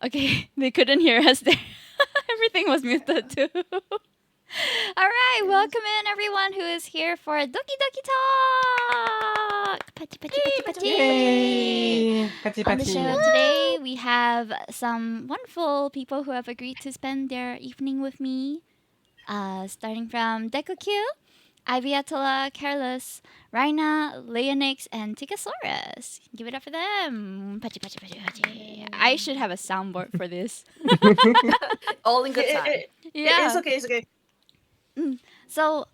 Okay, they couldn't hear us there. Everything was muted too. All right, welcome in everyone who is here for Doki Doki Talk. Pachi, pachi, pachi, pachi. Yay! Pachi On the show pachi. today, we have some wonderful people who have agreed to spend their evening with me. Starting from DekoQ, Ivy Atala, Careless, Raina, Leonix, and Tikasaurus. Give it up for them. Pachi, pachi, pachi, pachi. I should have a soundboard for this. All in good time. Yeah. It's okay. It's okay. So,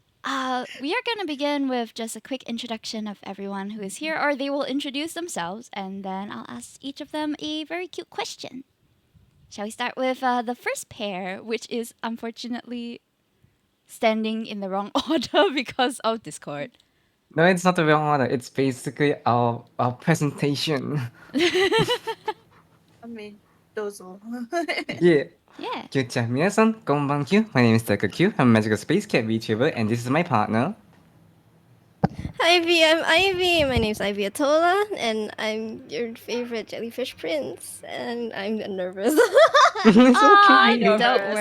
we are going to begin with just a quick introduction of everyone who is here, or they will introduce themselves, and then I'll ask each of them a very cute question. Shall we start with the first pair, which is unfortunately standing in the wrong order because of Discord? No, it's not the wrong order. It's basically our presentation. I mean, those all. Yeah. Yeah. ゆうちゃん、皆さん、こんばんきゅ。My name is DekoQ. I'm a magical space cat VTuber, and this is my partner. Hi Ivy, I'm Ivy. My name's Ivy Atola, and I'm your favorite jellyfish prince. And I'm nervous. It's Aw, okay. don't nervous.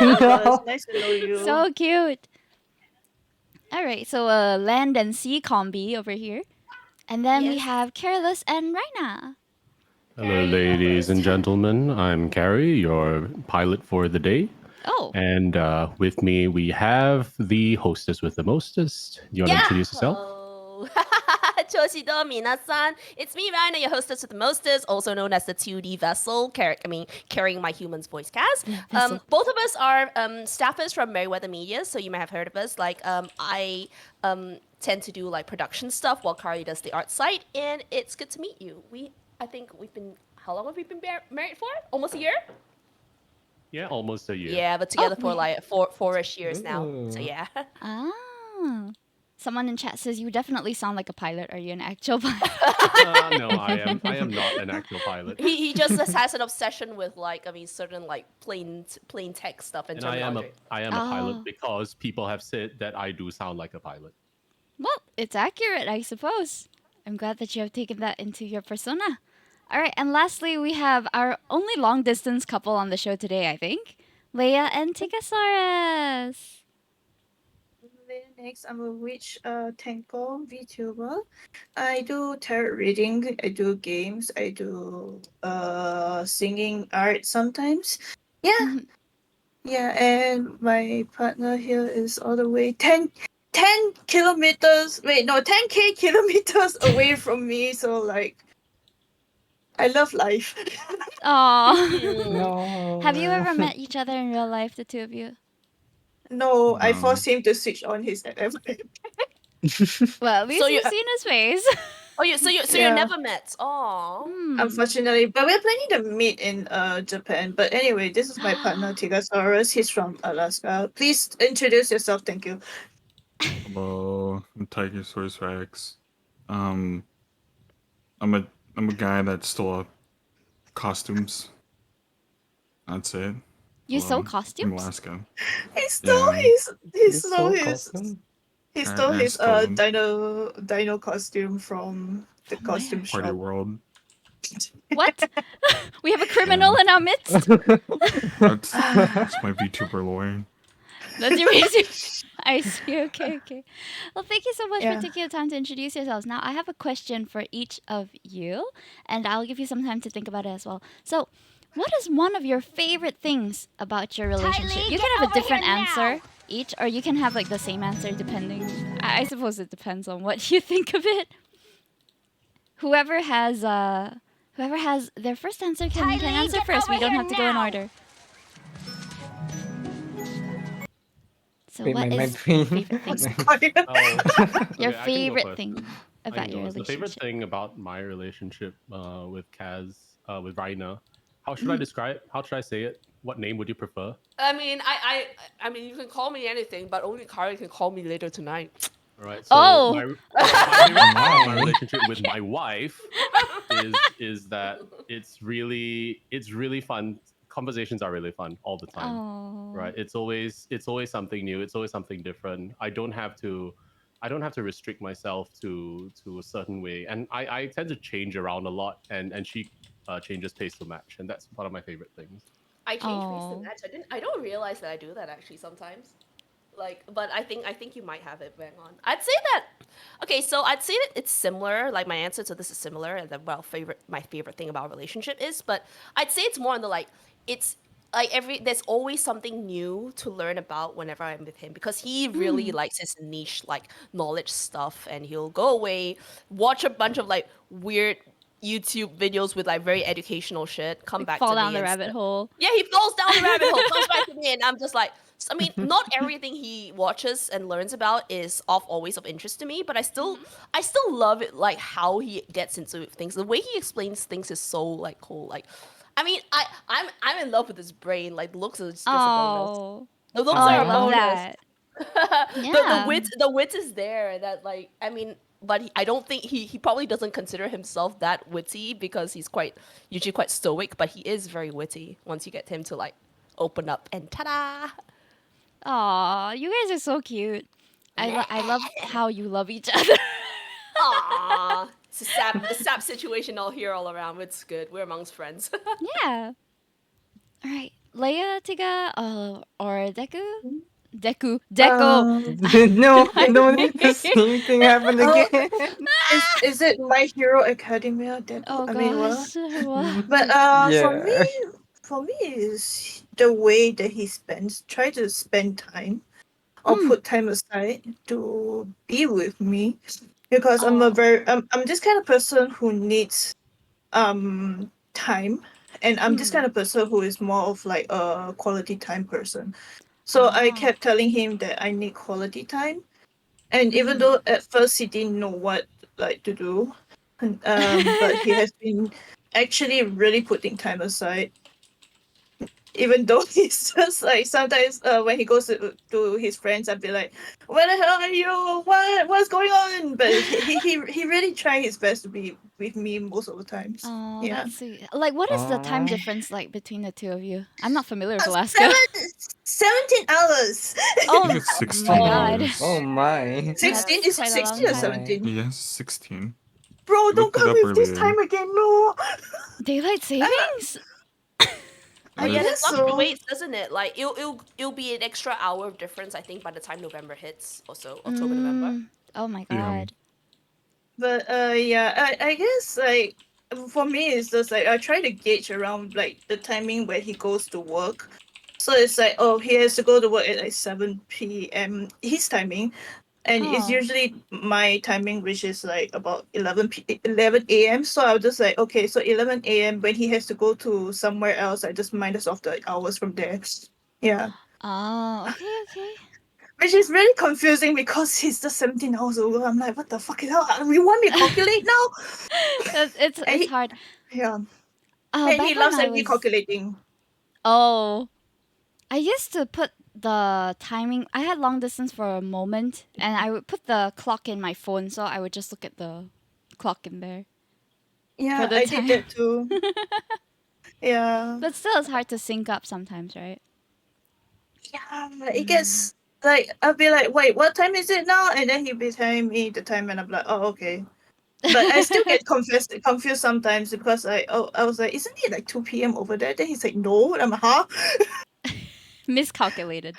worry. No. Nice to know you. So cute. All right, so land and sea combi over here. And then we Yes. have Careless and Raina. Hello, ladies and gentlemen. I'm Carrie, your pilot for the day. Oh, And with me, we have the hostess with the mostest. You want to introduce yourself? Oh. Choshido minasan. It's me, Raina, your hostess with the mostest, also known as the 2D vessel, carrying my human's voice cast. vessel. Both of us are staffers from Meriwether Media, so you may have heard of us. Like, I tend to do like production stuff while Kari does the art site, and it's good to meet you. I think we've been, how long have we been married for? Almost a year? Yeah, almost a year. Yeah, but together for wait. like four-ish years now. So Ooh. yeah. Ah. Someone in chat says you definitely sound like a pilot. Are you an actual pilot? No, I am not an actual pilot. He just has an obsession with like certain like plain text stuff and And I am a Oh. pilot because people have said that I do sound like a pilot. Well, it's accurate, I suppose. I'm glad that you have taken that into your persona. All right, and lastly, we have our only long distance couple on the show today, I think. Leia and Tikasaurus. Next, I'm a witch temple VTuber. I do tarot reading, I do games, I do singing art sometimes. Yeah. Mhm. Yeah, and my partner here is all the way 10 kilometers, wait, no, 10k kilometers away from me, so like I love life. Aw. No. Have you ever met each other in real life, the two of you? No, I No. forced him to switch on his FM. Well, at least So you've you- seen his face. Oh, you Yeah. never met. Oh. Hmm. Unfortunately, but we're planning to meet in Japan. But anyway, this is my partner Tigasaurus. He's from Alaska. Please introduce yourself. Thank you. Hello, I'm Tychosaurus Rex. I'm a guy that stole costumes. That's it. You sew Hello, from costumes? Alaska. He stole Yeah. he stole his Costume? he stole I his stole them. dino costume from the From where? costume Party shop. World. What? We have a criminal in our midst? That's my VTuber lore. That's your reason. I see. Okay. Well, thank you so much Yeah. for taking the time to introduce yourselves. Now, I have a question for each of you, and I'll give you some time to think about it as well. So, what is one of your favorite things about your relationship? Kylie, You get can have a over different here answer now. each, or you can have like the same answer depending. I suppose it depends on what you think of it. Whoever has their first answer can Kylie, answer get first. We over don't here have to go in now. order. So Wait, what my is brain. favorite thing? Oh, okay, Your I can go favorite first. thing I about can your go first. The favorite relationship. thing about my relationship with Kaz, with Raina. How should I describe? How should I say it? What name would you prefer? I mean, I mean, you can call me anything, but only Kari can call me later tonight. All right. So Oh. my favorite part of my Nice. relationship with my wife is that it's really fun. Conversations are really fun all the time. Oh. Right. It's always something new. It's always something different. I don't have to restrict myself to a certain way. And I tend to change around a lot, and she changes pace to match, and that's one of my favorite things. I change face to Oh. match. I don't realize that I do that actually sometimes. Like, but I think you might have it bang on. I'd say that. Okay, so I'd say that it's similar. Like my answer to this is similar, and then my favorite thing about a relationship is, but I'd say it's more on the like it's like there's always something new to learn about whenever I'm with him because he really likes his niche like knowledge stuff, and he'll go away, watch a bunch of like weird YouTube videos with like very educational shit, come Like back fall to down me the and rabbit hole. yeah, he falls down the rabbit hole, comes back to me, and I'm just like, I mean, not everything he watches and learns about is always of interest to me, but I still love it, like how he gets into things. The way he explains things is so like cool. Like, I mean, I'm in love with his brain. Like, looks is just a bonus. Oh. The Oh, looks I are a love Aw. bonus. that. The Yeah. wit is there. That like, I mean. But I don't think he probably doesn't consider himself that witty because he's usually quite stoic. But he is very witty once you get him to like open up and ta-da! Aw, you guys are so cute. I love how you love each other. Aww, it's a sap situation all here all around. It's good. We're amongst friends. Yeah. All right. Leia, Tiga, or Deku? Deku. Deku. No, don't let the same thing happen Oh, again. is it My Hero Academia? Oh I mean, what? gosh. What? But Yeah. for me is the way that he try to spend time or Mm. put time aside to be with me, because Oh. I'm this kind of person who needs time, and I'm this kind of person who is more of like a quality time person. So I Oh. kept telling him that I need quality time, and even though at first he didn't know what like to do, but he has been actually really putting time aside, even though he's just like sometimes when he goes to his friends, I'd be like, "Where the hell are you? What's going on?" But he really tried his best to be with me most of the times. Oh, Yeah. that's sweet. Like, what is the time Aw. difference like between the two of you? I'm not familiar with Uh, Alaska. 17 hours. I Oh think it's my 16 god. hours. Oh my. 16? That's Is it quite a long 16 or time. My. 17? Yes, 16. Bro, I don't looked it come up with this earlier. time again, no. Daylight savings? Oh I yeah, It that guess is. so. fluctuates, doesn't it? Like it'll be an extra hour of difference, I think, by the time November hits. Also, October, November. Oh my Yeah. god. But yeah, I guess like for me it's just like I try to gauge around like the timing where he goes to work. So it's like, oh, he has to go to work at like 7 p.m. his timing, and it's Oh. usually my timing, which is like about 11 a.m. So I was just like, okay, so 11 a.m. when he has to go to somewhere else, I just minus off the hours from there. Yeah. Oh, okay, okay. Which is really confusing because he's just 17 hours old. I'm like, what the fuck is that? You want me to calculate now? It's And it's hard. yeah. And he Back when loves I every was calculating. oh, I used to put the timing. I had long distance for a moment, and I would put the clock in my phone, so I would just look at the clock in there for Yeah, the I did time. that too. Yeah. But still, it's hard to sync up sometimes, right? Yeah, it gets like I'll be like, wait, what time is it now? And then he'll be telling me the time, and I'm like, oh, okay. But I still get confused sometimes because I was like, isn't it like 2 p.m. over there? Then he's like, no. And I'm like, huh? Miscalculated.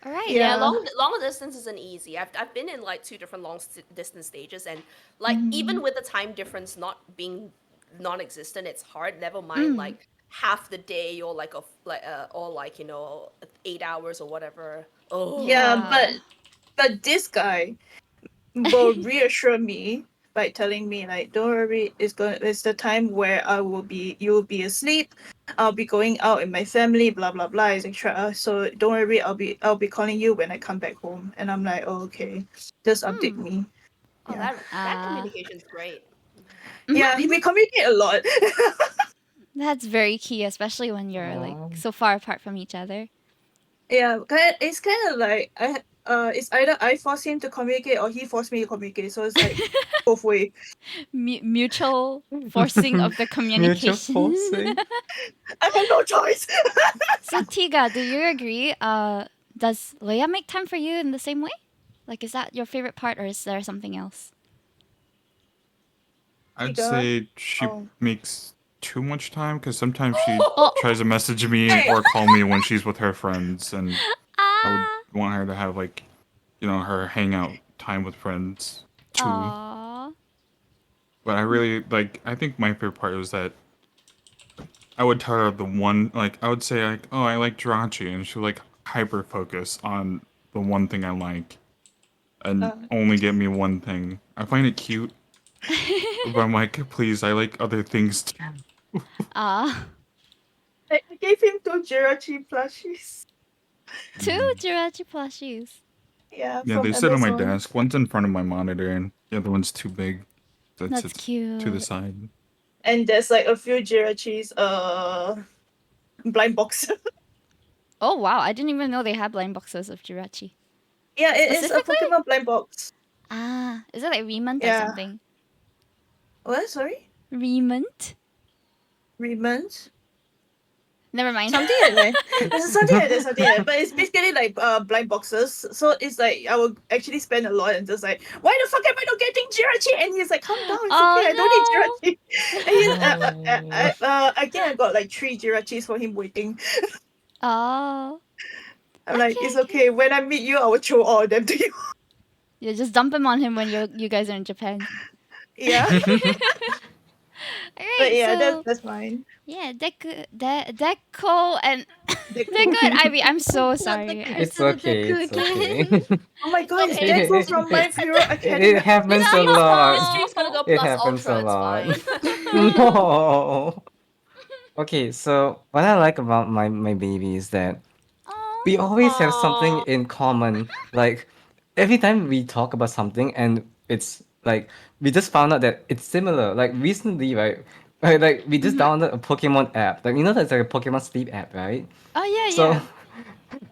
All right. Yeah, Yeah. long distance isn't easy. I've been in like two different distance stages, and like even Mm. with the time difference not being non-existent, it's hard. Never mind Mm. like half the day or or like 8 hours or whatever. Oh, Yeah, Yeah. but this guy will reassure me by telling me like, don't worry, it's the time where you'll be asleep, I'll be going out with my family, blah blah blah, etc. So don't worry, I'll be calling you when I come back home. And I'm like, oh, okay, just update Hmm. me. oh, Yeah. that communication's great. Yeah, we communicate a lot. That's very key, especially when you're like Aw. so far apart from each other. Yeah, it's kind of like it's either I force him to communicate or he forced me to communicate. So it's like both way. Mutual forcing of the Mutual communication. forcing. I have no choice. So Tiga, do you agree? Does Leia make time for you in the same way? Like, is that your favorite part, or is there something else? I'd Tiga. say she Oh. makes too much time because sometimes she Oh. tries to message me or call me when she's with her friends, and I would Ah. want her to have like, her hangout time with friends too. Aw. But I really like. I think my favorite part was that I would tell her the one, like I would say like, oh, I like Jirachi, and she would like hyper focus on the one thing I like, and only get me one thing. I find it cute, but I'm like, please, I like other things too. Ah. I gave him 2 Jirachi plushies. 2 Mm. Jirachi plushies. Yeah, Yeah, from they sit on my Amazon. desk. One's in front of my monitor, and the other one's too big. That That's sits to the cute. side. And there's like a few Jirachis blind box. Oh wow, I didn't even know they had blind boxes of Jirachi. Yeah, it is a Specifically? Pokemon blind box. Ah, is it like Remont or Yeah. something? What? Sorry? Remont? Remnants? Never mind. Something like that. Something like that, something like that. But it's basically like blind boxes. So it's like I will actually spend a lot and just like, why the fuck am I not getting Jirachi? And he's like, calm down, it's Oh, okay, I don't need Jirachi. And he's, again, I got like 3 Jirachis for him waiting. Oh. I'm like, Okay, it's okay. When I meet you, I will throw all of them to you. Yeah, just dump him on him when you guys are in Japan. Yeah. But Alright, yeah, so that's mine. yeah, Deco and Deku. Deco and Ivy, I'm so Not the sorry. curse It's of the okay. Deku It's again. okay. Oh my god, it's Okay. Deku from My Hero It Academia. happens a Mystery's lot. Mystery's gonna go It plus happens ultra. a It's lot. fine. No. Okay, so what I like about my baby is that Oh. we always have something Aw. in common. Like every time we talk about something and it's like we just found out that it's similar. Like recently, right? Like we just Mhm. downloaded a Pokemon app. Like that's like a Pokemon sleep app, right? Oh yeah, So yeah.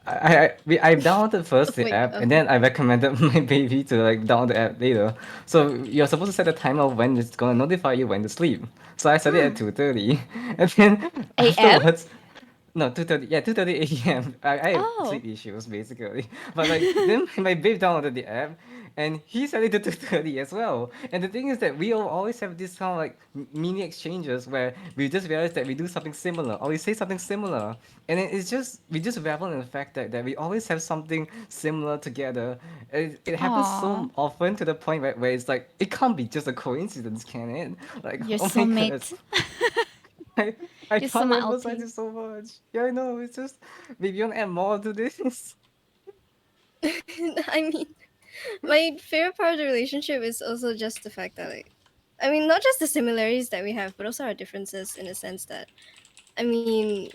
I downloaded first the Wait, app and then I recommended my baby to like download the app later. So you're supposed to set a timer of when it's gonna notify you when to sleep. So I set it at 2:30, and then AM? afterwards, no 2:30, yeah 2:30 a.m. I have Oh. sleep issues basically, but like then my babe downloaded the app and he set it to 2:30 as well. And the thing is that we all always have this kind of like mini exchanges where we just realize that we do something similar or we say something similar, and it's just we just revel in the fact that we always have something similar together. It happens Aw. so often to the point where it's like it can't be just a coincidence, can it? Like Your oh my goodness. soulmate. I, I Your can't soulmate emphasize ulti. it so much. Yeah, I know. It's just maybe you want to add more to this. I mean, my favorite part of the relationship is also just the fact that, like, I mean, not just the similarities that we have, but also our differences in the sense that, I mean,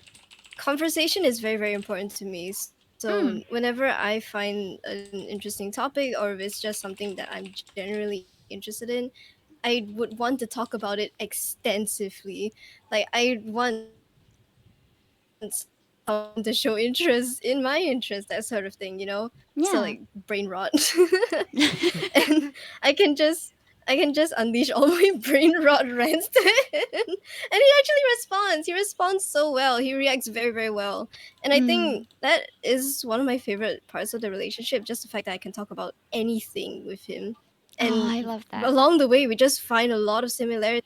conversation is very, very important to me. So Mm. whenever I find an interesting topic or if it's just something that I'm generally interested in, I would want to talk about it extensively. Like, I want someone to show interest in my interest, that sort of thing, So, like, brain rot. Yeah. And I can just unleash all my brain rot rants to him. And he actually responds. He responds so well. He reacts very, very well. And I think Mm. that is one of my favorite parts of the relationship, just the fact that I can talk about anything with him. Oh, And I love that. along the way we just find a lot of similarities.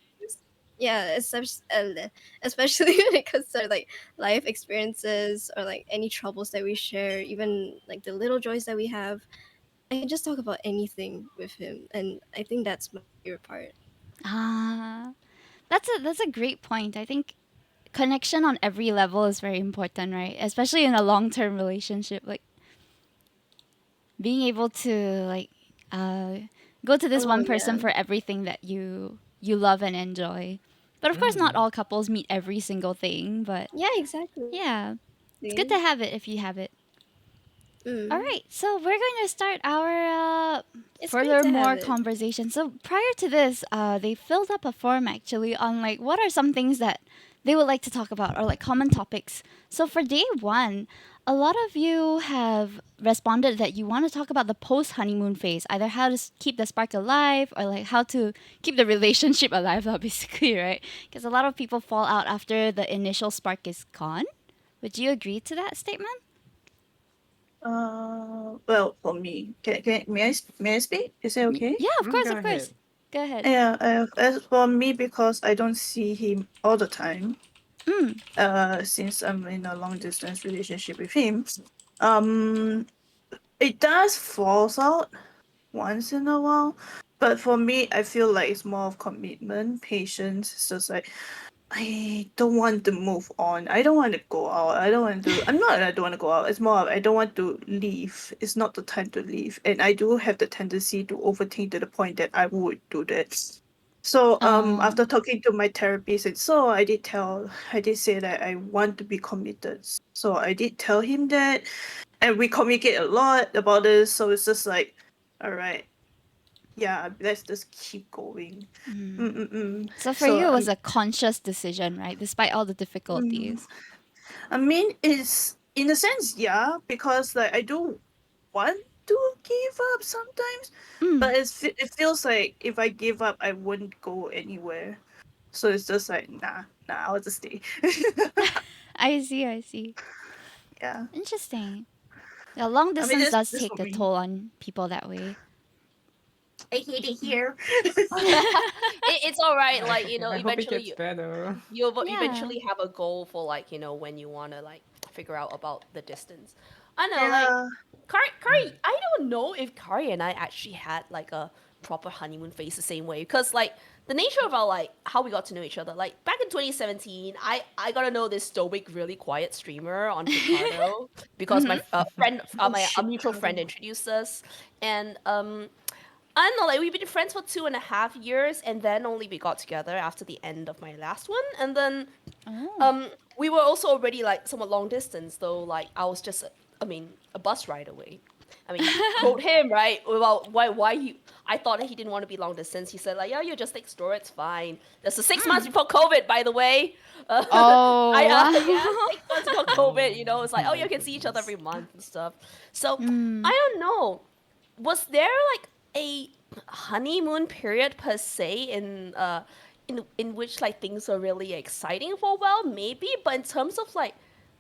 Yeah, especially when it comes to like life experiences or like any troubles that we share, even like the little joys that we have. I can just talk about anything with him, and I think that's my favorite part. Ah. That's a great point. I think connection on every level is very important, right? Especially in a long-term relationship, like being able to like uh go to this Oh, one yeah. person for everything that you love and enjoy. But of course not all couples meet every single thing, but Yeah, exactly. yeah, it's good to have it if you have it. All Mm. right, so we're going to start our It's great to furthermore have it. conversation. So prior to this, they filled up a form actually on like what are some things that they would like to talk about or like common topics. So for day one, a lot of you have responded that you want to talk about the post honeymoon phase, either how to keep the spark alive or like how to keep the relationship alive, basically, right? Because a lot of people fall out after the initial spark is gone. Would you agree to that statement? Well, for me, may I speak? Is it okay? Yeah, of Mm, course, go of course. ahead. Go ahead. Yeah, as for me, because I don't see him all the time, Mm. since I'm in a long distance relationship with him, um, it does falls out once in a while. But for me, I feel like it's more of commitment, patience. It's just like I don't want to move on. I don't want to go out. I don't want to. I'm not. I don't want to go out. It's more of I don't want to leave. It's not the time to leave. And I do have the tendency to overthink to the point that I would do that. So Oh. after talking to my therapist, and so I did say that I want to be committed. So I did tell him that, and we communicate a lot about this. So it's just like, all right, yeah, let's just keep going. Mm. Mm-mm-mm. So for So you, it was a conscious decision, right? Despite all the mm, difficulties. I mean, it's in a sense, yeah, because like I do want to give up sometimes, Mm. but it feels like if I give up, I wouldn't go anywhere. So it's just like nah, I'll just stay. I see. I see. Yeah, Interesting. Yeah, long I mean, distance does this for take a me. toll on people that way. I hate it here. It's all right. I, Like, you know, I hope it eventually gets better. you'll Yeah. eventually have a goal for, like, you know, when you want to like figure out about the distance. I know, like Yeah. Kari, I don't know if Kari and I actually had like a proper honeymoon phase the same way, because like the nature of our, like, how we got to know each other, like back in 2017, I got to know this stoic, really quiet streamer on Picardo because my Mhm. friend, Oh my a shit, mutual friend Ricardo. introduced us. And I don't know, like we've been friends for 2.5 years, and then only we got together after the end of my last one, and then Oh. we were also already like somewhat long distance, though. Like I was just, I mean, a bus ride away. I mean, quote him, right? About why he. I thought that he didn't want to be long distance. He said like, yeah, you're just next door. It's fine. That's the 6 months Mm. before COVID, by the way. Oh Yeah, wow. 6 months before COVID. You know, it's like, oh, you can see each other every month and stuff. So I Mm. don't know. Was there like a honeymoon period per se in which like things are really exciting for a while? Maybe, but in terms of like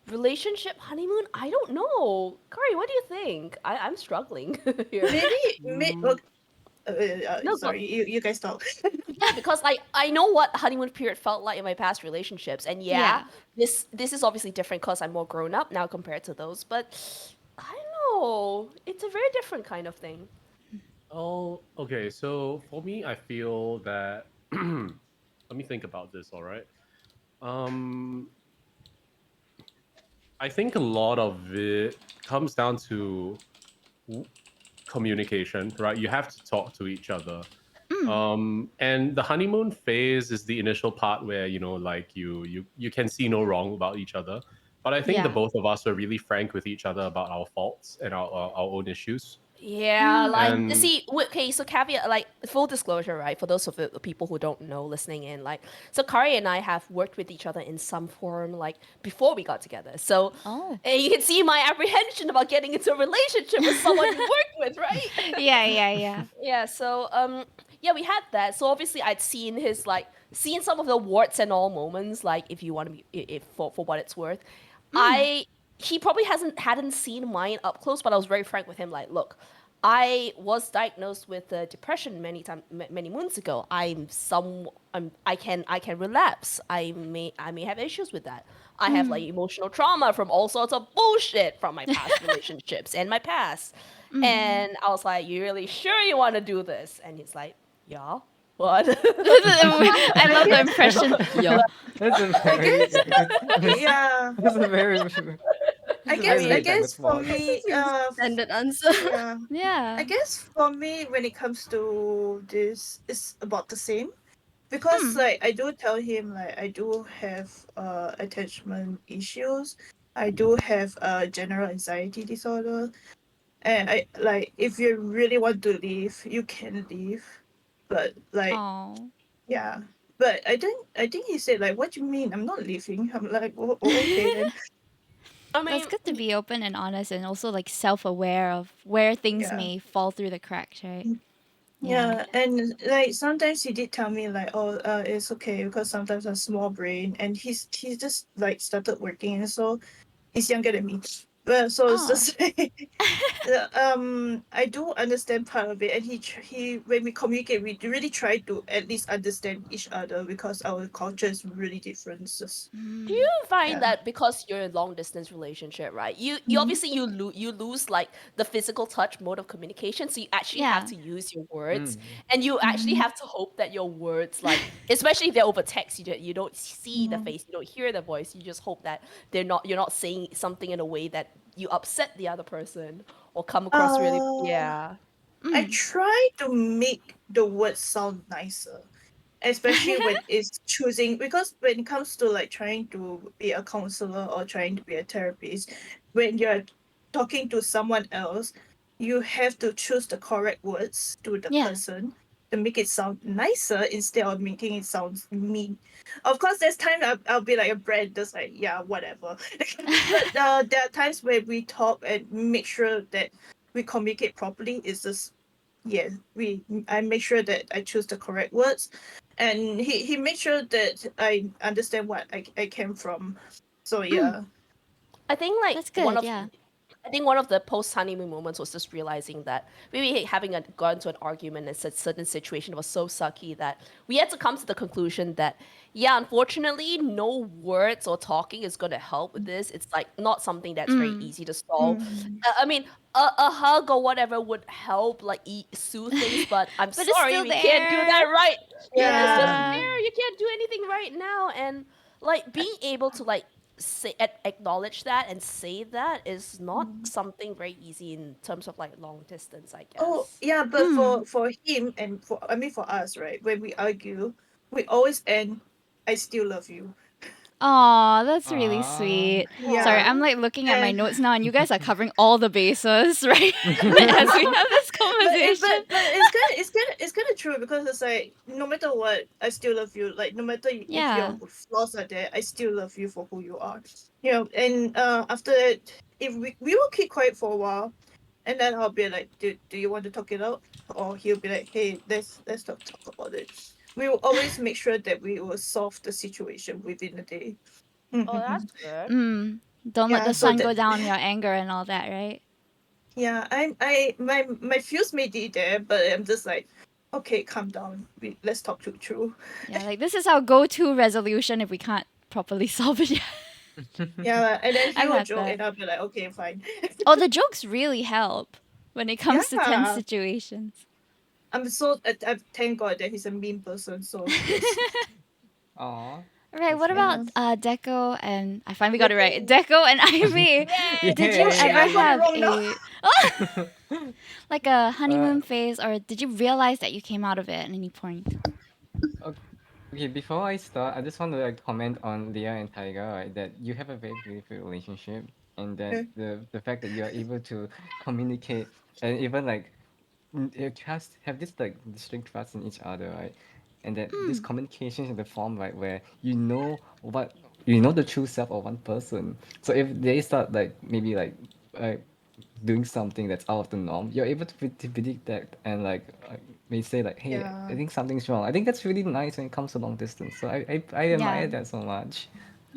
relationship honeymoon, I don't know. Kari, what do you think? I'm struggling here. Maybe, Mm, No, go, sorry, you guys talk. yeah, because I know what honeymoon period felt like in my past relationships, and yeah, Yeah. this is obviously different because I'm more grown up now compared to those. But I don't know. It's a very different kind of thing. oh, okay. So for me, I feel that. Let me think about this. All right. Um, I think a lot of it comes down to w- communication, right? You have to talk to each other. Mm. And the honeymoon phase is the initial part where, you know, like you can see no wrong about each other. But I think the Yeah. both of us were really frank with each other about our faults and our own issues. Yeah, like Mm. And see, okay, so caveat, like full disclosure, right? For those of the people who don't know, listening in, like, so Kari and I have worked with each other in some form, like before we got together. So, Oh. you can see my apprehension about getting into a relationship with someone we worked with, right? Yeah, yeah, yeah. Yeah. So, yeah, we had that. So obviously, I'd seen his like seen some of the warts and all moments, like if you want to be, if for what it's worth, Mm. I he probably hadn't seen mine up close, but I was very frank with him. Like, look, I was diagnosed with depression many moons ago. I can relapse. I may have issues with that. I have like Mm. emotional trauma from all sorts of bullshit from my past relationships and my past. Mm. And I was like, "You really sure you want to do this?" And he's like, "Yeah." What? I I love the guess, impression. Yeah. That's a I very, guess, yeah. that's a very, I I mean, I like that guess for response. This is me, your standard answer. yeah. I Yeah. guess for me, when it comes to this, it's about the same. Because Mm. like I do tell him like I do have attachment issues. I do have general anxiety disorder. And I like if you really want to leave, you can leave. But like Oh. yeah. But I think he said like what do you mean? I'm not leaving. I'm like, okay then. I That's mean, good to be open and honest and also like self-aware of where things Yeah. may fall through the cracks, right? Yeah. Yeah, and like sometimes he did tell me like, oh, it's okay because sometimes I'm small brain, and he just like started working, and so he's younger than me. Well, so it's Oh. just like, I do understand part of it, and he when we communicate, we really try to at least understand each other because our culture is really differences. Do you Mm. find Yeah. that because you're in a long distance relationship, right? You Mhm. obviously you lose like the physical touch mode of communication, so you actually have Yeah. to use your words, Mm. and you actually Mhm. have to hope that your words, like especially if they're over text, you don't see the Mhm. face, you don't hear the voice, you just hope that you're not saying something in a way that you upset the other person or come across really Uh, yeah. I Mm. try to make the words sound nicer, especially when it's choosing, because when it comes to like trying to be a counselor or trying to be a therapist, when you're talking to someone else, you have to choose the correct words to the Yeah. person to make it sound nicer instead of making it sound mean. Of course, there's time I'll be like a brand just like yeah whatever, but there are times where we talk and make sure that we communicate properly. It's just yeah, we I make sure that I choose the correct words, and he made sure that I understand what I came from. So Mm. yeah. I think like That's good. Yeah. I think one of the post honeymoon moments was just realizing that maybe having gone to an argument in a certain situation was so sucky that we had to come to the conclusion that yeah, unfortunately, no words or talking is going to help with this. It's like not something that's very Mm. easy to solve. Mm. I mean, a hug or whatever would help, like soothe things. But I'm But it's sorry, still we can't do that there. right. It is just Yeah. Yeah. Mm. there. You can't do anything right now, and like being able to like say acknowledge that and say that is not Mm. something very easy in terms of like long distance, I Oh guess. yeah, but Mm. for him and for I mean for us, right? When we argue, we always end. I still love you. Aw, that's really Ah. sweet. Sorry, Yeah, I'm Aww. like looking at my and notes now, and you guys are covering all the bases, right? As we have this conversation. but it's kind of true because it's like no matter what, I still love you. Like no matter if Yeah. your flaws are there, I still love you for who you are. You know, and after that, if we will keep quiet for a while, and then I'll be like, do you want to talk it out? Or he'll be like, hey, let's not talk about it. We will always make sure that we will solve the situation within a day. Oh, that's good. Mm. Don't let Yeah, the so sun that go down your anger and all that, right? yeah, my fuse may be there, but I'm just like, okay, calm down. Let's talk to true. Yeah, like this is our go-to resolution if we can't properly solve it yet. Yeah, and then I he will love joke, that. and I'll be like, okay, fine. Oh, the jokes really help when it comes to tense Yeah, situations. I thank God that he's a mean person. So yes, Aw. All right, That's what about yeah. nice. Deco and I finally got it right. Yay. Deco and Ivy. Did you Oh shit, ever I got Yay. it have wrong now. a like a uh, honeymoon phase, or did you realize that you came out of it at any point? okay, before I start, I just want to like comment on Leah and Tiger, right? That you have a very beautiful relationship, and that the fact that you are able to communicate and even like you trust have this like distinct trust in each other, right? And that this Mm. communication is in the form right where you know the true self of one person. So if they start like maybe uh, doing something that's out of the norm, you're able to predict that and may say like, hey, I Yeah, think something's wrong. I think that's really nice when it comes to long distance. So I Yeah. admire that so much.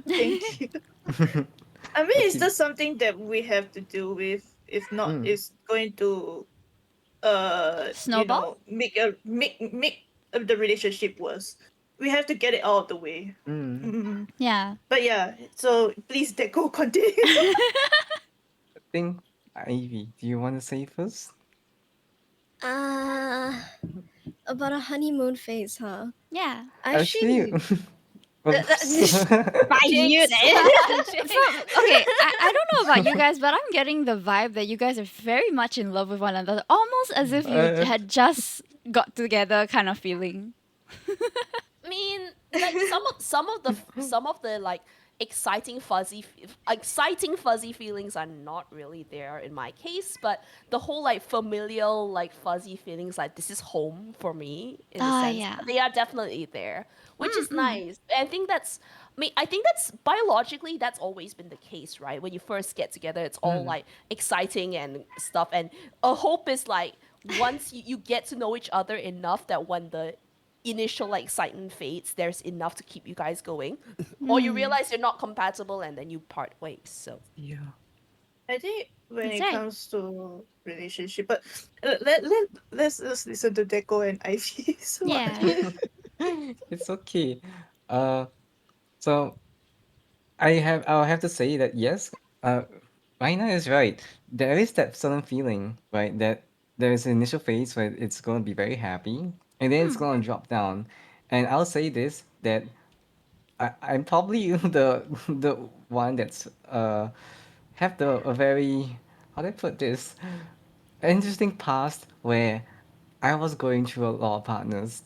thank you. I mean, it's Okay. just something that we have to deal with. If not, Mm, it's going to Snowball? make the relationship worse. We have to get it out of the way. mm. Mhm. Yeah. But yeah, so please Deco continue. I think Ivy, do you want to say first? Uh, about a honeymoon phase, huh? Yeah. Actually, Actually, oops. by you Jinx. then. From okay, I don't know about you guys, but I'm getting the vibe that you guys are very much in love with one another, almost as if you uh, had just got together kind of feeling. I mean, like some of the like exciting fuzzy feelings are not really there in my case, but the whole like familial like fuzzy feelings like this is home for me in the Ah, sense yeah. they are definitely there, which is Mm-mm. nice. I think that's biologically that's always been the case, right? When you first get together, it's all mm, like exciting and stuff, and a hope is like once you get to know each other enough that when the initial like excitement fades, there's enough to keep you guys going, or you Mm. realize you're not compatible and then you part ways. So yeah. I think when That's it right. comes to relationship, but let's listen to Deco and Ivy. So Yeah. It's okay. Uh, so I'll have to say that yes, uh, Raina is right. There is that certain feeling, right? That there is an initial phase where it's going to be very happy, and then it's Hmm. going to drop down. And I'll say this that I'm probably the one that's have the a very, how do I put this, interesting past where I was going through a lot of partners.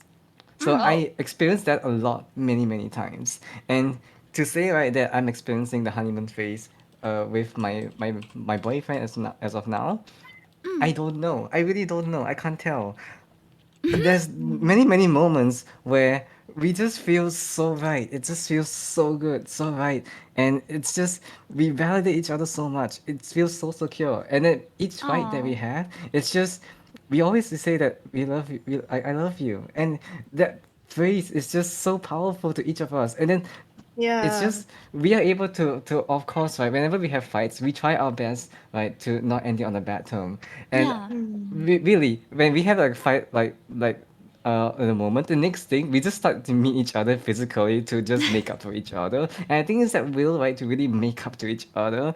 So Mm. Oh, I experienced that a lot, many times. And to say right that I'm experiencing the honeymoon phase with my boyfriend as of now, I Mm. don't know. I really don't know. I can't tell. There's many moments where we just feel so right. It just feels so good, so right, and it's just we validate each other so much. It feels so secure, and then each fight that we Oh. have, it's just we always say that we love you. I love you, and that phrase is just so powerful to each of us. And then it's yeah, just we are able to of course, right, whenever we have fights we try our best, right, to not end it on a bad tone. And Yeah. really when we have like fight in a moment, the next thing we just start to meet each other physically to just make up for each other. And I think it's that will, right, to really make up to each other.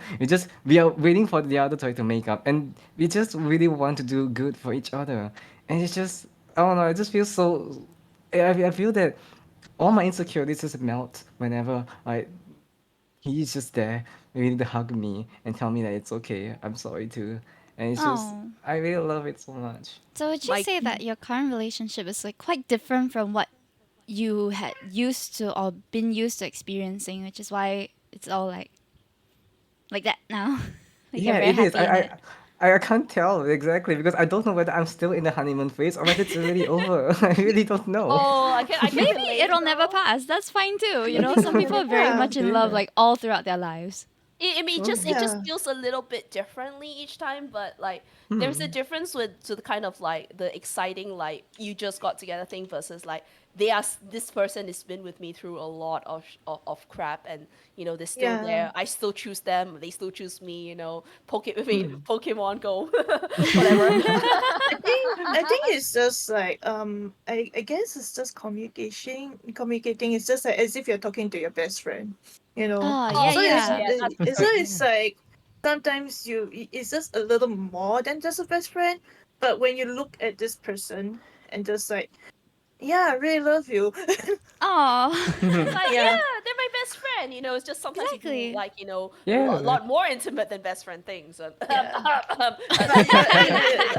We are waiting for the other to make up, and we just really want to do good for each other. And it's just, I don't know, it just feels so, I feel that all my insecurities just melt whenever like he's just there waiting to hug me and tell me that it's okay. I'm sorry too. And it's just Oh. I really love it so much. So would you my say that your current relationship is like quite different from what you had used to or been used to experiencing, which is why it's all like that now. Like you're Yeah, very it is. happy in it. I can't tell exactly because I don't know whether I'm still in the honeymoon phase or whether it's already over. I really don't know. oh, I can Maybe relate it'll never though. pass. That's fine too. You know, some people are very yeah, much in love Yeah. like all throughout their lives. I mean, it Oh. just yeah, feels a little bit differently each time, but like there's a Hmm. difference with to the kind of like the exciting like you just got together thing versus like this person has been with me through a lot of crap, and you know they're still yeah. there. I still choose them. They still choose me. You know, Hmm. Pokemon Go, whatever. I think it's just like I guess it's just communicating. It's just like as if you're talking to your best friend, you know. Oh, Oh yeah, So yeah, it's yeah, yeah. yeah. That's for so sure. it's like sometimes it's just a little more than just a best friend. But when you look at this person and just like, yeah, I really love you. Oh. It's like, Yeah. yeah, they're my best friend. You know, it's just sometimes you do Exactly. like, you know, a Yeah. lot more intimate than best friend things. Yeah. That's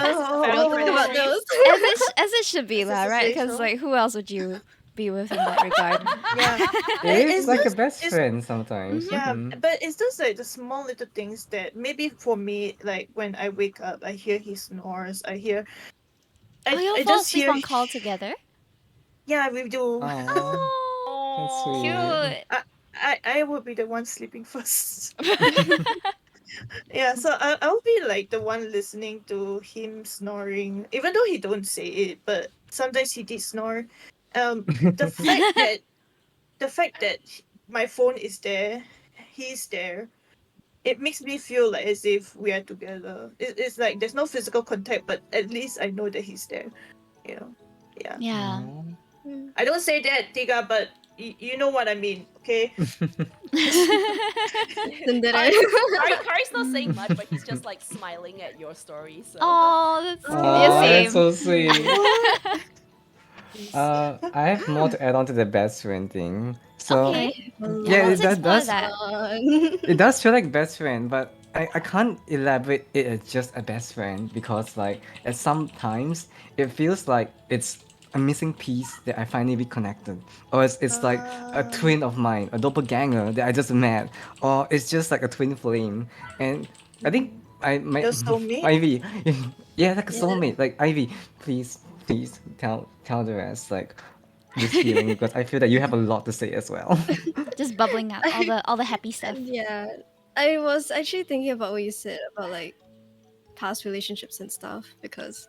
Don't family talk friend about Oh, histories. those. As it should be, is this lah, to right? say Because so? like, who else would you be with in that regard? Yeah. It is It's like a just best it's friend sometimes. Mm-hmm. yeah, Hmm. but it's just like the small little things that maybe for me, like when I wake up, I hear he snores. Oh, you'll I fall just asleep hear. on call together. Yeah, we do. Oh, that's sweet. Oh, Cute. I would be the one sleeping first. Yeah, so I'll be like the one listening to him snoring, even though he don't say it, but sometimes he did snore. Um, the fact that my phone is there, he's there, it makes me feel like as if we are together. It's like there's no physical contact, but at least I know that he's there. You know, yeah. Yeah. Oh. I don't say that, Tiga, but you know what I mean, okay? Tsundere. Kari's not saying much, but he's just like smiling at your story. So Oh, that's yeah, Oh, Oh, that's same. so sweet. what? Please. I have more to add on to the best friend thing. So Okay. I have a Yeah, yeah, lot let's of that explore does that. fun. it does feel like best friend, but I can't elaborate it as just a best friend because like at some times it feels like it's a missing piece that I finally reconnected. Or it's like a Uh, twin of mine, a doppelganger that I just met. Or it's just like a twin flame. And I think I my your soulmate? Ivy, yeah, like a Yeah. soulmate. Like Ivy, please tell the rest like this feeling because I feel that you have a lot to say as well. Just bubbling up all the happy stuff. Yeah. I was actually thinking about what you said about like past relationships and stuff because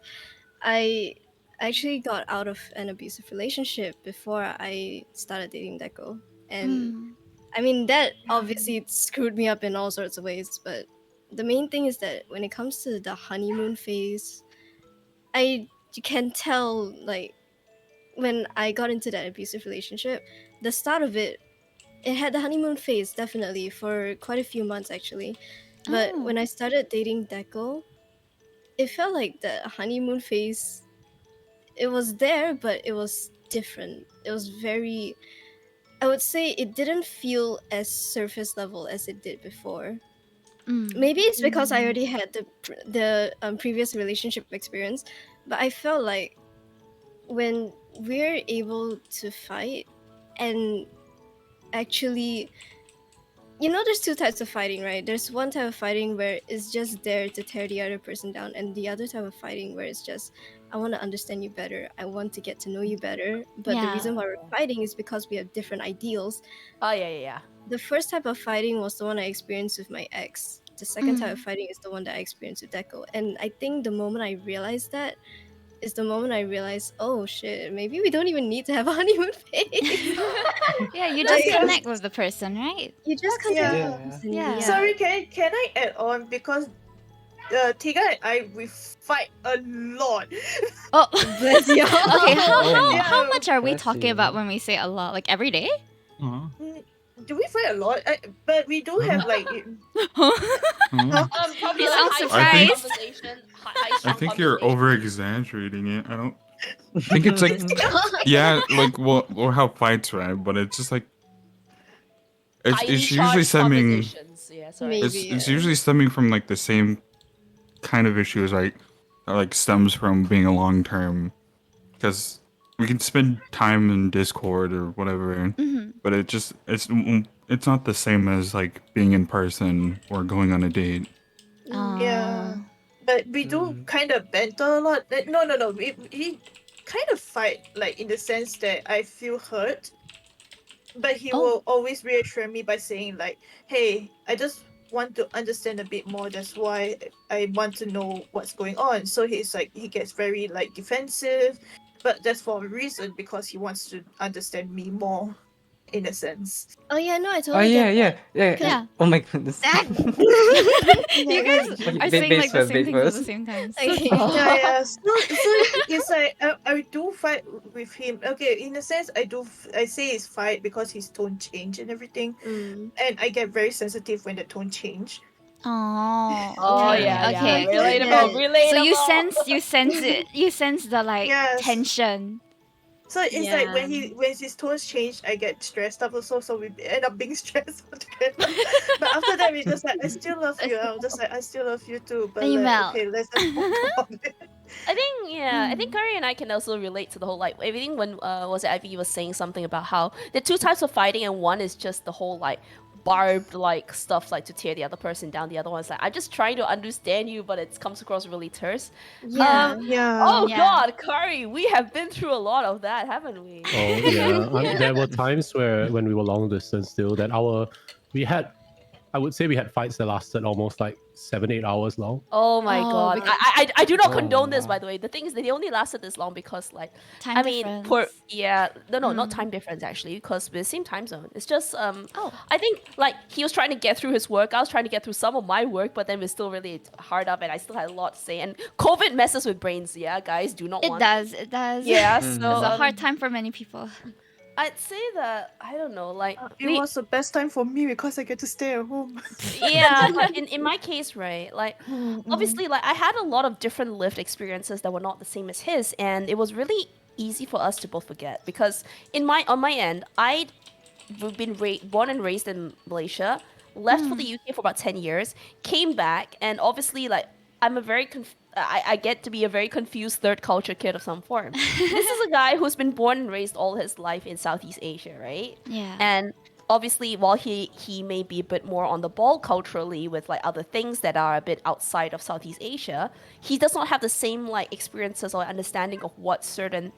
I actually got out of an abusive relationship before I started dating Deco. And Mm. I mean that obviously screwed me up in all sorts of ways, but the main thing is that when it comes to the honeymoon phase, you can tell, like, when I got into that abusive relationship, the start of it had the honeymoon phase, definitely, for quite a few months actually. But Oh. when I started dating Deco, it felt like the honeymoon phase, it was there, but it was different. It was very, I would say it didn't feel as surface level as it did before. Mm. Maybe it's because I already had the previous relationship experience, but I felt like when we're able to fight and actually, there's two types of fighting, right? There's one type of fighting where it's just there to tear the other person down, and the other type of fighting where it's just, I want to understand you better, I want to get to know you better, but the Yeah. reason why we're fighting is because we have different ideals. Oh yeah. The first type of fighting was the one I experienced with my ex. The second type of Mm. fighting is the one that I experienced with Deco. And I think the moment I realized that is the moment I realized, oh shit, maybe we don't even need to have a honeymoon phase. Yeah, you just Like, connect with the person, right? you just That's- connect yeah. with the person. Yeah. Sorry, can I add on, because Tiga and I, we fight a lot. Oh. Bless you. Okay, how Yeah. much are we Bless talking you. about when we say a lot? Like every day? Aw. Do we fight a lot? But we do have like Huh? Aw. Probably You like sound high surprised. conversation. I think you're over exaggerating it. I don't think it's like, yeah, like, well, or how fights, right? But it's just like, it's usually stemming. Yeah, sorry. Maybe. It's usually stemming from like the same kind of issues, right? That like stems from being a long term, because we can spend time in Discord or whatever, Mhm. but it's not the same as like being in person or going on a date. Yeah. Oh. But we do kind of banter a lot. No. We kind of fight, like, in the sense that I feel hurt, but he Oh. will always reassure me by saying like, "Hey, I just want to understand a bit more. That's why I want to know what's going on." So he's like, he gets very like defensive, but that's for a reason, because he wants to understand me more, in a sense. Oh yeah, no, I Oh totally yeah, get yeah. Yeah. Oh my goodness. You guys Okay, are ba- saying like babes the first, same babes things at the first. same time. that. So Okay. cute. Yeah. So it's like I do fight with him. Okay, in a sense, I say it's fight because his tone change and everything, and I get very sensitive when the tone change. Oh. Oh Okay. yeah. Okay. Relatable. Yeah. Relatable. So you sense it. You sense the like Yes. tension. So it's like when his tones change, I get stressed up also. So we end up being stressed together. But after that, we just like, I still love you. I'm just like, I still love you too. But Then you like, melt. okay, let's just talk about it. I think Curry and I can also relate to the whole like everything when was it Ivy was saying something about how there are two types of fighting, and one is just the whole like barbed like stuff like to tear the other person down. The other one's like, I'm just trying to understand you, but it comes across really terse. Yeah. Oh Yeah. God, Curry, we have been through a lot of that, haven't we? Oh yeah, there were times where when we were long distance still that we had, I would say we had fights that lasted almost like 7-8 hours long. Oh my Oh, God, because- I do not Oh, condone this, wow. by the way. The thing is that they only lasted this long because like Time I mean, difference. not time difference actually, because we're the same time zone. It's just Oh. I think like he was trying to get through his work, I was trying to get through some of my work, but then we're still really hard up, and I still had a lot to say. And COVID messes with brains, yeah, guys. Do not It want. does. It does. Yeah, Mm. so It's a hard time for many people. I'd say that I don't know, like It was the best time for me because I get to stay at home. yeah, but in my case, right, like Mm-hmm. obviously like I had a lot of different lived experiences that were not the same as his, and it was really easy for us to both forget because on my end I'd been born and raised in Malaysia, left for the UK for about 10 years, came back, and obviously like I'm a very I get to be a very confused third culture kid of some form. This is a guy who's been born and raised all his life in Southeast Asia, right? Yeah. And obviously, while he may be a bit more on the ball culturally with like other things that are a bit outside of Southeast Asia, he does not have the same like experiences or understanding of what certain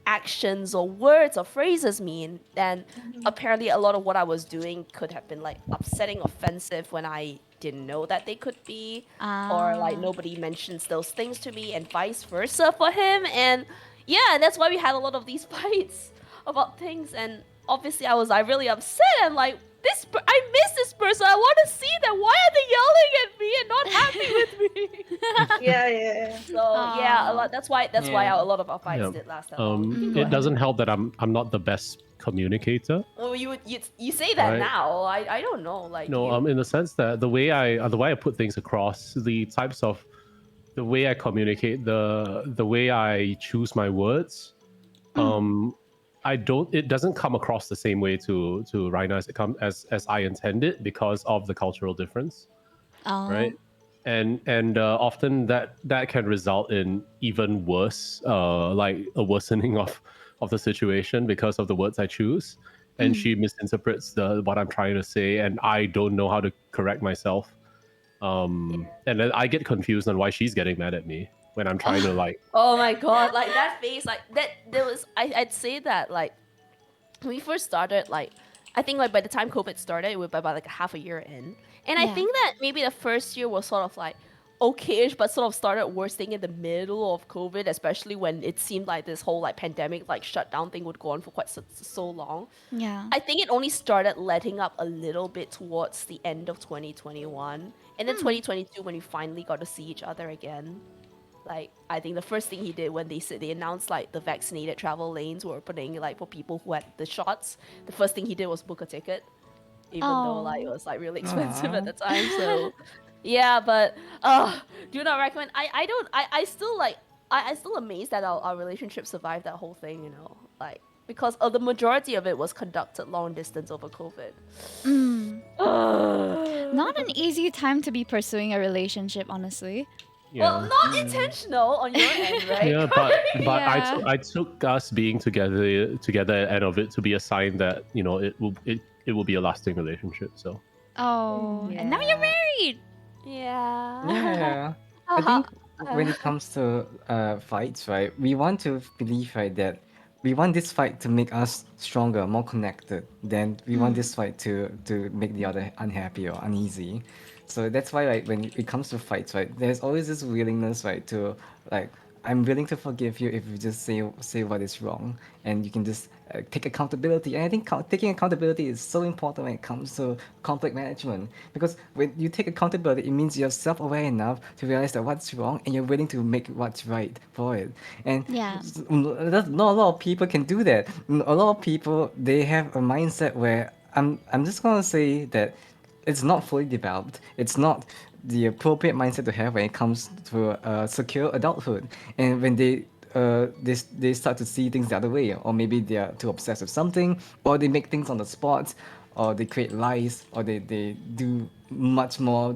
actions or words or phrases mean. And apparently a lot of what I was doing could have been like upsetting, offensive when I didn't know that they could be, or like nobody mentions those things to me, and vice versa for him. And yeah, that's why we had a lot of these fights about things. And obviously I was like really upset and like I miss this person. I want to see them. Why are they yelling at me and not That's why Yeah. a lot of our fights Yeah. did last that long. You can go It ahead. doesn't help that I'm not the best communicator. Oh, you say that Right. now. I don't know. Like No, you. in the sense that the way I put things across, the way I communicate, the way I choose my words, it doesn't come across the same way to Raina as I intend it because of the cultural difference, Oh. right? And often that can result in even worse, like a worsening of the situation because of the words I choose, and she misinterprets what I'm trying to say, and I don't know how to correct myself. And then I get confused on why she's getting mad at me when I'm trying to like. Oh my god, like that face, like that. There was. I'd say that like when we first started, like I think like by the time COVID started, it was about like half a year in, and I Yeah. think that maybe the first year was sort of like okayish, but sort of started worsening in the middle of COVID, especially when it seemed like this whole like pandemic like shutdown thing would go on for quite so long. Yeah. I think it only started letting up a little bit towards the end of 2021, and then 2022 when we finally got to see each other again. Like I think the first thing he did when they announced like the vaccinated travel lanes were opening like for people who had the shots, the first thing he did was book a ticket, even though like it Oh. was like really expensive Aw. at the time. So yeah, but do not recommend. I don't. I still like. I still amazed that our relationship survived that whole thing. You know, like because the majority of it was conducted long distance over COVID. Mm. Not an easy time to be pursuing a relationship, honestly. Well, Yeah. not intentional on your end, right? Yeah, but Yeah. I took us being together at the end of it to be a sign that it will be a lasting relationship. So Oh, and now you're married. Yeah. Yeah. I Uh-huh. think when it comes to fights, right, we want to believe, right, that we want this fight to make us stronger, more connected. Then we want this fight to make the other unhappy or uneasy. So that's why, like, when it comes to fights, right, there's always this willingness, right, to like, I'm willing to forgive you if you just say what is wrong, and you can just take accountability. And I think taking accountability is so important when it comes to conflict management, because when you take accountability, it means you're self-aware enough to realize that what's wrong and you're willing to make what's right for it. And Yeah. not a lot of people can do that. A lot of people, they have a mindset where I'm just gonna say that it's not fully developed. It's not the appropriate mindset to have when it comes to secure adulthood. And when they start to see things the other way, or maybe they are too obsessed with something, or they make things on the spot, or they create lies, or they do much more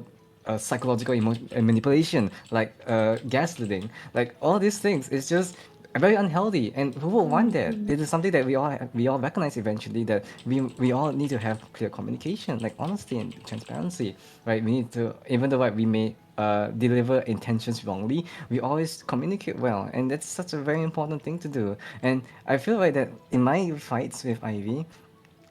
psychological manipulation, like gaslighting. Like all these things, it's just very unhealthy. And who would want that? It is something that we all recognize eventually, that we all need to have clear communication, like honesty and transparency, right? We need to, even though like, we may deliver intentions wrongly, we always communicate well, and that's such a very important thing to do. And I feel like that in my fights with Ivy,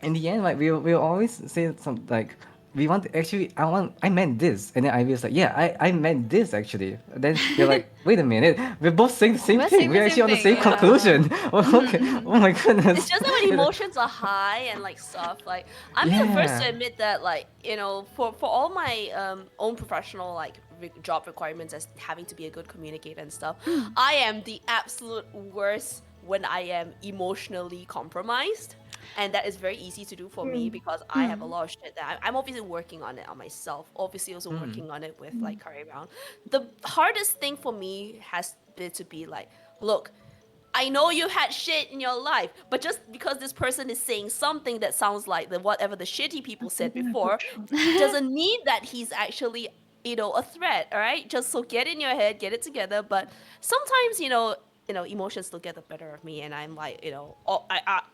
in the end, like we'll always say some like, we want to actually, I meant this, and then Ivy was like, yeah, I meant this actually. Then you're like, wait a minute, we're both saying the same We're thing. saying the We're actually same on the thing, same yeah. conclusion. Oh, okay. Oh my goodness. It's just that when emotions are high and like stuff, like I'm the first to Yeah. admit that, like, you know, for all my own professional like job requirements as having to be a good communicator and stuff, I am the absolute worst when I am emotionally compromised. And that is very easy to do for me because I have a lot of shit that I'm obviously working on it on myself. Obviously, also working on it with like Curry Round. The hardest thing for me has been to be like, look, I know you had shit in your life, but just because this person is saying something that sounds like the whatever the shitty people said before, doesn't mean that he's actually, you know, a threat. All right, just so get in your head, get it together. But sometimes, emotions still get the better of me, and I'm like,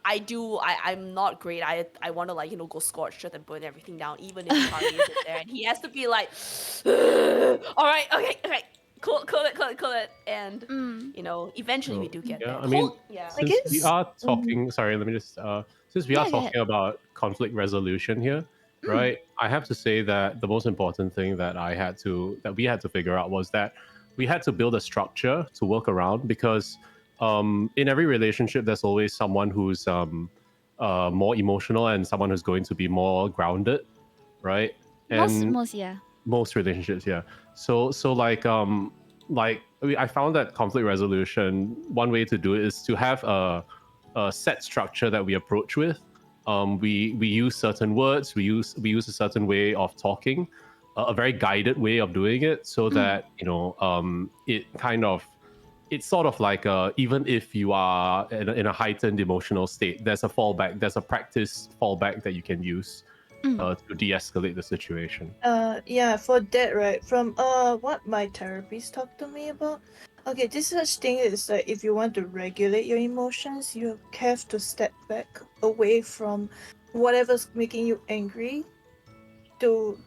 I'm not great. I want to like, go scorched earth and burn everything down, even if Kari isn't there, and he has to be like, all right, okay. Cool it. And eventually we so do get yeah, there. I mean, Yeah. I since we guess. are talking, sorry, let me just since we are Yeah, go ahead. talking about conflict resolution here, right? I have to say that the most important thing that we had to figure out was that we had to build a structure to work around, because in every relationship there's always someone who's more emotional and someone who's going to be more grounded, right? And Most, yeah. most relationships, yeah. So like I found that conflict resolution, one way to do it is to have a set structure that we approach with. We use certain words, we use a certain way of talking, a very guided way of doing it, so that it kind of, it's sort of like even if you are in a heightened emotional state, there's a fallback, there's a practice fallback that you can use to de-escalate the situation. Yeah, for that, right, from what my therapist talked to me about, okay, this such thing is that if you want to regulate your emotions, you have to step back away from whatever's making you angry, to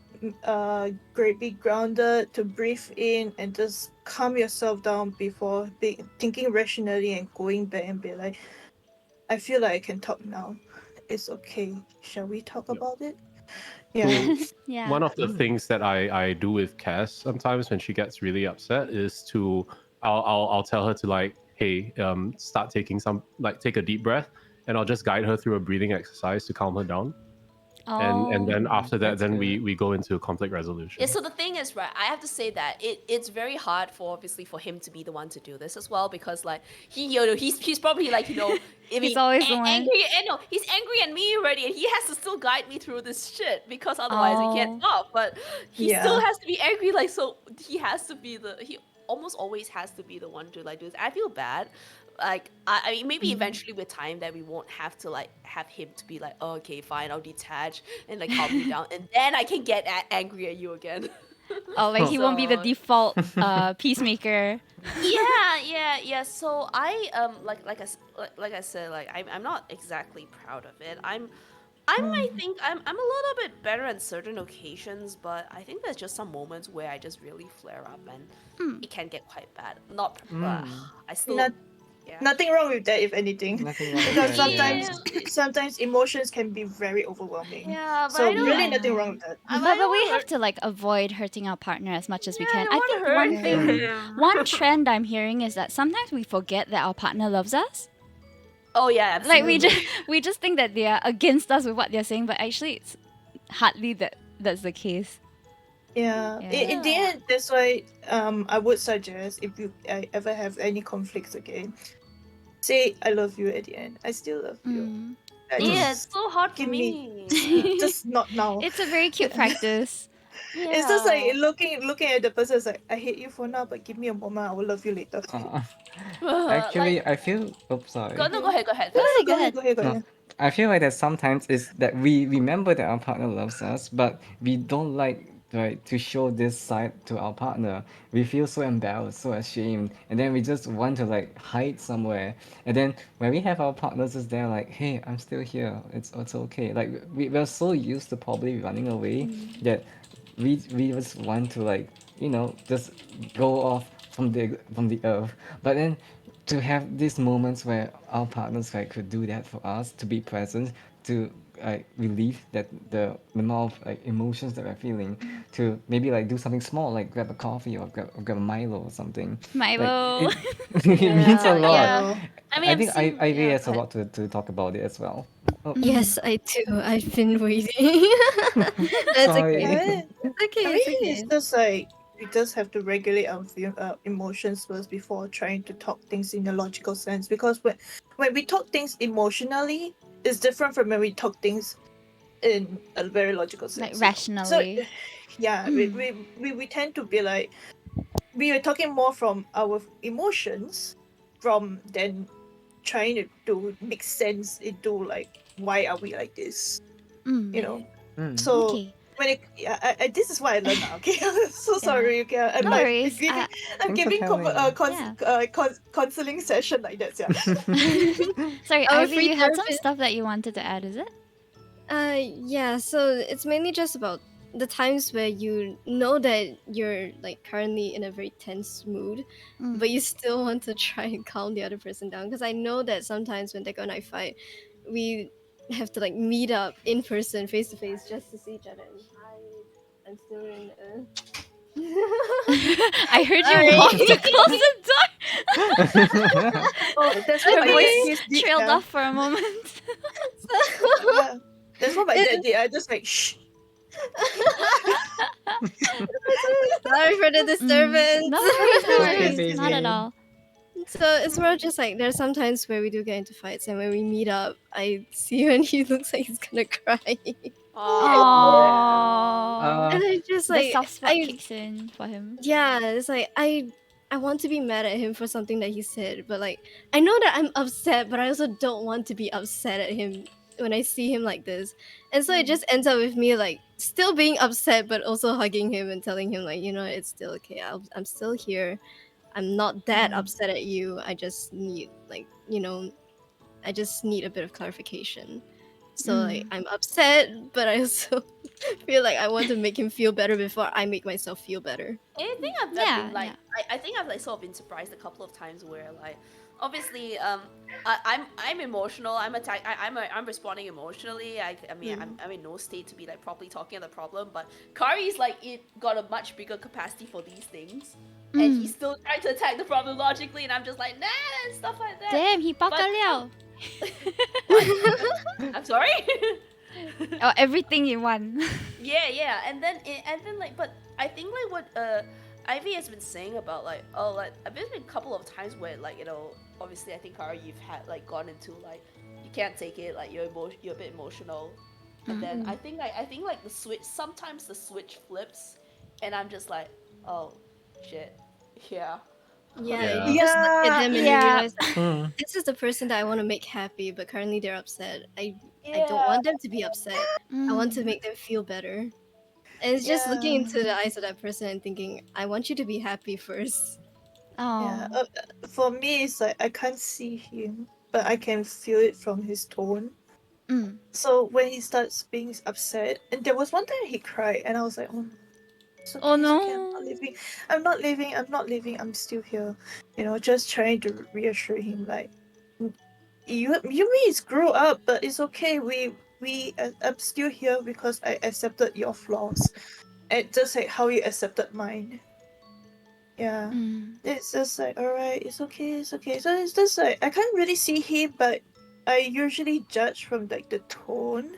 be grounded, to breathe in and just calm yourself down before thinking rationally and going back and be like, I feel like I can talk now. It's okay. Shall we talk Yep. about it? Yeah. So Yeah. one of the things that I do with Cass sometimes when she gets really upset is to I'll tell her to like, hey, start taking take a deep breath, and I'll just guide her through a breathing exercise to calm her down. And then after that, That's then good. we go into conflict resolution. Yeah, so the thing is, right, I have to say that it's very hard for him to be the one to do this as well, because like he's probably like, He's always the one. angry, and no, he's angry at me already, and he has to still guide me through this shit, because otherwise we can't talk. But he still Yeah. has to be angry, like, so he almost always has to be the one to like do this. I feel bad. Like I mean, maybe eventually with time that we won't have to like have him to be like, oh, okay, fine, I'll detach and like calm you down, and then I can get angry at you again. Oh, like he won't be the So- default peacemaker. yeah. So I like I said, like I'm not exactly proud of it. I think I'm a little bit better on certain occasions, but I think there's just some moments where I just really flare up and it can get quite bad. Not I still Not- yeah. Nothing wrong with that, if anything. Nothing wrong with Because that, sometimes emotions can be very overwhelming. Yeah, but So I don't really Yeah. nothing wrong with that. But we have to like avoid hurting our partner as much as we can. I think one hurt thing, him. one trend I'm hearing is that sometimes we forget that our partner loves us. Oh yeah, absolutely. Like we just think that they are against us with what they're saying, but actually it's hardly that's the case. Yeah. Yeah. In the end, that's why I would suggest, if you ever have any conflicts again, say I love you at the end. I still love you. Mm. Yeah, it's so hard for give me. Just not now. It's a very cute practice. It's just like looking at the person. It's like, I hate you for now, but give me a moment. I will love you later. Actually, Like, I feel. Oops, sorry. go ahead. Go ahead. Go ahead. No, I feel like that sometimes is that we remember that our partner loves us, but we don't like to show this side to our partner. We feel so embarrassed, so ashamed, and then we just want to like hide somewhere. And then when we have our partners is there like, hey, I'm still here. It's okay. Like we're so used to probably running away that we just want to like just go off from the earth. But then to have these moments where our partners like could do that for us, to be present, to like relieve the amount of like emotions that we're feeling, to maybe like do something small like grab a coffee or grab a Milo or something. Milo. Like, it means a lot. yeah. I mean, I I've think seen- I really yeah, has a go lot to talk about it as well. Oh, Yes, I do. I've been waiting. That's sorry. okay. It's okay. I It's mean, okay. it's just like we just have to regulate our emotions first before trying to talk things in a logical sense. Because when we talk things emotionally, it's different from when we talk things in a very logical sense. Like you know. rationally. So, yeah, we tend to be like, we are talking more from our emotions, from then trying to make sense into like, why are we like this? Mm. You know. Mm. So Okay. when this is what I learned now. Okay, so sorry. Okay, I'm No like worries. giving, I'm Thanks for giving telling. counseling session like that. Yeah. Sorry, Our Ivy, free you had some therapist. stuff that you wanted to add, is it? Yeah, so it's mainly just about the times where you know that you're like currently in a very tense mood, Mm. but you still want to try and calm the other person down. Because I know that sometimes when Deco and I fight, we have to like meet up in person, face to face, just to see each other. And hi, I'm still in. I heard Sorry. you walk to close the door. Oh, that's Her what my voice dad did. trailed Yeah. off for a moment. Yeah. That's what my dad did. I just like shh. Sorry. sorry for the disturbance. No worries, no Okay, worries. Not at baby. all. So it's more just like there's sometimes where we do get into fights, and when we meet up, I see when he looks like he's gonna cry, Aww. and I just The like soft spot I kicks in for him. yeah, it's like I want to be mad at him for something that he said, but like I know that I'm upset, but I also don't want to be upset at him when I see him like this. And so it just ends up with me like still being upset but also hugging him and telling him like, you know, it's still okay. I'm still here. I'm not that upset at you. I just need like, you know, I just need a bit of clarification. So like I'm upset, but I also feel like I want to make him feel better before I make myself feel better. I think I've Yeah, been like, yeah. I think I've like sort of been surprised a couple of times where like, obviously, I'm emotional. I'm responding emotionally. I mean, I'm in no state to be like properly talking about the problem. But Kari's like it got a much bigger capacity for these things, and he's still trying to attack the problem logically, and I'm just like nah and stuff like that. Damn, he But- 爆了. I'm sorry. Oh, everything you want. Yeah, and then like, but I think like what Ivy has been saying about like, oh, like I've been a couple of times where like, you know, obviously I think Kara, you've had like gone into like you can't take it, like you're a bit emotional, and then I think like the switch, sometimes the switch flips, and I'm just like, oh shit, yeah. Yeah, Yeah. you just look at them and you Yeah. realize that Hmm. this is the person that I want to make happy, but currently they're upset. I don't Yeah. want them to be upset. I want to make them feel better. And it's just looking into the eyes of that person and thinking, I want you to be happy first. Yeah, Oh. for me, it's like I can't see him, but I can feel it from his tone. Mm. So when he starts being upset, and there was one time he cried, and I was like, oh, no, it's okay, Oh it's okay, I'm no. not leaving. I'm not leaving. I'm not leaving. I'm still here. You know, just trying to reassure him, like, you may screw up, but it's okay. I'm still here because I accepted your flaws, and just like how you accepted mine. Yeah. It's just like, alright, it's okay, it's okay. So it's just like, I can't really see him, but I usually judge from like the tone.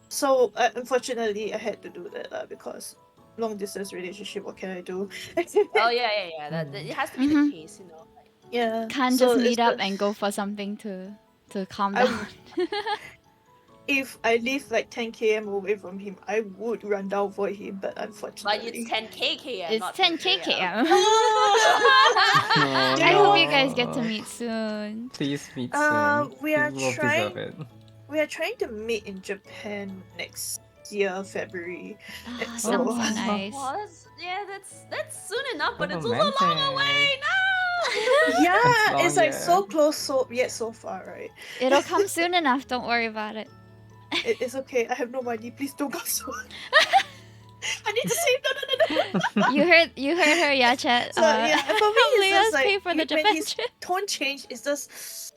So unfortunately, I had to do that because long distance relationship. What can I do? Oh yeah. That it has to be the case, you know. Like, Yeah. Can't so just it's meet up the- and go for something to calm I down. if I live like 10 km away from him, I would run down for him, but but unfortunately, it's 10k km, It's not 10k 10 km. Oh, I hope you guys no. get to meet soon. Please meet soon. we are People will deserve trying. it. We are trying to meet in Japan next year, February. Ah, So- sounds so Oh. nice. Well, that's soon enough, but So it's also long romantic. away. No. Yeah, It's it's long like so yet. close, so yet so far, right? It'll come soon enough. Don't worry about it. It's okay. I have no money. Please don't go soon. I need to save. No. You heard her, yeah, chat. So yeah, for me, help it's Leah's just like pay for the when Japan his trip. tone change, it's just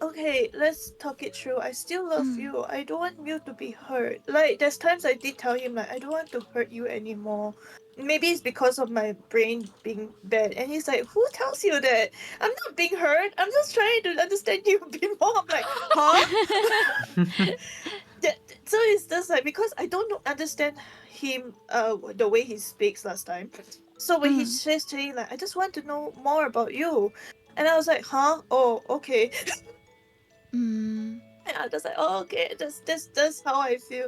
okay. Let's talk it through. I still love Mm. you. I don't want you to be hurt. Like there's times I did tell him like I don't want to hurt you anymore. Maybe it's because of my brain being bad, and he's like, "Who tells you that? I'm not being hurt. I'm just trying to understand you a bit more." I'm like, "Huh?" So it's just like because I don't understand him the way he speaks last time. So when he says to me like I just want to know more about you, and I was like, huh? Oh, okay. Mm. And I was like, oh, okay, that's how I feel.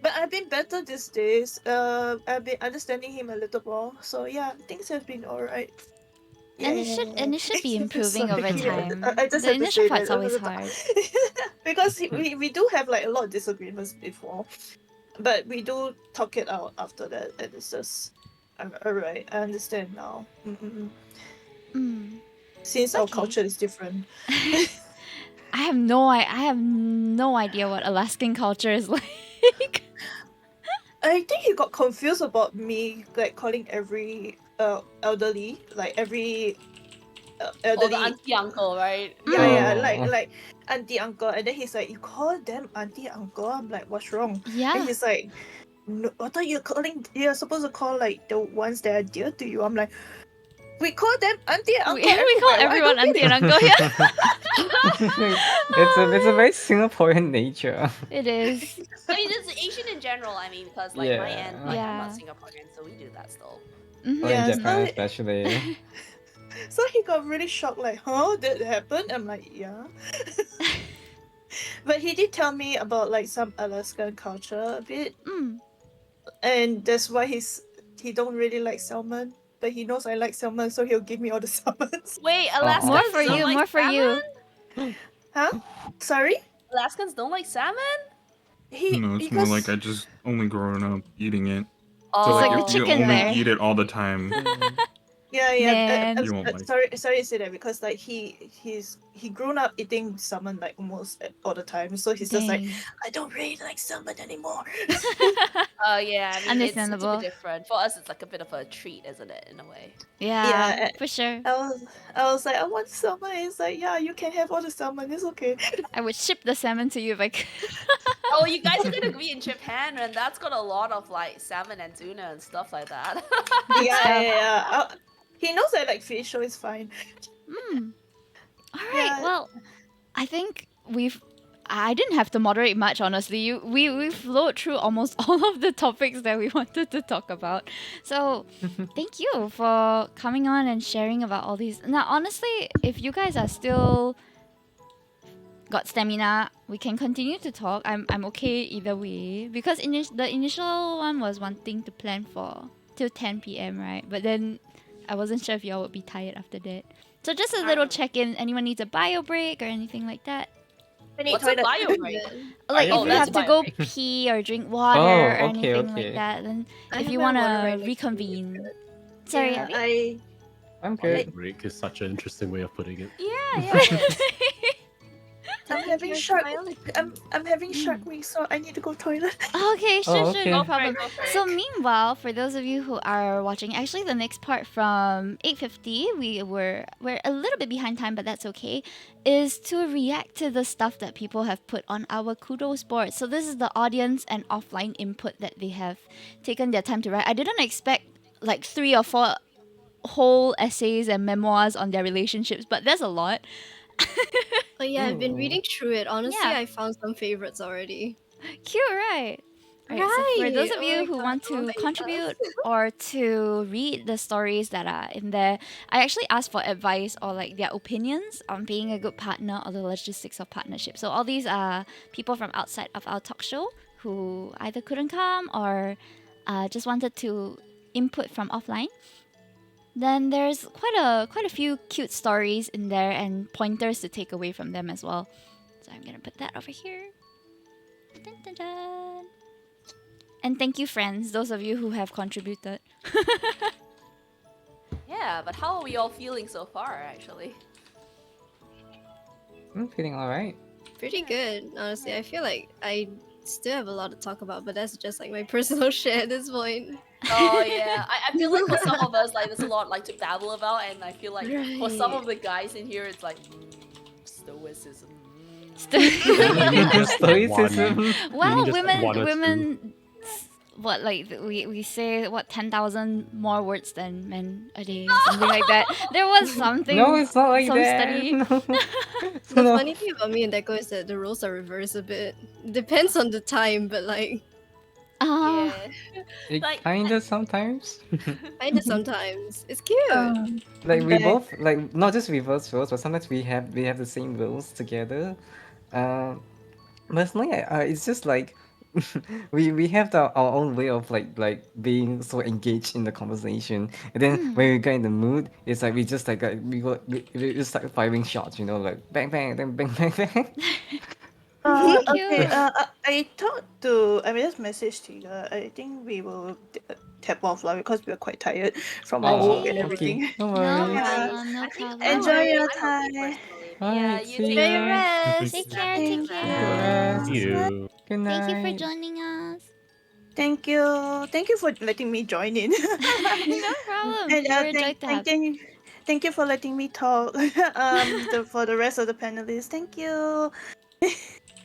But I've been better these days. I've been understanding him a little more. So yeah, things have been alright. And it should be improving over Sorry, time. I just The had to initial say part's that. always hard. Because we do have like a lot of disagreements before, but we do talk it out after that, and it's just alright. I understand now. Mm. Since our Okay. culture is different. I have no idea what Alaskan culture is like. I think he got confused about me like calling every elderly, like every Or elderly. the auntie uncle, right? Yeah, Oh. like auntie uncle, and then he's like, you call them auntie uncle? I'm like, what's wrong? Yeah. And he's like, no, I thought you're supposed to call like the ones that are dear to you. I'm like, We call them auntie and We, uncle. we call everywhere. I everyone don't auntie get and it. uncle. Yeah, It's a very Singaporean nature. it is. I mean, it's Asian in general. I mean, because like my aunt, Yeah. like I'm not Yeah. Singaporean, so we do that still. Or in Yeah, Japan so especially. so he got really shocked, like, huh, that happened? I'm like, yeah. But he did tell me about like some Alaskan culture a bit, Mm. and that's why he don't really like salmon. But he knows I like salmon, so he'll give me all the salmons. Wait, Aw. Alaskans More for don't you. like More for you. salmon? Huh? Sorry? Alaskans don't like salmon? No, it's more like Because I just only grown up eating it. So Oh, It's like like the if you chicken only there. eat it all the time, Mm. yeah. Man. you won't like. Sorry to say that because like he grown up eating salmon like almost all the time, so he's just like, Dang. I don't really like salmon anymore. yeah. I mean, it's a bit Understandable. different. For us, it's like a bit of a treat, isn't it? In a way. Yeah, Yeah, for sure. I was like, I want salmon. He's like, yeah, you can have all the salmon. It's okay. I would ship the salmon to you if I could. Oh, you guys are gonna be in Japan, and that's got a lot of like salmon and tuna and stuff like that. Yeah. He knows I like fish, so it's fine. Mm. All right. Yeah. Well, I think I didn't have to moderate much, honestly. We flowed through almost all of the topics that we wanted to talk about. So, thank you for coming on and sharing about all these. Now, honestly, if you guys are still got stamina, we can continue to talk. I'm okay either way because the initial one was wanting to plan for till 10 p.m. right, but then I wasn't sure if y'all would be tired after that. So just a little check-in. Anyone needs a bio break or anything like that? What's a bio break? Like Oh, if you that's have to bio go break. pee or drink water Oh, or okay, anything okay. like that, then I if have you my want water right to next to me. reconvene. Sorry, Yeah, Abby? I'm Bio good. break is such an interesting way of putting it. Yeah, it is. I'm having shark. I'm having shark week, so I need to go toilet. Okay, sure, Oh, sure, okay. no Go for it, problem. go for it. So meanwhile, for those of you who are watching, actually the next part from 8:50, we're a little bit behind time, but that's okay, is to react to the stuff that people have put on our kudos board. So this is the audience and offline input that they have taken their time to write. I didn't expect like 3 or 4 whole essays and memoirs on their relationships, but there's a lot. Oh yeah, I've been Ooh. reading through it. Honestly, Yeah. I found some favorites already. Cute, right? Alright, so for Right. those of Oh you my who God, want I love to it. contribute or to read the stories that are in there, I actually asked for advice or like their opinions on being a good partner or the logistics of partnership. So all these are people from outside of our talk show who either couldn't come or just wanted to input from offline. Then there's quite a few cute stories in there and pointers to take away from them as well. So I'm gonna put that over here. Dun, dun, dun. And thank you, friends, those of you who have contributed. Yeah, but how are we all feeling so far, actually? I'm feeling alright. Pretty good, honestly. I feel like I still have a lot to talk about, but that's just like my personal shit at this point. Oh yeah, I feel like for some of us, like there's a lot like to babble about, and I feel like for some Right. of the guys in here, it's like stoicism. Stoicism. Well, just one or two. women, what like we say what 10,000 more words than men a day, something like that. There was something. No, it's not like some that. study. No. The No. funny thing about me and Deco is that the roles are reversed a bit. Depends on the time, but like Ah, Yeah. It Like- kinda sometimes. kinda sometimes. It's cute. Like we Okay. both like not just reverse roles, but sometimes we have the same roles together. Personally, it's just like we have our own way of like being so engaged in the conversation, and then when we get in the mood, it's like we just like we just start firing shots, you know, like bang bang, then bang bang bang. Okay. I talked to. I mean, just message to you. I think we will tap off lah because we are quite tired from our work and Okay. everything. No no worries. problem, no I think problem. Enjoy your I'm okay time. personally. Alright, Yeah, you see take ya. Enjoy your care. rest. Take care, Thank take you. care. See you. Good night. Thank you for joining us. Thank you. Thank you for letting me join in. No problem. And We're a joy to have. thank you for letting me talk. For the rest of the panelists, thank you.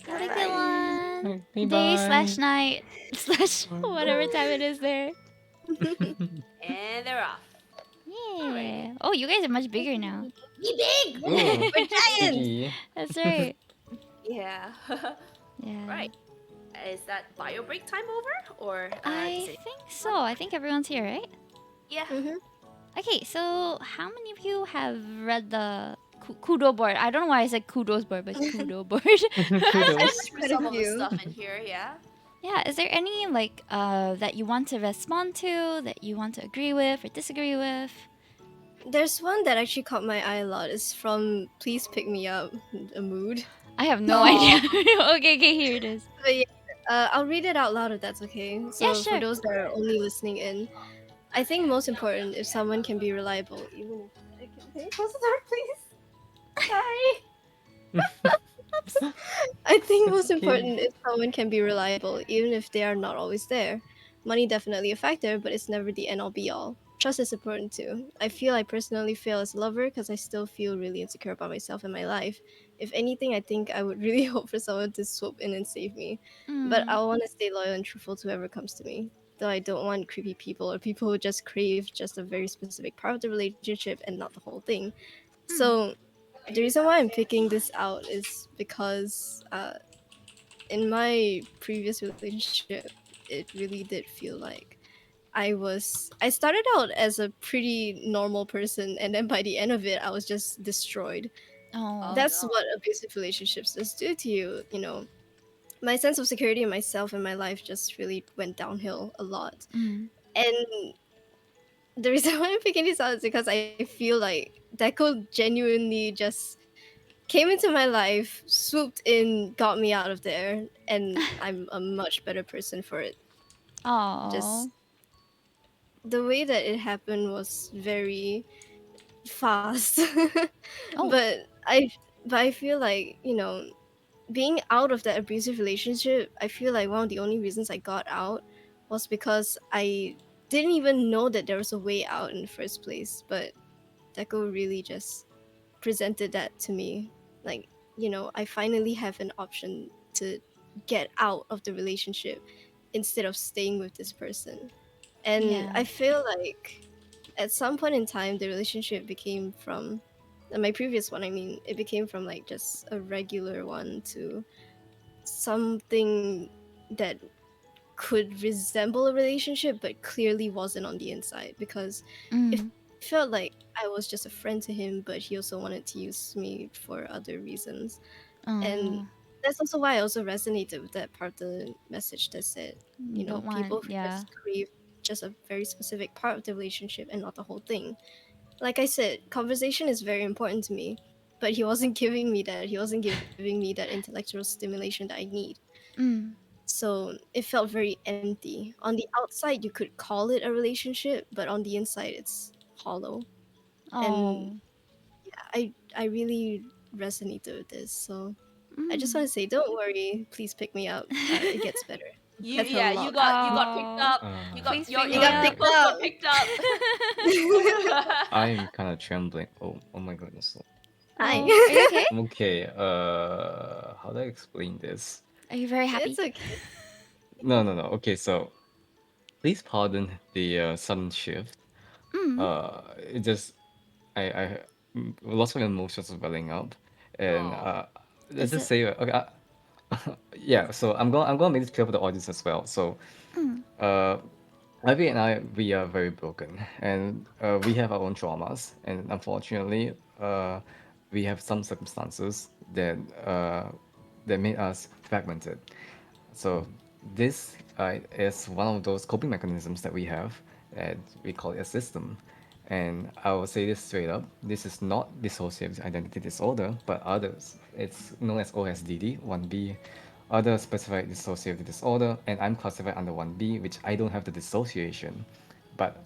Have a good one. Bye Day bye. / night / whatever time it is there. And they're off. Yay. right? Yeah. Oh, you guys are much bigger now. Be big. Ooh, We're giants. cheeky. That's right. Yeah. Yeah. Right. Is that bio break time over, or I does it? think so. I think everyone's here, right? Yeah. Mm-hmm. Okay, so how many of you have read the Kudo board? I don't know why I said Kudos board, but it's Kudo board. I Kudos. went through Quite a some of the few. stuff in here. Yeah. Yeah, is there any like that you want to respond to, that you want to agree with or disagree with? There's one that actually caught my eye a lot. It's from Please Pick Me Up, a mood. I have no Oh. idea. Okay, okay, here it is. But yeah, I'll read it out loud if that's okay. Yeah, So for sure. those that are only listening in, I think most important if someone can be reliable, even if can you close the door, please? Sorry. I think It's most okay. important is someone can be reliable, even if they are not always there. Money definitely a factor, but it's never the end all be all. Trust is important too. I feel I personally fail as a lover because I still feel really insecure about myself and my life. If anything, I think I would really hope for someone to swoop in and save me. But Mm, I want to stay loyal and truthful to whoever comes to me. Though I don't want creepy people or people who just crave just a very specific part of the relationship and not the whole thing. mm, So the reason why I'm picking this out is because in my previous relationship, it really did feel like I started out as a pretty normal person, and then by the end of it, I was just destroyed. Oh oh. That's no. what abusive relationships just do to you. My sense of security in myself and my life just really went downhill a lot. Mm. And the reason why I'm picking this out is because I feel like Deco genuinely just came into my life, swooped in, got me out of there, and I'm a much better person for it. Oh. Just the way that it happened was very fast. Oh. but I but I feel like, being out of that abusive relationship, I feel like one of the only reasons I got out was because I didn't even know that there was a way out in the first place. But Deco really just presented that to me. Like, I finally have an option to get out of the relationship instead of staying with this person. And Yeah. I feel like at some point in time, the relationship became from my previous one, I mean, it became from like just a regular one to something that could resemble a relationship but clearly wasn't on the inside, because it Mm. felt like I was just a friend to him, but he also wanted to use me for other reasons. And Oh. that's also why I also resonated with that part of the message that said, You don't people want, who yeah. just crave just a very specific part of the relationship and not the whole thing. Like I said, conversation is very important to me, but he wasn't giving me that. He wasn't giving me that intellectual stimulation that I need. Mm. So it felt very empty. On the outside, you could call it a relationship, but on the inside, it's hollow. And Oh. yeah, I really resonated with this. So I just Mm. want to say, don't worry. Please pick me up. It gets better. It You gets a yeah. lot You better. got picked Oh. up. You got Please Uh, your pick You me got your up. picked necklace got up. picked up. I'm kind of trembling. Oh my goodness. Hi. Oh, are you okay? Okay, how do I explain this? Are you very It's happy? okay. No. Okay, so please pardon the sudden shift. Mm. It just lots of emotions are welling up, and Oh. let's Is just it? say okay. Yeah, so I'm gonna make this clear for the audience as well. So, Mm. uh, Ivy and I, we are very broken, and we have our own traumas, and unfortunately, we have some circumstances that that made us fragmented. So this is one of those coping mechanisms that we have, and we call it a system. And I will say this straight up: this is not dissociative identity disorder, but others. It's known as OSDD, 1B, other specified dissociative disorder, and I'm classified under 1B, which I don't have the dissociation, but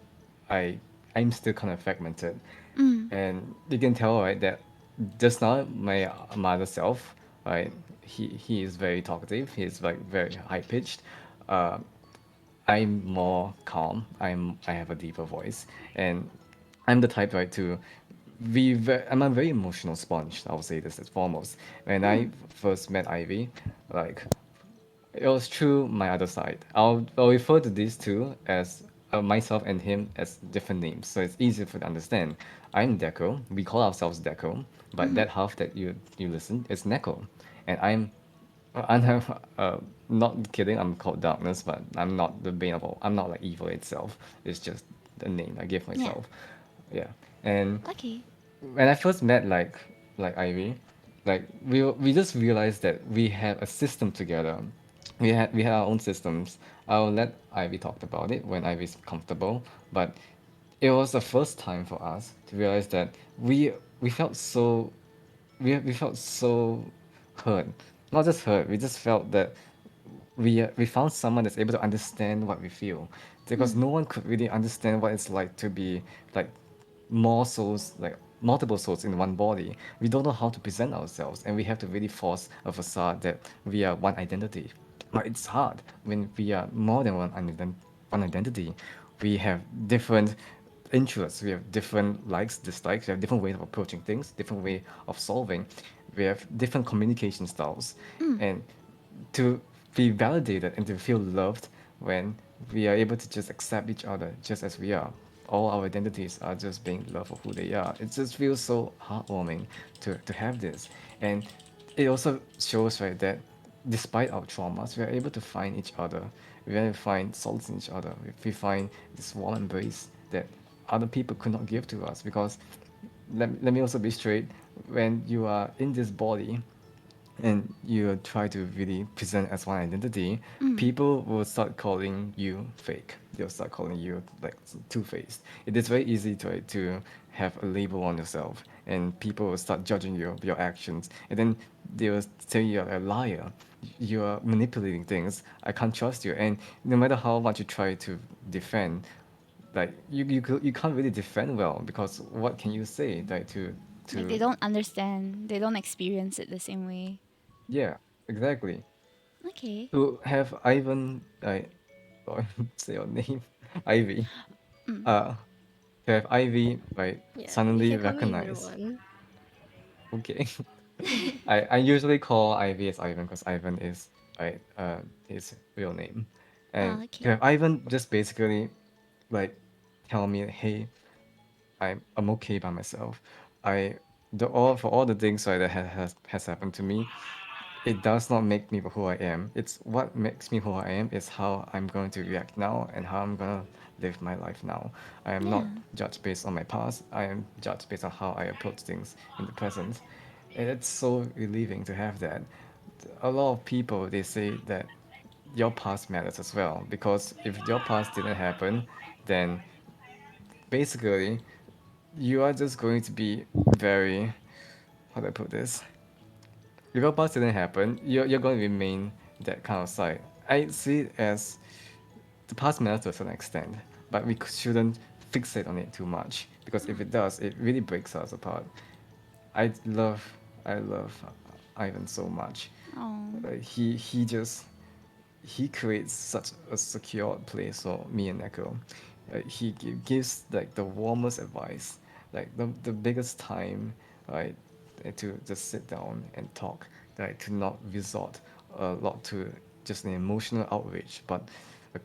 I I'm still kind of fragmented. Mm. And you can tell, right, that just now my mother self, right, he is very talkative. He's like very high pitched. Uh, I'm more calm. I have a deeper voice, and I'm the type, right, to I'm a very emotional sponge. I would say this as foremost. When I Mm. first met Ivy, like it was through my other side. I'll refer to these two as myself and him as different names, so it's easier for you to understand. I'm Deco. We call ourselves Deco, but that half that you listen is Neko, and I'm not kidding. I'm called Darkness, but I'm not the bane of all. I'm not like evil itself. It's just the name I give Yeah. myself. Yeah, and Okay. when I first met like Ivy, like we just realized that we had a system together. We had our own systems. I'll let Ivy talk about it when Ivy's comfortable, but it was the first time for us to realize that we felt so we felt so hurt. Not just hurt, we just felt that we found someone that's able to understand what we feel, because no one could really understand what it's like to be like more souls, like multiple souls in one body. We don't know how to present ourselves, and we have to really force a facade that we are one identity. But it's hard when we are more than one identity. We have different interests, we have different likes, dislikes, we have different ways of approaching things, different way of solving, we have different communication styles, and to be validated and to feel loved when we are able to just accept each other just as we are. All our identities are just being loved for who they are. It just feels so heartwarming to have this. And it also shows, right, that despite our traumas, we are able to find each other. We are able to find solace in each other. We find this warm embrace that other people could not give to us. Because let me also be straight, when you are in this body, and you try to really present as one identity, people will start calling you fake. They'll start calling you like two-faced. It is very easy to have a label on yourself, and people will start judging your actions, and then they will say you're a liar. You are manipulating things. I can't trust you. And no matter how much you try to defend, like you can't really defend well, because what can you say, like Like they to don't understand. They don't experience it the same way. yeah, exactly. Okay. To have Ivan, I sorry, say your name, Ivy. Mm. Uh, to have Ivy, right, Yeah, you suddenly can call me either recognize. one. Okay, I usually call Ivy as Ivan because Ivan is right his real name, and Oh, to okay. have Ivan just basically like tell me, hey, I'm okay by myself. I the all for all the things, right, that has happened to me, it does not make me who I am. It's what makes me who I am is how I'm going to react now and how I'm gonna live my life now. I am not Yeah. judged based on my past. I am judged based on how I approach things in the present. And it's so relieving to have that. A lot of people, they say that your past matters as well, because if your past didn't happen, then basically you are just going to be very, how do I put this? If your past didn't happen, you're going to remain that kind of side. I see it as the past matters to a certain extent, but we shouldn't fixate on it too much, because if it does, it really breaks us apart. I love I love Ivan so much. Oh. He just he creates such a secure place for me and Echo. He gives like the warmest advice, like the biggest time, right, to just sit down and talk, right, to not resort a lot to just an emotional outrage, but a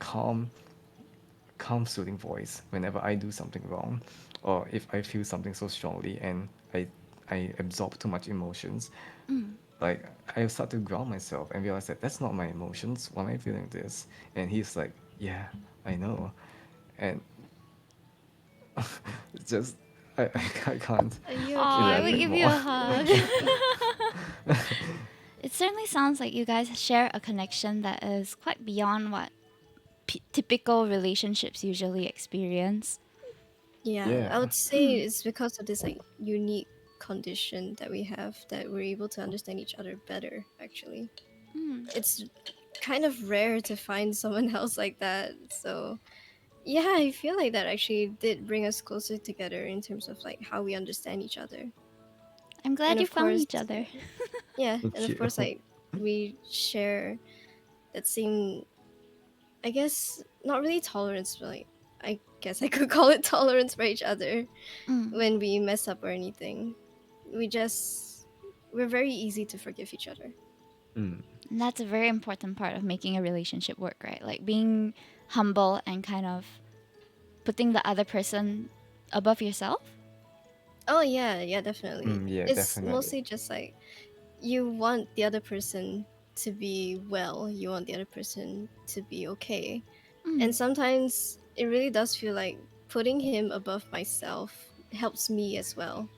soothing voice whenever I do something wrong, or if I feel something so strongly and I absorb too much emotions, like I start to ground myself and realize that that's not my emotions. Why am I feeling this? And he's like, yeah, I know, and it's just I can't Are you Oh, I would elaborate give okay? you more. a hug. It certainly sounds like you guys share a connection that is quite beyond what typical relationships usually experience. Yeah, I Yeah. would say it's because of this like unique condition that we have that we're able to understand each other better actually. Mm. It's kind of rare to find someone else like that. So, yeah, I feel like that actually did bring us closer together in terms of like how we understand each other. I'm And glad you of found course, each other. yeah, and Thank of you. course like we share that same, I guess, not really tolerance, but like I guess I could call it tolerance for each other Mm. when we mess up or anything. We just we're very easy to forgive each other. Mm. And that's a very important part of making a relationship work, right? Like being humble and kind of putting the other person above yourself? Oh yeah, definitely. Yeah, It's definitely. mostly just like you want the other person to be well, you want the other person to be okay. And sometimes it really does feel like putting him above myself helps me as well.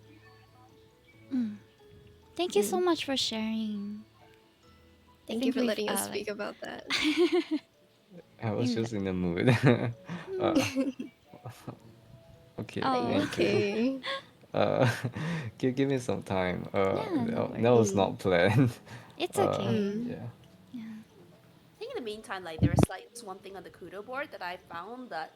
Thank you so much for sharing. I Thank you think for we've letting us speak about that. I was think just in the mood. Okay, oh, thank you. Okay. Uh, give me some time. yeah, no That was worries. not planned. It's Uh, okay. Mm. yeah. I think in the meantime, like there is like this one thing on the Kudo board that I found that,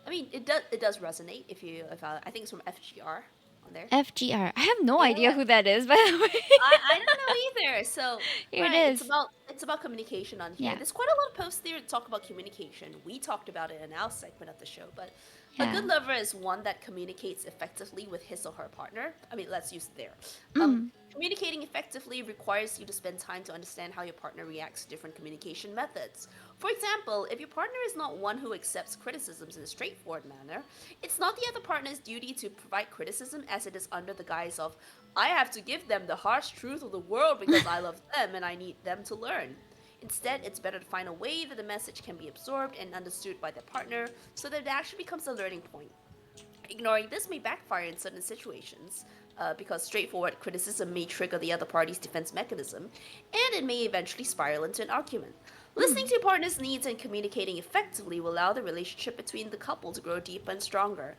I mean, it does resonate if I think it's from FGR on there. FGR. I have no idea Yeah, who that is, by the way. I don't know either. So Here it right, is. it's about communication on here. Yeah. There's quite a lot of posts there that talk about communication. We talked about it in our segment of the show, but a Yeah. good lover is one that communicates effectively with his or her partner. I mean, let's use there. Mm. Communicating effectively requires you to spend time to understand how your partner reacts to different communication methods. For example, if your partner is not one who accepts criticisms in a straightforward manner, it's not the other partner's duty to provide criticism as it is under the guise of, I have to give them the harsh truth of the world because I love them and I need them to learn. Instead, it's better to find a way that the message can be absorbed and understood by their partner so that it actually becomes a learning point. Ignoring this may backfire in certain situations, because straightforward criticism may trigger the other party's defense mechanism, and it may eventually spiral into an argument. Listening to your partner's needs and communicating effectively will allow the relationship between the couple to grow deeper and stronger.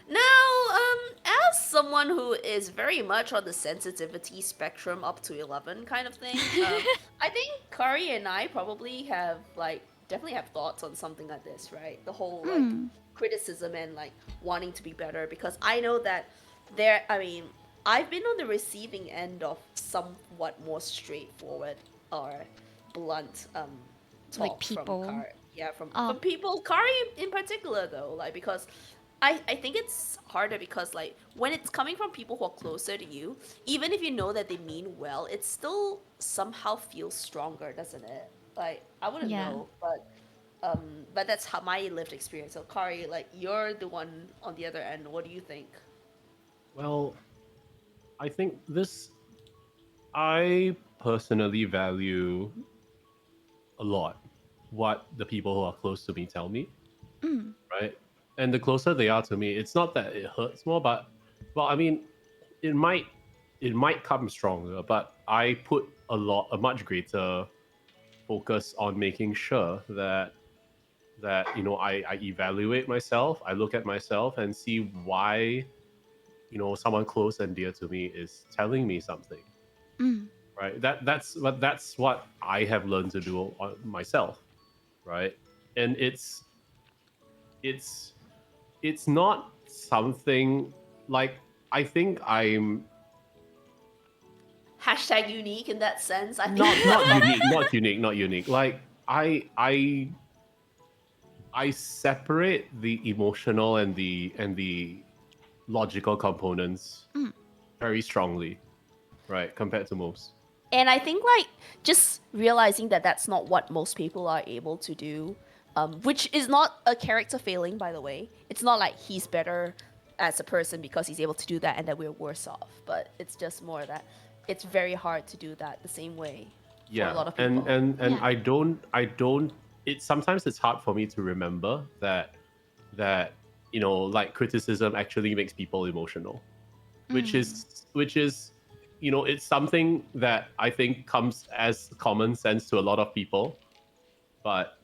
Now, as someone who is very much on the sensitivity spectrum up to 11 kind of thing, I think Kari and I probably have, like, definitely have thoughts on something like this, right? The whole, like, criticism and, like, wanting to be better, because I know that I mean, I've been on the receiving end of somewhat more straightforward or blunt Like talk from people. Kari. Yeah, Oh. from people, Kari in particular, though, like, because I think it's harder because, like, when it's coming from people who are closer to you, even if you know that they mean well, it still somehow feels stronger, doesn't it? Like, I wouldn't Yeah. know, but that's how my lived experience. So Kari, like, you're the one on the other end. What do you think? Well, I think I personally value a lot what the people who are close to me tell me, right? And the closer they are to me, it's not that it hurts more, but well, I mean, it might it might come stronger, but I put a much greater focus on making sure that I evaluate myself, I look at myself and see why someone close and dear to me is telling me something, right? That's what I have learned to do on myself, right? And it's it's not something like I think I'm Hashtag unique in that sense. I think not you are. not unique. Like I separate the emotional and the logical components very strongly, right, compared to most. And I think, like, just realizing that that's not what most people are able to do, which is not a character failing, by the way. It's not like he's better as a person because he's able to do that and that we're worse off. But it's just more that it's very hard to do that the same way for a Yeah, lot of people. and Yeah. I don't. It sometimes it's hard for me to remember that like criticism actually makes people emotional, which is it's something that I think comes as common sense to a lot of people, but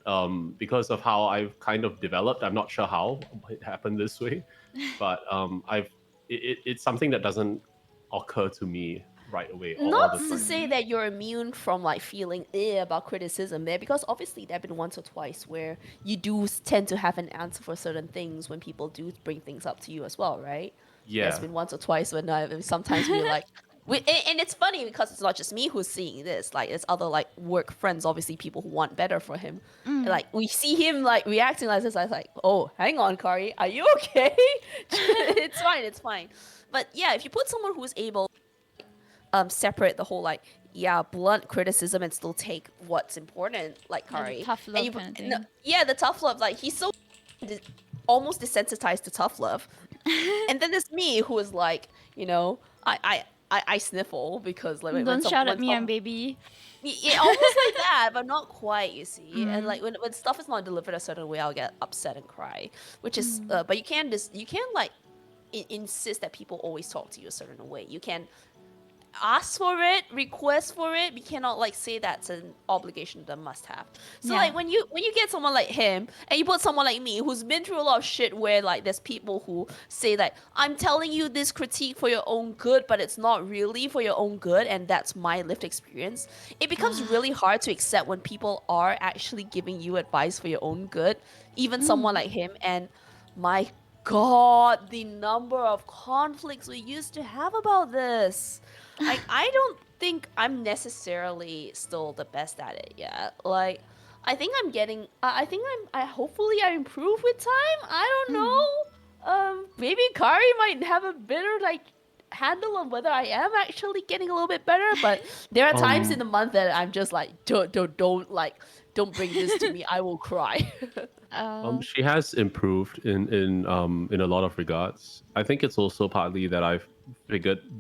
because of how I've kind of developed, I'm not sure how it happened this way, but it's something that doesn't occur to me right away all the Not to time. say that you're immune from, like, feeling about criticism there, because obviously there have been once or twice where you do tend to have an answer for certain things when people do bring things up to you as well, right? There's Yeah. been once or twice when sometimes we're like, and it's funny because it's not just me who's seeing this. Like, it's other, like, work friends, obviously people who want better for him. Like, we see him, like, reacting like this. I was like, oh, hang on, Kari, are you okay? It's fine, it's fine. But yeah, if you put someone who's able separate the whole, like, yeah, blunt criticism and still take what's important, like Yeah, the Kari. tough And love kind of no, thing. yeah, the tough love, like, he's so almost desensitized to tough love. And then there's me who is like, you know, I sniffle because like Don't shout at when me, I'm baby. yeah, almost like that, but not quite, you see. And Mm. like when stuff is not delivered a certain way, I'll get upset and cry, which is Mm. but you can't like insist that people always talk to you a certain way. You can ask for it, request for it. We cannot like say that's an obligation that must have. So Yeah. like when you get someone like him and you put someone like me who's been through a lot of shit where like there's people who say like I'm telling you this critique for your own good, but it's not really for your own good, and that's my lived experience. It becomes really hard to accept when people are actually giving you advice for your own good, even someone Mm. like him. And my God, the number of conflicts we used to have about this. Like, I don't think I'm necessarily still the best at it yet. Like, I think I'm getting. I think I hopefully I improve with time. I don't Mm. know. Maybe Kari might have a better like handle on whether I am actually getting a little bit better. But there are times in Um, the month that I'm just like, don't like, don't bring this to me. I will cry. she has improved in a lot of regards. I think it's also partly that I've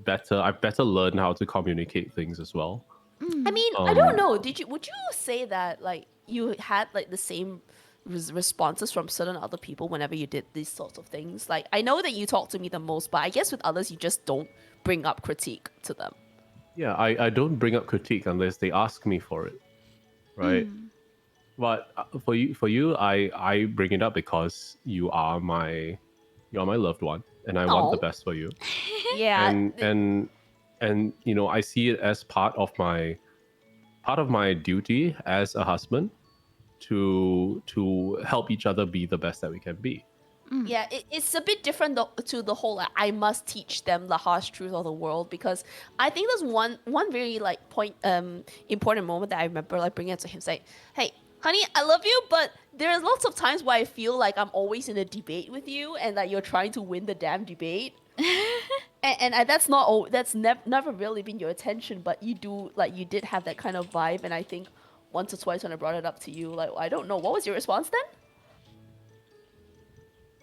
better learned how to communicate things as well. I Mm. mean, I don't Um, know. Would you say that like you had like the same responses from certain other people whenever you did these sorts of things? Like I know that you talk to me the most, but I guess with others you just don't bring up critique to them. yeah, I don't bring up critique unless they ask me for it, right? Mm. But for you, I bring it up because you are my loved one, and I want the Oh, best for you. yeah. And you know, I see it as part of my duty as a husband to help each other be the best that we can be. Mm. Yeah, it's a bit different to the whole like, I must teach them the harsh truth of the world, because I think there's one very like important moment that I remember like bringing it to him, say, hey honey, I love you, but there's lots of times where I feel like I'm always in a debate with you and that you're trying to win the damn debate. And that's not that's never really been your intention, but you did have that kind of vibe. And I think once or twice when I brought it up to you, like I don't know, what was your response then?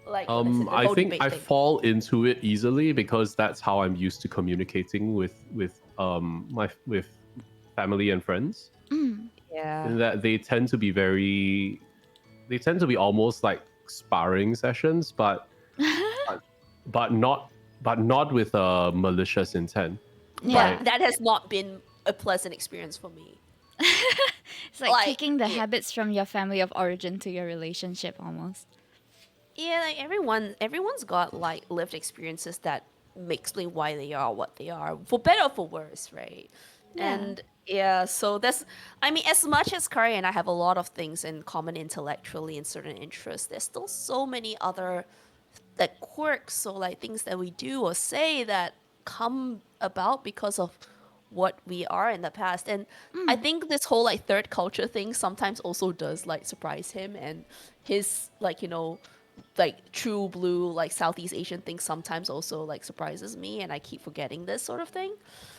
Like when I said the I whole think debate I thing. fall into it easily because that's how I'm used to communicating with family and friends. Mm. Yeah. In that they tend to be almost like sparring sessions, but but not but not with a malicious intent, Yeah. right? That has not been a pleasant experience for me. It's like Like, taking the yeah, habits from your family of origin to your relationship almost. yeah, like everyone's got like lived experiences that explain why they are what they are, for better or for worse, right? Yeah. And yeah, so that's, I mean, as much as Kari and I have a lot of things in common intellectually and certain interests, there's still so many other like quirks or like things that we do or say that come about because of what we are in the past. And I Mm. think this whole like third culture thing sometimes also does like surprise him, and his like, you know, like true blue like Southeast Asian thing sometimes also like surprises me, and I keep forgetting this sort of thing.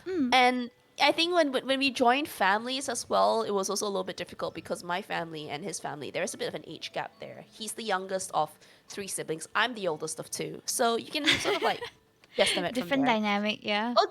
Mm. And I think when we joined families as well, it was also a little bit difficult because my family and his family, there's a bit of an age gap there. He's the youngest of three siblings. I'm the oldest of two. So you can sort of like guesstimate from Different there. dynamic, yeah. Oh,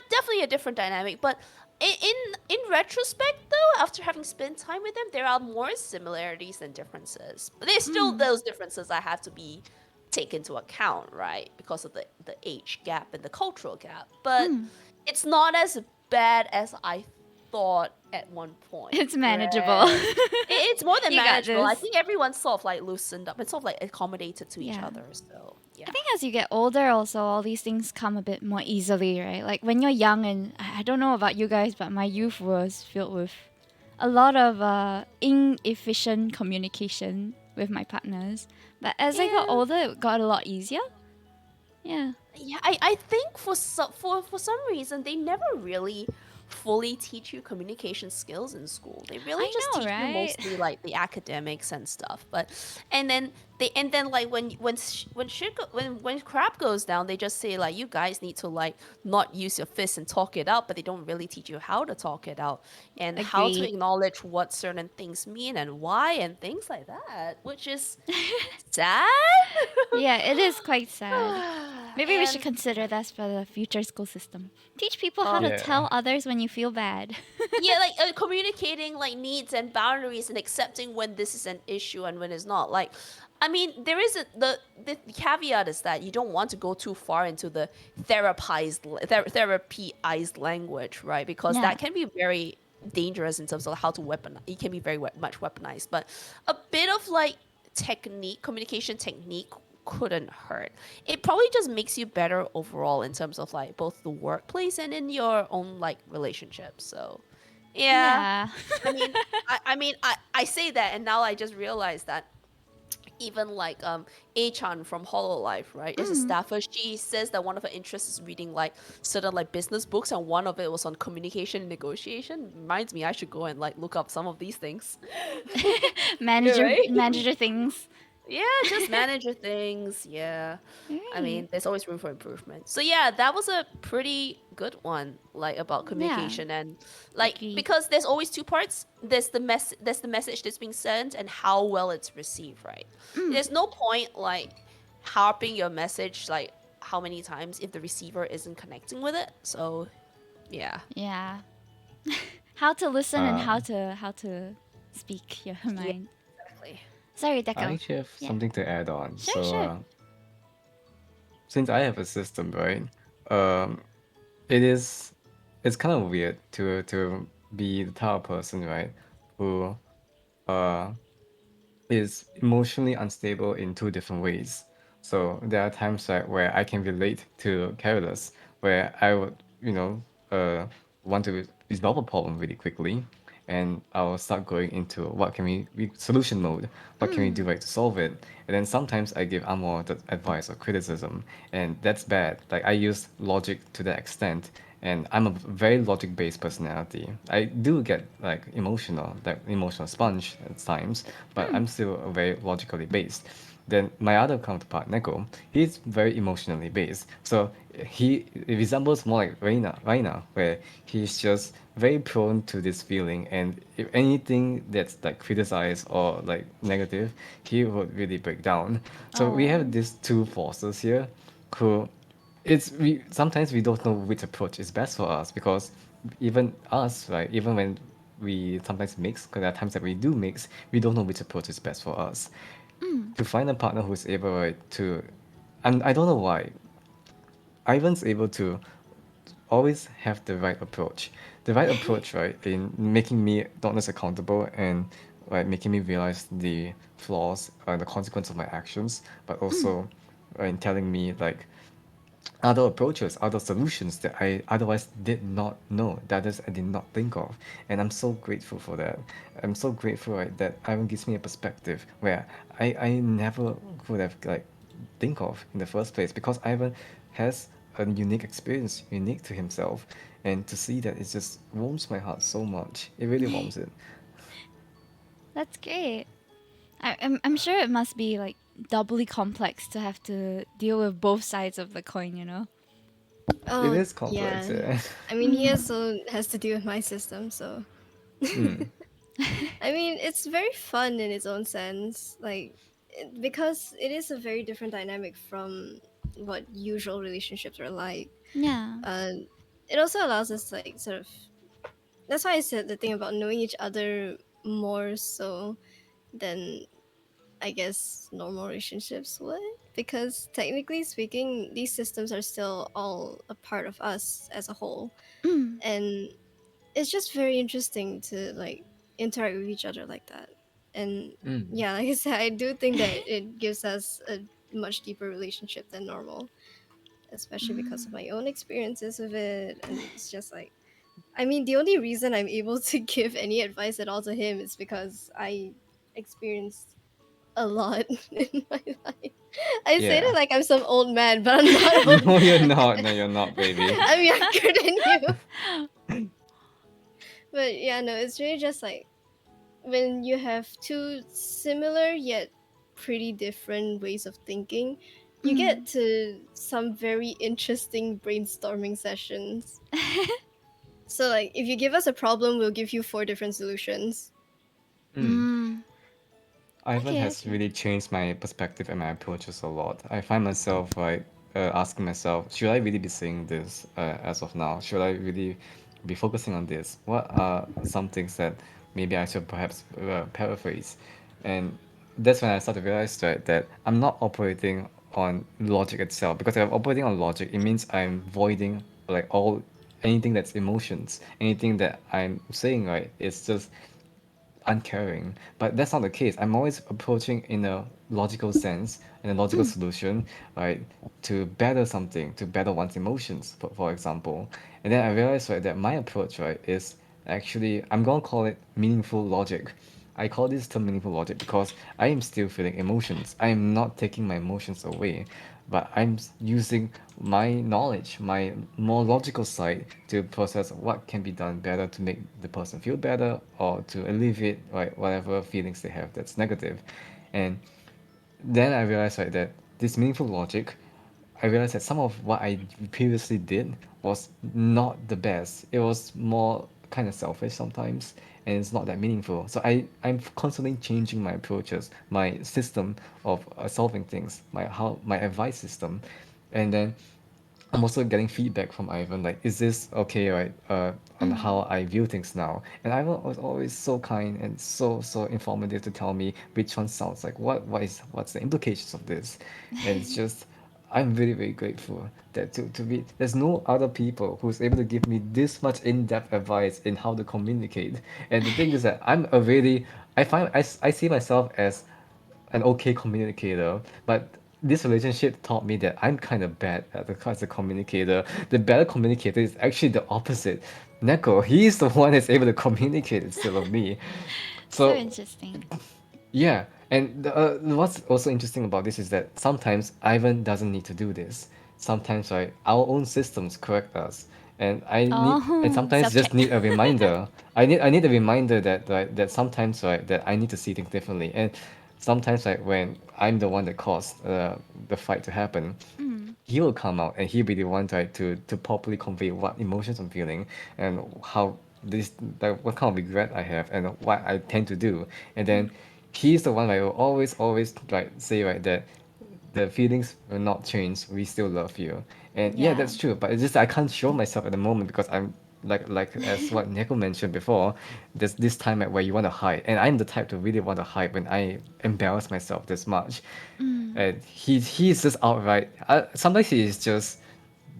definitely a different dynamic. But in retrospect, though, after having spent time with them, there are more similarities than differences. But there's still Mm. those differences that have to be taken into account, right? Because of the age gap and the cultural gap. But Mm. it's not as bad as I thought at one point. It's manageable. Right? It's more than You got manageable. I this. think everyone's sort of like loosened up and sort of like accommodated to each Yeah. other. So yeah. I think as you get older, also, all these things come a bit more easily, right? Like when you're young, and I don't know about you guys, but my youth was filled with a lot of inefficient communication with my partners. But as I got Yeah. older, it got a lot easier. Yeah. Yeah, I think for some reason they never really fully teach you communication skills in school. They really I just know, teach you right? mostly like the academics and stuff. But and then like when crap goes down, they just say like you guys need to like not use your fists and talk it out, but they don't really teach you how to talk it out and how to Agreed. acknowledge what certain things mean and why and things like that, which is sad. Yeah, it is quite sad. Maybe we should And consider this for the future school system. Teach people how to um, tell Yeah. others when you feel bad. yeah, like communicating like needs and boundaries and accepting when this is an issue and when it's not. Like, I mean, there is the caveat is that you don't want to go too far into the therapyized language, right? Because Yeah. that can be very dangerous in terms of how to weapon. It can be very much weaponized, but a bit of like communication technique couldn't hurt. It probably just makes you better overall in terms of like both the workplace and in your own like relationships. So, yeah. Yeah. I say that, and now I just realized that even like Achan from Hololive, right, is a Mm. staffer. She says that one of her interests is reading like certain like business books, and one of it was on communication and negotiation. Reminds me, I should go and like look up some of these things. Manager Right? manager things. Yeah, just manager things. Yeah. I Right. mean, there's always room for improvement. So yeah, that was a pretty good one, like about Yeah. communication and like Agreed. because there's always two parts. There's the message that's being sent and how well it's received, right? Mm. There's no point like harping your message like how many times if the receiver isn't connecting with it. So yeah. Yeah. How to listen and Uh, how to speak your mind. Exactly. Sorry, I Deco. actually have Yeah. something to add on. Sure, So, sure. since I have a system, right? Um, it is, it's kind of weird to be the type of person, right, who uh is emotionally unstable in two different ways. So there are times like where I can relate to Careless, where I would, want to resolve a problem really quickly, and I'll start going into what can we solution mode, what can we do Mm. right to solve it, and then sometimes I give Amor the advice or criticism, and that's bad. Like I use logic to that extent, and I'm a very logic-based personality. I do get like emotional sponge at times, but Mm. I'm still a very logically based. Then my other counterpart, Neko, he's very emotionally based. So he resembles more like Reina, where he's just very prone to this feeling, and if anything that's like criticized or like negative, he would really break down. So we Oh. have these two forces here, who it's we sometimes we don't know which approach is best for us, because even us, right, even when we sometimes mix, because there are times that we do mix, we don't know which approach is best for us. Mm. To find a partner who's able, right, to, and I don't know why Ivan's able to always have the right approach. The right approach, right, in making me not less accountable, and like making me realize the flaws and the consequence of my actions, but Mm. also in telling me like other approaches, other solutions that I otherwise did not know, that is I did not think of. And I'm so grateful for that. I'm so grateful, right, that Ivan gives me a perspective where I never could have like think of in the first place, because Ivan has a unique experience, unique to himself. And to see that, it just warms my heart so much. It really warms it. That's great. I'm sure it must be like doubly complex to have to deal with both sides of the coin, you know? It Oh is complex, yeah. yeah. I mean, he also has to do with my system, so Mm. I mean, it's very fun in its own sense, because it is a very different dynamic from what usual relationships are like. Yeah. Uh, it also allows us to, like, sort of. That's why I said the thing about knowing each other more so than, I guess, normal relationships would, because technically speaking, these systems are still all a part of us as a whole, Mm. and it's just very interesting to like interact with each other like that. And Mm. yeah, like I said, I do think that it gives us a much deeper relationship than normal, especially because of Mm. my own experiences with it. And it's just like, I mean, the only reason I'm able to give any advice at all to him is because I experienced a lot in my life. I say Yeah. that like I'm some old man, but I'm not old No, you're man. not. No, you're not, baby. I'm younger than you. But yeah, no, it's really just like when you have two similar yet pretty different ways of thinking, you Mm. get to some very interesting brainstorming sessions. So like if you give us a problem, we'll give you four different solutions. Mm. Mm. Ivan Okay, has okay. really changed my perspective and my approaches a lot. I find myself like asking myself, should I really be saying this as of now? Should I really be focusing on this? What are some things that maybe I should perhaps paraphrase? And that's when I start to realize that I'm not operating on logic itself. Because if I'm operating on logic, it means I'm voiding like all anything that's emotions, anything that I'm saying, right? It's just uncaring. But that's not the case. I'm always approaching in a logical sense, in a logical Mm. solution, right, to better something, to better one's emotions, for example. And then I realized, right, that my approach, right, is actually, I'm going to call it meaningful logic. I call this term meaningful logic because I am still feeling emotions. I am not taking my emotions away, but using my knowledge, my more logical side to process what can be done better to make the person feel better or to alleviate like whatever feelings they have that's negative. And then I realized like that this meaningful logic, I realized that some of what I previously did was not the best. It was more kind of selfish sometimes, and it's not that meaningful. So I'm constantly changing my approaches, my system of solving things, my advice system, and then I'm also getting feedback from Ivan, like, is this okay, right? On Mm. how I view things now. And Ivan was always so kind and so informative to tell me which one sounds like what's the implications of this. And it's just I'm very grateful that to be there's no other people who's able to give me this much in-depth advice in how to communicate. And the thing is that I see myself as an okay communicator, but this relationship taught me that I'm kind of bad as a communicator. The better communicator is actually the opposite. Neko, he's the one that's able to communicate instead of me. So So interesting. yeah, and what's also interesting about this is that sometimes Ivan doesn't need to do this. Sometimes, right, our own systems correct us, and Oh, sometimes self just check. need a reminder. I need a reminder that that sometimes, right, that I need to see things differently, and sometimes, like when I'm the one that caused the fight to happen, Mm. he will come out and he'll be the one to properly convey what emotions I'm feeling and how this like what kind of regret I have and what I tend to do. And then he's the one that will always like say right that the feelings will not change. We still love you. And yeah, Yeah. that's true. But it's just I can't show myself at the moment because I'm like as what Neko mentioned before, there's this time at where you want to hide, and I'm the type to really want to hide when I embarrass myself this much. Mm. And he's just outright. Sometimes he is just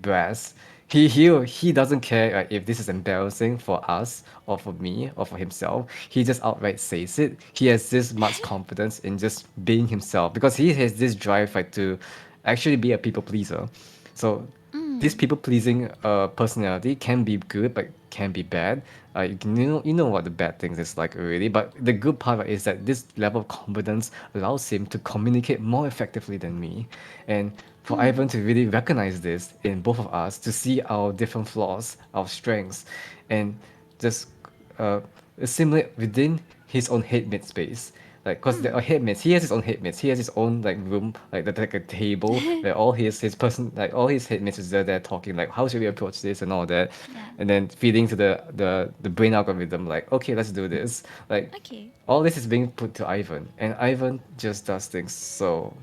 brass. He doesn't care like, if this is embarrassing for us or for me or for himself. He just outright says it. He has this much confidence in just being himself because he has this drive like to actually be a people pleaser. So this Mm. people pleasing personality can be good but can be bad. You know what the bad things is like already, but the good part is that this level of confidence allows him to communicate more effectively than me, and for Mm. Ivan to really recognize this in both of us, to see our different flaws, our strengths, and just uh, assimilate within his own headmate space. Like, cause the Mm. headmates, he has his own headmates. He has his own like room, like a table where all his person, like all his headmates is there talking like, how should we approach this and all that, Yeah. and then feeding to the brain algorithm like, okay, let's do this. Like, Okay. all this is being put to Ivan, and Ivan just does things so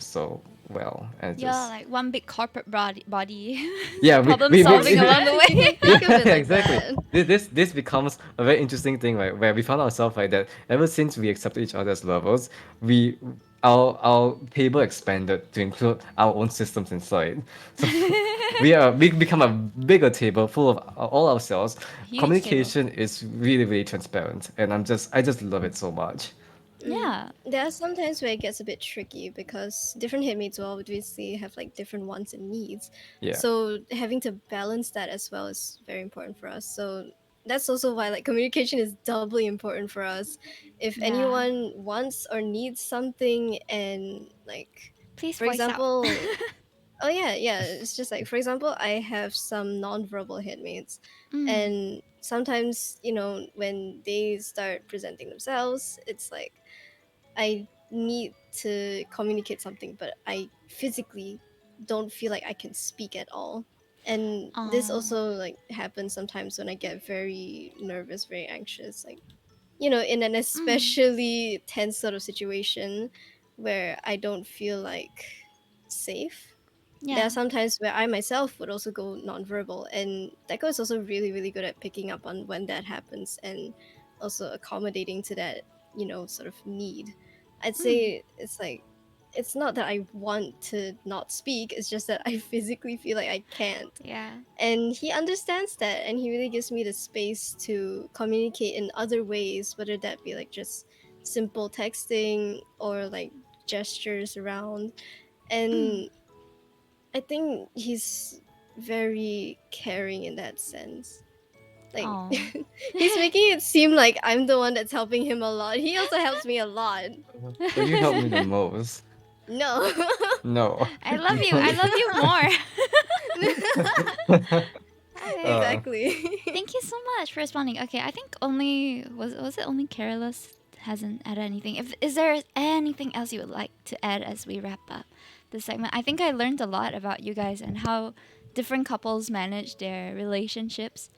well, and You're just like one big corporate body. yeah, Problem solving we along the Yeah, you way. can think of it yeah, like exactly. that. This becomes a very interesting thing, right? Where we found ourselves like that. Ever since we accepted each other as lovers, we our table expanded to include our own systems inside. So we become a bigger table full of all ourselves. Huge table. Communication is really transparent, and I just love it so much. Yeah. There are some times where it gets a bit tricky because different hitmates will obviously have like different wants and needs. Yeah. So having to balance that as well is very important for us. So that's also why like communication is doubly important for us. If Yeah. anyone wants or needs something and like Please for voice out. example, Oh yeah, yeah. It's just like, for example, I have some non-verbal hitmates, Mm. and sometimes, you know, when they start presenting themselves, it's like I need to communicate something, but I physically don't feel like I can speak at all. And this Oh. also like happens sometimes when I get very nervous, very anxious, like, you know, in an Mm. especially tense sort of situation where I don't feel like safe. There are Yeah. some times where I myself would also go nonverbal, and Deco is also really, really good at picking up on when that happens and also accommodating to that, you know, sort of need. I'd Mm. say it's like, it's not that I want to not speak, it's just that I physically feel like I can't. Yeah. And he understands that, and he really gives me the space to communicate in other ways, whether that be like just simple texting or like gestures around. Mm. And I think he's very caring in that sense. Like Oh. he's making it seem like I'm the one that's helping him a lot. He also helps me a lot. But you help me the most. No. No. I love you. I love you more. Okay. uh, Exactly. Thank you so much for responding. Okay, I think only was it only Careless hasn't added anything. If is there anything else you would like to add as we wrap up this segment? I think I learned a lot about you guys and how different couples manage their relationships.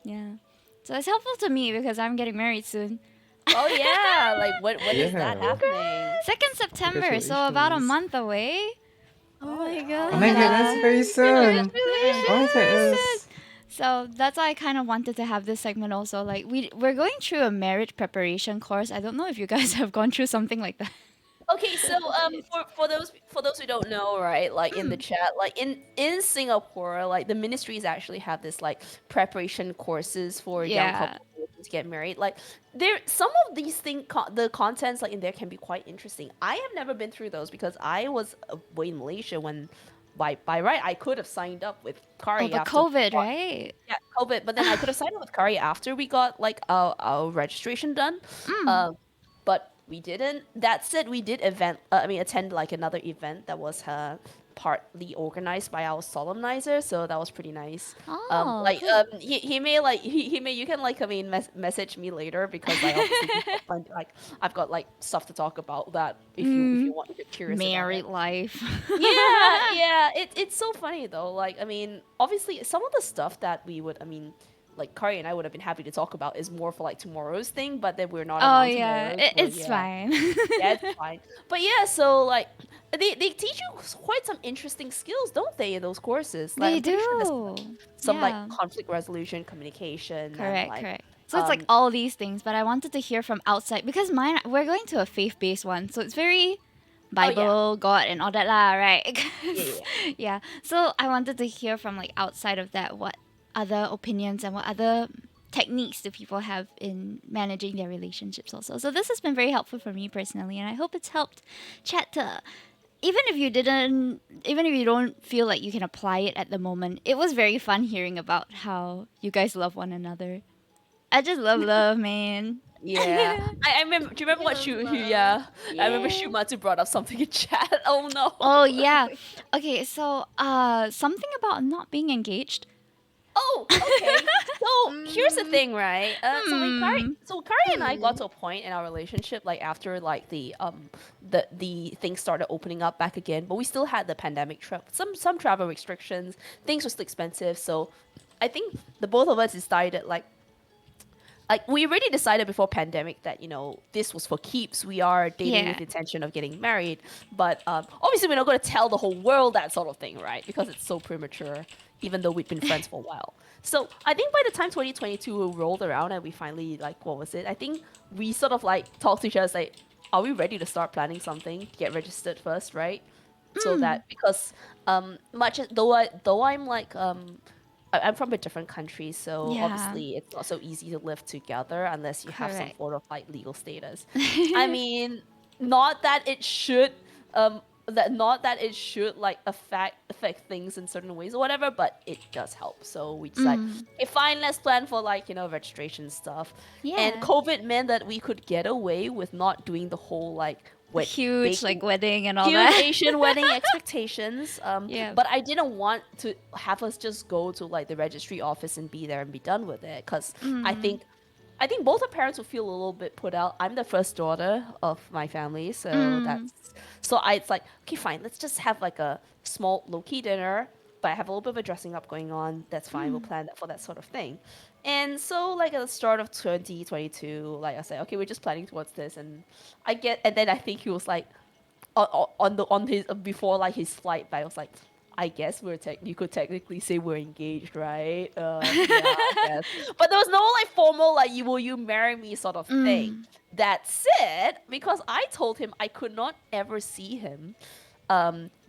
Yeah. So it's helpful to me because I'm getting married soon. Oh yeah, like when is that yeah. happening? 2nd September, so about a Congratulations. month away. Oh Oh my Oh my god, that's Yeah. very god. soon. Yeah. Oh my Congratulations. goodness. So that's why I kind of wanted to have this segment also. Like we're going through a marriage preparation course. I don't know if you guys have gone through something like that. Okay, so for those who don't know, right, like in the Mm. chat, like in Singapore, like the ministries actually have this like preparation courses for young Yeah. couples to get married. Like there, some of these the contents like in there can be quite interesting. I have never been through those because I was away in Malaysia when, by right, I could have signed up with Oh, Kari but after we COVID, got, right? yeah, COVID, but then I could have signed up with Kari after we got like our registration done. Mm. Um, but we didn't. That said, we did attend like another event that was partly organized by our solemnizer, so that was pretty nice. Oh, cool. He may you can like message me later because I obviously do have like I've got like stuff to talk about that if you Mm. want if you're curious about Married it. life. Yeah, yeah. It's so funny though. Like, I mean, obviously, some of the stuff that like Kari and I would have been happy to talk about is more for like tomorrow's thing, but then we're not Oh around yeah, tomorrow, so it's yeah, fine. yeah, it's fine. But yeah, so like they teach you quite some interesting skills, don't they, in those courses? Like, They I'm pretty sure there's do. some like Yeah. conflict resolution, communication, and Correct, like correct. So it's like um all these things, but I wanted to hear from outside because mine we're going to a faith-based one, so it's very oh yeah, Bible, God, and all that lah, right? yeah, yeah, yeah. Yeah. So I wanted to hear from like outside of that, what other opinions and what other techniques do people have in managing their relationships also. So this has been very helpful for me personally, and I hope it's helped chat to even if you don't feel like you can apply it at the moment, it was very fun hearing about how you guys love one another. I just love, man. Yeah. I remember. Do you remember We what love Shu? love. Yeah, I remember Yeah. Shumatsu brought up something in chat. Oh Oh no. yeah. Okay, so something about not being engaged. Oh, okay. So here's the Mm, thing, right? Hmm. So Kari and I got hmm. to a point in our relationship, like after like the things started opening up back again, but we still had the pandemic trip, some travel restrictions. Things were still expensive, so I think the both of us decided like we already decided before pandemic that this was for keeps. We are dating Yeah. with the intention of getting married, but obviously we're not going to tell the whole world that sort of thing, right? Because it's so premature, even though we've been friends for a while. So I think by the time 2022 rolled around and we finally like what was it? I think we sort of like talked to each other like, are we ready to start planning something? Get registered first, right? So Mm. that because much as, though I'm like I'm from a different country, so Yeah. obviously it's not so easy to live together unless you have some Correct. sort of like legal status. I mean, not that it should not that it should like affect things in certain ways or whatever, but it does help. So we decide, Mm. okay, fine, let's plan for like registration stuff. And Yeah. COVID meant that we could get away with not doing the whole like with Huge big, wedding and all huge that. Asian wedding expectations. Yeah. But I didn't want to have us just go to like the registry office and be there and be done with it, because I Mm. think I think both the parents would feel a little bit put out. I'm the first daughter of my family, so Mm. it's like, okay, fine, let's just have like a small low key dinner, but I have a little bit of a dressing up going on. That's fine. We'll plan that for that sort of thing. And so, like at the start of 2022, like I said, okay, we're just planning towards this, and then I think he was like, on his before like his flight back, I was like, I guess you could technically say we're engaged, right? Yeah, I guess. But there was no like formal like will you marry me sort of thing. Mm. That said, because I told him I could not ever see him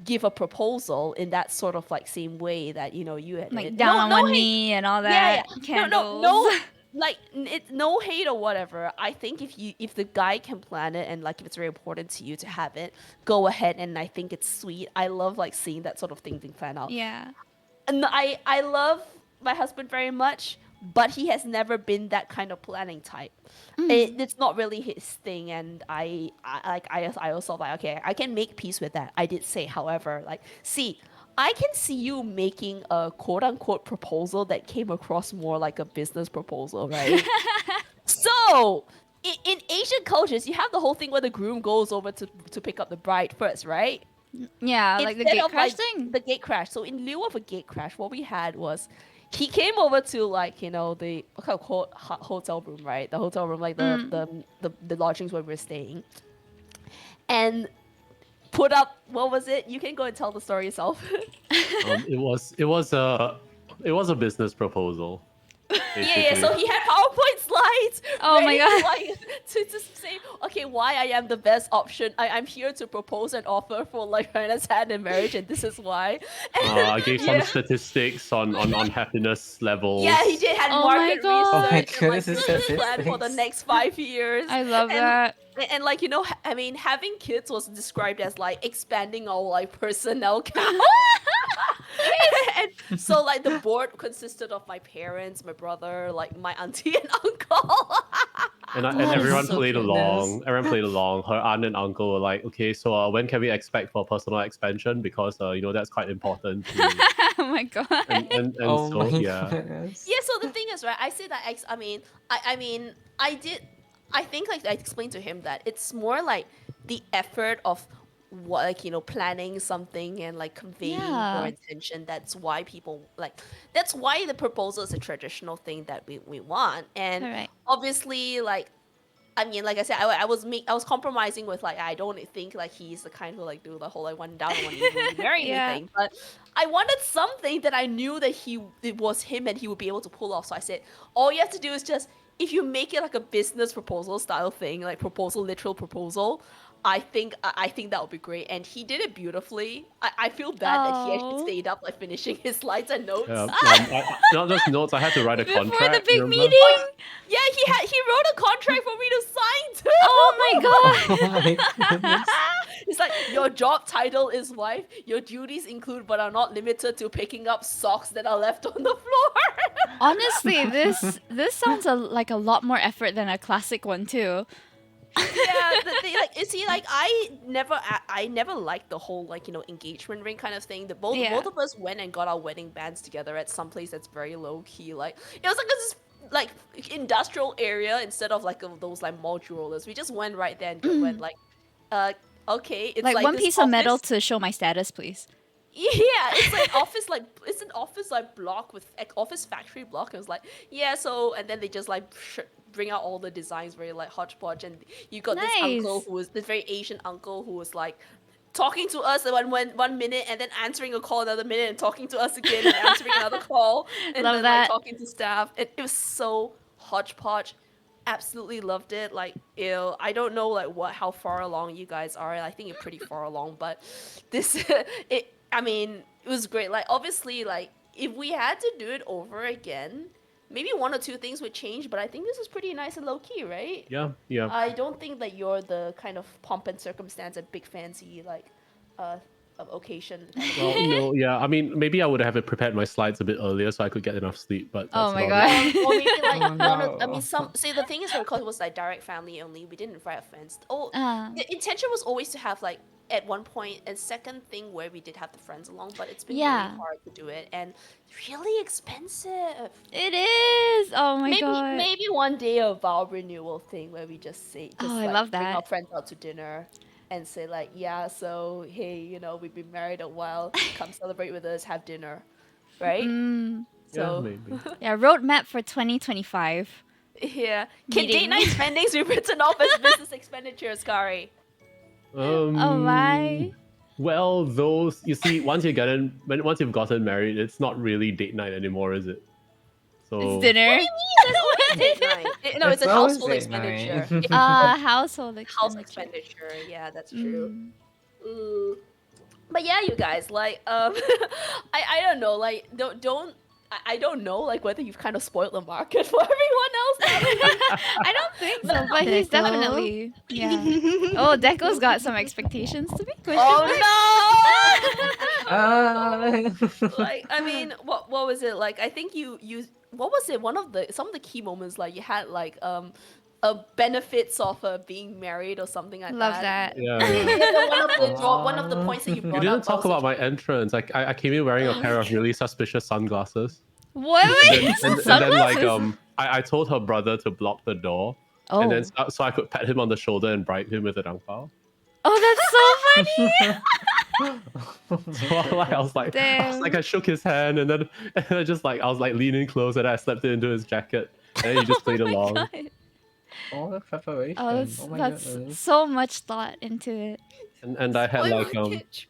give a proposal in that sort of like same way that you had Like it. down on No one hate. knee and all Yeah, that. yeah. No, Candles. no. Like it's no hate or whatever. I think if the guy can plan it and like if it's very important to you to have it, go ahead, and I think it's sweet. I love like seeing that sort of thing being planned out. Yeah. And I love my husband very much, but he has never been that kind of planning type. It's not really his thing, and I also like, okay, I can make peace with that. I did say, however, like, see, I can see you making a quote unquote proposal that came across more like a business proposal, right? So in Asian cultures, you have the whole thing where the groom goes over to pick up the bride first, right? Yeah, like the Instead gate of crash like thing. the gate crash. So in lieu of a gate crash, what we had was he came over to like the what kind of hotel room, right? The hotel room, like the lodgings where we were staying, and put up what was it? You can go and tell the story yourself. It was a business proposal. Yeah. So he had PowerPoint slides Oh my ready God. to like to say, okay, why I am the best option. I'm here to propose an offer for like China's hand in marriage, and this is why. I gave some Yeah. statistics on happiness levels. Yeah, he did had Oh my market God. Oh my research and like goodness, it's business plan for the statistics. next 5 years. I love and, that. And like I mean, having kids was described as like expanding our like personnel count. And so like the board consisted of my parents, my brother, like my auntie and uncle. And Oh, everyone so played goodness. along. Everyone played along. Her aunt and uncle were like, "Okay, so when can we expect for personal expansion? Because that's quite important." Oh my God. And Oh so my yeah, goodness. Yeah, so the thing is, right? I say that I mean, I did. I think like I explained to him that it's more like the effort of what planning something and like conveying your Yeah. intention. That's why people like. That's why the proposal is a traditional thing that we want, and Correct. obviously like. I mean, like I said, I was compromising with like I don't think like he's the kind who like do the whole like one down on one knee will you marry me Yeah. thing, but I wanted something that I knew that it was him and he would be able to pull off. So I said, all you have to do is just if you make it like a business proposal style thing, like proposal, literal proposal, I think that would be great. And he did it beautifully. I feel bad that he actually Oh. stayed up like finishing his slides and notes. not just notes. I had to write a Before the contract. big remember? meeting. Yeah, he wrote a contract for me to sign too. Oh my God. Oh my goodness. It's like your job title is wife. Your duties include but are not limited to picking up socks that are left on the floor. Honestly, this sounds like a lot more effort than a classic one too. Yeah, the thing, like you see, like I never liked the whole like engagement ring kind of thing. The both Yeah. both of us went and got our wedding bands together at some place that's very low key. Like it was like this like industrial area instead of like those like mall jewelers. We just went right there and went like, okay, it's Like one this piece of metal office- to show my status, please. Yeah, it's like office like it's an office like block with office factory block. It was like so, and then they just like bring out all the designs very like hodgepodge, and you got this uncle Nice. who was this very Asian uncle who was like talking to us one minute and then answering a call another minute and talking to us again and answering another call and Love then that. like talking to staff. It was so hodgepodge. Absolutely loved it. Like, I don't know like how far along you guys are. I think you're pretty far along, but this I mean, it was great. Like, obviously, like if we had to do it over again, maybe one or two things would change, but I think this is pretty nice and low key, right? Yeah. I don't think that you're the kind of pomp and circumstance and big fancy like occasion. Well, no, yeah. I mean, maybe I would have prepared my slides a bit earlier so I could get enough sleep, but Oh that's my about it. god. Or maybe like Oh one of, I mean, no. some. See, the thing is, because it was like direct family only, we didn't invite our friends. Oh, Um, the intention was always to have like at one point a second thing where we did have the friends along, but it's been really Yeah. hard to do it and really expensive. it is. Oh my god. Maybe one day a vow renewal thing where we just say, just Oh, I like love bring our that. friends out to dinner and say like, yeah, so hey, you know, we've been married a while, come celebrate with us, have dinner, right? Mm, Yeah, So maybe. yeah, roadmap for 2025. yeah, can date Meeting. night spendings be written off as business expenditures, Kari? Oh my. Well, those you see, once you've gotten married, it's not really date night anymore, is it? So It's dinner. There's always date night. No, it's a always household date expenditure. night. Household House expenditure. expenditure. Yeah, that's true. Mm. But yeah, you guys, like, I don't know, like, I don't know, like, whether you've kind of spoiled the market for everyone else. I don't think so, but he's Deco. definitely yeah. Oh, Deco's got some expectations to be question Oh Ah. like, I mean, what was it like? I think you what was it? Some of the key moments, like you had like benefits of being married or something like Love that. that. yeah. One of the points that you You brought didn't up talk was about my entrance. Like I came in wearing a pair of really suspicious sunglasses. What? And Wait, then, it's and then like sunglasses? I told her brother to block the door. And then Oh. so I could pat him on the shoulder and bribe him with an ang pao. Oh, that's so funny. So like, Damn. I shook his hand and then I just like I was like leaning close and I slipped it into his jacket and then he just played Oh my along. God. All the preparation. Oh, Oh my that's goodness. so much thought into it. And I had Spoil like market.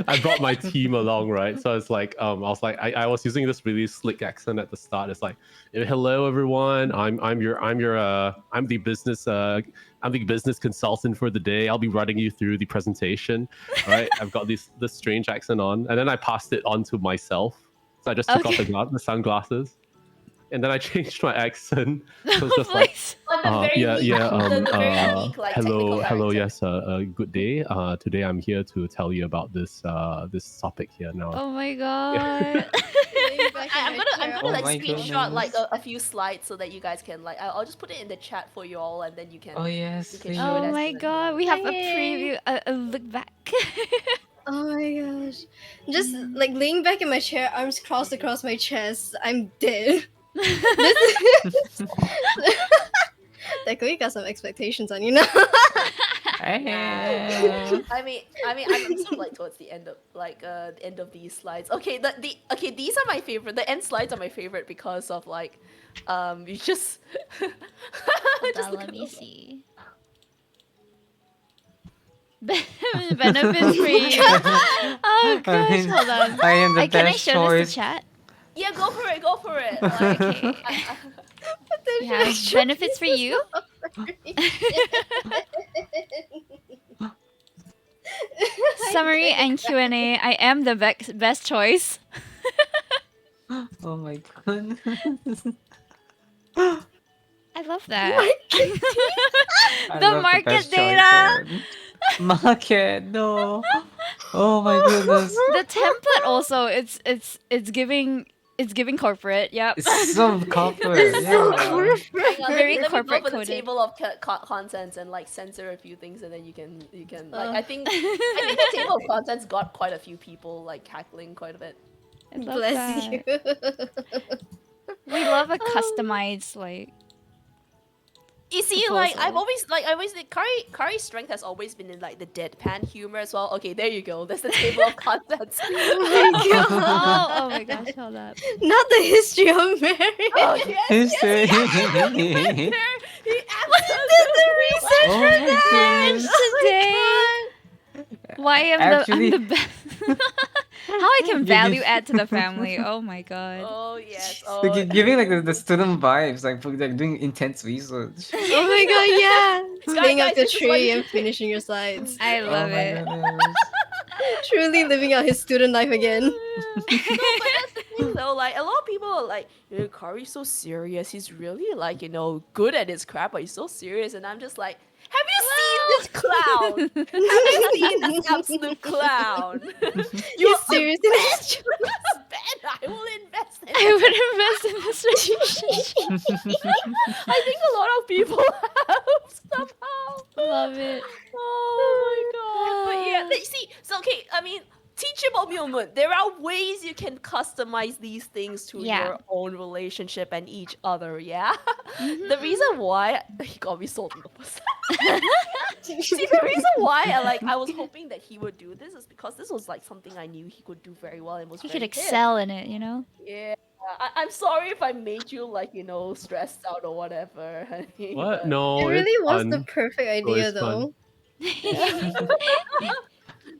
I brought my team along, right? So it's like I was like I was using this really slick accent at the start. It's like, hello everyone, I'm the business consultant for the day. I'll be running you through the presentation. Right? I've got this strange accent on, and then I passed it on to myself. So I just took off Okay. the sunglasses. And then I changed my accent. So it's just like Please. on the very unique, the very unique, like, hello, technical character. yes, good day. Today I'm here to tell you about this topic here now. Oh my god. Laying back in I'm my gonna chair. Oh like my screenshot like goodness. a few slides so that you guys can like I'll just put it in the chat for you all and then you can Oh yes, you can show it Oh as my to god, we have a Yay. preview, a look back. Oh my gosh. Just like laying back in my chair, arms crossed across my chest. I'm dead. Like we got some expectations on you now. Hey. I mean, I'm sort of like towards the end of the end of these slides. Okay, okay, these are my favorite. The end slides are my favorite because of like, you just Hold just on, look let at me those. see. Benefits for you. Oh gosh, mean, hold on. I am the Can I best show choice. this to chat? Yeah, go for it, go for it. Like, Okay. We have benefits for you. Summary and Q&A. I am the best choice. Oh my goodness. I love that. I The love market best choice data. word. Market, no. Oh my goodness. The template also it's giving corporate. Yep. It's so corporate. hang Yeah. on, Very let me go corporate for the coded. table of contents and like censor a few things and then you can like I think I the table of contents got quite a few people like cackling quite a bit. love Bless that. you. We love a customized like. You see, like Proposal. I always think Kari's strength has always been in like the deadpan humor as well. Okay, there you go. That's the table of contents. Oh my god. Oh my gosh, hold up. Not the history of Mary. Oh yes, History. he Did the research Oh for my that. goodness. Today, why am Actually- I'm the best? How I can Give value me- add to the family? Oh my god. Oh yes. Like, Oh, giving like the student vibes, like doing intense research. Oh my god, yeah. Laying guys, up the this is what tree you- and finishing your slides. I Oh love my it. goodness. Truly living out his student life again. So like a lot of people are like, Kari's so serious. He's really like good at his crap, but he's so serious. And I'm just like, Have you seen this clown? Have you seen this absolute clown? You serious in this? Ben, I will invest in I it. would invest in this relationship. I think a lot of people have somehow. Love it. Oh my god. But yeah, you see, so okay, I mean, teachable moment. There are ways you can customize these things to Yeah. your own relationship and each other, yeah? Mhm. The reason why he got me sold in the first See, the reason why I was hoping that he would do this is because this was like something I knew he could do very well and was He very could him. excel in it, you know? Yeah. I'm sorry if I made you stressed out or whatever. honey, What? but- No, It it's really was the fun. perfect Always idea, fun. though.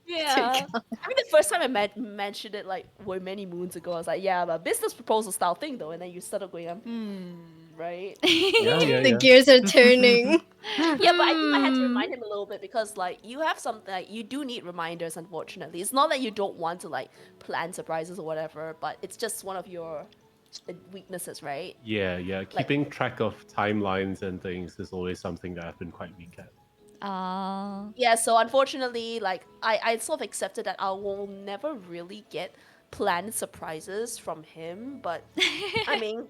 Yeah. I mean, the first time I mentioned it way many moons ago, I was like, yeah, but business proposal style thing though, and then you started going, right? Yeah, yeah, The yeah. gears are turning. Yeah, but I think I had to remind him a little bit because you have something you do need reminders. Unfortunately, it's not that you don't want to plan surprises or whatever, but it's just one of your weaknesses, right? Yeah, yeah. Keeping track of timelines and things is always something that I've been quite weak at. Oh. Yeah, so unfortunately, I sort of accepted that I will never really get planned surprises from him. But I mean,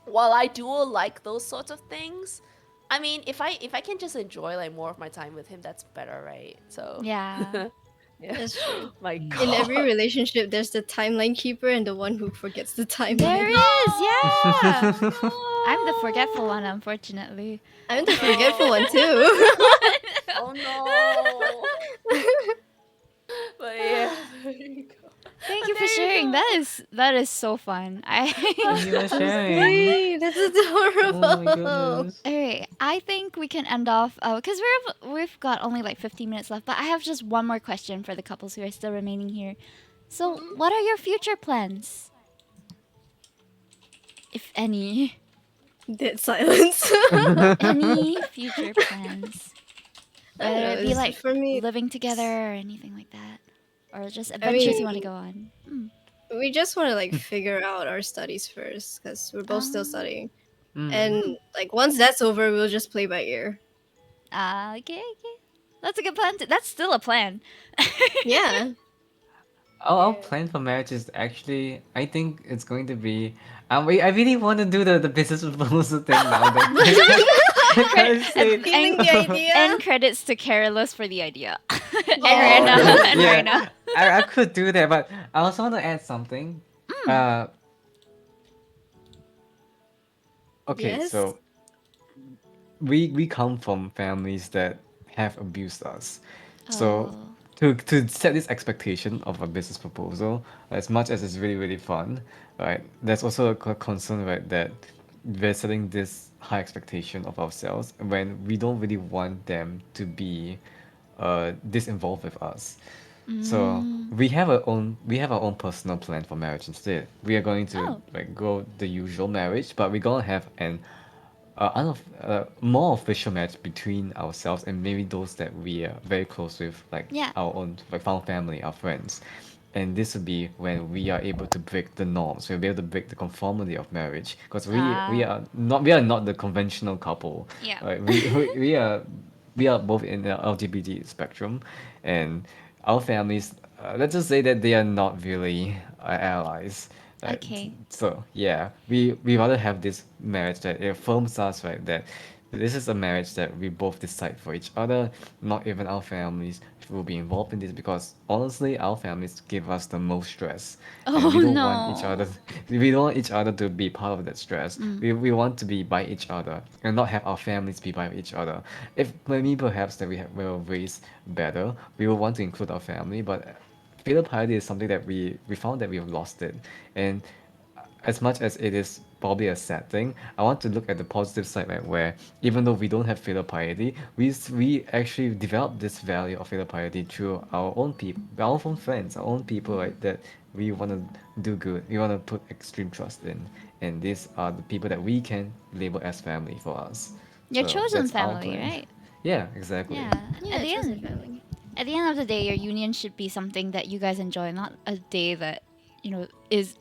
while I do like those sorts of things, I mean, if I can just enjoy more of my time with him, that's better, right? So Yeah. yeah, That's true. my God. In every relationship, there's the timeline keeper and the one who forgets the timeline. There is, yeah. No. I'm the forgetful one, unfortunately. I'm the forgetful one too. Oh no. But yeah, there you go. Thank you for There you sharing. go. That is so fun. Thank you for sharing. Hey, that's adorable. Oh my goodness. All right, I think we can end off because we've got only like 15 minutes left. But I have just one more question for the couples who are still remaining here. So, what are your future plans, if any? Dead silence. Any future plans? I don't Whether know, it be it's- like for me, living together or anything like that, or just I adventures you want to mean- go on. Mm. we just want to figure out our studies first because we're both still Oh. studying. Mm. And once that's over, we'll just play by ear. Okay. That's a good plan. That's still a plan. Yeah. Our plan for marriage is actually, I think it's going to be. I really want to do the business proposal thing now. Feeling the idea. And credits to Careless for the idea. and Oh. Rena. And Yeah. Rena. I could do that, but I also want to add something. Okay, Yes? so we come from families that have abused us. So Oh. to set this expectation of a business proposal, as much as it's really really fun, right? There's also a concern, right, that we're setting this high expectation of ourselves when we don't really want them to be disinvolved with us. So we have our own personal plan for marriage instead. We are going to Oh. go the usual marriage, but we're gonna have an more official match between ourselves and maybe those that we are very close with, like Yeah. our own, like our family, our friends. And this would be when we are able to break the norms. We'll be able to break the conformity of marriage because we are not the conventional couple. Yeah. Right? We are both in the LGBT spectrum, and our families. Let's just say that they are not really allies. Right? Okay. So yeah, we rather have this marriage that it affirms us, right, that this is a marriage that we both decide for each other. Not even our families will be involved in this because honestly, our families give us the most stress, and Oh, we don't want each no. other. We don't want each other to be part of that stress. We want to be by each other and not have our families be by each other. If maybe perhaps that we were raised better, we will want to include our family, but filial piety is something that we found that we've lost it. And as much as it is probably a sad thing, I want to look at the positive side, right, where even though we don't have filial piety, we actually develop this value of filial piety through our own people, our own friends, our own people, right, that we want to do good, we want to put extreme trust in, and these are the people that we can label as family for us. Your So chosen that's our family, plan. right? Yeah, exactly. Yeah. Yeah, at the chosen end, family. at the end of the day, your union should be something that you guys enjoy, not a day that is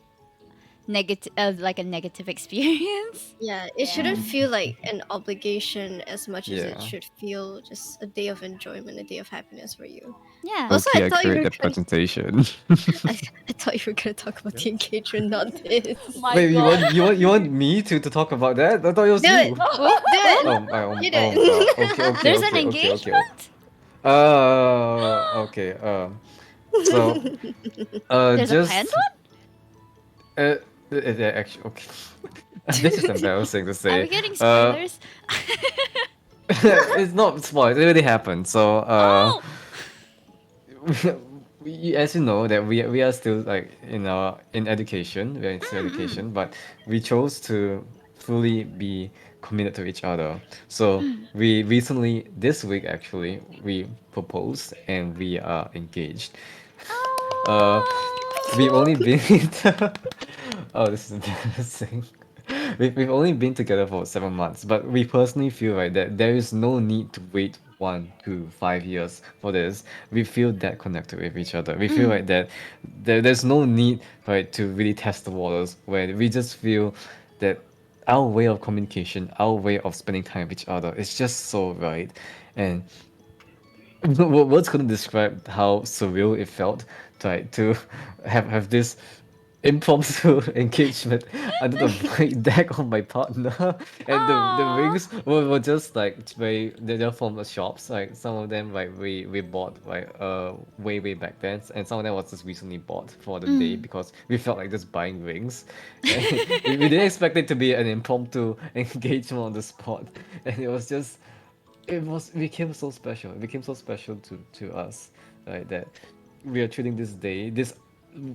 like a negative experience. Yeah, it shouldn't Yeah. feel like an obligation as much as it Yeah. should feel just a day of enjoyment, a day of happiness for you. Yeah. Also, Okay, I I thought you create were that gonna, presentation. I thought you were gonna talk about the engagement, not this. My Wait, God. you want me to talk about that? I thought it was Do it, you. Whoop, do it. whoop. You do Oh wow. Okay, it. okay, There's an okay, okay, okay. Okay. engagement. Okay. So There's a planned just actually okay. This is embarrassing to one. Are say. we getting Uh, spoilers? it's not spoiled. It really happened. So Oh. as you know that we are still like in education. We are in still education, but we chose to fully be committed to each other. So we recently this week actually we proposed and we are engaged. Uh, we've only been oh, this is embarrassing. We've only been together for 7 months, but we personally feel right that there is no need to wait 1 to 5 years for this. We feel that connected with each other. We feel like that there's no need right to really test the waters where we just feel that our way of communication, our way of spending time with each other is just so right. And words couldn't describe how surreal it felt to have this impromptu engagement under the void deck of my partner, and the Aw. rings were just like they're from the shops. Like some of them like we bought like way back then, and some of them was just recently bought for the day because we felt like just buying rings. And we didn't expect it to be an impromptu engagement on the spot, and it was just it became so special. It became so special to us, right? That we are treating this day, this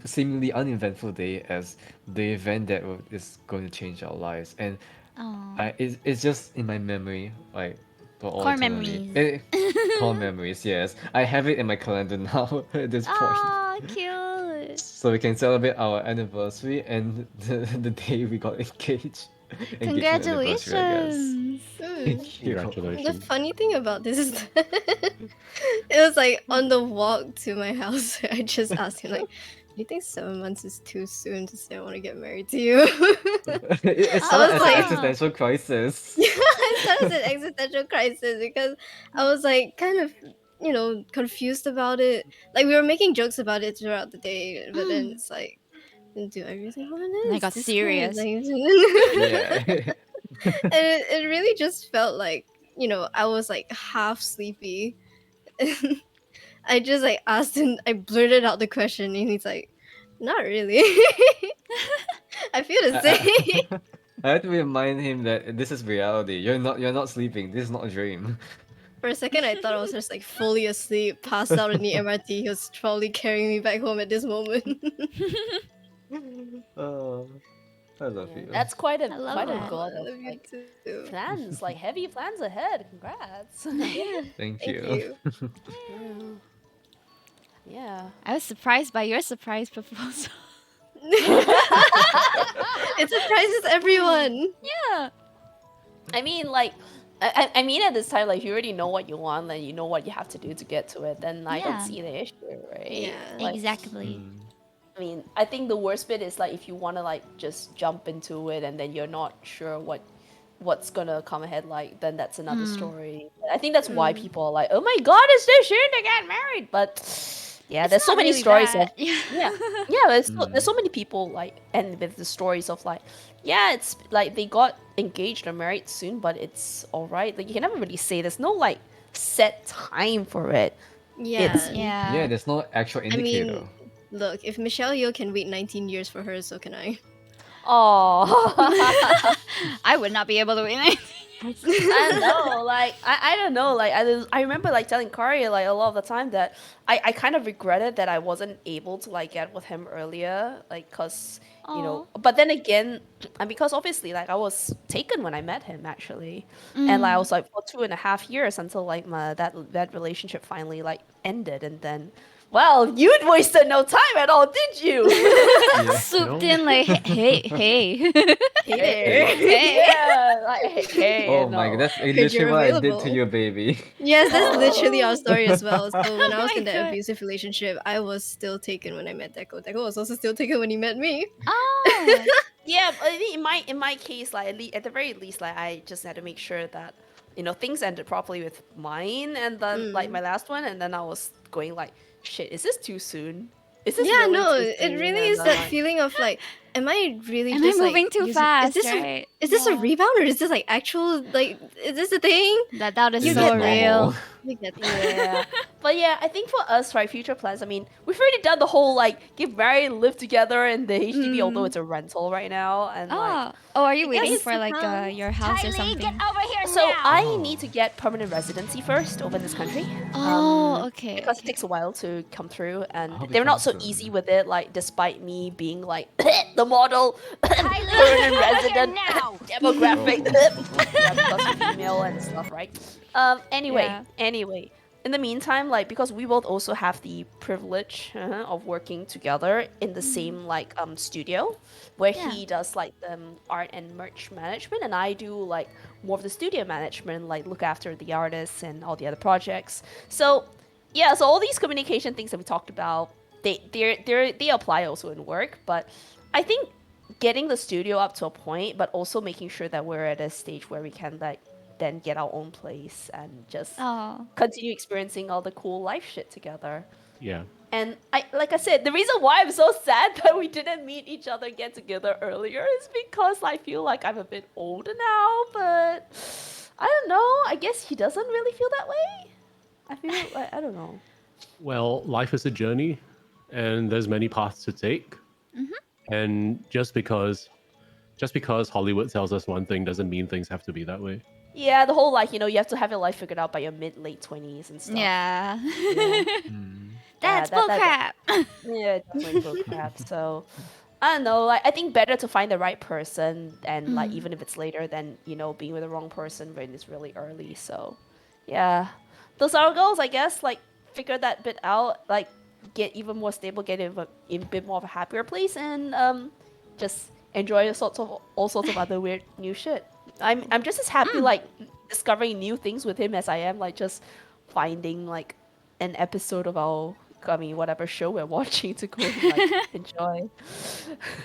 seemingly uneventful day, as the event that is going to change our lives. And Aw. it's just in my memory, like for all Core eternity. memories. Core memories, yes. I have it in my calendar now at this point. Aw, cute. So we can celebrate our anniversary and the day we got engaged. Engagement anniversary, I guess. Congratulations. Thank you. The Congratulations. funny thing about this is that it was like on the walk to my house, I just asked him like, "Do you think 7 months is too soon to say I want to get married to you?" It I started was as an like, existential crisis. yeah, I started an existential crisis because I was like kind of, confused about it. Like we were making jokes about it throughout the day, but then it's like, do I really want And I this? got This serious. Like, Yeah. and it really just felt like, I was like half sleepy. And I just like asked him, I blurted out the question, and he's like, not really. I feel the same. I had to remind him that this is reality. You're not sleeping. This is not a dream. For a second, I thought I was just like fully asleep, passed out in the MRT. He was probably carrying me back home at this moment. Oh, I love Yeah, you. that's quite a I love quite a that. god I of love you like too. plans, like heavy plans ahead. Congrats. Thank Thank you. you. Yeah. I was surprised by your surprise proposal. It surprises everyone. Yeah. I mean, like, I mean, at this time, like, if you already know what you want, and you know what you have to do to get to it, then I Yeah. don't see the issue, right? Yeah. Like, Exactly. I mean, I think the worst bit is like if you want to like just jump into it and then you're not sure what's gonna come ahead, like then that's another story. I think that's why people are like, oh my god, it's too soon to get married. But yeah, It's there's so not many really stories bad. of yeah, yeah. There's so many people like, and with the stories of like, yeah, it's like they got engaged or married soon, but it's all right. Like you can never really say. There's no like set time for it. Yeah. It's- Yeah, Yeah. there's no actual I indicator. mean, look, if Michelle Yeoh can wait 19 years for her, so can I. Oh. I would not be able to win. I know, like I don't know, like I remember like telling Kari like a lot of the time that I kind of regretted that I wasn't able to like get with him earlier, like cause you know. But then again, and because obviously like I was taken when I met him actually, and like I was like for 2.5 years until like my that relationship finally like ended, and then Well, you'd wasted no time at all, did you? Swooped in like, hey, hey. Hey there. Hey. Yeah, like, hey, Oh you my know. god, that's Heard literally you're what I did to available. your baby. Yes, that's literally our Oh. story as well. So when Oh I was my in that God. abusive relationship, I was still taken when I met Deco. Deco was also still taken when he met me. Oh. Yeah, but I think in my case, like at the very least, like I just had to make sure that things ended properly with mine, and then like my last one, and then I was going like, shit, is this too soon? Is this Yeah, really no, too it soon? really And is then that like, feeling of like, am I really Am I just like moving too using, fast, is this right? is this a Yeah. rebound or is this like actual like is this a thing? That doubt is You Is so this get that. real. normal? You get that. yeah, but yeah, I think for us, right, future plans. I mean, we've already done the whole like get married, live together in the HDB, although it's a rental right now, and like. Oh, are you I waiting guess for like your house or something? So I need to get permanent residency first over in this country. Oh, okay. Because it okay. takes a while to come through, I and hope it they're not comes so soon. easy with it. Like, despite me being like the model, permanent resident, demographic, plus female and stuff, right? Yeah. Anyway. In the meantime, like because we both also have the privilege of working together in the same like studio, where Yeah. he does like the art and merch management, and I do like more of the studio management, like look after the artists and all the other projects. So yeah, so all these communication things that we talked about, they apply also in work, but I think getting the studio up to a point, but also making sure that we're at a stage where we can like then get our own place and just Oh. continue experiencing all the cool life shit together. Yeah. And like I said, the reason why I'm so sad that we didn't meet each other and get together earlier is because I feel like I'm a bit older now, but I don't know. I guess he doesn't really feel that way. I feel like I don't know. Well, life is a journey, and there's many paths to take. And just because Hollywood tells us one thing doesn't mean things have to be that way. Yeah, the whole like, you have to have your life figured out by your mid late 20s and stuff. Yeah. Yeah. That's that- bullcrap. Yeah, definitely bullcrap. So I don't know. Like, I think better to find the right person, and like even if it's later, than being with the wrong person when it's really early. So, yeah, those are our goals, I guess. Like, figure that bit out. Like, get even more stable, get in a bit more of a happier place, and just enjoy all sorts of other weird new shit. I'm just as happy like discovering new things with him as I am like just finding like an episode of whatever show we're watching to go and like enjoy.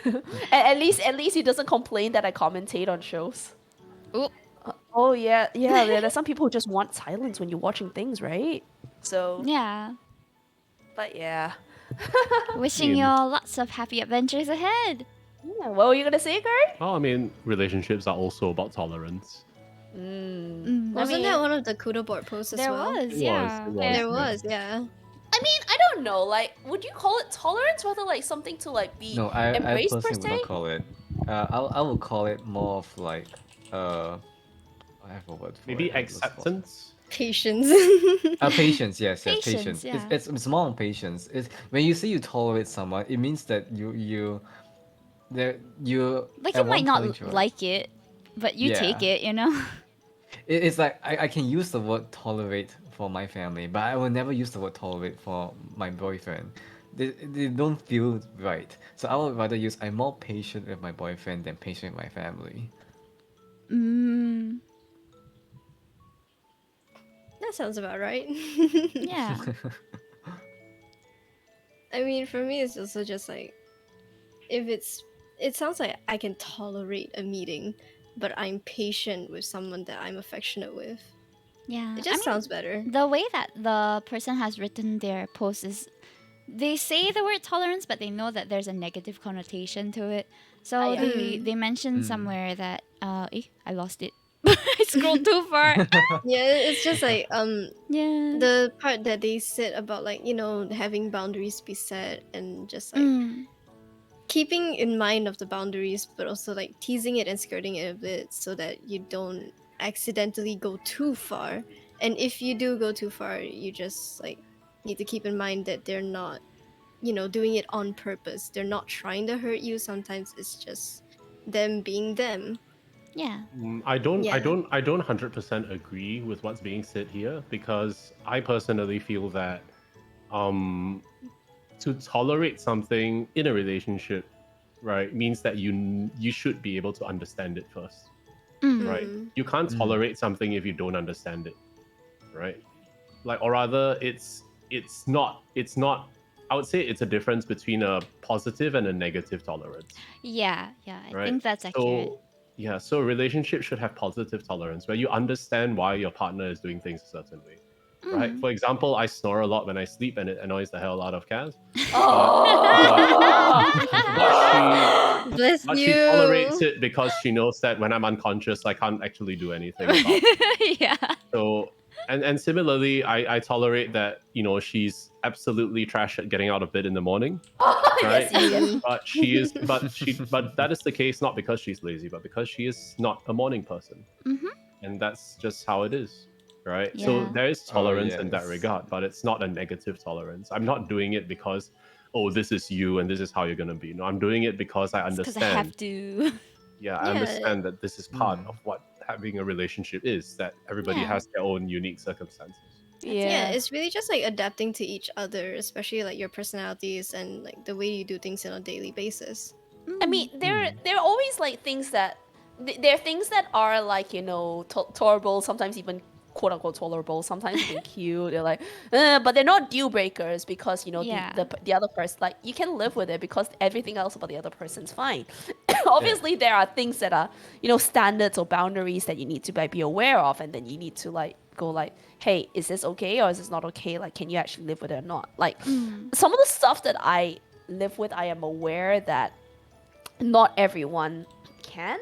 And at least he doesn't complain that I commentate on shows. Oop. Oh yeah. There's some people who just want silence when you're watching things, right? So, Yeah. but yeah. Wishing you all lots of happy adventures ahead. Yeah, what were you gonna say, Gert? Oh, I mean, relationships are also about tolerance. Mm. Wasn't that one of the Kudo board posts as There well? was, It yeah. was, it There yeah. was, yeah. I mean, I don't know. Like, would you call it tolerance, rather like something to like be No, I embraced per personally would se? not call it. I would call it more of like I have a word for Maybe it. Let's call it- acceptance. Patience. Patience, yes, Patience, patience. yeah. It's more on patience. It's when you say you tolerate someone, it means that you Like at you might one not point you're like it, but you take Yeah. it, you know? It's like I can use the word tolerate for my family, but I will never use the word tolerate for my boyfriend. They don't feel right. So I would rather use I'm more patient with my boyfriend than patient with my family. Mm. That sounds about right. Yeah. I mean, for me, it's also just like, it sounds like I can tolerate a meeting, but I'm patient with someone that I'm affectionate with. Yeah. It just sounds better. The way that the person has written their post is they say the word tolerance, but they know that there's a negative connotation to it. So yeah. they mentioned somewhere that I lost it. I scrolled too far. Yeah, it's just like Yeah. the part that they said about like having boundaries be set and just like keeping in mind of the boundaries, but also like teasing it and skirting it a bit so that you don't accidentally go too far. And if you do go too far, you just like need to keep in mind that they're not, doing it on purpose. They're not trying to hurt you. Sometimes it's just them being them. Yeah. I don't Yeah. 100% agree with what's being said here because I personally feel that um to tolerate something in a relationship, right, means that you should be able to understand it first, Mm. right? Mm. You can't Mm. tolerate something if you don't understand it, right? Like, or rather, it's not. I would say it's a difference between a positive and a negative tolerance, Yeah, yeah, I right? think that's accurate. So yeah, so a relationship should have positive tolerance where you understand why your partner is doing things a certain way, right? Mm. For example, I snore a lot when I sleep and it annoys the hell out of Kaz, but but Oh. but she Bless but she tolerates you. it because she knows that when I'm unconscious I can't actually do anything about it. Yeah. So and similarly, I tolerate that, she's absolutely trash at getting out of bed in the morning, Yes, right? yes, yes. Mm. But that is the case not because she's lazy, but because she is not a morning person, Mhm. and that's just how it is, right? So Yeah. there is Oh tolerance in that yes. regard, but it's not a negative tolerance. I'm not doing it because, oh, this is you and this is how you're gonna be. No, I'm doing it because I It's because I have understand. to. Yeah, I Yeah. understand that this is part Mm. of what having a relationship is. That everybody Yeah. has their own unique circumstances. That's Yeah, Yeah. it's really just like adapting to each other, especially like your personalities and like the way you do things on a daily basis. I Mm. mean, there are always like things that there are things that are like tolerable, sometimes even quote unquote tolerable, sometimes even cute. They're like, but they're not deal breakers because Yeah. the other person, like, you can live with it because everything else about the other person's fine. Yeah. Obviously, there are things that are standards or boundaries that you need to be aware of, and then you need to like go like, hey, is this okay or is this not okay? Like, can you actually live with it or not? Like, Mm. some of the stuff that I live with, I am aware that not everyone can.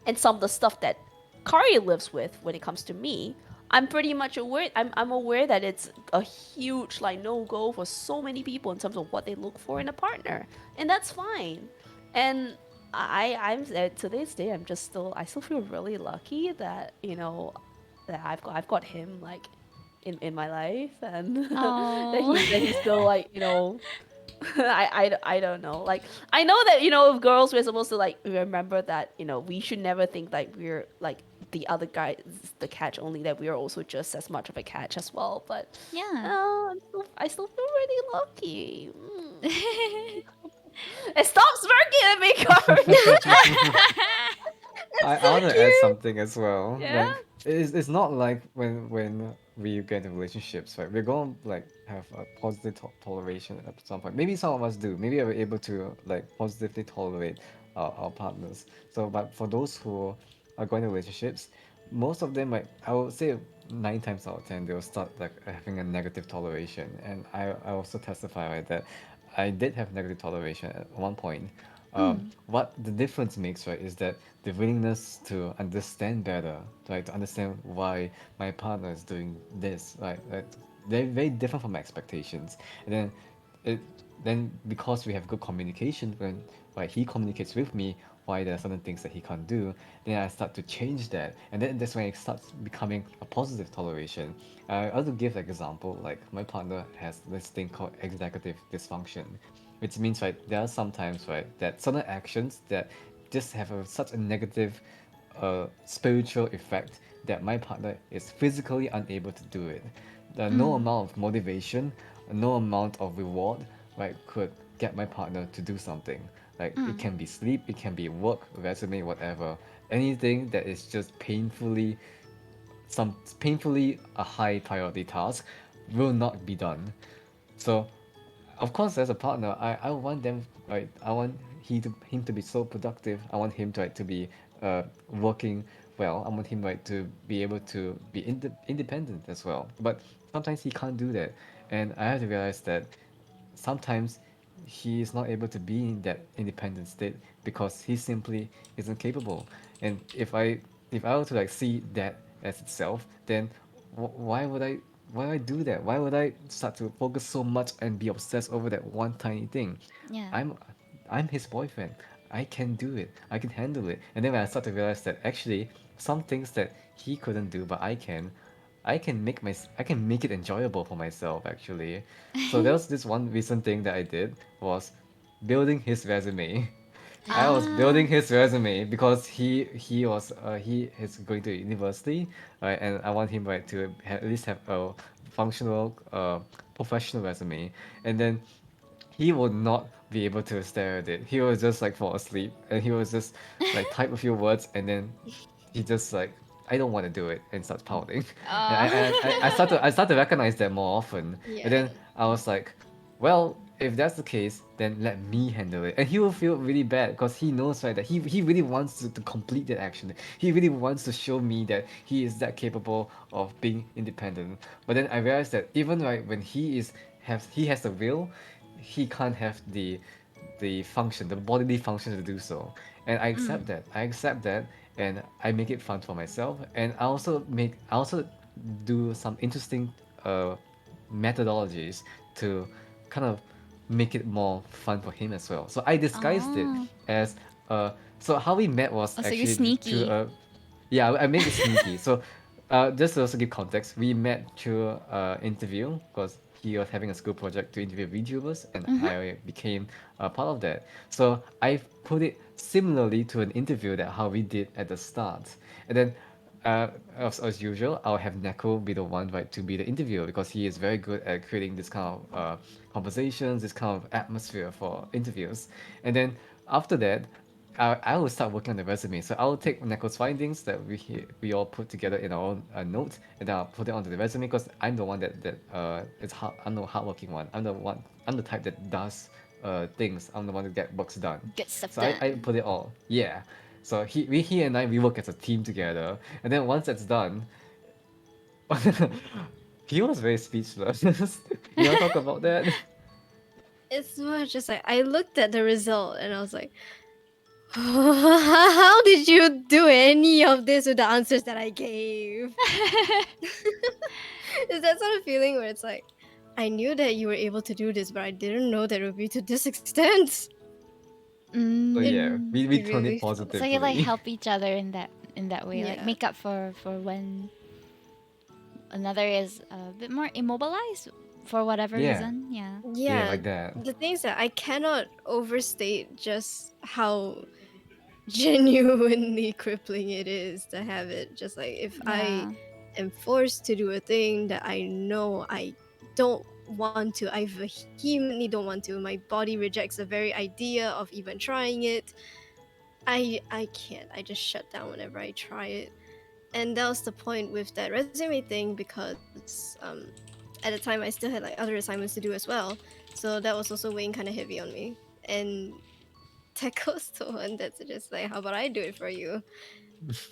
And some of the stuff that Kari lives with when it comes to me, I'm pretty much aware. I'm aware that it's a huge like no go for so many people in terms of what they look for in a partner, and that's fine. And I'm to this day I still feel really lucky that that I've got him like in my life, and Oh. that he's still like I don't know. Like, I know that, girls, we're supposed to, like, remember that, we should never think, like, we're, like, the other guy is the catch, only that we are also just as much of a catch as well. But, Yeah. I still feel really lucky. And stop smirking at me, Kari! I want to add something as well. Yeah? Like it's not like when we get in relationships, right? We're gonna like have a positive toleration at some point. Maybe some of us do. Maybe we're able to like positively tolerate our partners. So, but for those who are going to relationships, most of them, like I would say, 9 times out of 10, they'll start like having a negative toleration. And I also testify, right, that I did have negative toleration at one point. Mm. What the difference makes, right, is that the willingness to understand better, right, to understand why my partner is doing this, right, they're very different from my expectations. And then it then because we have good communication, when right, he communicates with me why there are certain things that he can't do, then I start to change that, and then that's when it starts becoming a positive toleration. I'll give like example, like my partner has this thing called executive dysfunction, which means, right, there are sometimes, right, that certain actions that just have such a negative spiritual effect that my partner is physically unable to do it. No Mm. amount of motivation, no amount of reward, right, could get my partner to do something. Like it Mm. can be sleep, it can be work, resume, whatever. Anything that is just painfully a high priority task will not be done. So of course, as a partner, I want them, right, I want him to be so productive. I want him to, like, to be working well. I want him, right, to be able to be independent as well. But sometimes he can't do that, and I have to realize that sometimes he is not able to be in that independent state because he simply isn't capable. And if I were to like see that as itself, then why would I do that? Why would I start to focus so much and be obsessed over that one tiny thing? Yeah. I'm I'm his boyfriend. I can do it. I can handle it. And then when I start to realize that actually some things that he couldn't do but I can make it enjoyable for myself actually. So there was this one recent thing that I did was building his resume. I was building Ah. his resume because he is going to university, right? And I want him, right, to at least have a functional professional resume, and then he would not be able to stare at it. He would just like fall asleep, and he was just like type a few words, and then he just like, I don't want to do it, and starts pouting. And I start to recognize that more often, and then Yeah. I was like, well, if that's the case, then let me handle it. And he will feel really bad because he knows, right, that he really wants to complete that action. He really wants to show me that he is that capable of being independent. But then I realized that even right when he has the will, he can't have the function, the bodily function to do so. And I accept that. I accept that, and I make it fun for myself. And I also do some interesting methodologies to kind of make it more fun for him as well. So I disguised it Oh. as so how we met was Oh, so you're actually through sneaky. a yeah, I made it sneaky. So, just to also give context, we met through interview because he was having a school project to interview VTubers, and I became a part of that. So I put it similarly to an interview that how we did at the start, and then. As usual, I'll have Neko be the one, right, to be the interviewer because he is very good at creating this kind of conversations, this kind of atmosphere for interviews. And then after that, I will start working on the resume. So I will take Neko's findings that we all put together in our own notes, and then I'll put it onto the resume because I'm the one that is hard. I'm the hardworking one. I'm the type that does things. I'm the one that get works done. Get stuff So I done. put it all. Yeah. So he and I we work as a team together, and then once that's done, he was very speechless. You want to talk about that? It's more just like I looked at the result and I was like, how did you do any of this with the answers that I gave? Is that sort of feeling where it's like, I knew that you were able to do this, but I didn't know that it would be to this extent. So yeah, Mm. we It turned it really felt So you like positively. help each other in that way, like Yeah. make up for when another is a bit more immobilized for whatever Yeah, reason. Yeah. yeah, Yeah, like that. the thing is that I cannot overstate just how genuinely crippling it is to have it. Just like if I Yeah. am forced to do a thing that I know I don't want to, I vehemently don't want to. My body rejects the very idea of even trying it. I can't. I just shut down whenever I try it. And that was the point with that resume thing because at the time I still had like other assignments to do as well. So that was also weighing kind of heavy on me. And Teko's the one that's just like, how about I do it for you?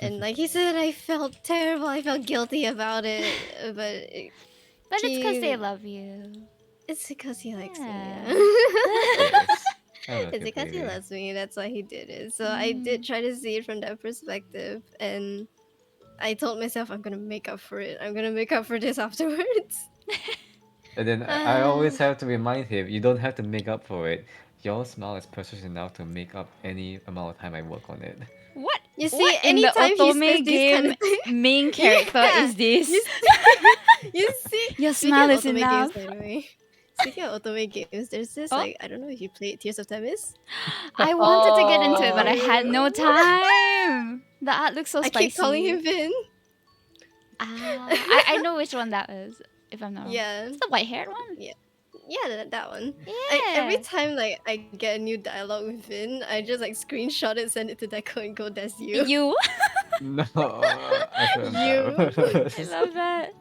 And like he said, I felt terrible. I felt guilty about it. But But it's because they he, love you. it's because he likes me. Yeah. Yeah. Yes, I love It's you, because he baby. loves me. That's why he did it. So I did Mm. try to see it from that perspective. And I told myself I'm gonna make up for it. I'm gonna make up for this afterwards. And then I always have to remind him, you don't have to make up for it. Your smile is precious enough to make up any amount of time I work on it. What? You see, What in the anytime he says otome these kind game of things, main character yeah, is this? you see, you see. Your Speaking smile of is otome games, enough. by the way. Speaking of otome games, there's this Oh, like I don't know if you played Tears of Temis. I wanted to get into it, but I had no Oh. time. The art looks so I keep calling spicy. him Vin. I know which one that is, if I'm not wrong. Yeah, It's the white haired one. yeah, that one. Every Yeah. time like I get a new dialogue with Vin, I just like screenshot it, send it to Deco, and go, "That's you." You. No, I feel You. I embarrassed. love that.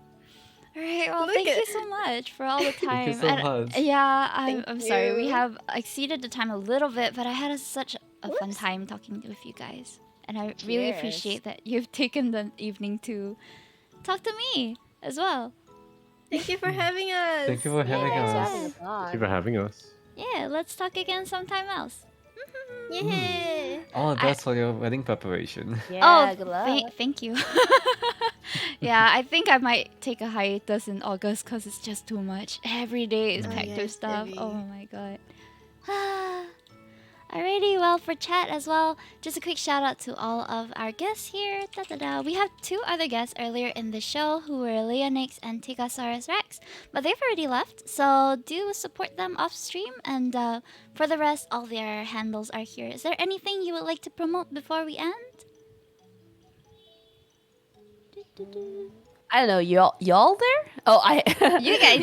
All right, well, Look thank at you so much for all the Thank you time. so And much. yeah, Thank I'm sorry. We you. have exceeded the time a little bit, but I had such a fun Whoops. time talking with you guys. And I really Cheers. appreciate that you've taken the evening to talk to me as well. Thank you for having us. Thank you for having Thanks for us. having us Thank you for on. having us. Yeah, let's talk again sometime else. Yeah. Oh, I, that's for your wedding preparation. Yeah, good luck. thank you. Yeah, I think I might take a hiatus in August because it's just too much. Every day is Oh packed yeah, with it's stuff. heavy. Oh my god. Alrighty, well, for chat as well, just a quick shout out to all of our guests here. Da, da, da. We have two other guests earlier in the show who were Leonix and Tigasaurus Rex, but they've already left, so do support them off stream. And for the rest, all their handles are here. Is there anything you would like to promote before we end? I don't know. Y'all there? Oh, I. You guys.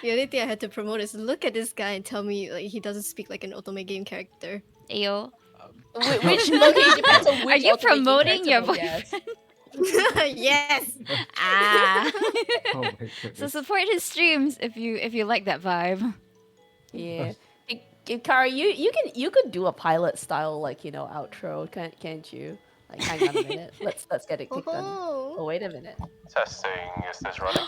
The only thing I had to promote is look at this guy and tell me like he doesn't speak like an otome game character. Ayo. Which okay, it depends on which. Are you Ultimate Game promoting character, your but yes. boyfriend? Yes. Ah. Oh my So goodness. support his streams if you like that vibe. Yeah. Kari, you could do a pilot style like outro, can't you? Like, hang on a minute. Let's get it kicked on. Oh. Oh, wait a minute. Testing. Is this running?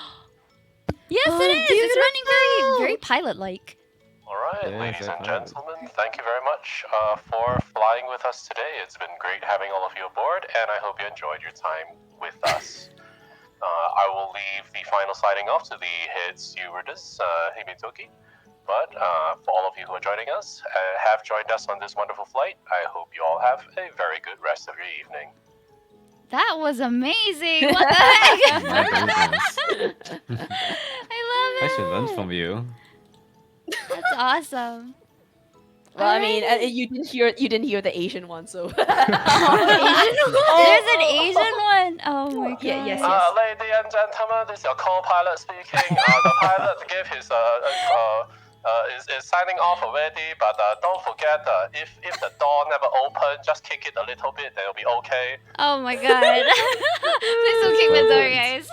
Yes, Oh, it is. It's running beautiful. very pilot-like. All right, Yeah, ladies and exactly. gentlemen, thank you very much for flying with us today. It's been great having all of you aboard, and I hope you enjoyed your time with us. I will leave the final signing off to the head stewardess, Himitoki. But for all of you who are joining us, have joined us on this wonderful flight, I hope you all have a very good rest of your evening. That was amazing. What the heck? My goodness. I love it. I should learn from you. That's awesome. Well, I mean, you didn't hear the Asian one, so. There's an Asian one. Oh my god. Yeah, yes. Ladies and gentlemen, this is your co-pilot speaking. The pilot gave his is signing off already, but don't forget if the door never open, just kick it a little bit, then it'll be okay. Oh my god. Please don't kick the door, guys.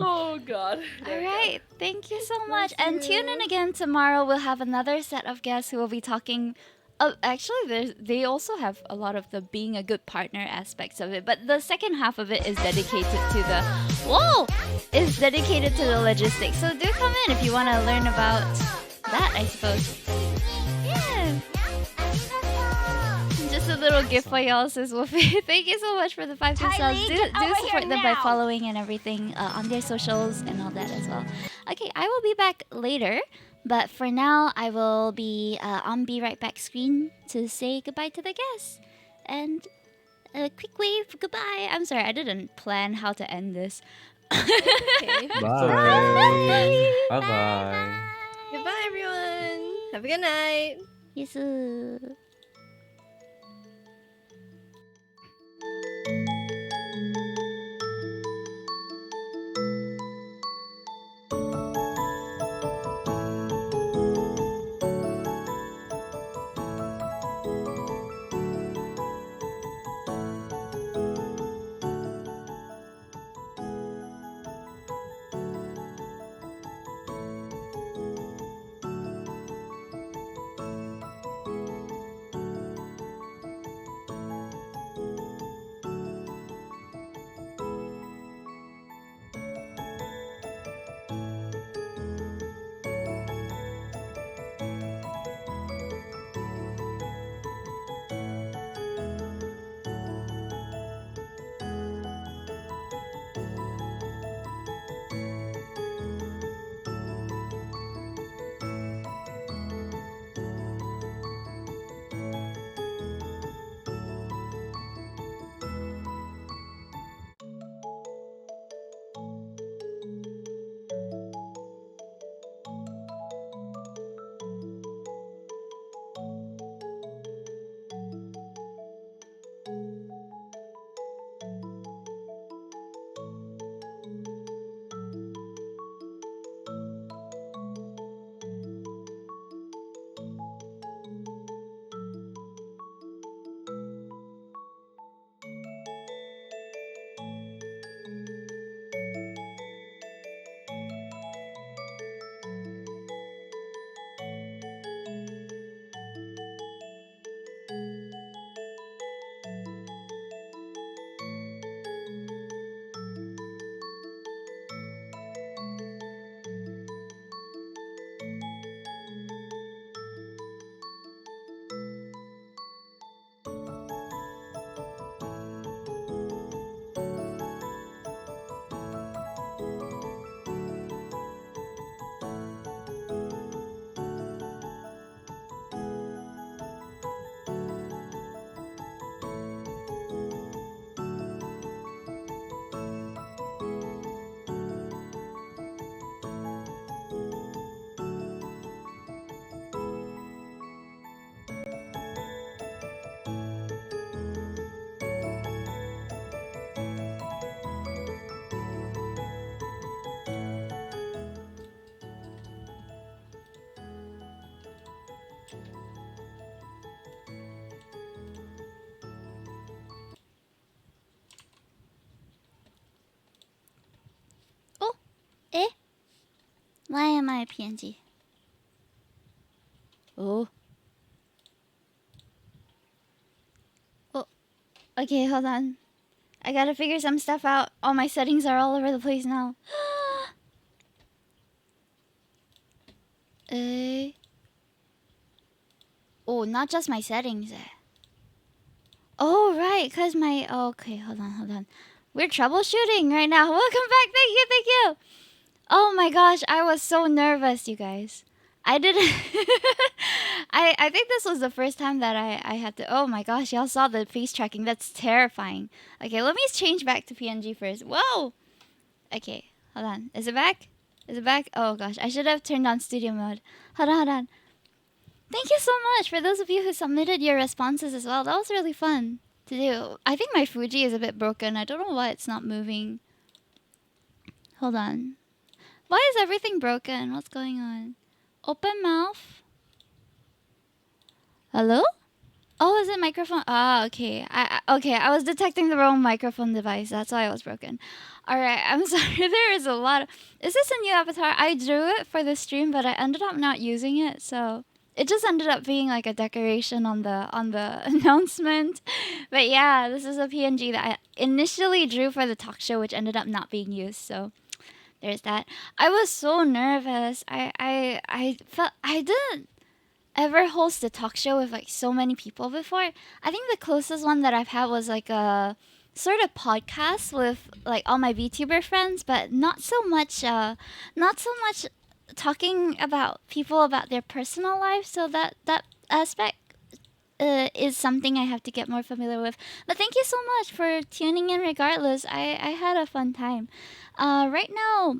Oh God. All right. Thank you so much. And tune in again tomorrow. We'll have another set of guests who will be talking. Actually, they also have a lot of the being a good partner aspects of it. But the second half of it is dedicated to the logistics. So do come in if you want to learn about that, I suppose. Yeah. Just a little gift for y'all, says Wolfie. Thank you so much for the 5 subs. Do support them by following and everything on their socials and all that as well. Okay, I will be back later, but for now, I will be on Be Right Back screen to say goodbye to the guests. And a quick wave goodbye. I'm sorry, I didn't plan how to end this. Okay. Bye. Bye-bye. Goodbye, everyone. Have a good night. Yes. Why am I a PNG? Oh. Oh. Okay, hold on. I gotta figure some stuff out. All my settings are all over the place now. Oh, not just my settings. Oh, right, cause my. Oh, okay, hold on. We're troubleshooting right now. Welcome back. Thank you. Oh my gosh, I was so nervous, you guys. I didn't. I think this was the first time that I had to. Oh my gosh, y'all saw the face tracking. That's terrifying. Okay, let me change back to PNG first. Whoa. Okay, hold on. Is it back? Oh gosh, I should have turned on studio mode. Hold on. Thank you so much for those of you who submitted your responses as well. That was really fun to do. I think my Fuji is a bit broken. I don't know why it's not moving. Hold on. Why is everything broken? What's going on? Open mouth. Hello? Oh, is it microphone? Ah, okay. I was detecting the wrong microphone device. That's why it was broken. All right, I'm sorry. There is a lot. Is this a new avatar? I drew it for the stream, but I ended up not using it, so it just ended up being like a decoration on the announcement. But yeah, this is a PNG that I initially drew for the talk show, which ended up not being used. So there's that. I was so nervous. I felt I didn't ever host a talk show with like so many people before. I think the closest one that I've had was like a sort of podcast with like all my VTuber friends, but not so much talking about people about their personal lives. So that aspect is something I have to get more familiar with. But thank you so much for tuning in regardless. I had a fun time. Right now,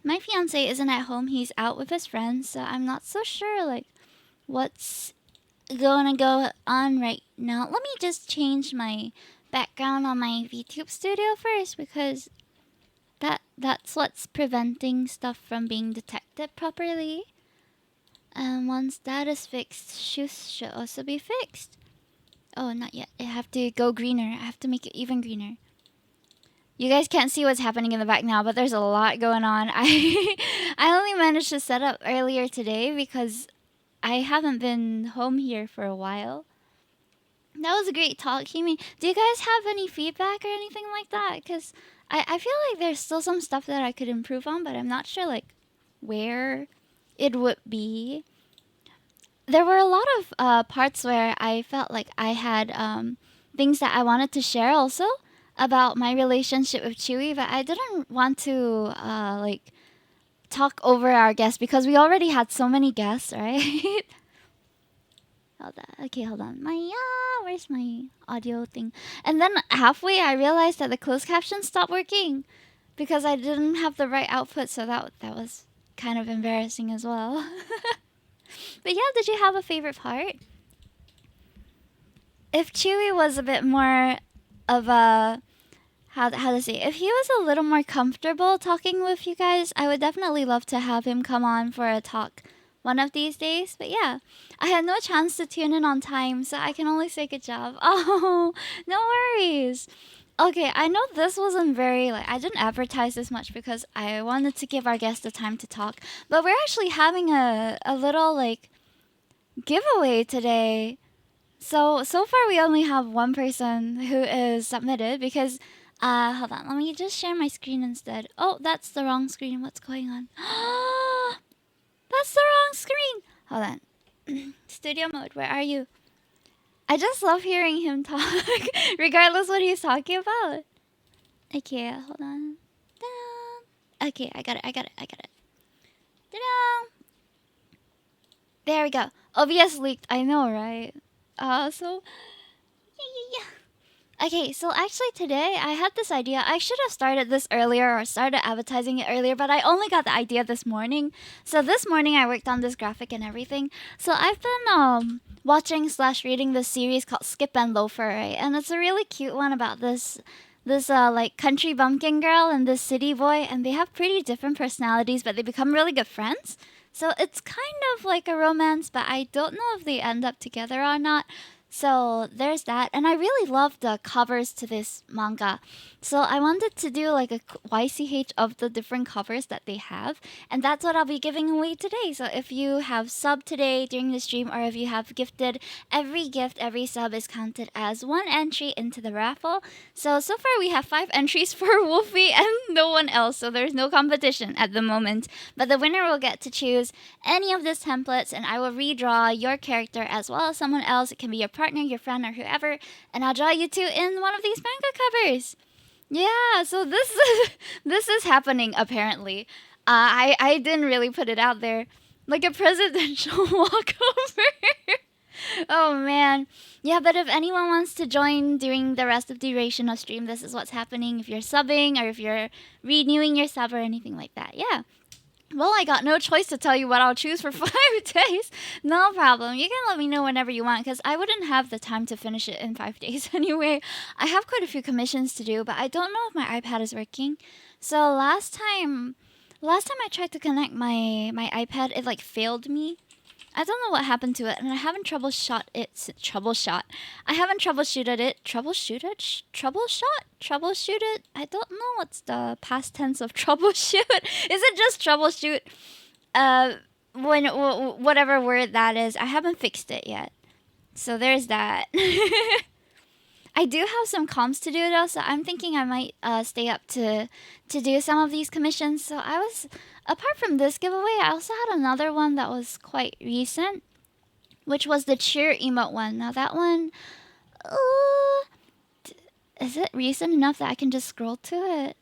my fiance isn't at home. He's out with his friends, so I'm not so sure like what's gonna go on right now. Let me just change my background on my VTube studio first because that's what's preventing stuff from being detected properly. And once that is fixed, shoes should also be fixed. Oh, not yet. I have to go greener. I have to make it even greener. You guys can't see what's happening in the back now, but there's a lot going on. I only managed to set up earlier today because I haven't been home here for a while. That was a great talk, Kimi. Do you guys have any feedback or anything like that? Because I feel like there's still some stuff that I could improve on, but I'm not sure like where it would be. There were a lot of parts where I felt like I had things that I wanted to share also about my relationship with Chewy, but I didn't want to like talk over our guests because we already had so many guests, right? Hold on. Where's my audio thing? And then halfway, I realized that the closed caption stopped working because I didn't have the right output. So that was kind of embarrassing as well. But yeah, did you have a favorite part? If Chewy was a bit more of a how to say, if he was a little more comfortable talking with you guys, I would definitely love to have him come on for a talk one of these days. But yeah, I had no chance to tune in on time, so I can only say good job. Oh, no worries. Okay, I know this wasn't very like I didn't advertise this much because I wanted to give our guests the time to talk, but we're actually having a little like giveaway today. So far we only have one person who is submitted because hold on, let me just share my screen instead. Oh, that's the wrong screen. What's going on? That's the wrong screen. Hold on. Studio mode, where are you? I just love hearing him talk, regardless what he's talking about. Okay, hold on. Ta-da. Okay, I got it. Ta-da. There we go. OBS leaked. I know, right? So yeah. Okay, so actually today I had this idea. I should have started this earlier or started advertising it earlier, but I only got the idea this morning. So this morning I worked on this graphic and everything. So I've been watching / reading this series called Skip and Loafer, right? And it's a really cute one about this like country bumpkin girl and this city boy, and they have pretty different personalities, but they become really good friends. So it's kind of like a romance, but I don't know if they end up together or not. So there's that. And I really love the covers to this manga. So I wanted to do like a YCH of the different covers that they have. And that's what I'll be giving away today. So if you have subbed today during the stream, or if you have gifted, every gift, every sub is counted as one entry into the raffle. So far we have 5 entries for Wolfie and no one else. So there's no competition at the moment. But the winner will get to choose any of these templates, and I will redraw your character as well as someone else. It can be your partner, your friend, or whoever, and I'll draw you two in one of these manga covers. Yeah, so this is happening apparently. I didn't really put it out there, like a presidential walkover. Oh man. Yeah, but if anyone wants to join during the rest of the duration of stream, this is what's happening if you're subbing or if you're renewing your sub or anything like that. Yeah. Well, I got no choice to tell you what I'll choose for 5 days. No problem. You can let me know whenever you want, because I wouldn't have the time to finish it in 5 days anyway. I have quite a few commissions to do, but I don't know if my iPad is working. So last time I tried to connect my iPad, it like failed me. I don't know what happened to it, and I haven't troubleshot it. I haven't troubleshooted it. Troubleshoot it. I don't know what's the past tense of troubleshoot. Is it just troubleshoot? When whatever word that is, I haven't fixed it yet. So there's that. I do have some comms to do though, so I'm thinking I might stay up to do some of these commissions. So apart from this giveaway, I also had another one that was quite recent, which was the cheer emote one. Now that one, is it recent enough that I can just scroll to it?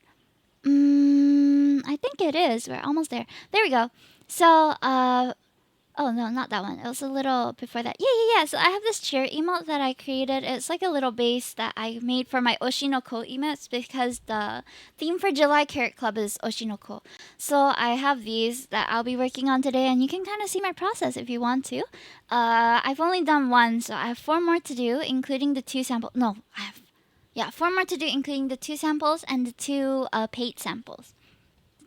I think it is. We're almost there. There we go. So, oh no, not that one. It was a little before that. Yeah. So I have this cheer emote that I created. It's like a little base that I made for my Oshinoko emotes because the theme for July Carrot Club is Oshinoko. So I have these that I'll be working on today, and you can kind of see my process if you want to. I've only done one, so I have 4 more to do, including the 2 samples. No, I have 4 more to do, including the 2 samples and the 2 paid samples.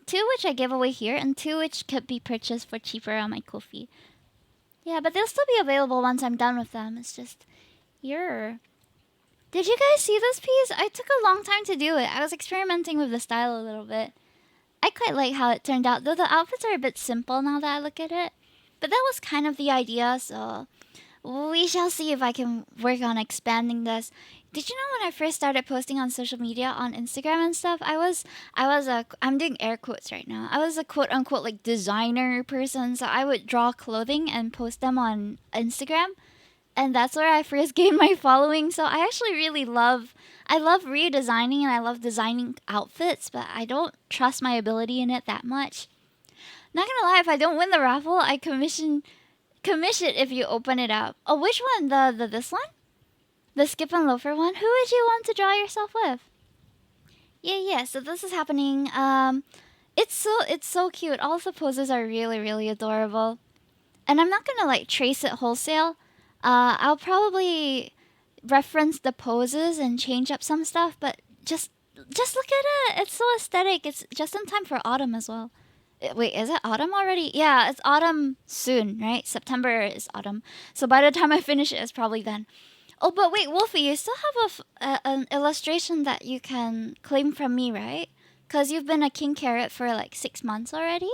2 which I give away here, and 2 which could be purchased for cheaper on my Kofi. Yeah, but they'll still be available once I'm done with them. It's just, here. Did you guys see this piece? I took a long time to do it. I was experimenting with the style a little bit. I quite like how it turned out, though the outfits are a bit simple now that I look at it. But that was kind of the idea, so we shall see if I can work on expanding this. Did you know when I first started posting on social media, on Instagram and stuff, I'm doing air quotes right now. I was a quote unquote like designer person, so I would draw clothing and post them on Instagram. And that's where I first gained my following. So I actually I love redesigning and I love designing outfits, but I don't trust my ability in it that much. Not gonna lie, if I don't win the raffle, I commission it if you open it up. Oh, which one? The this one? The skip and loafer one? Who would you want to draw yourself with? Yeah, so this is happening. It's so cute. All the poses are really, really adorable. And I'm not gonna like trace it wholesale. I'll probably reference the poses and change up some stuff, but just look at it. It's so aesthetic. It's just in time for autumn as well. Wait, is it autumn already? Yeah, it's autumn soon, right? September is autumn. So by the time I finish it, it's probably then. Oh, but wait, Wolfie, you still have an illustration that you can claim from me, right? Because you've been a King Carrot for like 6 months already?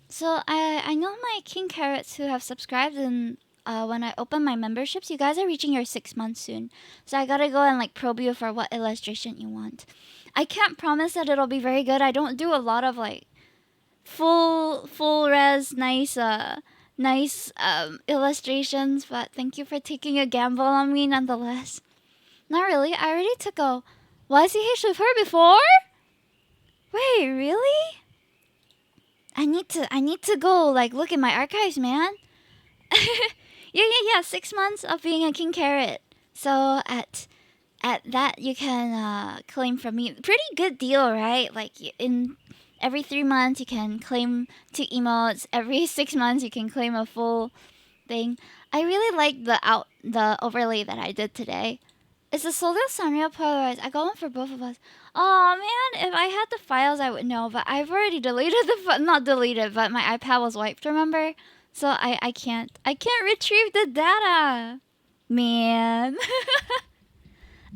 So I know my King Carrots who have subscribed, and when I open my memberships, you guys are reaching your 6 months soon. So I gotta go and like probe you for what illustration you want. I can't promise that it'll be very good. I don't do a lot of like full res nice illustrations, but thank you for taking a gamble on me nonetheless. Not really. I already took a YCH with her before. Wait, really? I need to go like look at my archives, man. Yeah. 6 months of being a King Carrot. So at that you can claim from me. Pretty good deal, right? Like in every 3 months you can claim 2 emotes. Every 6 months you can claim a full thing. I really like the overlay that I did today. It's a Solar Sanrio Polarized. I got one for both of us. Oh man, if I had the files I would know, but I've already deleted not deleted, but my iPad was wiped, remember? So I can't retrieve the data. Man.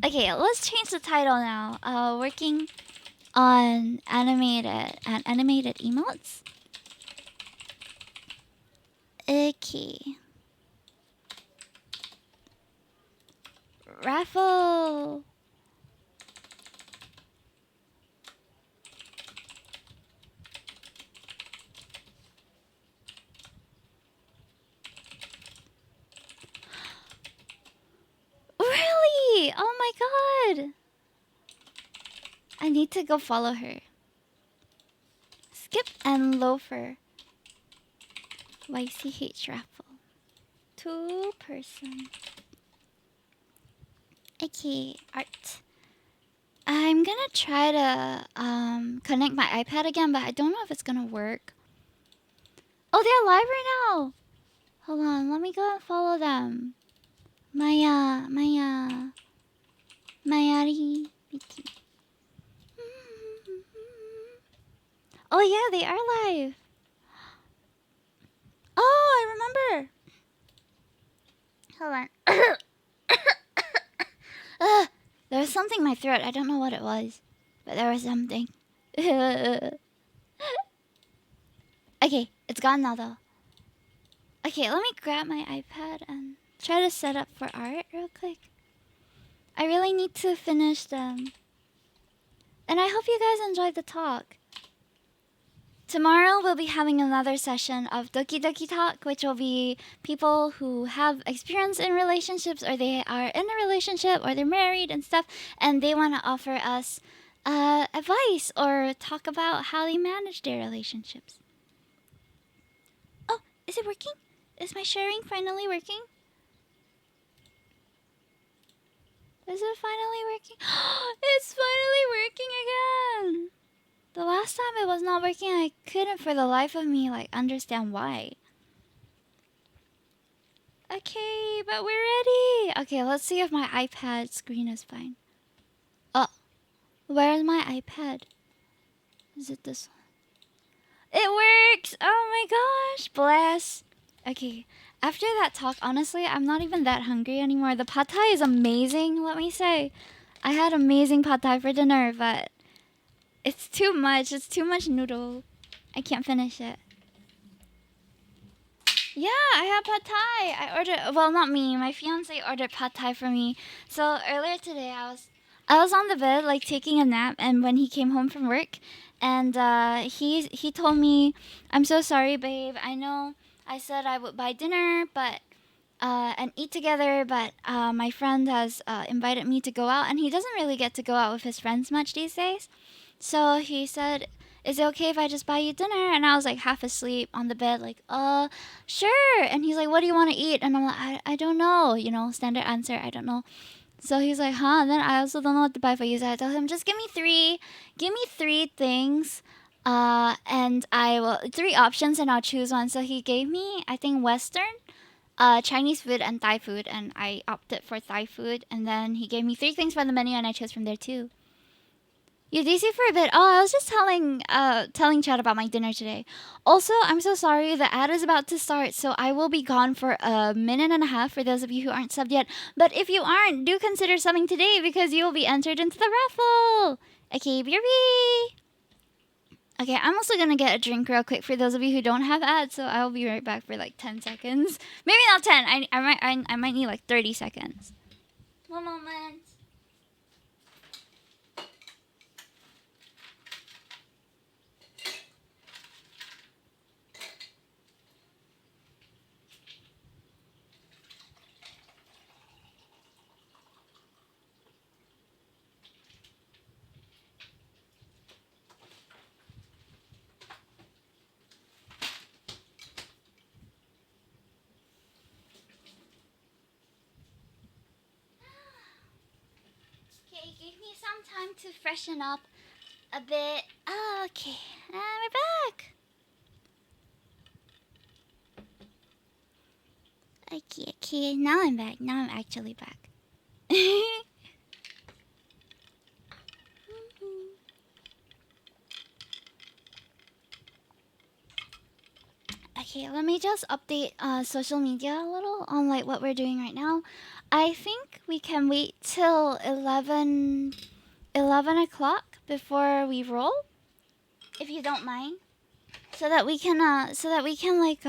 Okay, let's change the title now. Working on animated emotes. Okay. Raffle. Really? Oh my god. I need to go follow her. Skip and Loafer. YCH Raffle. 2-person. Okay, art. I'm gonna try to connect my iPad again, but I don't know if it's gonna work. Oh, they're live right now. Hold on, let me go and follow them. Mayari. Miki. Oh yeah, they are live. Oh, I remember. Hold on. There was something in my throat. I don't know what it was, but there was something. Okay, it's gone now though. Okay, let me grab my iPad and try to set up for art real quick. I really need to finish them. And I hope you guys enjoyed the talk. Tomorrow we'll be having another session of DOKIDOKITALK, which will be people who have experience in relationships, or they are in a relationship, or they're married and stuff, and they want to offer us advice or talk about how they manage their relationships. Oh, is it working? Is my sharing finally working? Is it finally working? It's finally working again! The last time it was not working, I couldn't for the life of me understand why. Okay, but we're ready. Okay, let's see if my iPad screen is fine. Oh, where's my iPad? Is it this one? It works! Oh my gosh, bless. Okay, after that talk, honestly, I'm not even that hungry anymore. The pad thai is amazing, let me say. I had amazing pad thai for dinner, but it's too much. It's too much noodle. I can't finish it. Yeah, I had pad thai. I ordered, well, not me. My fiance ordered pad thai for me. So earlier today, I was on the bed taking a nap, and when he came home from work, and he told me, "I'm so sorry, babe. I know I said I would buy dinner, but and eat together, but my friend has invited me to go out, and he doesn't really get to go out with his friends much these days. So he said, is it okay if I just buy you dinner?" And I was half asleep on the bed, sure. And he's like, "What do you want to eat?" And I'm like, I don't know, standard answer, I don't know. So he's like, "Huh?" And then I also don't know what to buy for you. So I told him, just give me three things. And I will, three options, and I'll choose one. So he gave me, I think, Western, Chinese food, and Thai food. And I opted for Thai food. And then he gave me three things from the menu, and I chose from there too. You DC for a bit. Oh, I was just telling Chad about my dinner today. Also, I'm so sorry, the ad is about to start, so I will be gone for a minute and a half for those of you who aren't subbed yet. But if you aren't, do consider subbing today because you will be entered into the raffle. Okay, BRB. Okay, I'm also gonna get a drink real quick for those of you who don't have ads, so I'll be right back for 10 seconds. Maybe not 10. I might need 30 seconds. One moment. Okay, give me some time to freshen up a bit. Okay, and we're back. Okay, now I'm back. Now I'm actually back. Okay, let me just update social media a little on like what we're doing right now. I think we can wait till 11 o'clock before we roll, if you don't mind, so that we can like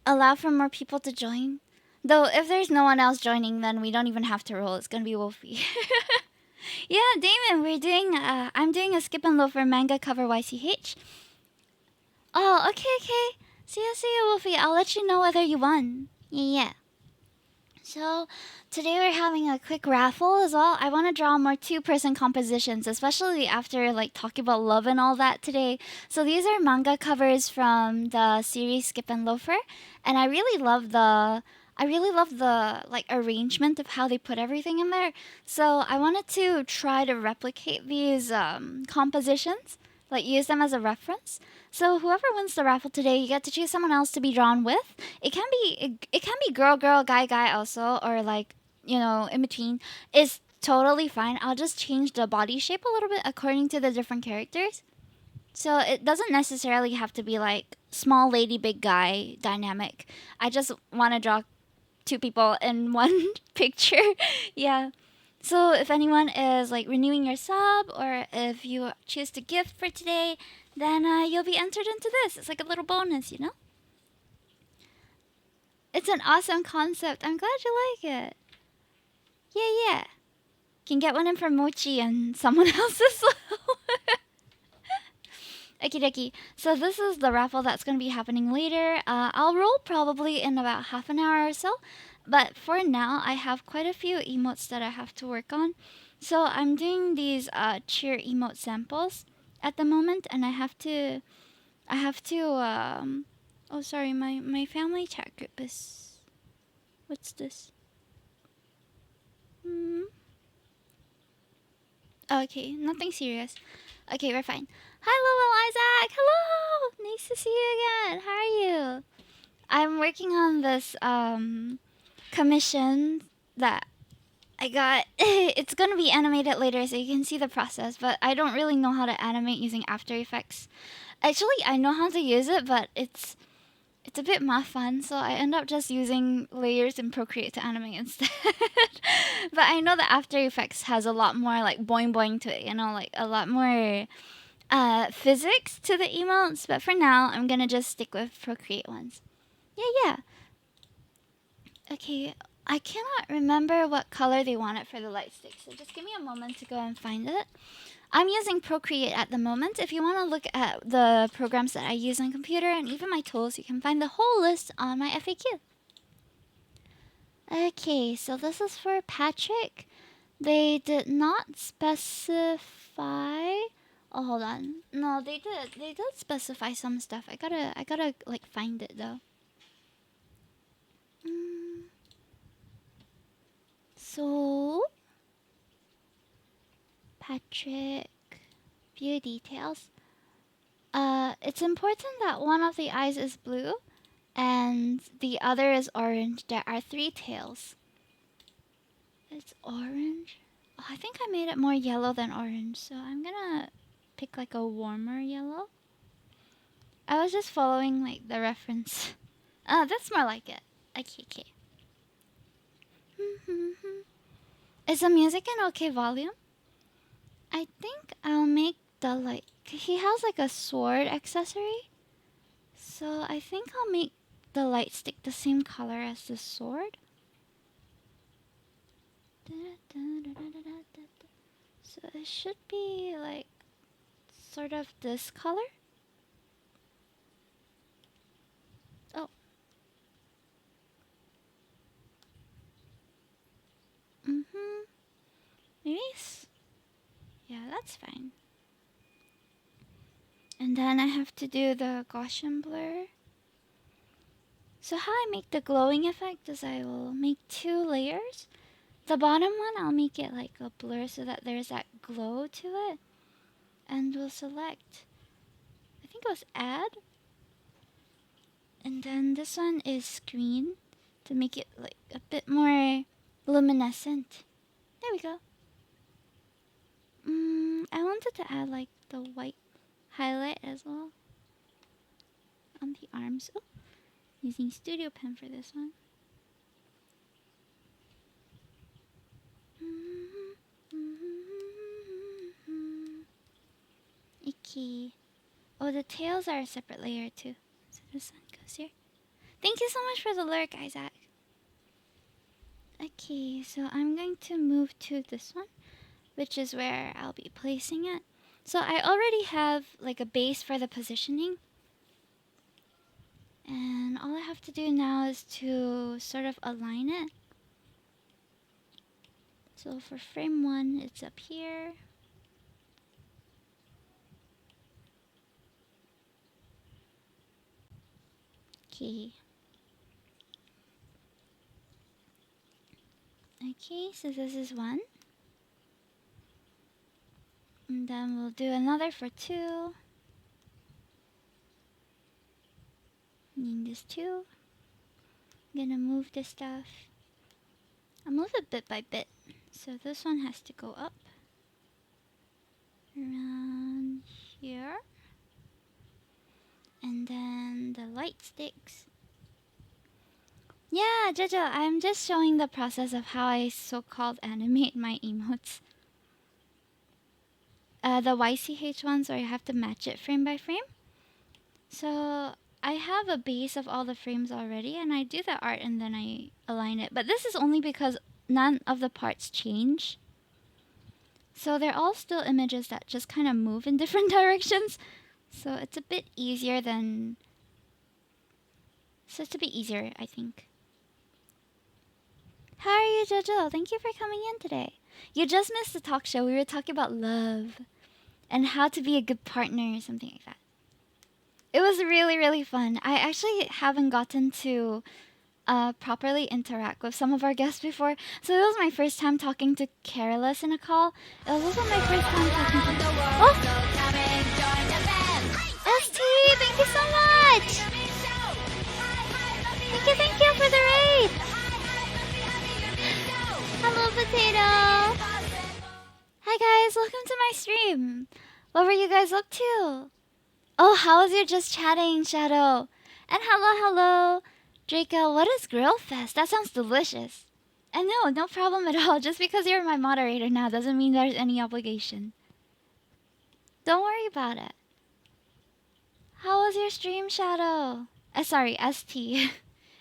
allow for more people to join. Though if there's no one else joining, then we don't even have to roll. It's gonna be Wolfie. Yeah, Damon, we're doing. I'm doing a skip and loafer manga cover YCH. Oh, okay. See ya, Wolfie. I'll let you know whether you won. Yeah. So, today we're having a quick raffle as well. I want to draw more two-person compositions, especially after like talking about love and all that today. So these are manga covers from the series Skip and Loafer, and I really love the like arrangement of how they put everything in there. So I wanted to try to replicate these compositions, like use them as a reference. So whoever wins the raffle today, you get to choose someone else to be drawn with. It can be girl guy also, or like in between. It's totally fine. I'll just change the body shape a little bit according to the different characters. So it doesn't necessarily have to be like small lady big guy dynamic. I just want to draw two people in one picture. Yeah. So if anyone is like renewing your sub, or if you choose to gift for today, then you'll be entered into this. It's like a little bonus, you know? It's an awesome concept. I'm glad you like it. Yeah. Can get one in for Mochi and someone else as well. Okie dokie. So this is the raffle that's going to be happening later. I'll roll probably in about half an hour or so. But for now, I have quite a few emotes that I have to work on. So I'm doing these cheer emote samples at the moment, and I have to oh sorry, my family chat group is, what's this? Okay, nothing serious. Okay, we're fine. Hi, Lowell Isaac. Hello, nice to see you again. How are you? I'm working on this commission that I got. It's gonna be animated later, so you can see the process. But I don't really know how to animate using After Effects. Actually, I know how to use it, but it's a bit more fun, so I end up just using layers in Procreate to animate instead. But I know that After Effects has a lot more like boing boing to it, like a lot more physics to the emotes. But for now, I'm gonna just stick with Procreate ones. Yeah. Okay, I cannot remember what color they want it for the light stick, so just give me a moment to go and find it. I'm using Procreate at the moment. If you want to look at the programs that I use on computer and even my tools, you can find the whole list on my FAQ. Okay, so this is for Patrick. They did not specify. Oh, hold on. No, they did. They did specify some stuff. I gotta like find it though. So Patrick, view details. It's important that one of the eyes is blue and the other is orange. There are 3 tails. It's orange. Oh, I think I made it more yellow than orange, so I'm gonna pick like a warmer yellow. I was just following like the reference. That's more like it. Okay. Is the music in okay volume? I think I'll make the like, he has like a sword accessory, so I think I'll make the light stick the same color as the sword. So it should be like sort of this color. Oh. Maybe yeah, that's fine. And then I have to do the Gaussian blur. So how I make the glowing effect is I will make 2 layers. The bottom one, I'll make it like a blur so that there's that glow to it. And we'll select, I think it was add. And then this one is screen to make it like a bit more luminescent. There we go. I wanted to add like the white highlight as well. on the arms. Oh, using Studio Pen for this one. Okay. Oh, the tails are a separate layer too. So this one goes here. Thank you so much for the lurk, Isaac. Okay, so I'm going to move to this one, which is where I'll be placing it. So I already have like a base for the positioning. And all I have to do now is to sort of align it. So for frame 1, it's up here. Okay. Okay, so this is 1. And then we'll do another for 2. Need this 2. I'm gonna move this stuff. I'll move it bit by bit. So this one has to go up. Around here. And then the light sticks. Yeah, Jojo, I'm just showing the process of how I so-called animate my emotes. The YCH ones where you have to match it frame by frame. So I have a base of all the frames already, and I do the art and then I align it. But this is only because none of the parts change. So they're all still images that just kind of move in different directions. So it's a bit easier than... So it's a bit easier, I think. How are you, Jojo? Thank you for coming in today. You just missed the talk show. We were talking about love and how to be a good partner or something like that. It was really, really fun. I actually haven't gotten to properly interact with some of our guests before. So it was my first time talking to Careless in a call. It was also my first time talking to... Oh! ST, thank you so much! Thank you for the raid! Hello, Potato! Hi guys, welcome to my stream. What were you guys up to? Oh, how was your just chatting, Shadow? And hello, Draco. What is Grill Fest? That sounds delicious. And no problem at all. Just because you're my moderator now doesn't mean there's any obligation. Don't worry about it. How was your stream, Shadow? Sorry, ST.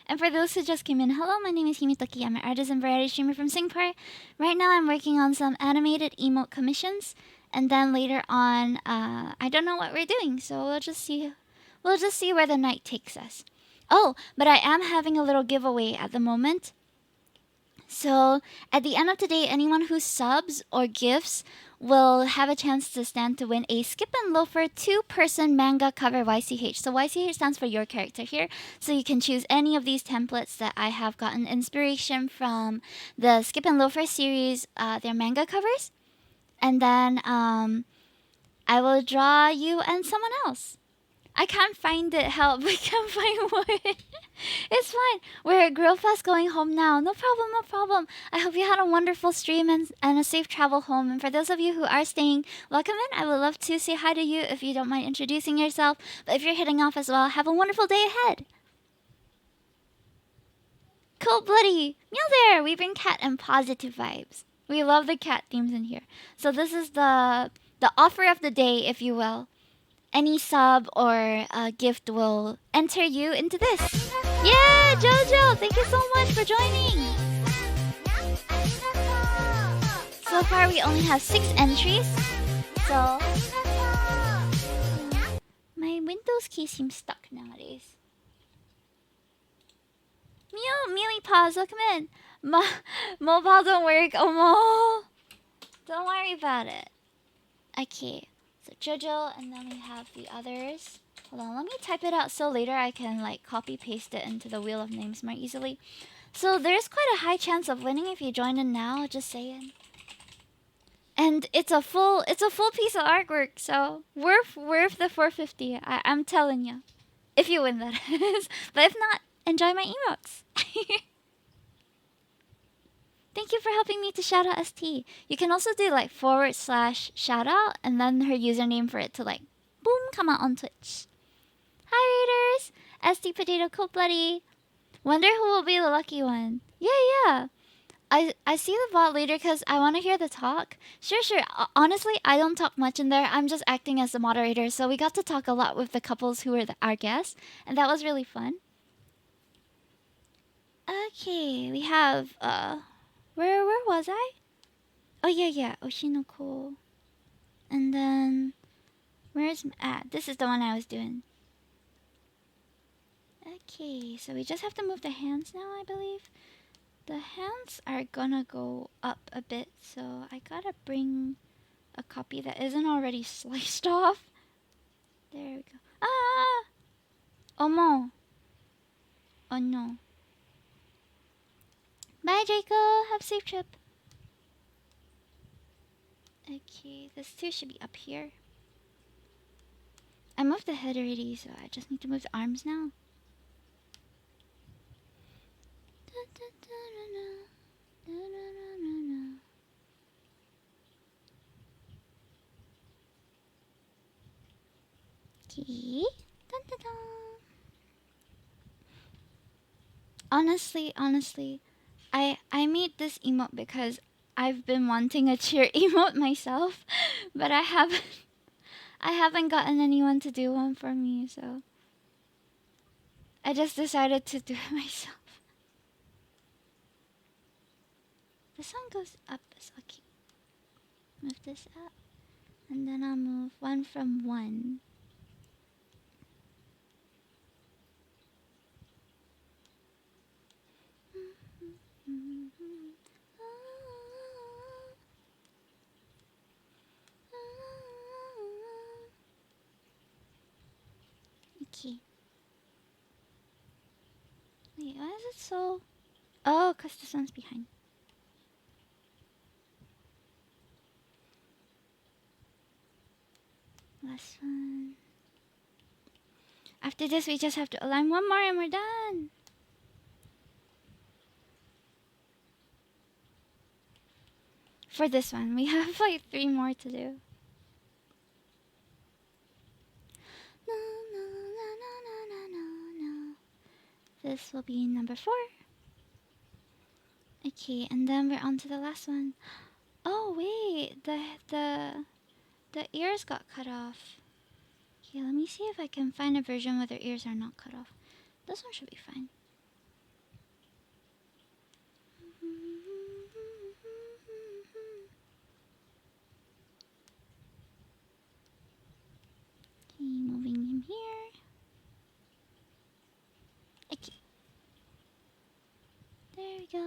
And for those who just came in, hello, my name is Himitoki. I'm an artist and variety streamer from Singapore. Right now I'm working on some animated emote commissions. And then later on, I don't know what we're doing. So we'll just see where the night takes us. Oh, but I am having a little giveaway at the moment. So at the end of today, anyone who subs or gifts will have a chance to stand to win a Skip and Loafer 2-person manga cover YCH. So YCH stands for your character here. So you can choose any of these templates that I have gotten inspiration from the Skip and Loafer series, their manga covers. And then I will draw you and someone else. I can't find it, help. I can't find what. It's fine. We're at Grillfest going home now. No problem. I hope you had a wonderful stream and a safe travel home. And for those of you who are staying, welcome in. I would love to say hi to you if you don't mind introducing yourself. But if you're heading off as well, have a wonderful day ahead. Cold Bloody. Meow there. We bring cat and positive vibes. We love the cat themes in here. So this is the offer of the day, if you will. Any sub or gift will enter you into this. Yeah, Jojo, thank you so much for joining. So far, we only have 6 entries. So my Windows key seems stuck nowadays. Mealy Paws, welcome in. Mobile don't work. Oh, don't worry about it. Okay. So Jojo, and then we have the others. Hold on, let me type it out so later I can like copy paste it into the wheel of names more easily. So there's quite a high chance of winning if you join in now, just saying. And it's a full piece of artwork, so worth the 450. I'm telling you, if you win, that is. But if not, enjoy my emotes. Thank you for helping me to shout out ST. You can also do like /shout out and then her username for it to like boom come out on Twitch. Hi readers! SD Potato Cold Bloody. Wonder who will be the lucky one. Yeah. I see the bot later because I want to hear the talk. Sure. Honestly, I don't talk much in there. I'm just acting as the moderator. So we got to talk a lot with the couples who were our guests. And that was really fun. Okay, we have, where was I? Oh, yeah. Oshinoko. And then, where's, this is the one I was doing. Okay, so we just have to move the hands now, I believe. The hands are gonna go up a bit, so I gotta bring a copy that isn't already sliced off. There we go. Ah! Omo. Oh no. Bye, Draco. Have a safe trip. Okay, this too should be up here. I moved the head already, so I just need to move the arms now. Okay. Dun, dun, dun. Honestly, I made this emote because I've been wanting a cheer emote myself, but I haven't gotten anyone to do one for me, so I just decided to do it myself. This one goes up, so okay. Move this up, and then I'll move one from one. Okay. Wait, why is it so... Oh, because this one's behind. Last one. After this, we just have to align one more and we're done. For this one, we have like 3 more to do. No. This will be number 4. Okay, and then we're on to the last one. Oh wait, the ears got cut off. Okay, let me see if I can find a version where the ears are not cut off. This one should be fine. Okay, moving him here. Okay. There we go.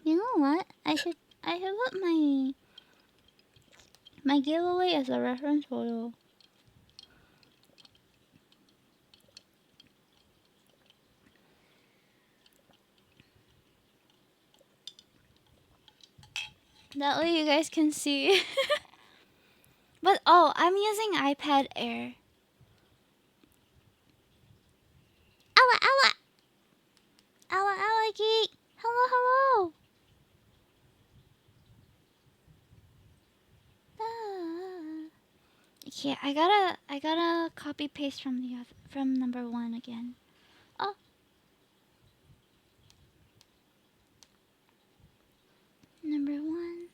You know what? I should put my giveaway as a reference photo. That way you guys can see. But oh, I'm using iPad Air. Ella, geek. Hello. Ah. Okay, I gotta copy paste from from number 1 again. Oh. Number 1.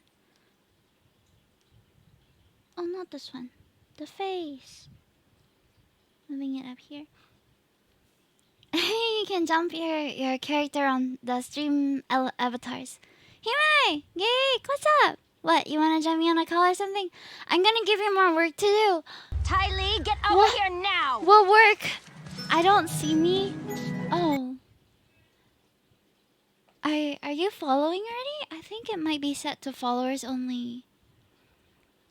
Oh, not this one. The face. Moving it up here. You can jump your character on the stream avatars. Hime! Geek, what's up? What, you wanna join me on a call or something? I'm gonna give you more work to do. Ty Lee, get over here now! What work? I don't see me. Oh. Are you following already? I think it might be set to followers only.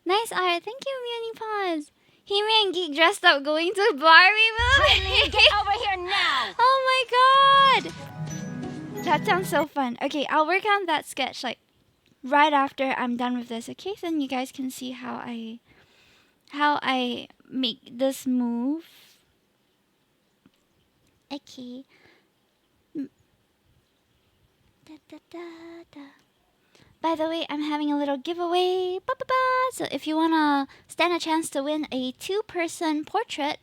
Nice art. Thank you, Munipause. Hime and Geek dressed up going to Barbie movie. Ty Lee, get over here now! Oh my god! That sounds so fun. Okay, I'll work on that sketch like right after I'm done with this. Okay, then you guys can see how I make this move. Okay. Da, da, da, da. by the way, I'm having a little giveaway. Ba-ba-ba. So if you want to stand a chance to win a 2-person portrait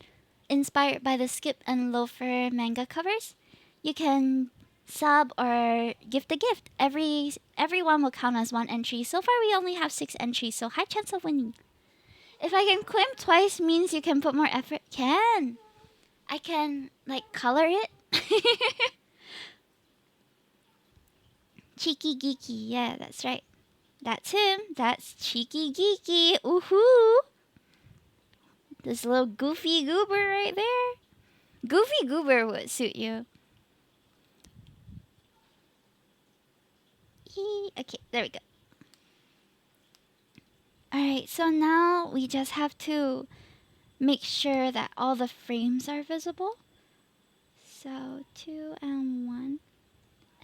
inspired by the Skip and Loafer manga covers, you can sub or gift a gift. Everyone will count as 1 entry. So far we only have 6 entries, so high chance of winning. If I can claim twice means you can put more effort. Can. I can like color it. Cheeky Geeky, yeah, that's right. That's him. That's Cheeky Geeky. Oohoo! This little goofy goober right there. Goofy goober would suit you. Okay, there we go. Alright, so now we just have to make sure that all the frames are visible. So 2 and 1.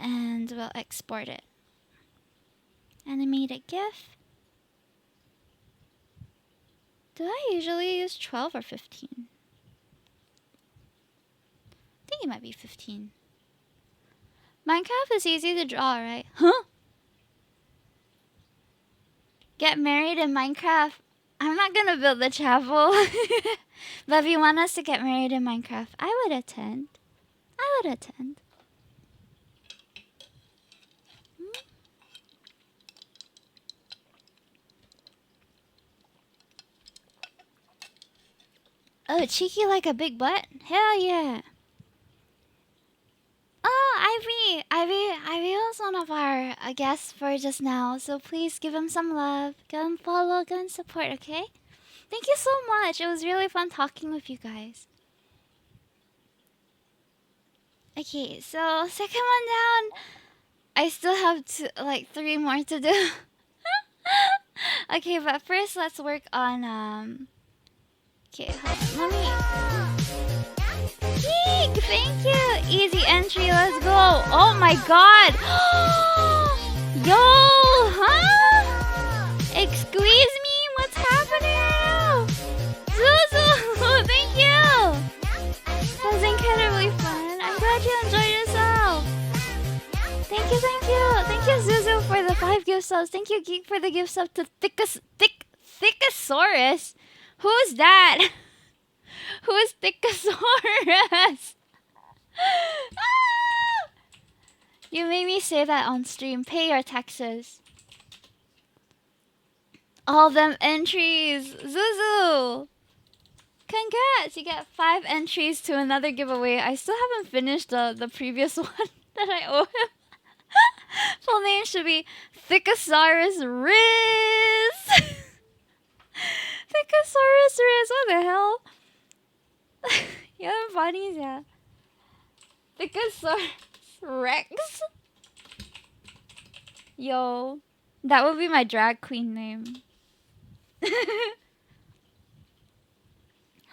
And we'll export it. Animate a GIF. Do I usually use 12 or 15? I think it might be 15. Minecraft is easy to draw, right? Huh? Get married in Minecraft. I'm not gonna build the chapel. But if you want us to get married in Minecraft, I would attend. I would attend. Oh, cheeky like a big butt? Hell yeah. Oh, Ivy was one of our guests for just now, so please give him some love. Go and follow, go and support, okay? Thank you so much. It was really fun talking with you guys. Okay, so second one down. I still have 3 more to do. Okay, but first let's work on okay, let me Geek, thank you. Easy entry, let's go. Oh my god. Yo, huh? Excuse me, what's happening right now? Zuzu, thank you. That was incredibly fun. I'm glad you enjoyed yourself. Thank you, thank you. Thank you, Zuzu, for the 5 gift subs. Thank you, Geek, for the gift sub to Thickosaurus. Who's that? Who is Thickosaurus? Ah! You made me say that on stream. Pay your taxes. All them entries. Zuzu! Congrats! You get 5 entries to another giveaway. I still haven't finished the previous one that I owe him. Full name should be Thickosaurus Riz. Thickosaurus Riz. What the hell? You're funny, yeah. Thickosaurus Rex. Yo, that would be my drag queen name.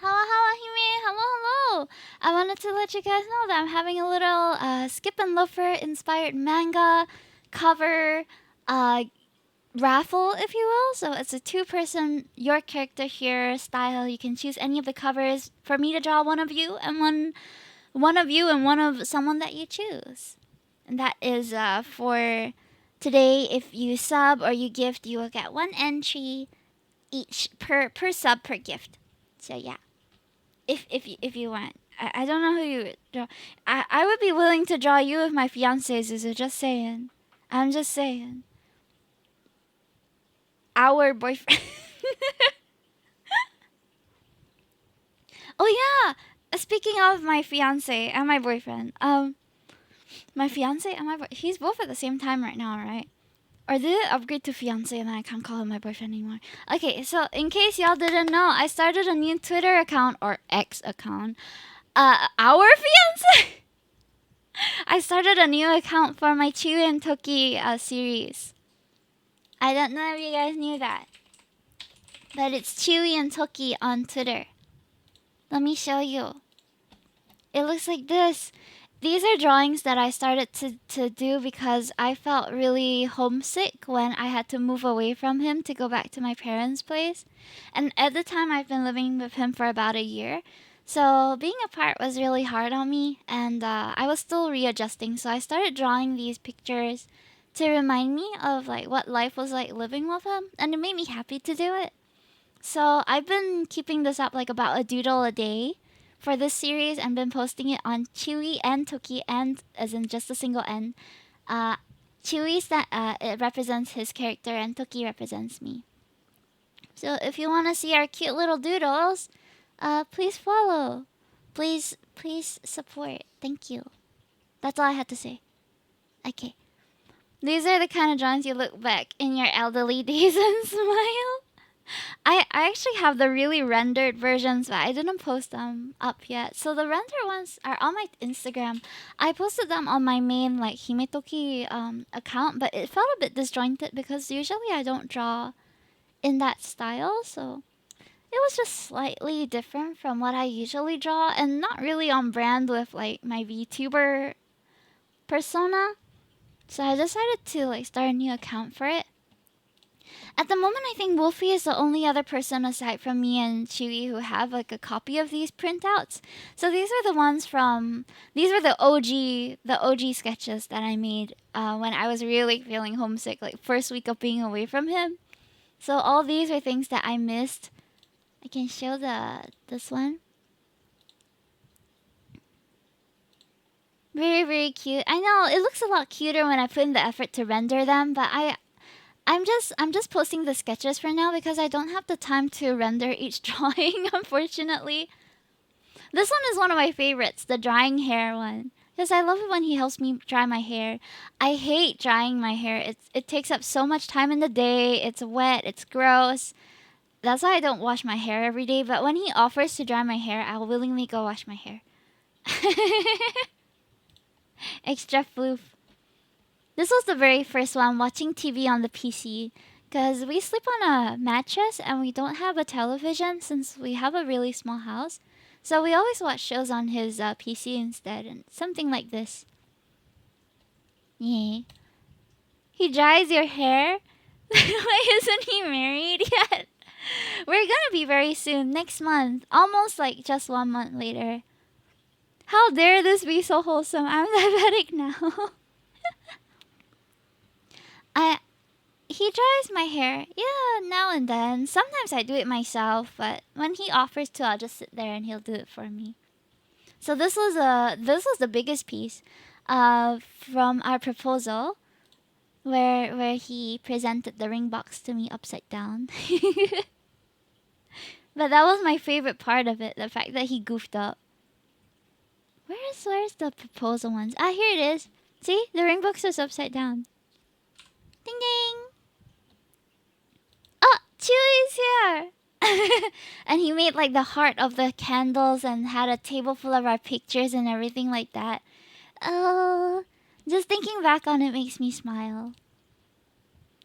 Hello, Hime. Hello. I wanted to let you guys know that I'm having a little Skip and Loafer inspired manga cover raffle, if you will. So it's a 2-person, your character here style. You can choose any of the covers for me to draw one of you and one of someone that you choose. And that is for today. If you sub or you gift, you will get 1 entry each per sub per gift. So yeah. If you want. I don't know who you would draw. I would be willing to draw you with my fiancé, Zuzu. Just saying. I'm just saying. Our boyfriend. Oh yeah. Speaking of my fiancé and my boyfriend. My fiancé and my he's both at the same time right now, right? Or did it upgrade to fiancé and then I can't call him my boyfriend anymore? Okay, so in case y'all didn't know, I started a new Twitter account or X account. Our fiancé. I started a new account for my Chewy and Toki series. I don't know if you guys knew that, but it's Chewy and Toki on Twitter. Let me show you. It looks like this. These are drawings that I started to do because I felt really homesick when I had to move away from him to go back to my parents' place. And at the time, I've been living with him for about a year. So being apart was really hard on me, and I was still readjusting. So I started drawing these pictures to remind me of like what life was like living with him, and it made me happy to do it. So I've been keeping this up like about a doodle a day for this series and been posting it on Chewy and Toki, and as in just a single N. Chewy's that it represents his character and Toki represents me. So if you want to see our cute little doodles, please follow. Please support. Thank you. That's all I had to say. Okay. These are the kind of drawings you look back in your elderly days and smile. I actually have the really rendered versions, but I didn't post them up yet. So the rendered ones are on my Instagram. I posted them on my main like Himetoki account, but it felt a bit disjointed because usually I don't draw in that style, so it was just slightly different from what I usually draw and not really on brand with like my VTuber persona. So I decided to like start a new account for it. At the moment, I think Wolfie is the only other person aside from me and Chewy who have like a copy of these printouts. So these are the ones from these were the OG sketches that I made when I was really feeling homesick, like first week of being away from him. So all these are things that I missed. I can show this one. Very, very cute. I know it looks a lot cuter when I put in the effort to render them, but I'm just posting the sketches for now because I don't have the time to render each drawing, unfortunately. This one is one of my favorites, the drying hair one. Because I love it when he helps me dry my hair. I hate drying my hair. It takes up so much time in the day. It's wet, it's gross. That's why I don't wash my hair every day, but when he offers to dry my hair, I'll willingly go wash my hair. Extra floof. This was the very first one, watching TV on the PC. Because we sleep on a mattress and we don't have a television since we have a really small house. So we always watch shows on his PC instead, and something like this. Yeah. He dries your hair? Why isn't he married yet? We're gonna be very soon, next month. Almost like just 1 month later. How dare this be so wholesome? I'm diabetic now. He dries my hair, yeah, now and then. Sometimes I do it myself, but when he offers to, I'll just sit there and he'll do it for me. So this was the biggest piece, from our proposal, where he presented the ring box to me upside down. But that was my favorite part of it, the fact that he goofed up. Where's the proposal ones? Ah, here it is. See, the ring box is upside down. Ding ding. Oh, Chewy's here! And he made like the heart of the candles and had a table full of our pictures and everything like that. Oh, just thinking back on it makes me smile.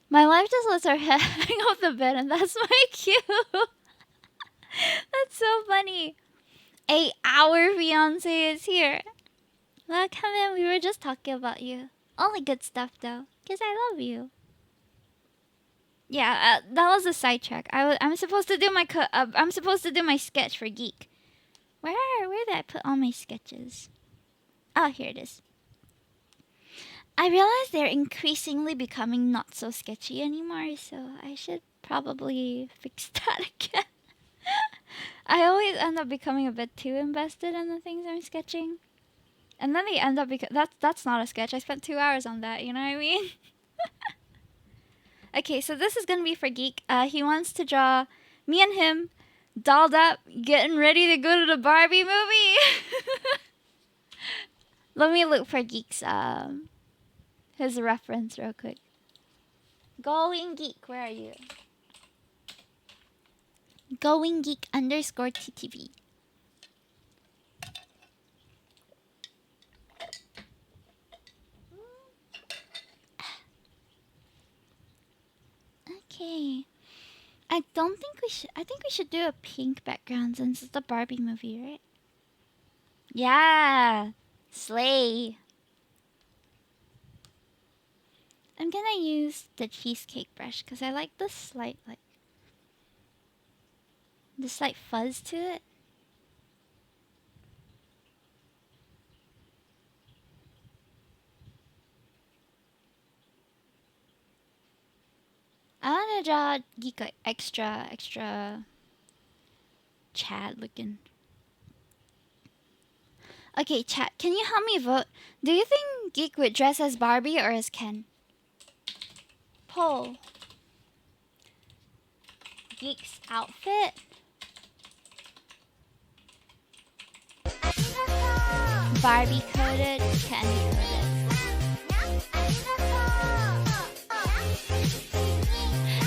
My wife just lets her head hang off the bed and that's my cue. That's so funny. Our fiance is here. Well, come in, we were just talking about you. Only good stuff though, because I love you. Yeah, that was a sidetrack. I'm supposed to do I'm supposed to do my sketch for Geek. Where did I put all my sketches? Oh, here it is. I realize they're increasingly becoming not so sketchy anymore, so I should probably fix that again. I always end up becoming a bit too invested in the things I'm sketching. And then they end up that's not a sketch. I spent 2 hours on that, you know what I mean? Okay, so this is gonna be for Geek. He wants to draw me and him dolled up, getting ready to go to the Barbie movie. Let me look for Geek's his reference real quick. Going Geek, where are you? Going Geek _ TTV. Okay. I think we should do a pink background since it's the Barbie movie, right? Yeah. Slay. I'm gonna use the cheesecake brush because I like the slight fuzz to it. gonna draw Geek extra Chad looking. Okay, chat, can you help me vote? Do you think Geek would dress as Barbie or as Ken? Poll. Geek's outfit. Barbie coded, Ken coded.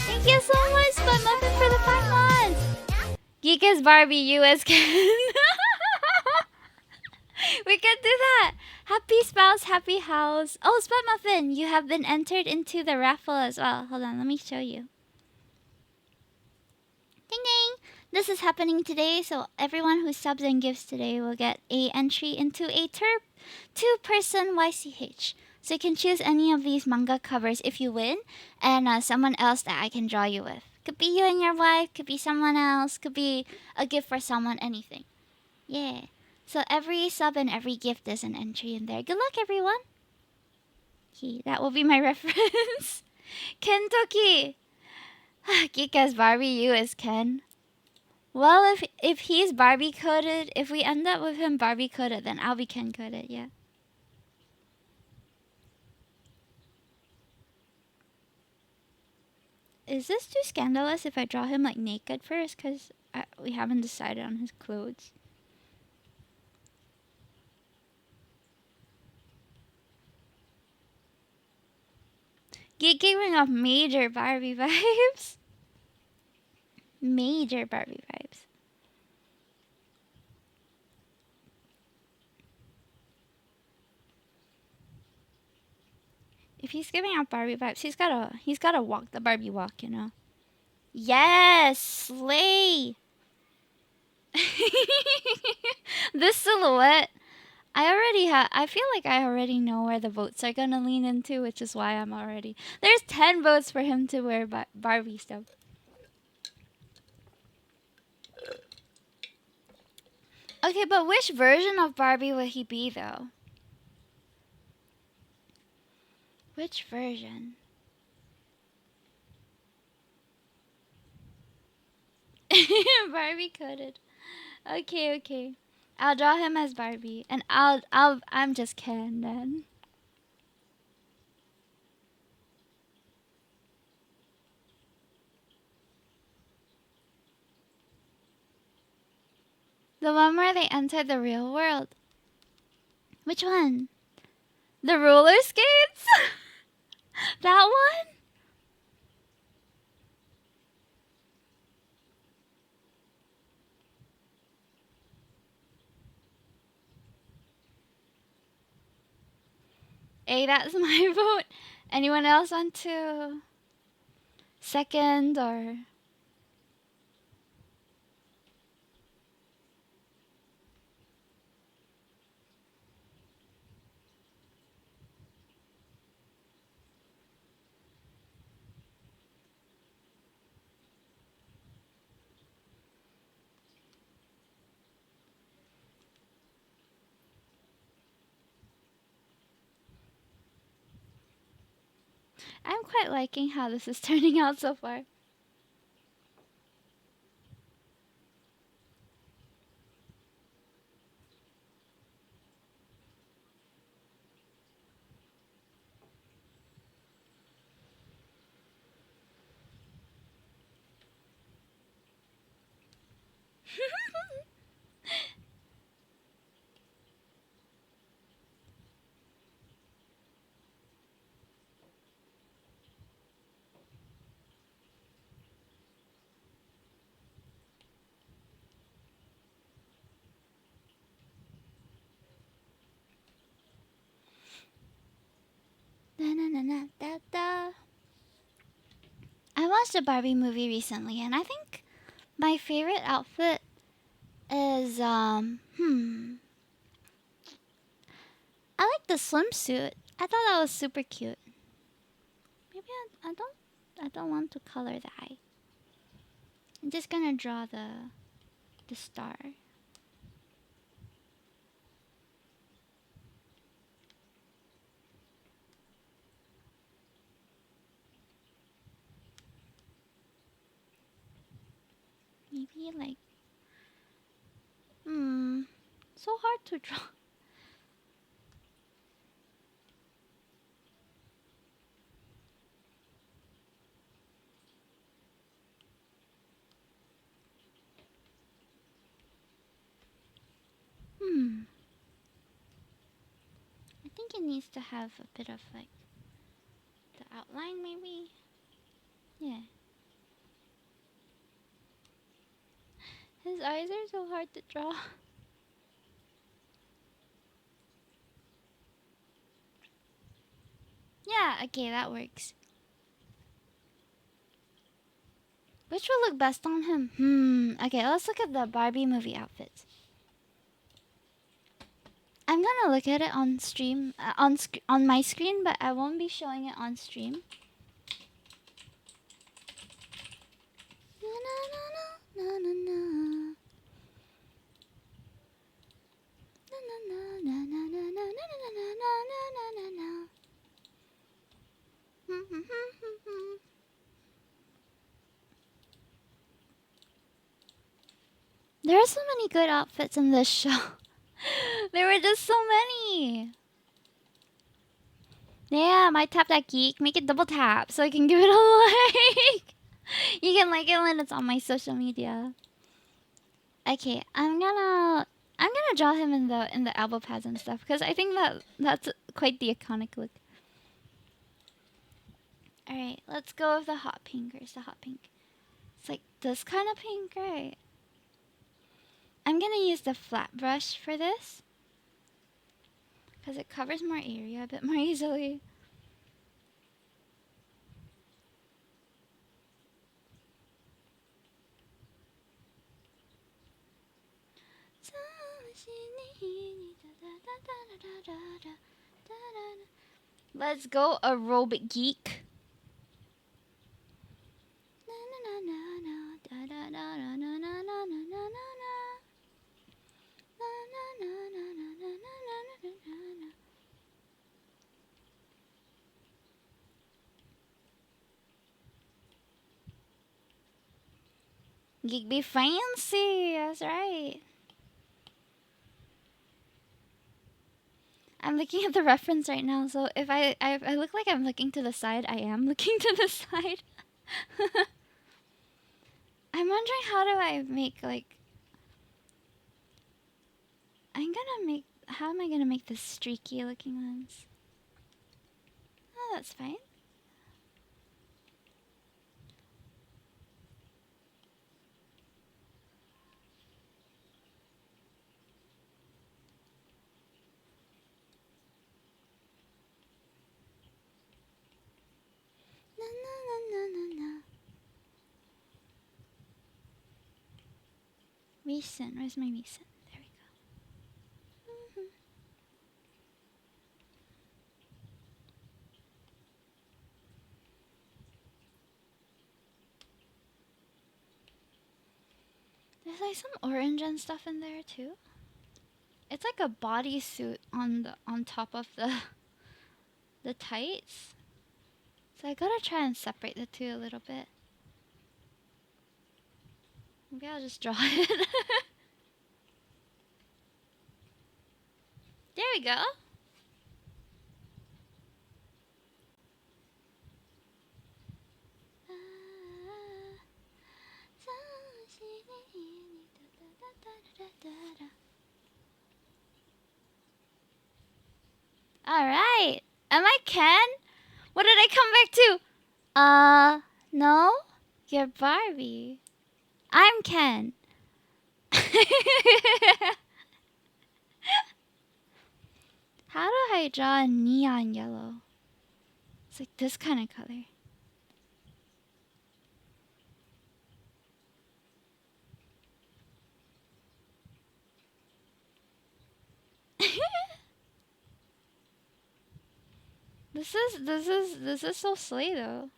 Thank you so much, Spud Muffin, for the 5 months. Geek is Barbie, you as Ken. We can do that. Happy spouse, happy house. Oh, Spud Muffin, you have been entered into the raffle as well. Hold on, let me show you. Ding ding! This is happening today, so everyone who subs and gives today will get a entry into a two-person YCH. So you can choose any of these manga covers if you win, and someone else that I can draw you with. Could be you and your wife, could be someone else, could be a gift for someone, anything. Yeah. So every sub and every gift is an entry in there. Good luck, everyone. Okay, that will be my reference. Kentucky. Geek as Barbie, you as Ken. Well, if he's Barbie coded, if we end up with him Barbie coded, then I'll be Ken coded, yeah. Is this too scandalous if I draw him like naked first? Because we haven't decided on his clothes. Giving off major Barbie vibes. Major Barbie vibes. If he's giving out Barbie vibes, he's gotta walk the Barbie walk, you know. Yes, slay. This silhouette, I feel like I already know where the votes are gonna lean into, which is why there's 10 votes for him to wear Barbie stuff. Okay, but which version of Barbie would he be though? Which version? Barbie coded. Okay. I'll draw him as Barbie, and I'm just Ken then. The one where they entered the real world. Which one? The roller skates? That one? Hey, that's my vote. Anyone else want to second or... I'm quite liking how this is turning out so far. Da-na-na-na-da-da. I watched a Barbie movie recently, and I think my favorite outfit is I like the swimsuit. I thought that was super cute. Maybe I don't want to color the eye. I'm just gonna draw the star. maybe like so hard to draw. I think it needs to have a bit of like the outline maybe. Yeah. His eyes are so hard to draw. Yeah, okay, that works. Which will look best on him? Okay, let's look at the Barbie movie outfits. I'm gonna look at it on stream, on my screen, but I won't be showing it on stream. Na, na, na, na, na, na, na. Na, na, na, na, na, na, na, na, na, na, na, na, na. There are so many good outfits in this show. There were just so many. Yeah, I tap that geek. Make it double tap so I can give it a like. You can like it when it's on my social media. Okay, I'm gonna draw him in the elbow pads and stuff because I think that's quite the iconic look. All right, let's go with the hot pink. Where's the hot pink? It's like this kind of pink, right? I'm gonna use the flat brush for this because it covers more area a bit more easily. Let's go, aerobic geek. Geek be fancy, that's right. I'm looking at the reference right now, so if I look like I'm looking to the side, I am looking to the side. I'm wondering how do I make like... How am I gonna make this streaky looking ones? Oh, that's fine. Na, na, na, na, na, na. Recent, where's my recent? There we go. There's like some orange and stuff in there too. It's like a bodysuit on top of the tights. So I gotta try and separate the two a little bit. Maybe I'll just draw it. There we go. Alright. Am I Ken? What did I come back to? No? You're Barbie. I'm Ken. How do I draw a neon yellow? It's like this kind of color. This is so slay though.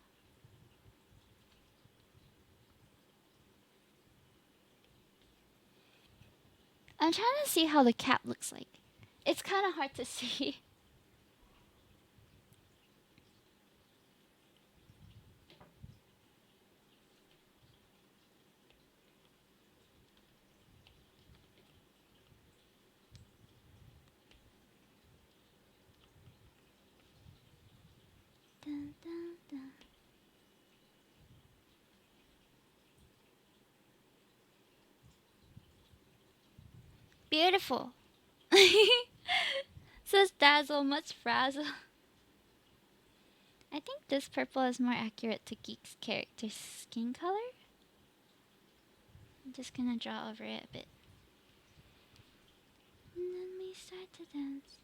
I'm trying to see how the cap looks like. It's kind of hard to see. Beautiful. Says dazzle, much frazzle. I think this purple is more accurate to Geek's character's skin color. I'm just gonna draw over it a bit. And then we start to dance.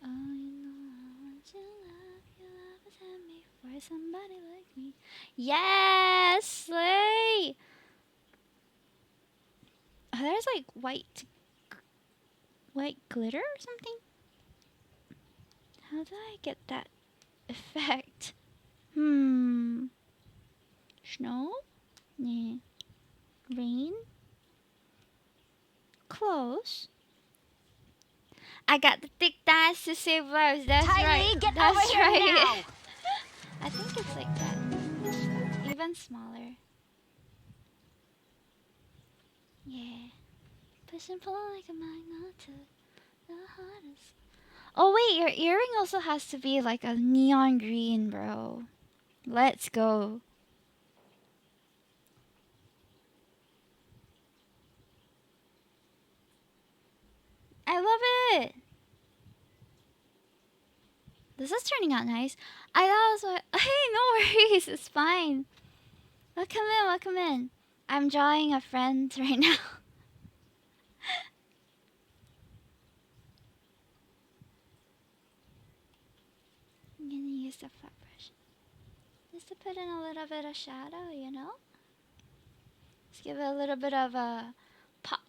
Oh, you know I want you love. Your love has had me for somebody like me. Yes, slay! Oh, there's like white glitter or something? How do I get that effect? Snow? Yeah. Rain? Close. I got the thick thighs to save lives. That's Tylee, right. get That's over here right. now. I think it's like that. Even smaller. Yeah. Push and pull like a magnet to the hardest. Oh wait, your earring also has to be like a neon green, bro. Let's go. I love it. This is turning out nice. I thought it was hey, no worries, it's fine. Welcome in, welcome in. I'm drawing a friend right now. I'm gonna use the flat brush. Just to put in a little bit of shadow, you know? Let's give it a little bit of a pop.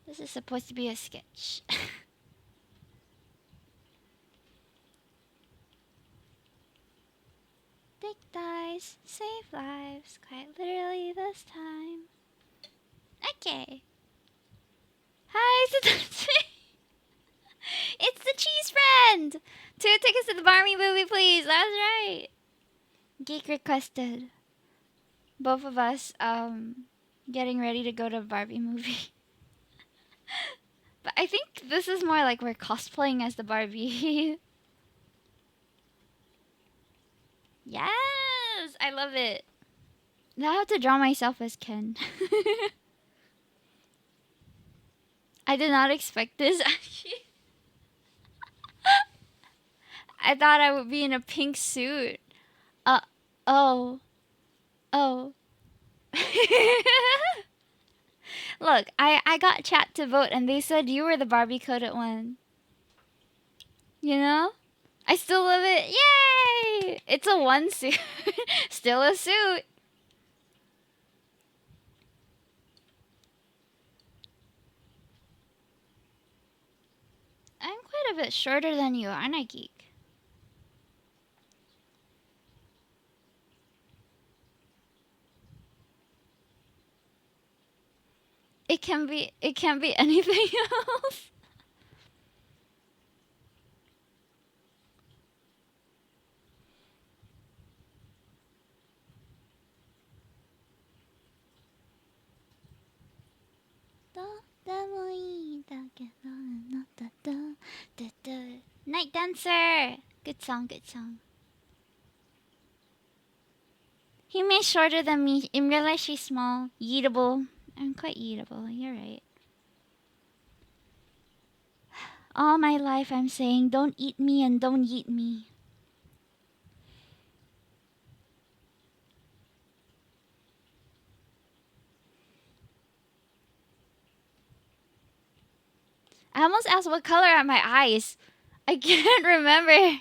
This is supposed to be a sketch. Thick thighs, save lives, quite literally this time. Okay. Hi, it's the cheese friend! 2 tickets to the Barbie movie, please. That's right. Geek requested. Both of us, getting ready to go to a Barbie movie. But I think this is more like we're cosplaying as the Barbie. Yes! I love it. Now I have to draw myself as Ken. I did not expect this. I thought I would be in a pink suit. Oh. Oh. Look, I got chat to vote and they said you were the Barbie coded one. You know? I still love it. Yay! It's a one suit. Still a suit. I'm quite a bit shorter than you, aren't I, Geek? It can be anything else. Night Dancer! Good song, good song. Yumi's shorter than me. In real life, she's small. Yeetable. I'm quite yeetable, you're right. All my life, I'm saying, don't eat me and don't yeet me. I almost asked what color are my eyes. I can't remember.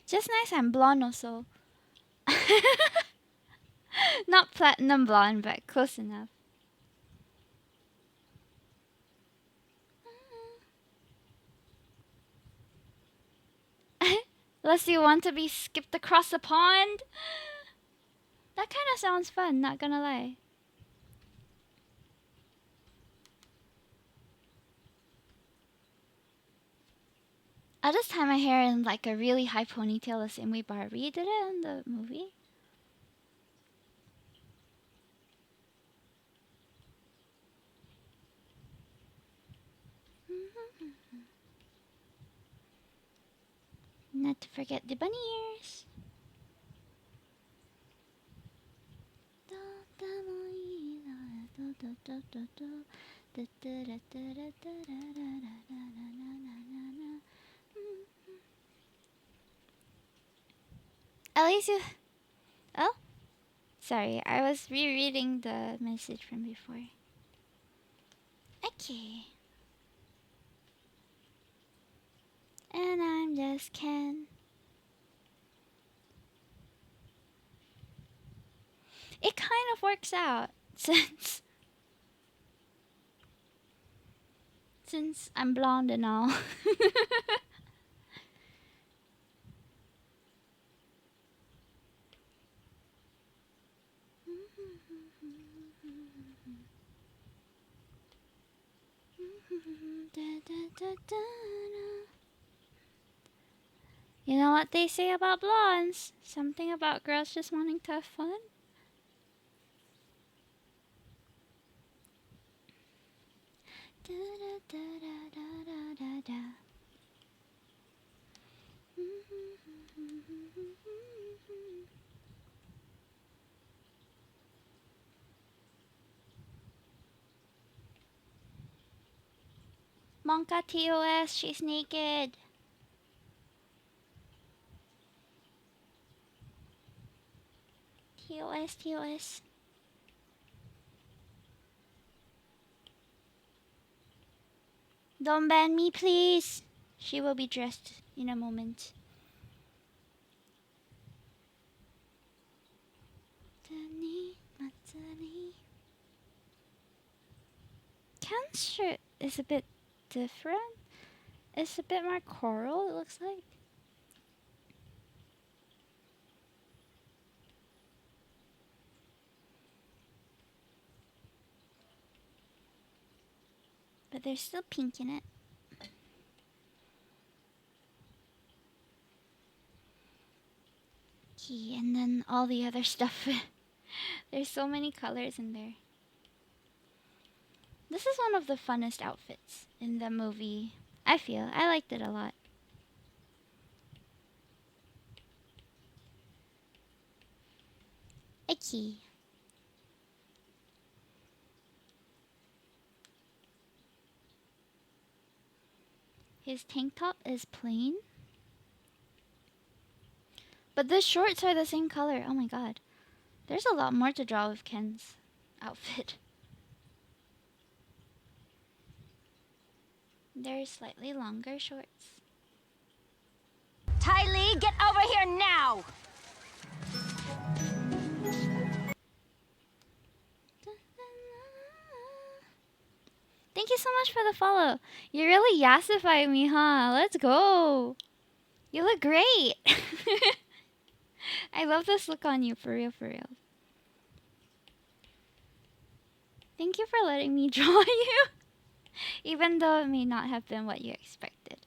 Just nice I'm blonde also. Not platinum blonde, but close enough. Unless you want to be skipped across the pond. That kind of sounds fun, not gonna lie. I'll just tie my hair in like a really high ponytail the same way Barbie did it in the movie. Not to forget the bunny ears. At least you. Oh, sorry. I was rereading the message from before. Okay. And I'm just Ken. It kind of works out since I'm blonde and all. You know what they say about blondes? Something about girls just wanting to have fun. Monka TOS, she's naked. TOS, TOS. Don't ban me, please. She will be dressed in a moment. Ken's shirt is a bit different. It's a bit more coral, it looks like. But there's still pink in it. Okay, and then all the other stuff. There's so many colors in there. This is one of the funnest outfits in the movie. I feel. I liked it a lot. Okay. His tank top is plain. But the shorts are the same color. Oh my god. There's a lot more to draw with Ken's outfit. There's slightly longer shorts. Tylee, get over here now! Thank you so much for the follow. You really yassified me, huh? Let's go. You look great. I love this look on you, for real, for real. Thank you for letting me draw you. Even though it may not have been what you expected.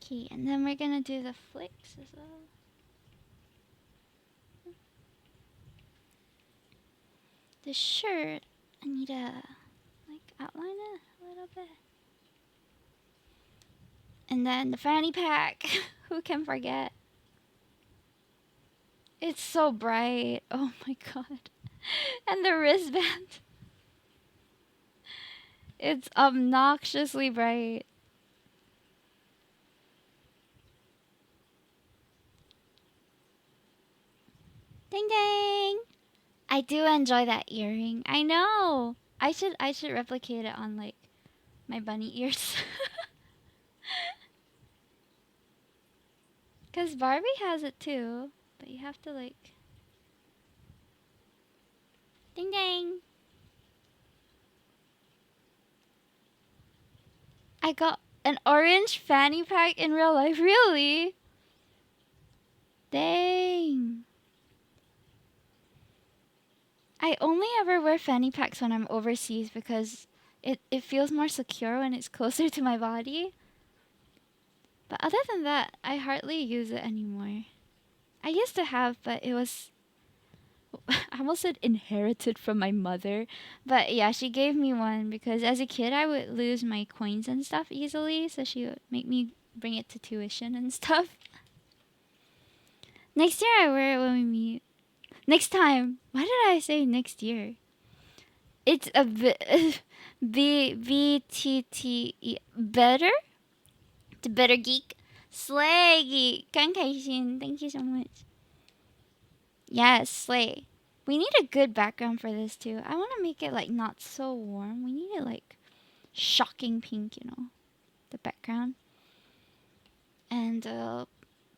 Okay, and then we're gonna do the flicks as well. The shirt, I need to like outline it a little bit. And then the fanny pack. Who can forget? It's so bright. Oh my god. And the wristband. It's obnoxiously bright. Ding ding. I do enjoy that earring. I know. I should replicate it on like my bunny ears. Cause Barbie has it too, but you have to like ding ding. I got an orange fanny pack in real life, really? Dang. I only ever wear fanny packs when I'm overseas because it feels more secure when it's closer to my body. But other than that, I hardly use it anymore. I used to have, but it was I almost said inherited from my mother. But yeah, she gave me one because as a kid I would lose my coins and stuff easily, so she would make me bring it to tuition and stuff. Next year I wear it when we meet. Next time. Why did I say next year? It's a bit BTTE better? The better geek. Slay geek. 刚开心. Thank you so much. Yes, slay. We need a good background for this too. I want to make it like not so warm. We need it like shocking pink, you know, the background. And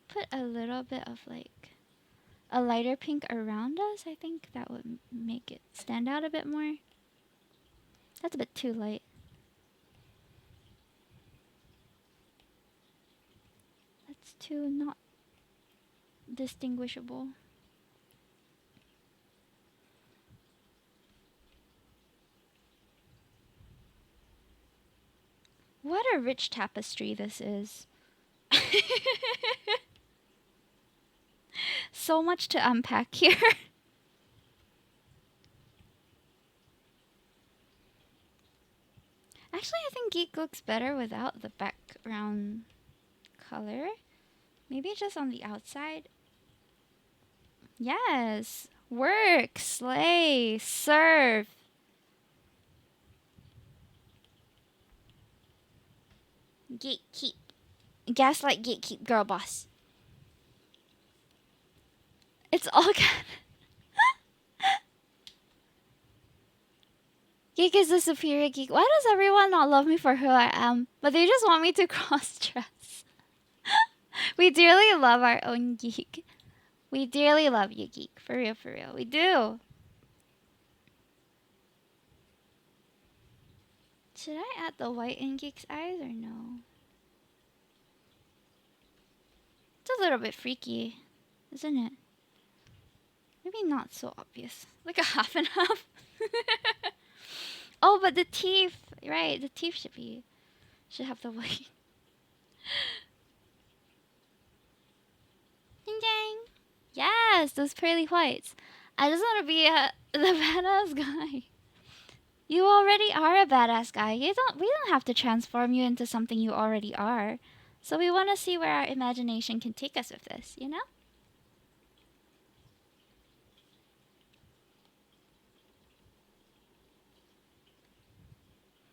put a little bit of like a lighter pink around us. I think that would make it stand out a bit more. That's a bit too light. That's too not distinguishable. What a rich tapestry this is. So much to unpack here. Actually, I think Geek looks better without the background color. Maybe just on the outside. Yes. Work, slay, serve. Gatekeep. Gaslight, gatekeep, girl boss. It's all good. Geek is the superior geek. Why does everyone not love me for who I am? But they just want me to cross-dress. We dearly love our own geek. We dearly love you, geek. For real, for real. We do. Should I add the white in Geek's eyes or no? It's a little bit freaky, isn't it? Maybe not so obvious. Like a half and half. Oh, but the teeth. Right, the teeth should have the white. Ding dang. Yes, those pearly whites. I just want to be the badass guy. You already are a badass guy. We don't have to transform you into something you already are. So we want to see where our imagination can take us with this, you know?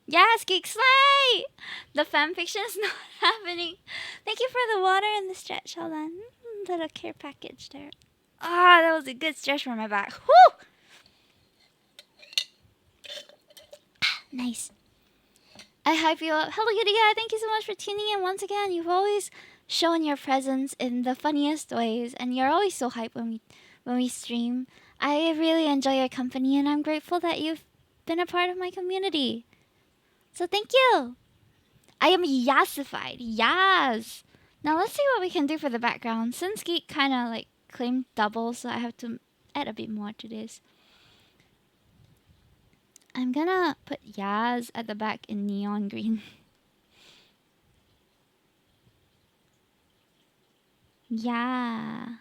Yes, Geek Slay! The fanfiction is not happening. Thank you for the water and the stretch. Hold on. Little care package there. Ah, that was a good stretch for my back. Whew! Nice. I hype you up. Hello, Kitty Guy. Thank you so much for tuning in once again. You've always shown your presence in the funniest ways, and you're always so hyped when we stream. I really enjoy your company, and I'm grateful that you've been a part of my community. So thank you. I am yassified. Yas. Now let's see what we can do for the background. Since Geek kind of like claimed double, so I have to add a bit more to this. I'm gonna put Yaz at the back in neon green. Yeah.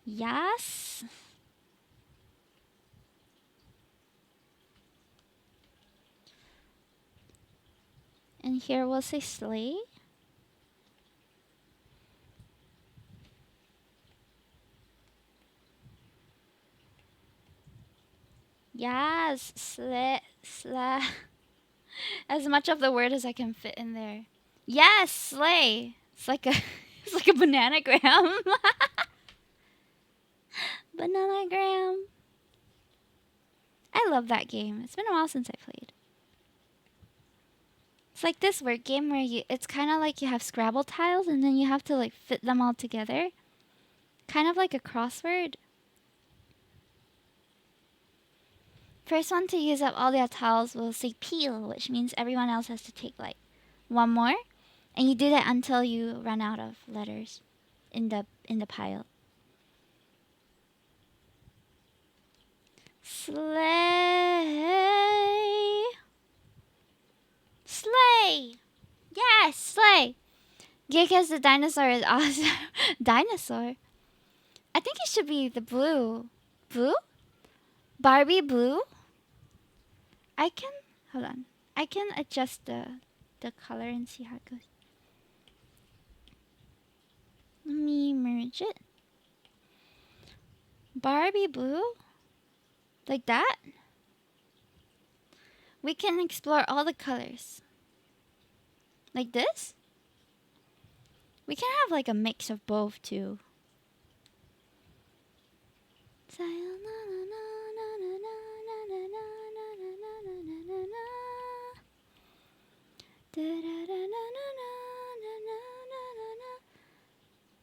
Yes. And here we'll say slay. Yes, slay, slay. As much of the word as I can fit in there. Yes, slay. It's like a, it's like a bananagram. Bananagram. I love that game. It's been a while since I played. It's like this word game where it's kind of like you have Scrabble tiles and then you have to like fit them all together. Kind of like a crossword. First one to use up all their tiles will say peel, which means everyone else has to take like one more. And you do that until you run out of letters in the pile. Slay. Slay. Yes, slay. Geek as the dinosaur is awesome. Dinosaur. I think it should be the blue. Blue? Barbie blue? I can hold on. I can adjust the color and see how it goes. Let me merge it. Barbie blue? Like that? We can explore all the colors. Like this? We can have like a mix of both too.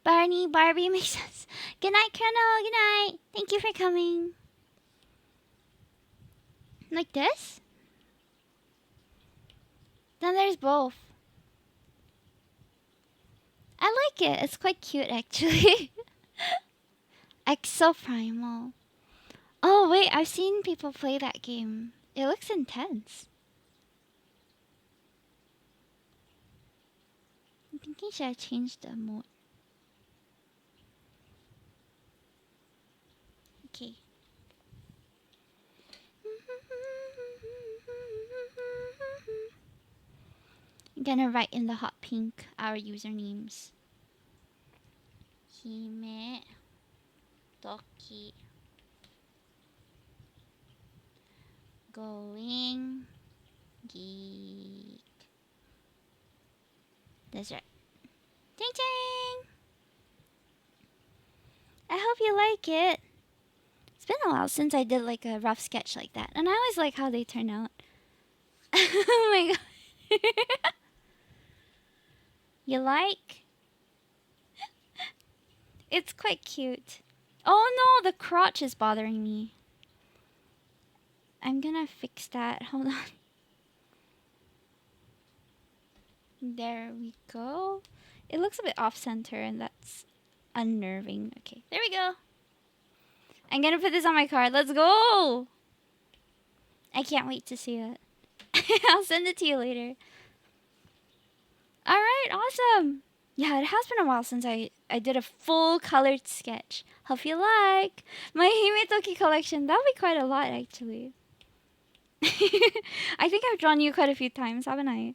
Barney, Barbie makes sense. Good night, Colonel. Good night. Thank you for coming. Like this? Then there's both. I like it. It's quite cute, actually. Exoprimal. Oh, wait. I've seen people play that game. It looks intense. I'm thinking should I change the mode? Okay. I'm gonna write in the hot pink our usernames. Hime Doki Going Geek. That's right. Ding ding! I hope you like it. It's been a while since I did like a rough sketch like that, and I always like how they turn out. Oh my god. You like? It's quite cute. Oh no, the crotch is bothering me. I'm gonna fix that. Hold on. There we go. It looks a bit off center and that's unnerving. Okay, there we go. I'm gonna put this on my card. Let's go! I can't wait to see it. I'll send it to you later. Alright, awesome! Yeah, it has been a while since I did a full colored sketch. Hope you like! My Himetoki collection, that'll be quite a lot actually. I think I've drawn you quite a few times, haven't I?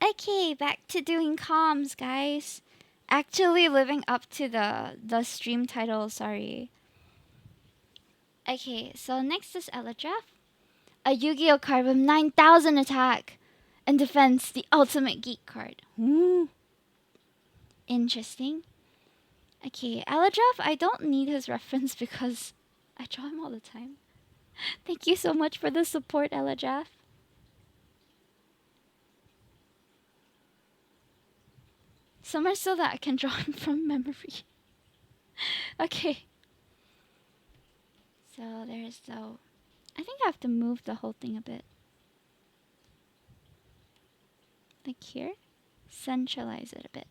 Okay, back to doing comms, guys. Actually living up to the stream title, sorry. Okay, so next is Eladraff. A Yu-Gi-Oh card with 9,000 attack and defense, the ultimate geek card. Ooh. Interesting. Okay, Eladraff, I don't need his reference because I draw him all the time. Thank you so much for the support, Eladraff. So much so that I can draw him from memory. Okay. So there's the... I think I have to move the whole thing a bit. Like here. Centralize it a bit.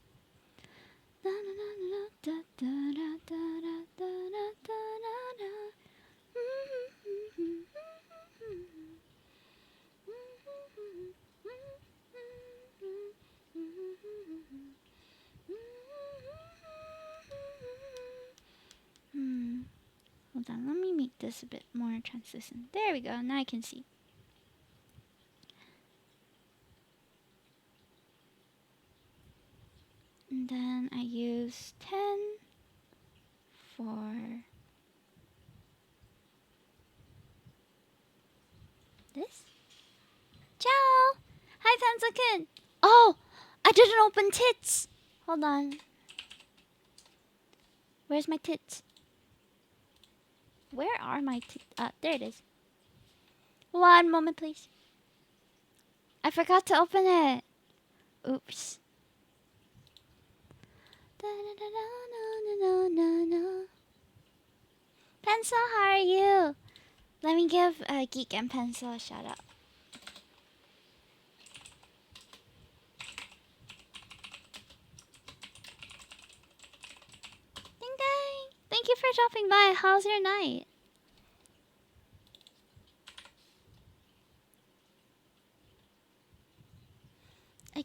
Hold on, let me make this a bit more translucent. There we go, now I can see. And then I use 10 for this. Ciao! Hi, Tansukin! Oh! I didn't open tits! Hold on. Where's my tits? Where are my tits? There it is. One moment, please. I forgot to open it. Oops. Pencil, how are you? Let me give Geek and Pencil a shout out. Ding dang! Thank you for dropping by. How's your night?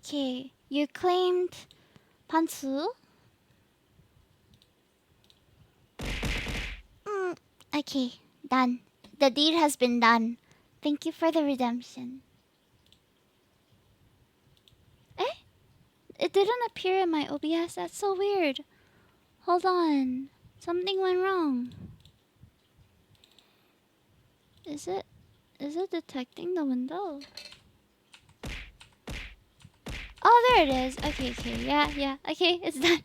Okay, you claimed Pansu. Okay, done. The deed has been done. Thank you for the redemption. Eh? It didn't appear in my OBS. That's so weird. Hold on. Something went wrong. Is it detecting the window? Oh, there it is. Okay. Yeah. Okay, it's done.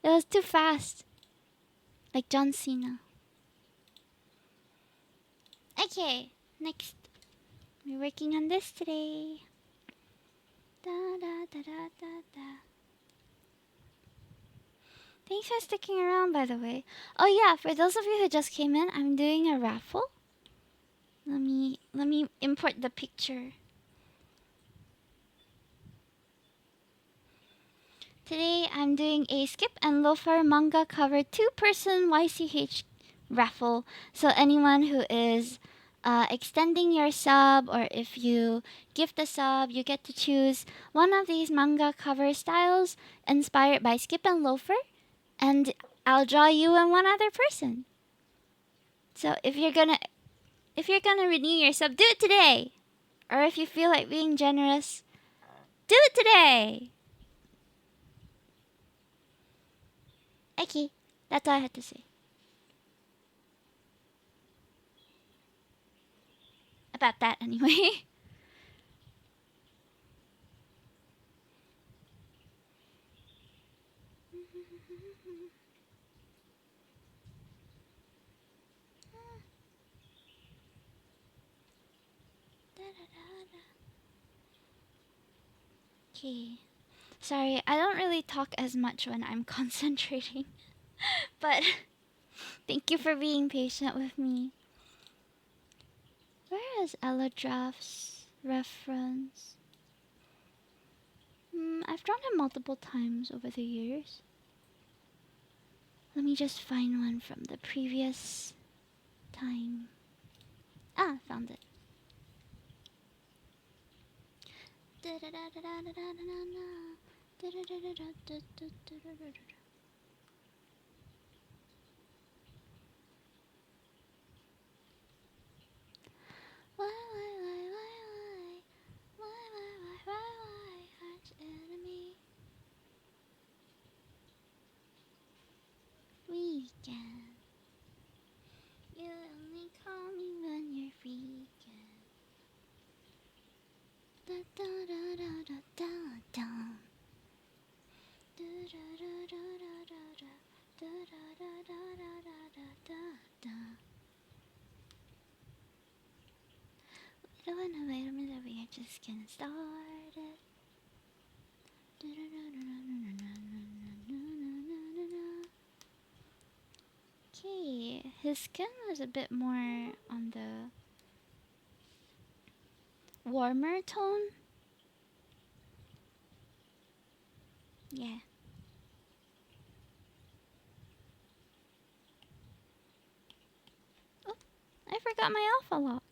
It was too fast. Like John Cena. Okay, next. We're working on this today. Da da da da da da. Thanks for sticking around, by the way. Oh yeah, for those of you who just came in, I'm doing a raffle. Let me import the picture. Today I'm doing a Skip and Loafer manga cover 2-person YCH raffle. So anyone who is extending your sub, or if you gift a sub, you get to choose one of these manga cover styles inspired by Skip and Loafer, and I'll draw you and one other person. So if you're gonna renew your sub, do it today. Or if you feel like being generous, do it today. Okay, that's all I had to say about that anyway. Okay. Sorry, I don't really talk as much when I'm concentrating. But thank you for being patient with me. Where is Ella Draft's reference? I've drawn him multiple times over the years. Let me just find one from the previous time. Ah, found it. Why, arch enemy? Weekend. You only call me when you're freaking. Da da da da da da da. Da da da da da da da da da da da da da da. Wait a minute, we are just getting started. Okay, his skin was a bit more on the warmer tone. Yeah. Oh, I forgot my alpha lock.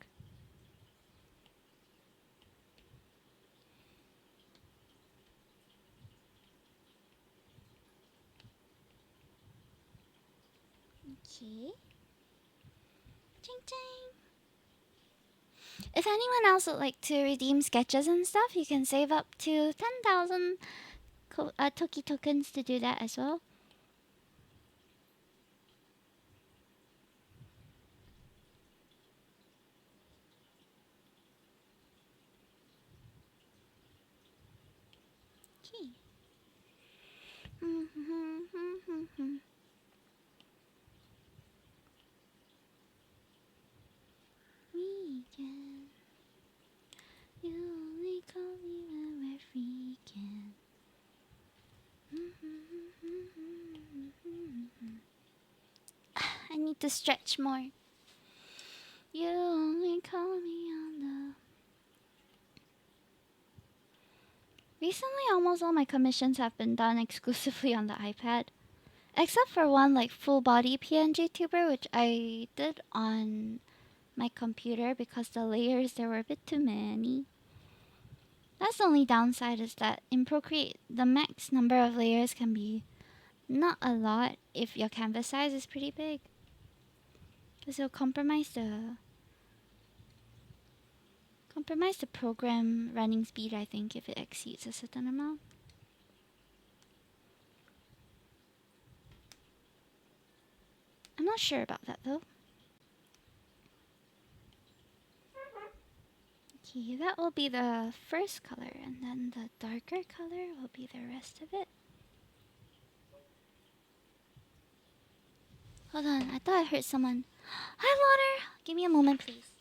Okay. Ching ching. If anyone else would like to redeem sketches and stuff, you can save up to 10,000 Toki tokens to do that as well. Okay. Weekend. You only call me when we're freaking. I need to stretch more. You only call me on the... Recently, almost all my commissions have been done exclusively on the iPad. Except for one, like, full-body PNG tuber, which I did on my computer because the layers, there were a bit too many. That's the only downside is that in Procreate, the max number of layers can be not a lot if your canvas size is pretty big. Because it'll compromise the program running speed, I think, if it exceeds a certain amount. I'm not sure about that though. Okay, that will be the first color, and then the darker color will be the rest of it. Hold on, I thought I heard someone. Hi, Water! Give me a moment, please.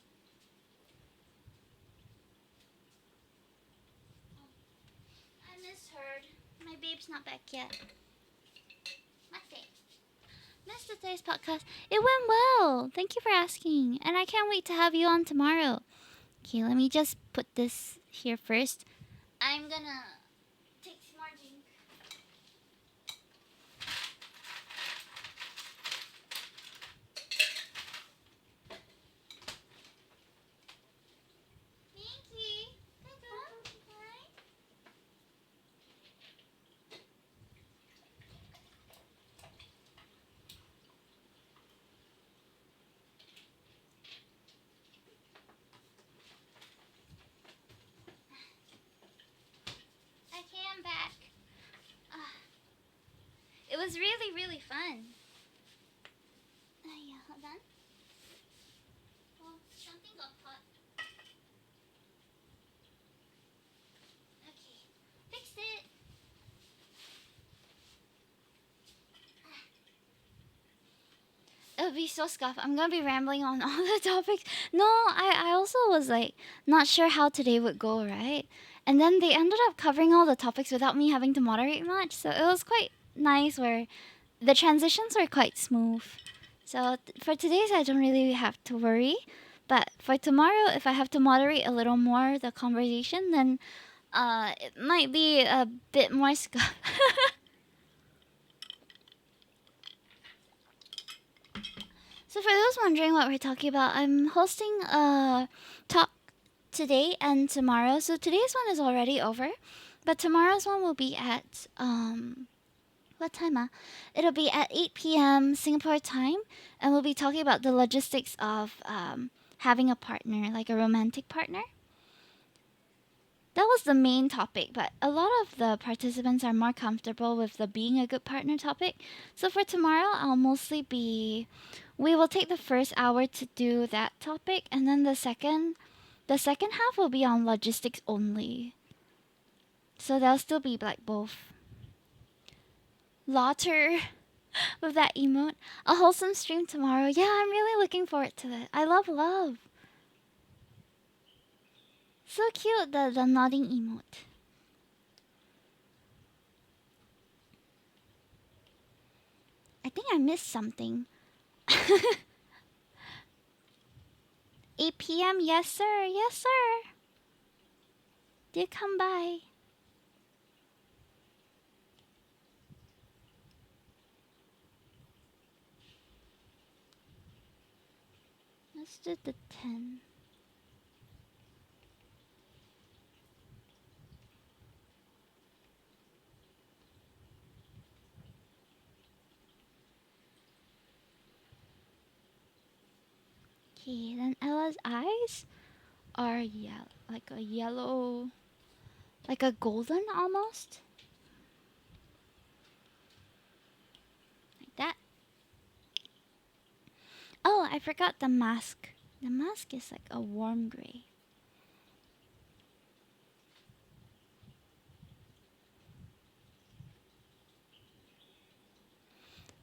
I misheard. My babe's not back yet. Mate. Missed today's podcast. It went well. Thank you for asking. And I can't wait to have you on tomorrow. Okay, let me just put this here first. I'm gonna take some more drink. Thank you. Bye. Okay, I'm back. It was really, really fun. Yeah, hold on. Oh, something got caught. Okay, fixed it. It'll be so scuffed. I'm gonna be rambling on all the topics. No, I also was like not sure how today would go, right? And then they ended up covering all the topics without me having to moderate much, so it was quite nice where the transitions were quite smooth. So for today's I don't really have to worry. But for tomorrow, if I have to moderate a little more the conversation, then it might be a bit more scuffed. So for those wondering what we're talking about, I'm hosting a talk today and tomorrow. So today's one is already over, but tomorrow's one will be at what time? It'll be at 8 p.m. Singapore time, and we'll be talking about the logistics of having a partner, like a romantic partner. That was the main topic, but a lot of the participants are more comfortable with the being a good partner topic. So for tomorrow, we will take the first hour to do that topic, and then the second half will be on logistics only. So there'll still be like both. Laughter with that emote. A wholesome stream tomorrow. Yeah, I'm really looking forward to it. I love love. So cute, the nodding emote. I think I missed something. 8 p.m. Yes, sir. Yes, sir. Did come by. Let's do the 10. Okay, then Ella's eyes are like a yellow, like a golden almost. Like that. Oh, I forgot the mask. The mask is like a warm gray.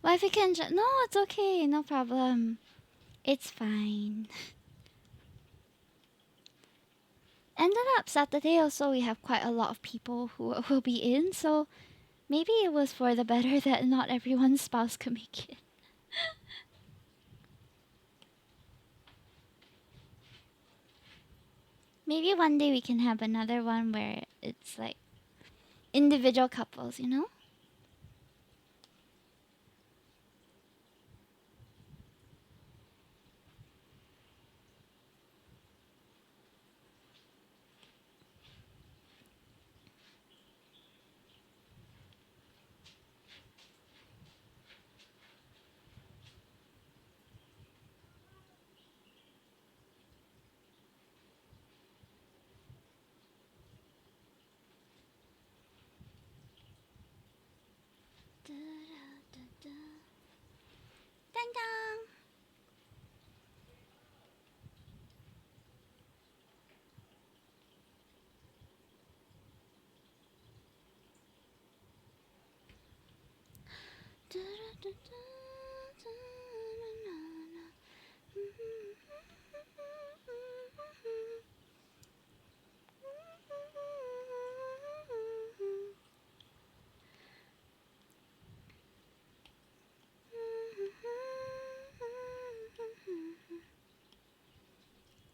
Well, if you can no, it's okay. No problem. It's fine. Ended up Saturday also we have quite a lot of people who will be in, so maybe it was for the better that not everyone's spouse could make it. Maybe one day we can have another one where it's like individual couples, you know?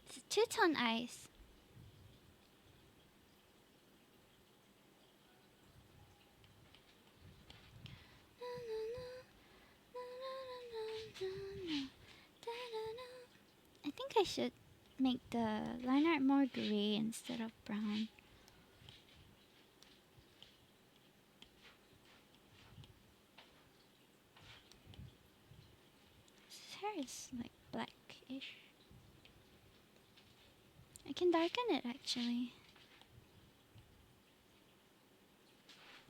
It's a two-tone eyes. I think I should make the line art more gray instead of brown. His hair is like blackish. I can darken it actually.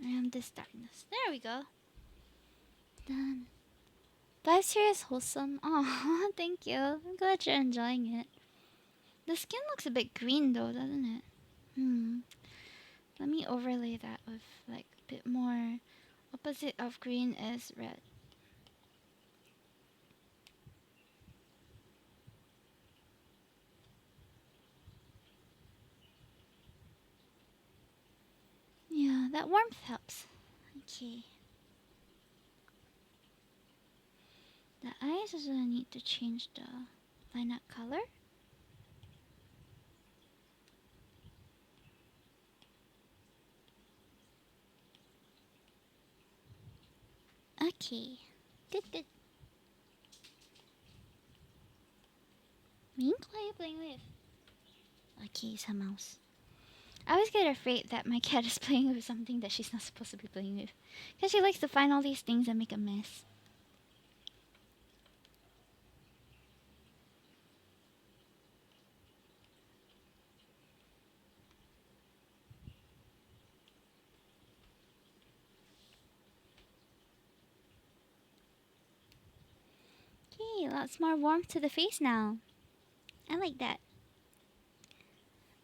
And this darkness. There we go. Done. Dives here is wholesome. Oh, thank you. I'm glad you're enjoying it. The skin looks a bit green though, doesn't it? Let me overlay that with like a bit more. Opposite of green is red. Yeah, that warmth helps. Okay. The eyes also need to change the line up color. Okay. Good, good. Mink, what are you playing with? Okay, it's a mouse. I always get afraid that my cat is playing with something that she's not supposed to be playing with. Because she likes to find all these things and make a mess. Okay, lots more warmth to the face now. I like that.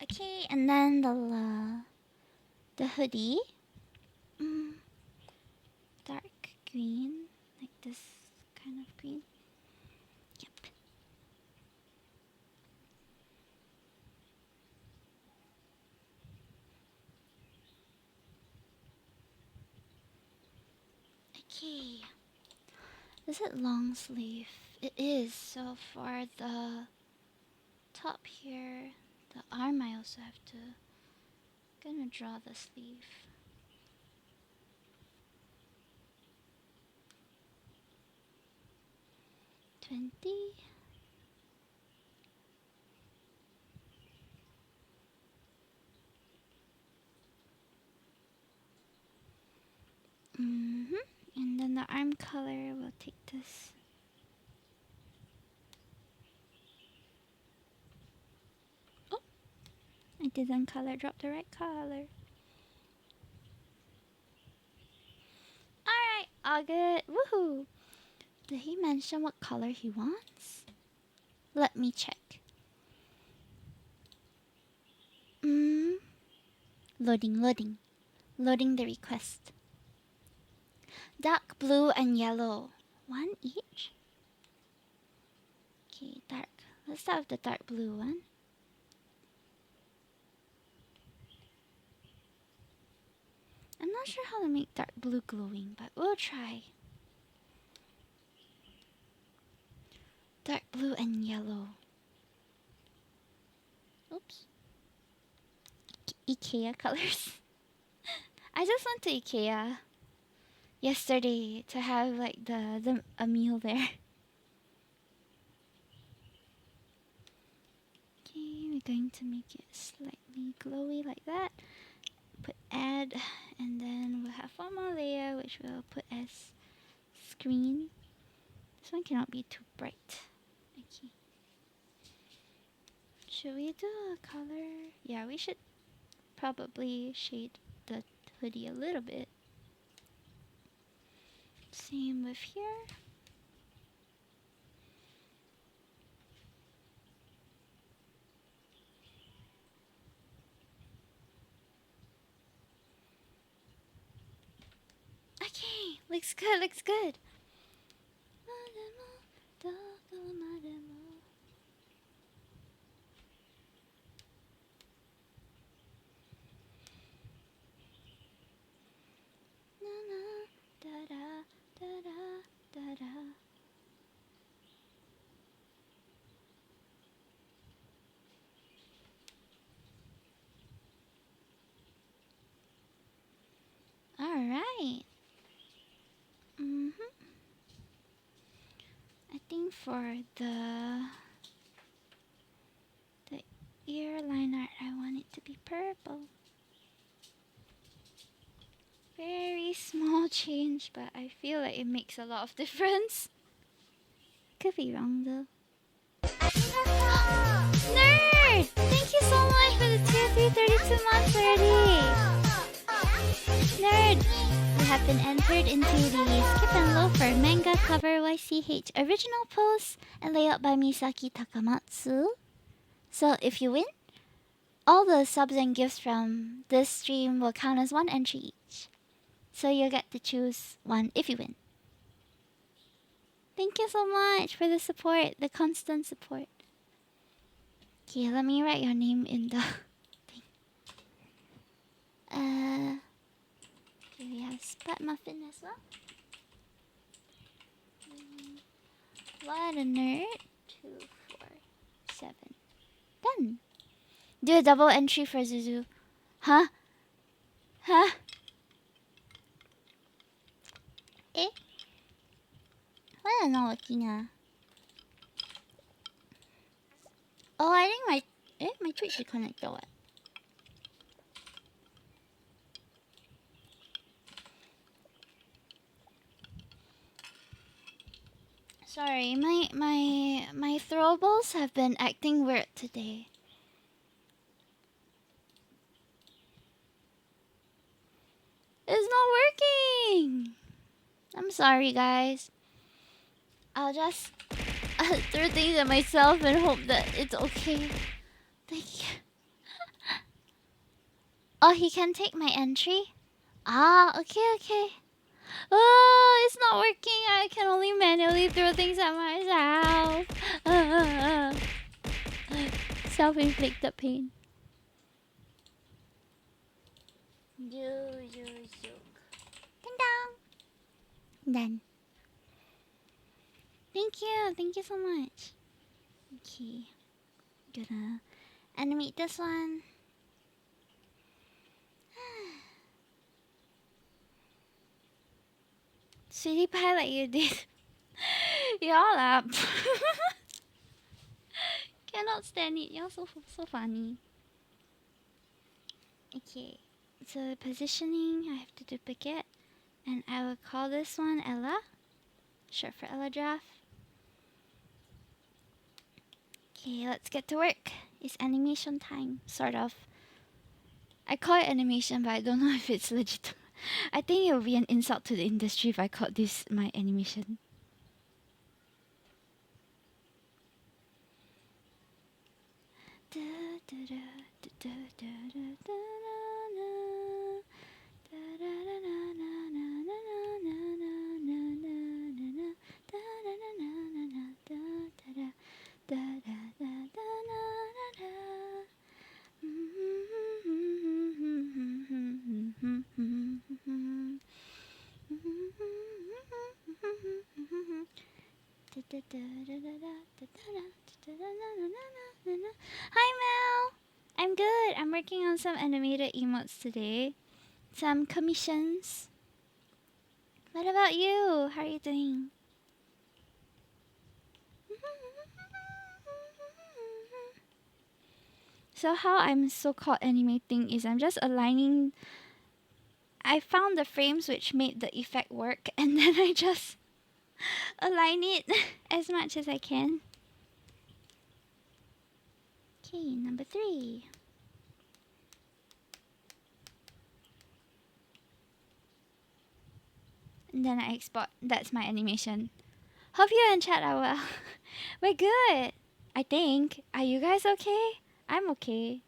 Okay, and then the hoodie. Dark green, like this kind of green. Yep. Okay. Is it long sleeve? It is. So for the top here, the arm, I also have to gonna draw the sleeve. $20. And then the arm color, we'll take this. Oh, I didn't color drop the right color. Alright, all good. Woohoo! Did he mention what color he wants? Let me check. Loading, loading. Loading the request. Dark blue and yellow. One each? Okay, dark. Let's start with the dark blue one. I'm not sure how to make dark blue glowing, but we'll try. Dark blue and yellow. Oops. IKEA colors. I just went to IKEA yesterday to have like a meal there. Okay, we're going to make it slightly glowy like that. Put add, and then we'll have one more layer which we'll put as screen. This one cannot be too bright. Okay. Should we do a color? Yeah, we should probably shade the hoodie a little bit. Same with here. Okay, looks good, looks good. right. I think for the ear line art, I want it to be purple. Very small change, but I feel like it makes a lot of difference. Could be wrong though. Nerd! Thank you so much for the tier 332 months already. Nerd! You have been entered into the Skip and Loafer manga cover YCH original post and layout by Misaki Takamatsu. So if you win, all the subs and gifts from this stream will count as one entry each. So you'll get to choose one if you win. Thank you so much for the support, the constant support. Okay, let me write your name in the thing. Okay, we have Spot Muffin as well. What a nerd. 2, 4, 7. Done. Do a double entry for Zuzu. Huh? Huh? Eh? Why am I not working? Oh, I think my Twitch is connected. What? Sorry, my throwables have been acting weird today. It's not working. I'm sorry, guys. I'll just throw things at myself and hope that it's okay. Thank you. Oh, he can take my entry? Ah, okay. Oh, it's not working. I can only manually throw things at myself. Self-inflicted pain. Done. Thank you so much. Okay, gonna animate this one. Sweetie pie like you did. Y'all up. Cannot stand it. Y'all so funny. Okay, so positioning, I have to duplicate. And I will call this one Ella. Short for Ella Draft. Okay, let's get to work. It's animation time, sort of. I call it animation, but I don't know if it's legit. I think it would be an insult to the industry if I called this my animation. Hi Mel! I'm good. I'm working on some animated emotes today. Some commissions. What about you? How are you doing? So how I'm so-called animating is I'm just aligning. I found the frames which made the effect work and then I just align it as much as I can. Okay, number 3. And then I export. That's my animation. Hope you and chat are well. We're good, I think. Are you guys okay? I'm okay.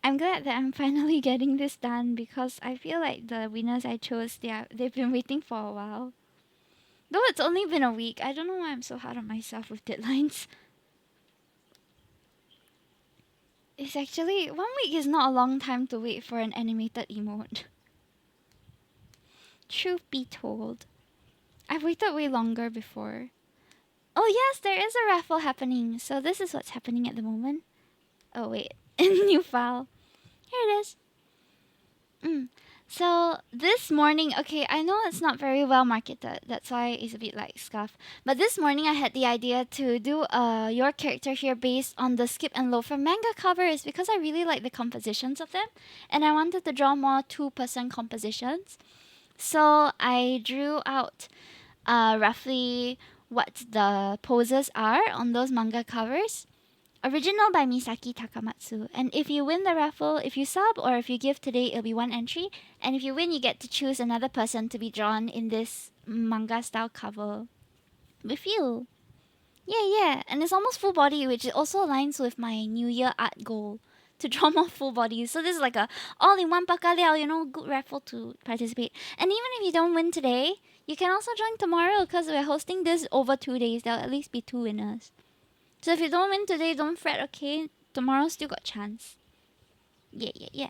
I'm glad that I'm finally getting this done because I feel like the winners I chose, they've been waiting for a while. Though it's only been a week, I don't know why I'm so hard on myself with deadlines. It's actually, 1 week is not a long time to wait for an animated emote. Truth be told, I've waited way longer before. Oh yes, there is a raffle happening. So this is what's happening at the moment. Oh wait, in new file. Here it is. So this morning, okay, I know it's not very well marketed. That's why it's a bit like scuff. But this morning, I had the idea to do your character here based on the Skip and Loafer manga covers because I really like the compositions of them, and I wanted to draw more two-person compositions. So I drew out roughly what the poses are on those manga covers. Original by Misaki Takamatsu. And if you win the raffle, if you sub or if you give today, it'll be one entry. And if you win, you get to choose another person to be drawn in this manga style cover with you. Yeah, yeah. And it's almost full body, which also aligns with my New Year art goal to draw more full bodies. So this is like a all in one pakaliao, good raffle to participate. And even if you don't win today, you can also join tomorrow because we're hosting this over 2 days. There'll at least be 2 winners. So if you don't win today, don't fret, okay? Tomorrow still got chance. Yeah, yeah, yeah.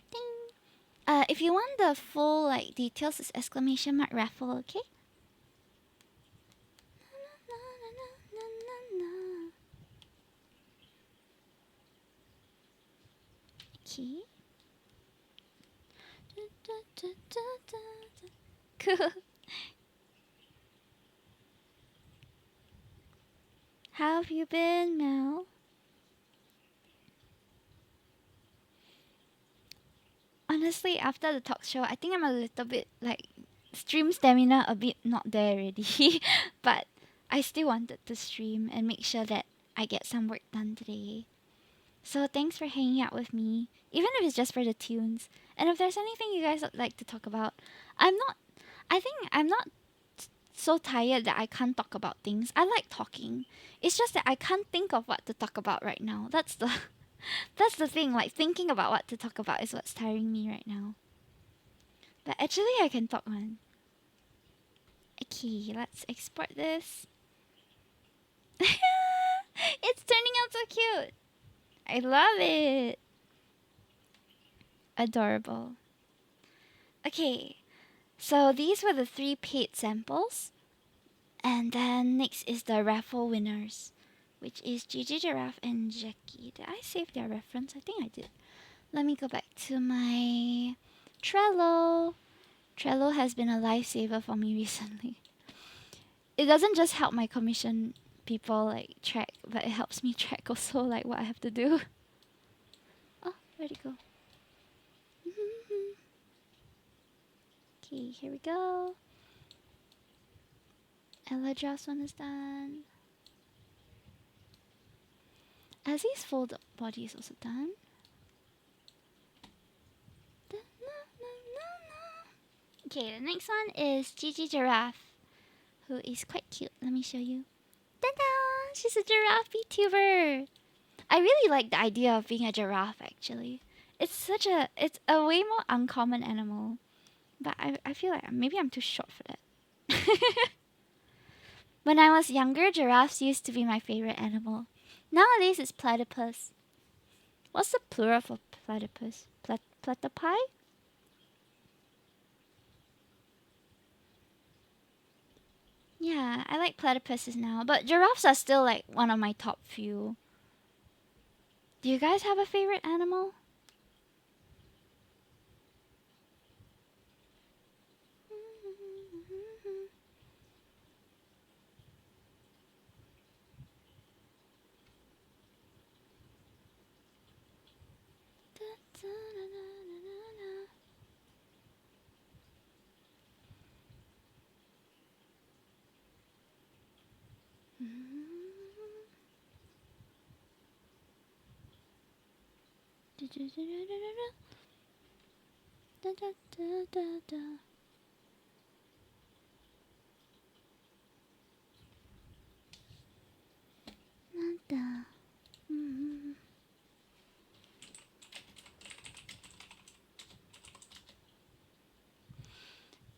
Ding. If you want the full details, it's exclamation mark raffle, okay? Okay. Cool. How have you been, Mel? Honestly, after the talk show, I think I'm a little bit stream stamina a bit not there already. But I still wanted to stream and make sure that I get some work done today. So thanks for hanging out with me, even if it's just for the tunes. And if there's anything you guys would like to talk about, I think I'm not so tired that I can't talk about things. I like talking. It's just that I can't think of what to talk about right now. That's the that's the thing. Like thinking about what to talk about is what's tiring me right now. But actually I can talk one. Okay, let's export this. It's turning out so cute. I love it. Adorable. Okay, so these were the 3 paid samples. And then next is the raffle winners, which is Gigi Giraffe and Jackie. Did I save their reference? I think I did. Let me go back to my Trello. Trello has been a lifesaver for me recently. It doesn't just help my commission people track, but it helps me track also what I have to do. Oh, where'd it go? Okay, here we go. Ella Draft's one is done. Azzy's full body is also done. Okay, the next one is Gigi Giraffe, who is quite cute. Let me show you. Ta-da! She's a giraffe VTuber. I really like the idea of being a giraffe, actually. It's a way more uncommon animal. But I feel like maybe I'm too short for that. When I was younger, giraffes used to be my favorite animal. Nowadays, it's platypus. What's the plural for platypus? Platypi? Yeah, I like platypuses now, but giraffes are still one of my top few. Do you guys have a favorite animal?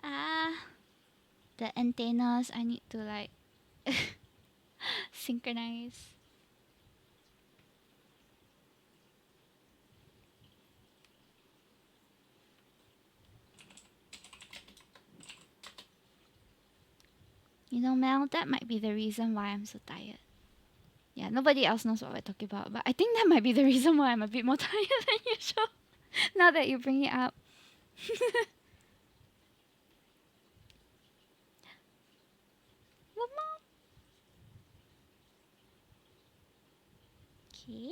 Ah, the antennas I need to synchronize. You know, Mel, that might be the reason why I'm so tired. Yeah, Yeah, nobody else knows what we're talking about, but I think that might be the reason why I'm a bit more tired than usual. Now that you bring it up. Okay.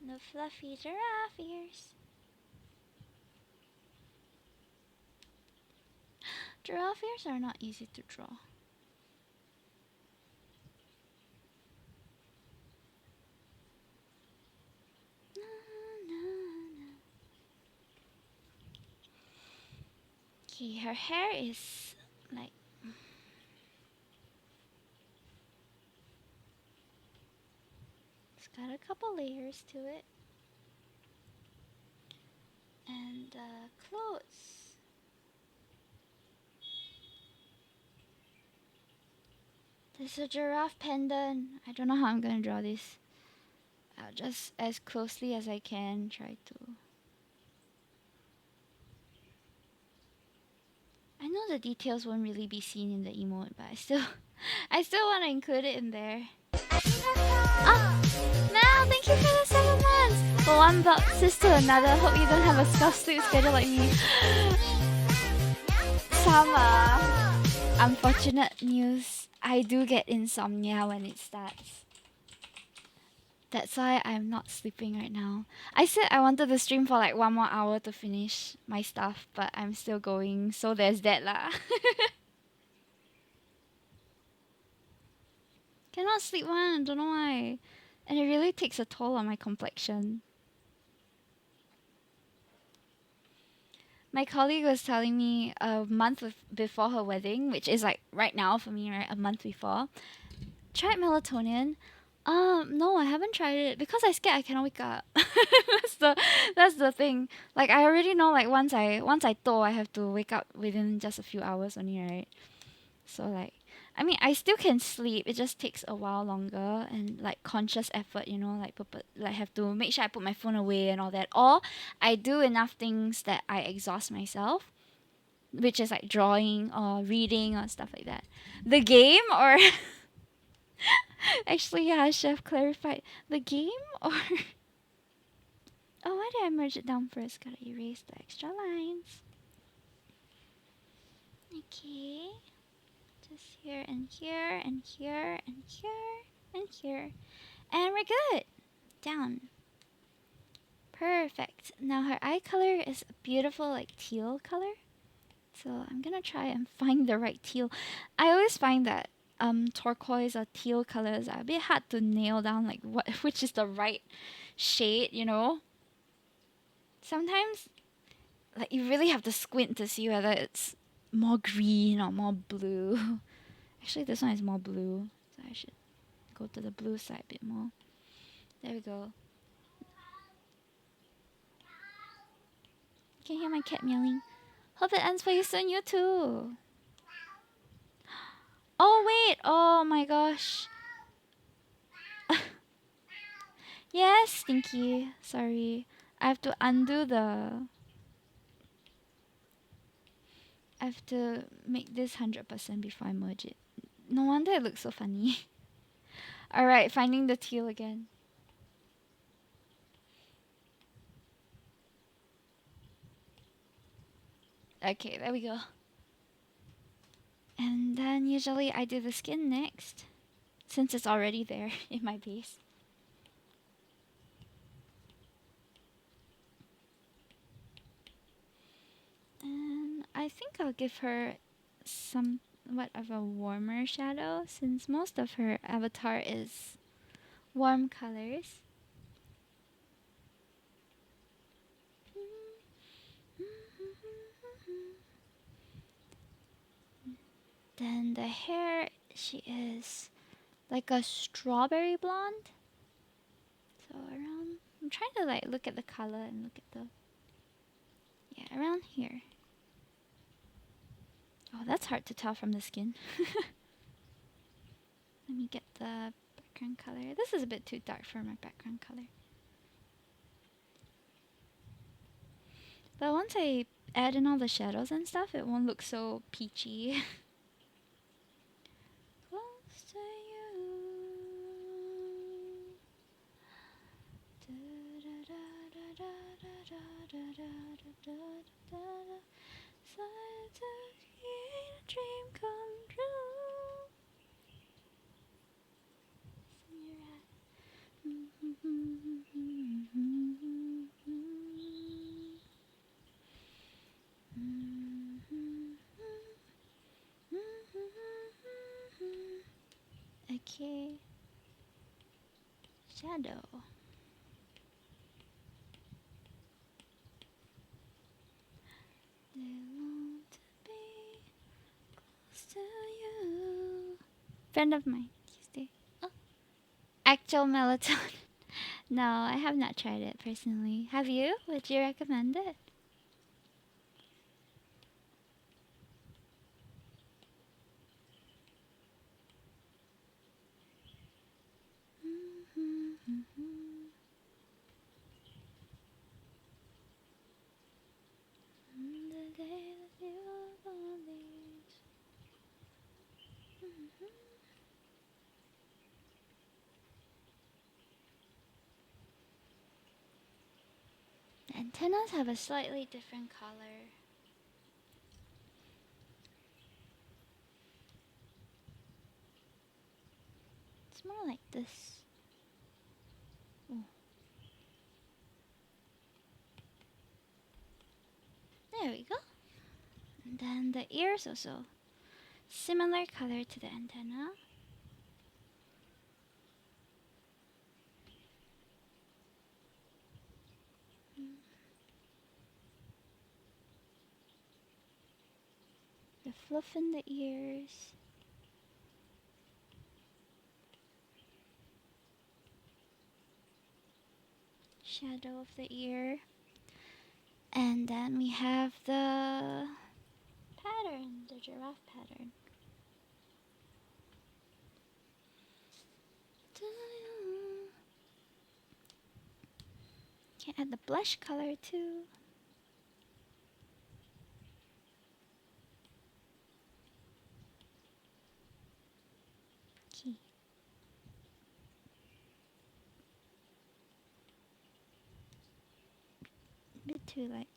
The fluffy giraffe ears. Giraffe ears are not easy to draw. Okay, her hair is like it's got a couple layers to it. And clothes. There's a giraffe pendant. I don't know how I'm gonna draw this. I'll just as closely as I can try to. I know the details won't really be seen in the emote, but I still want to include it in there. Oh, Mel, thank you for the 7 months. Well, one box to another. Hope you don't have a scuff sleep schedule like me. Sama. Unfortunate news. I do get insomnia when it starts. That's why I'm not sleeping right now. I said I wanted to stream for like 1 more hour to finish my stuff, but I'm still going, so there's that lah. Cannot sleep one, don't know why. And it really takes a toll on my complexion. My colleague was telling me a month before her wedding, which is like right now for me, right? A month before. Tried melatonin. No, I haven't tried it because I scared I cannot wake up. that's the thing. Like I already know like once I toh, I have to wake up within just a few hours only, right? So like I mean I still can sleep, it just takes a while longer and like conscious effort, you know, like have to make sure I put my phone away and all that. Or I do enough things that I exhaust myself, which is like drawing or reading or stuff like that. The game or actually, yeah, Chef clarified. The game or... Oh, why did I merge it down first? Gotta erase the extra lines. Okay. Just here and here and here and here and here. And we're good. Down. Perfect. Now her eye color is a beautiful like teal color. So I'm gonna try and find the right teal. I always find that turquoise or teal colors are a bit hard to nail down like which is the right shade, you know. Sometimes like you really have to squint to see whether it's more green or more blue. Actually this one is more blue, so I should go to the blue side a bit more. There we go. Can you hear my cat meowing? Hope it ends for you soon, you too. Oh wait, oh my gosh. Yes, Stinky. Sorry. I have to undo the... I have to make this 100% before I merge it. No wonder it looks so funny. Alright, finding the teal again. Okay, there we go. And then usually I do the skin next, since it's already there in my base. And I think I'll give her somewhat of a warmer shadow, since most of her avatar is warm colors. Then the hair, she is like a strawberry blonde. So around, I'm trying to like look at the color and look at the, yeah, around here. Oh, that's hard to tell from the skin. Let me get the background color. This is a bit too dark for my background color. But once I add in all the shadows and stuff, it won't look so peachy. Close to you. Fly to create a dream come true. Okay. Shadow. They want to be close to you. Friend of mine. Tuesday. Oh. Actual melatonin. No, I have not tried it personally. Have you? Would you recommend it? The day that you are born. The antennas have a slightly different color. It's more like this. Ooh. There we go. And then the ears also. Similar color to the antenna. The fluff in the ears. Shadow of the ear. And then we have the pattern, the giraffe pattern. Can add the blush color too. Okay. A bit too light.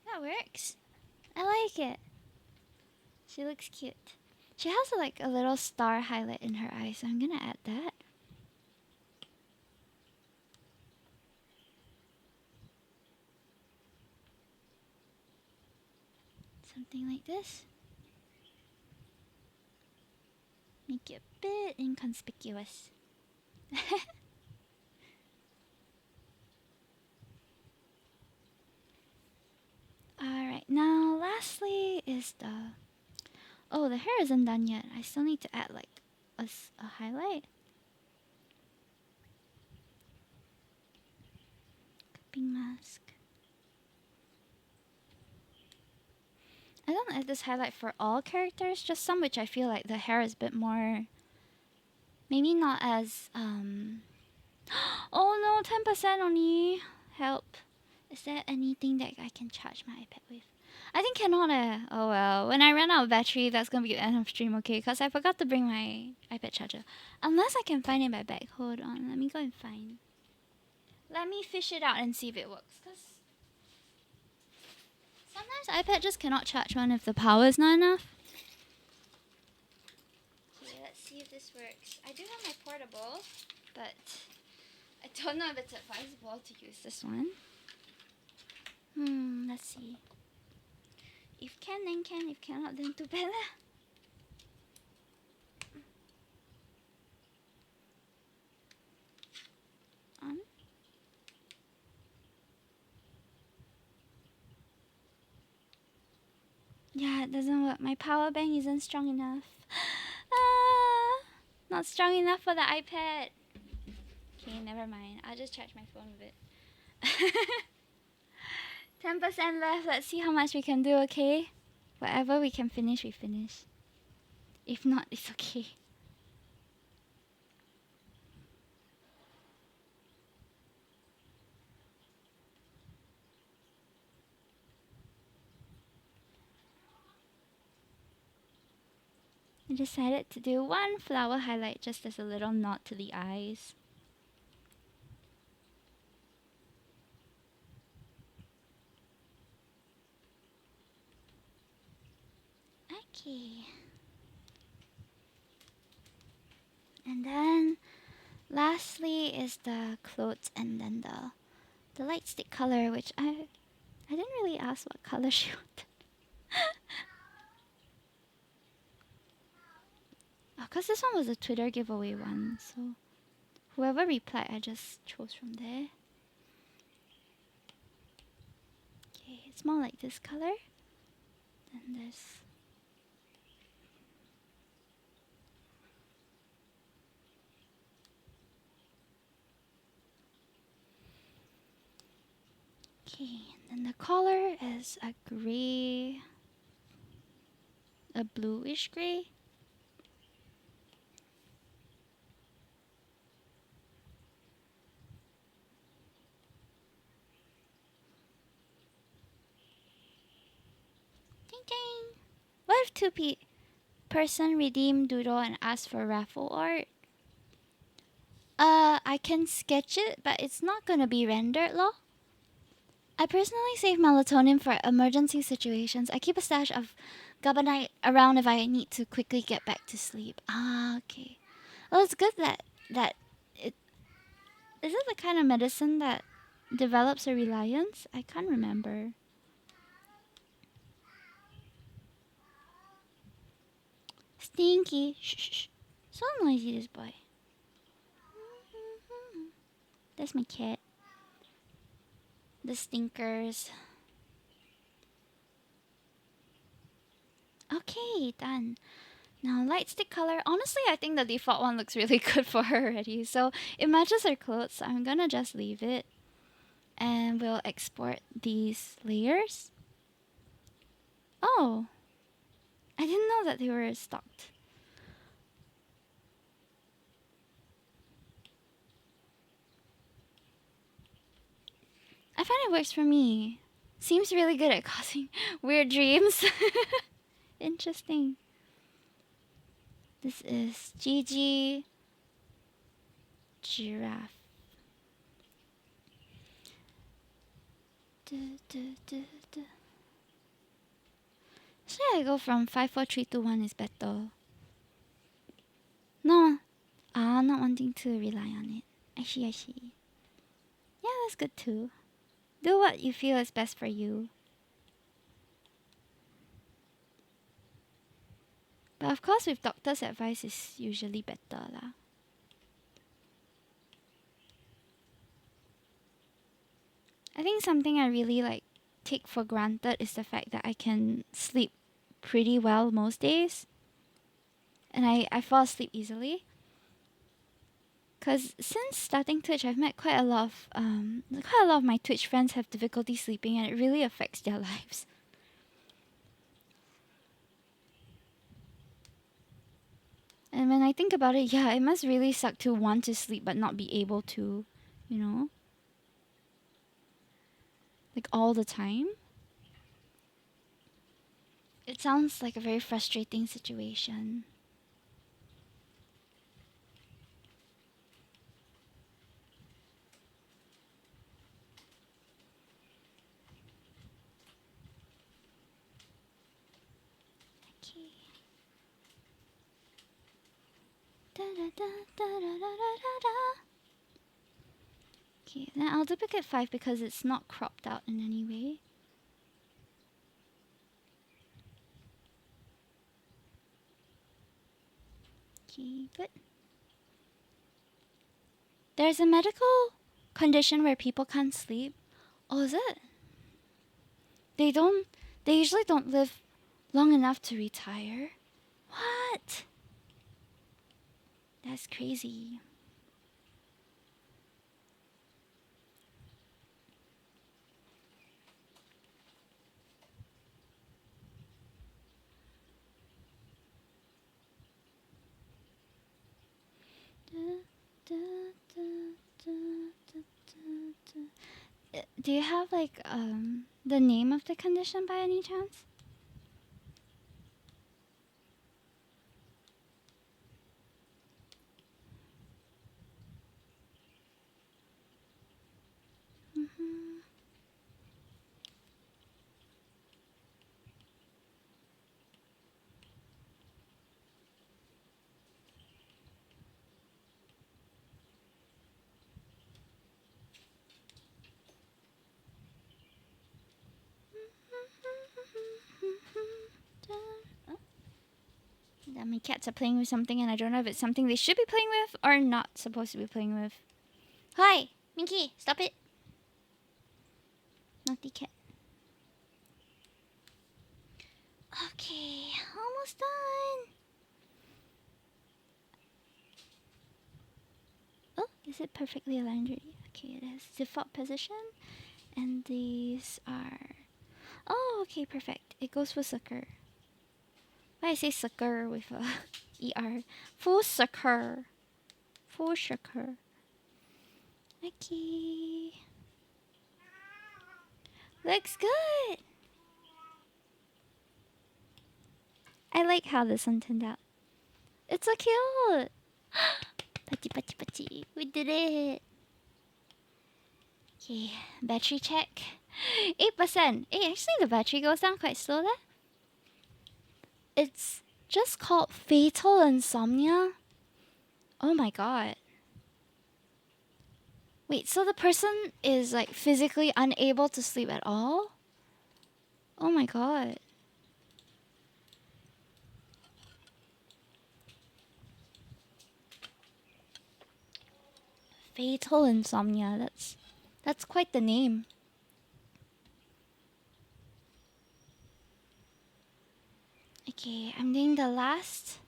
That works. I like it. She looks cute. She has like a little star highlight in her eye, so I'm gonna add that. Something like this. Make it a bit inconspicuous. Alright, now lastly is the... Oh, the hair isn't done yet. I still need to add like a highlight. Cupping mask. I don't add this highlight for all characters, just some which I feel like the hair is a bit more... Maybe not as... Oh no, 10% only. Help. Is there anything that I can charge my iPad with? I think cannot Oh well, when I run out of battery, that's gonna be the end of stream, okay? Because I forgot to bring my iPad charger. Unless I can find it in my bag. Hold on, let me go and find. Let me fish it out and see if it works. Because sometimes iPad just cannot charge one if the power is not enough. Okay, let's see if this works. I do have my portable, but I don't know if it's advisable to use this one. Let's see. If can, then can. If cannot, then too bad lah. On. Yeah, it doesn't work. My power bank isn't strong enough. Not strong enough for the iPad. Okay, never mind. I'll just charge my phone with it. 10% left. Let's see how much we can do, okay? Whatever we can finish, we finish. If not, it's okay. I decided to do one flower highlight just as a little nod to the eyes. Okay. And then lastly is the clothes and then the light stick color, which I didn't really ask what color she wanted. Cause this one was a Twitter giveaway one, so whoever replied, I just chose from there. Okay, it's more like this color than this. Okay, and then the collar is a gray, a bluish gray. Ding ding. What if person redeem doodle and ask for raffle art? I can sketch it, but it's not gonna be rendered, lol. I personally save melatonin for emergency situations. I keep a stash of gabanite around if I need to quickly get back to sleep. Ah, okay. Well, it's good that it is it the kind of medicine that develops a reliance? I can't remember. Stinky. Shh, shh, shh. So noisy, this boy. That's my cat. The stinkers. Okay, done. Now, light stick color. Honestly, I think the default one looks really good for her already. So it matches her clothes. So I'm gonna just leave it. And we'll export these layers. Oh, I didn't know that they were stocked. I find it works for me. Seems really good at causing weird dreams. Interesting. This is Gigi Giraffe. Should I go from 5, 4, 3, 2, 1 is better? No, not wanting to rely on it. I see. Yeah, that's good too. Do what you feel is best for you. But of course, with doctor's advice is usually better lah. I think something I really take for granted is the fact that I can sleep pretty well most days. And I fall asleep easily. Cause since starting Twitch, I've met quite a lot of my Twitch friends have difficulty sleeping, and it really affects their lives. And when I think about it, yeah, it must really suck to want to sleep but not be able to, you know? Like all the time. It sounds like a very frustrating situation. Okay. Okay, then I'll duplicate 5 because it's not cropped out in any way. Okay, good. There's a medical condition where people can't sleep. Oh, is it? They usually don't live long enough to retire. What? That's crazy. Do you have the name of the condition by any chance? Mm-hmm. that my cats are playing with something and I don't know if it's something they should be playing with or not supposed to be playing with. Hi, Minky, stop it. Naughty cat. Okay, almost done. Oh, is it perfectly aligned already? Okay, it is. Default position. And these are... Oh, okay, perfect. It goes for sucker. Why I say sucker with a ER? Full sucker. Full sucker. Okay. Looks good. I like how this one turned out. It's so cute. Putty, putty, putty. We did it. Okay, battery check. 8%. Hey, actually the battery goes down quite slow there. It's just called fatal insomnia. Oh my god. Wait, so the person is like physically unable to sleep at all? Oh my god. Fatal insomnia. That's quite the name. Okay, I'm doing the last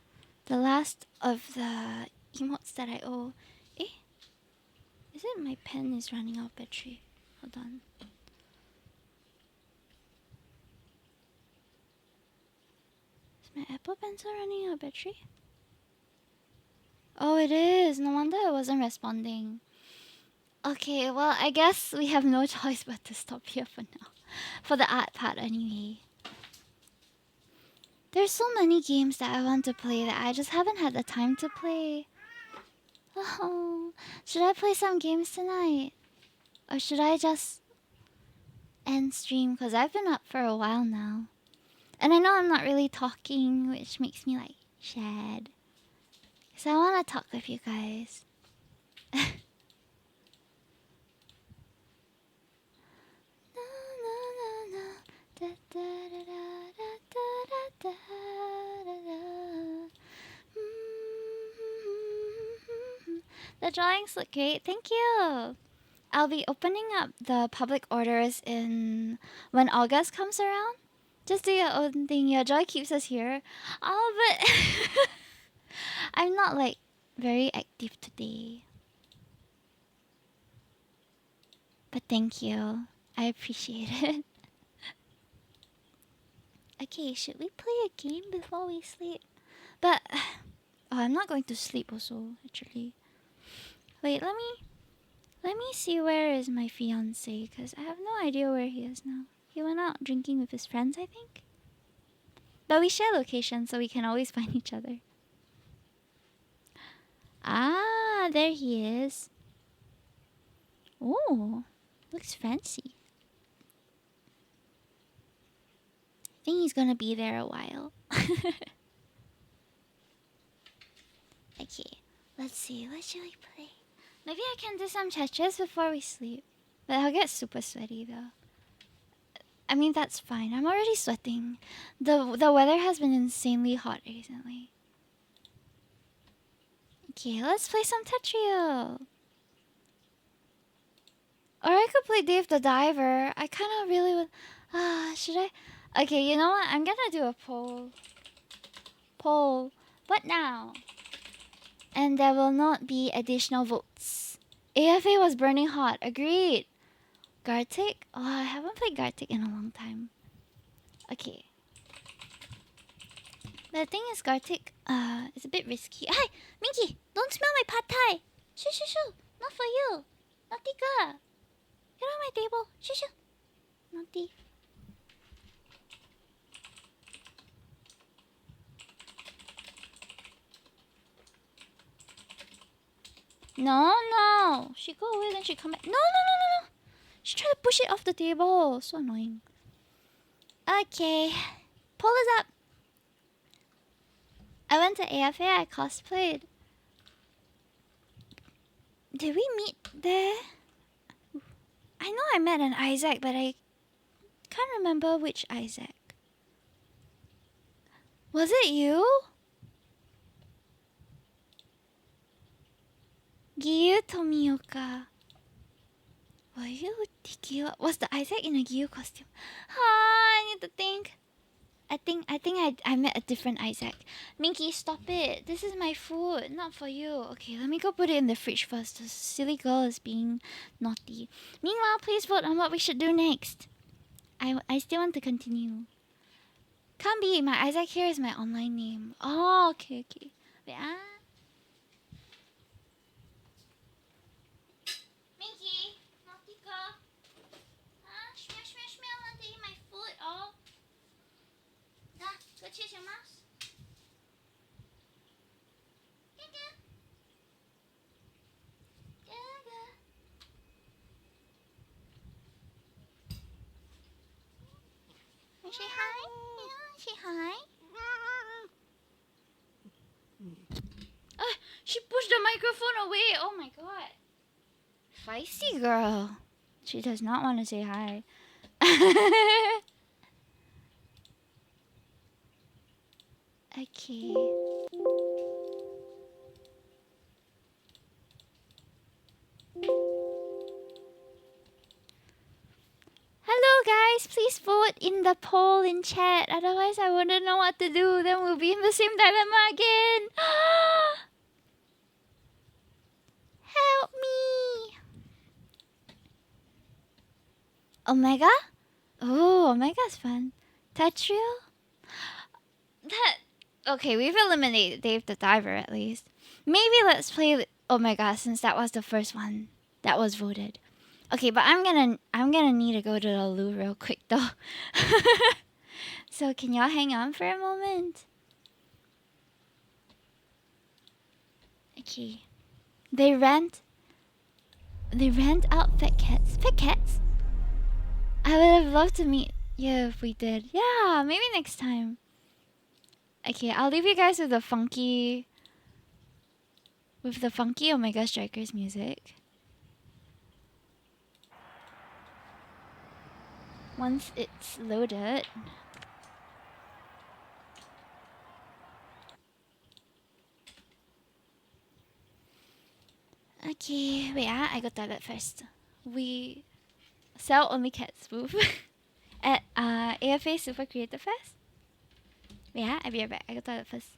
of the emotes that I owe. Eh? Is it my pen is running out of battery? Hold on. Is my Apple Pencil running out of battery? Oh, it is. No wonder it wasn't responding. Okay, well, I guess we have no choice but to stop here for now. For the art part, anyway. There's so many games that I want to play that I just haven't had the time to play. Oh, should I play some games tonight? Or should I just end stream? Because I've been up for a while now. And I know I'm not really talking, which makes me like sad. Because I want to talk with you guys. The drawings look great. Thank you. I'll be opening up the public orders in when August comes around. Just do your own thing. Your joy keeps us here. Oh, but I'm not like very active today. But thank you. I appreciate it. Okay, should we play a game before we sleep? But oh, I'm not going to sleep also, actually. Wait, let me see where is my fiance, because I have no idea where he is now. He went out drinking with his friends, I think. But we share locations, so we can always find each other. Ah, there he is. Oh, looks fancy. I think he's gonna be there a while. Okay, let's see. What should we play? Maybe I can do some Tetris before we sleep. But I'll get super sweaty though. I mean, that's fine. I'm already sweating. The weather has been insanely hot recently. Okay, let's play some Tetris. Or I could play Dave the Diver. I kind of really would... should I? Okay, you know what? I'm gonna do a poll. Poll. What now? And there will not be additional votes. AFA was burning hot. Agreed. Gartic? Oh, I haven't played Gartic in a long time. Okay. The thing is, Gartic, is a bit risky. Hi, Minky! Don't smell my pad thai! Shoo, shoo, shoo! Not for you! Naughty girl! Get on my table! Shoo, shoo! Naughty. No, no! She go away, then she come back. No, no, no, no, no! She tried to push it off the table. So annoying. Okay. Pull us up. I went to AFA, I cosplayed. Did we meet there? I know I met an Isaac, but I can't remember which Isaac. Was it you? Gyu Tomioka. Wayu Tequila. Was the Isaac in a Gyu costume? Ah, I need to think. I met a different Isaac. Minky, stop it. This is my food, not for you. Okay, let me go put it in the fridge first. This silly girl is being naughty. Meanwhile, please vote on what we should do next. I still want to continue. Can't be. My Isaac here is my online name. Oh, okay, okay. Wait, Minky, naughty girl. Shmear, shmear, shmear. I want to eat my food. Oh. Nah, go choose your mouse. Gaga. Gaga. Say hi. Yeah, say hi. She pushed the microphone away. Oh my god. Feisty girl. She does not want to say hi. Okay. Hello guys, please vote in the poll in chat. Otherwise I wouldn't know what to do. Then we'll be in the same dilemma again. Help me. Omega? Oh, Omega's fun. Tetriel? That okay, we've eliminated Dave the Diver at least. Maybe let's play Omega since that was the first one that was voted. Okay, but I'm gonna need to go to the loo real quick though. So can y'all hang on for a moment? Okay. They rent out pet cats. Pet cats? I would have loved to meet you if we did. Yeah, maybe next time. Okay, I'll leave you guys with the funky Omega Strikers music. Once it's loaded. Okay, wait, I go toilet first. We sell only cats booth at AFA Super Creative Fest. Wait, I'll be right back. I go toilet first.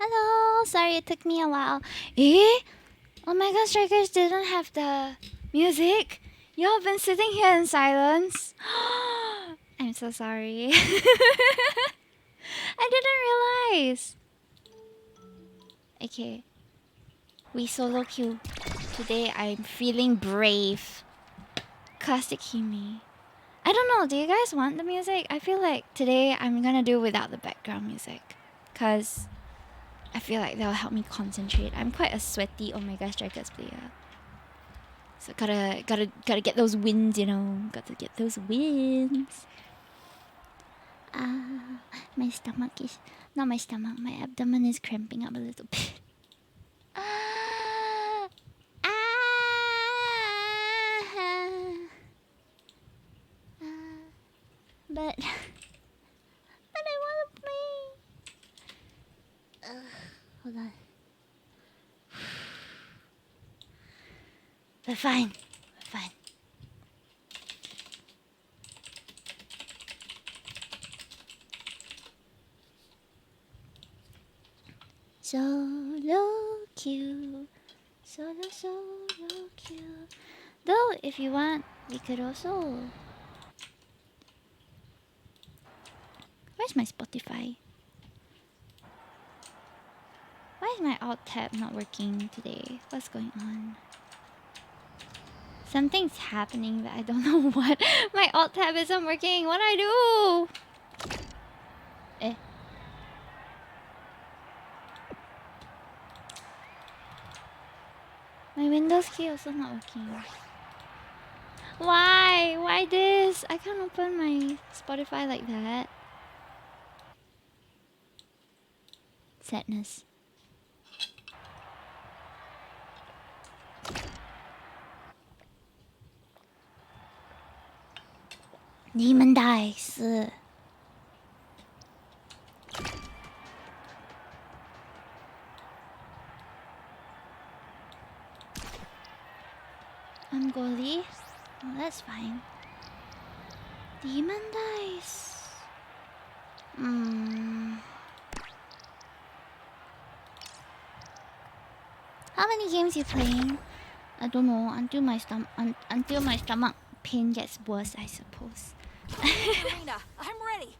Hello. Sorry it took me a while. Eh? Oh my god, Strikers didn't have the music. Y'all have been sitting here in silence. I'm so sorry. I didn't realize. Okay. We solo queue. Today I'm feeling brave. Classic Hime. I don't know, do you guys want the music? I feel like today I'm gonna do without the background music. Cause I feel like that'll help me concentrate. I'm quite a sweaty Omega Strikers player. So gotta get those wins, you know. Got to get those wins. Ah, my stomach is not my stomach. My abdomen is cramping up a little bit. Ah, ah, ah. But I wanna play. Hold on. We're fine. We're fine. Solo queue. Solo queue. Though, if you want, we could also. Where's my Spotify? Why is my alt tab not working today? What's going on? Something's happening that I don't know what. My alt tab isn't working. What do I do? Eh. My Windows key also not working. Why? Why this? I can't open my Spotify like that. Sadness. Demon dice. I'm goalie. Oh, that's fine. Demon dice. How many games you playing? I don't know. Until my stomach pain gets worse, I suppose. Arena, I'm ready.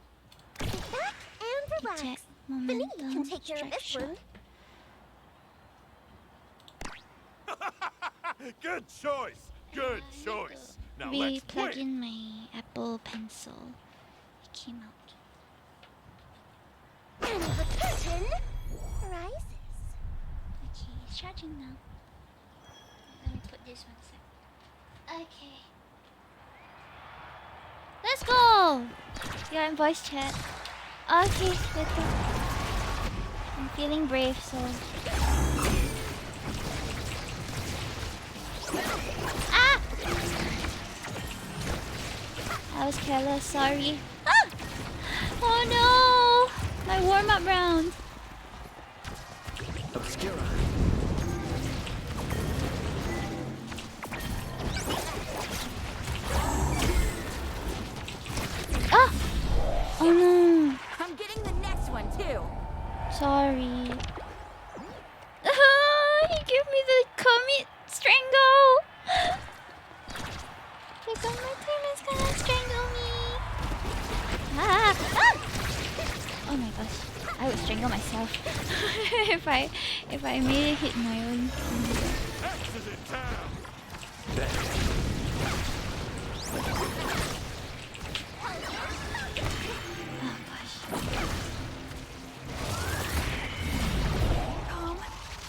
Sit back and relax. Check Vinny momentum. can take care of this Distraction. one. Good choice. Good choice. Now let's Plug play. in my Apple Pencil. It came out. And the curtain rises. Okay, it's charging now. Let me put this one aside. Okay. Let's go! You're in voice chat. Okay, let's go. I'm feeling brave, so. Ah! I was careless, sorry. Ah! Oh no! My warm-up round. Obscura. Ah! Oh no! I'm getting the next one too. Sorry. He gave me the commit strangle! Check out my team is gonna strangle me! Ah! Ah! Oh my gosh. I would strangle myself if I made it hit my own. X is in town. Oh gosh. Calm.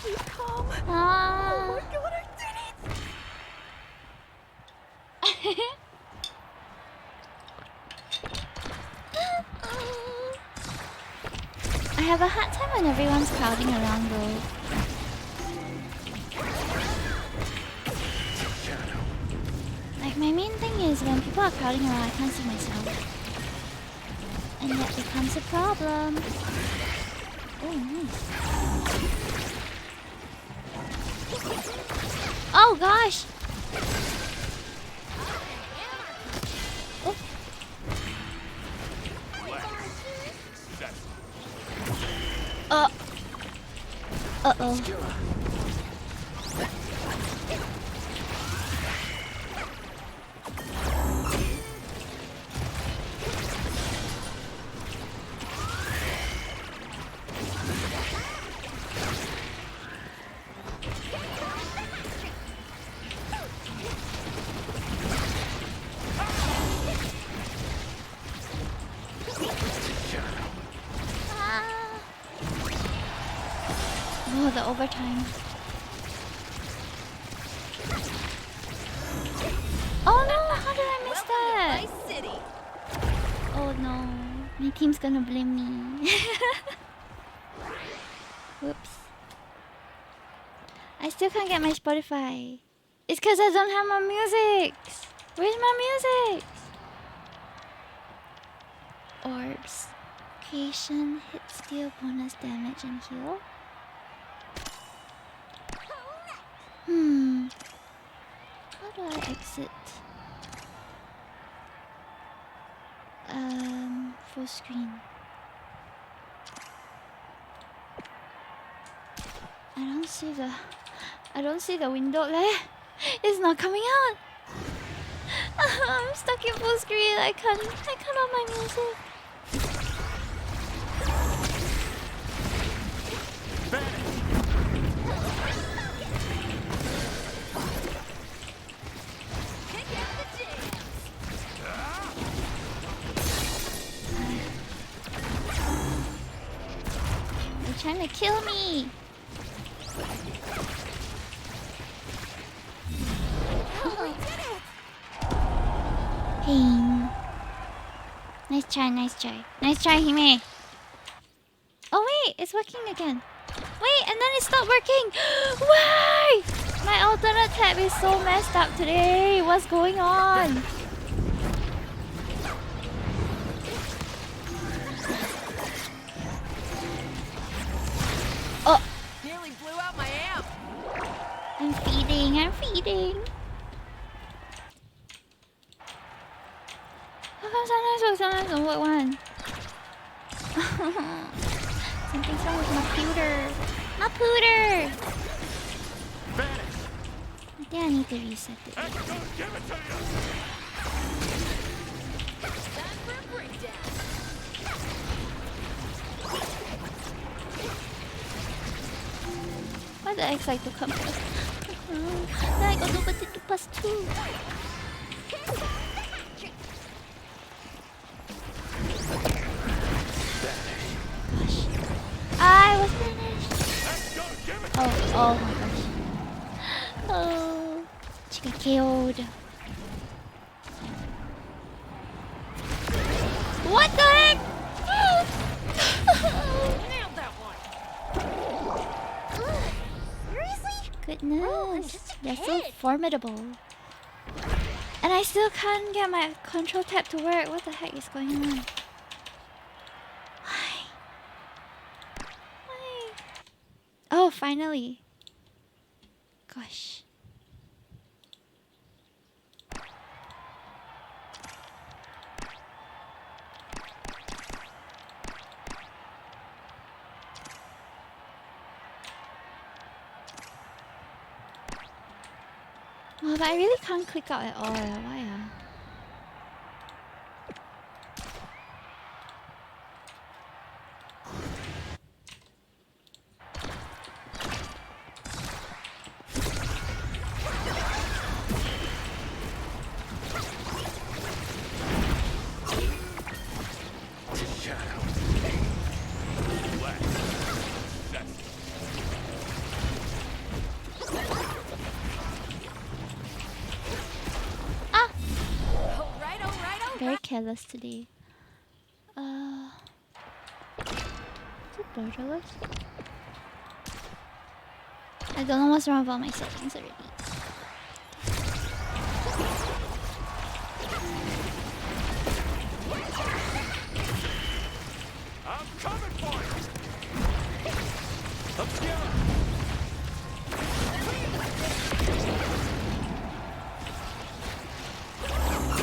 Keep calm. Ah! Oh my god, I did it! I have a hard time when everyone's crowding around though. Like my main thing is when people are crowding around, I can't see myself. And that becomes a problem. Oh, nice. Oh gosh! Oh. Uh-oh. Oh, the overtime. Oh no, how did I miss that? City. Oh no, my team's gonna blame me. Whoops. I still can't get my Spotify. It's because I don't have my music. Where's my music? Orbs. Creation, hit steal, bonus damage, and heal. How do I exit? Full screen. I don't see the window there. It's not coming out. I'm stuck in full screen. I can't on my music. They're trying to kill me. Pain. Nice try, nice try. Nice try, Hime. Oh wait, it's working again. Wait, and then it stopped working. Why? My alternate tab is so messed up today. What's going on? Oh, Nearly blew out my amp. I'm feeding. I'm feeding. How come sometimes don't work one? Something's wrong with my computer. My computer! I think I need to reset it. Let's go give it to you. Time for a breakdown. Why did I excite to come first? Then I got nobody to pass two. Gosh. I was finished. Let's go give it. Oh my gosh. Oh, she got killed. What the heck? Nailed that one. Seriously? Goodness, just a they're so kid. formidable. And I still can't get my control tab to work. What the heck is going on? Why? Why? Oh, finally. Gosh. Oh, but I really can't click out at all. Why? Very careless today. Is it borderless? I don't know what's wrong with all my settings already. I'm coming for you. Let's go.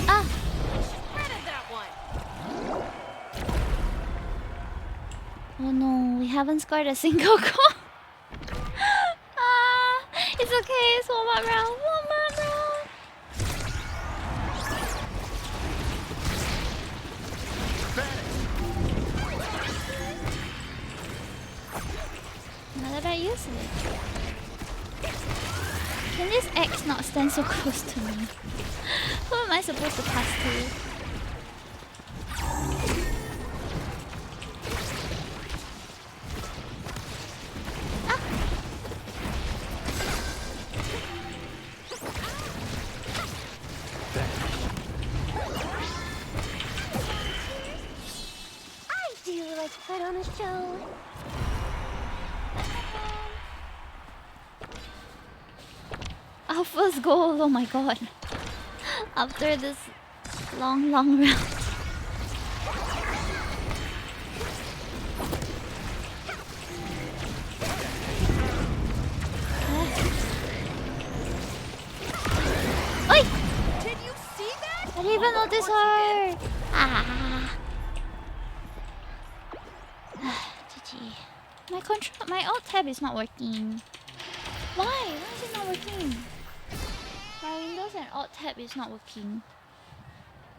Ah! Shredded that one. Oh no, we haven't scored a single goal. Seriously. Can this X not stand so close to me? Who am I supposed to pass to? I do like to put on a show. Our first goal, oh my god. After this long round. Oi! Did you see that? I didn't even notice her! Ah. GG. My alt tab is not working. Why? Why is it not working? My Windows and alt tab is not working.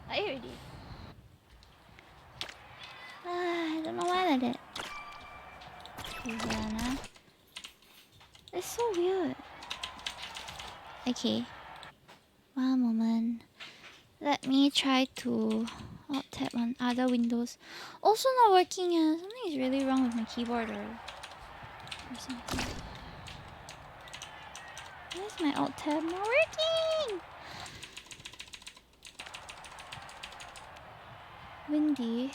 I already. I don't know why like that. Susanna. It's so weird. Okay. One moment. Let me try to alt tab on other windows. Also not working. Something is really wrong with my keyboard or something. Why is my alt tab not working? Windy.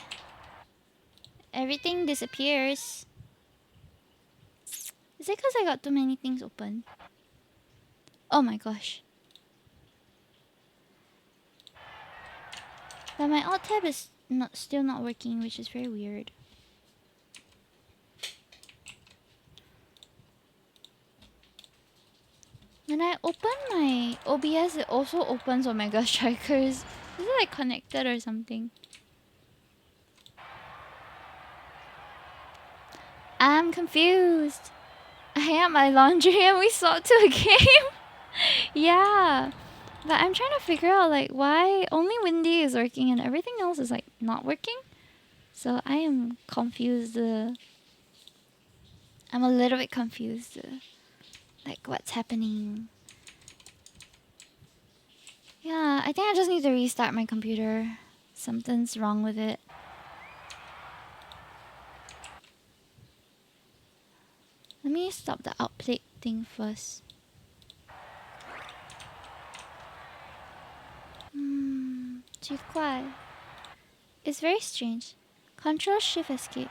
Everything disappears. Is it because I got too many things open? Oh my gosh. But my alt tab is still not working, which is very weird. When I open my OBS, it also opens Omega Strikers. Is it like connected or something? I'm confused. I hang out my laundry and we swapped to a game. Yeah. But I'm trying to figure out like why only Windy is working and everything else is like not working. So I am confused. I'm a little bit confused. Like what's happening? Yeah, I think I just need to restart my computer. Something's wrong with it. Let me stop the outplay thing first. Hmm, 奇怪. It's very strange. Control Shift Escape.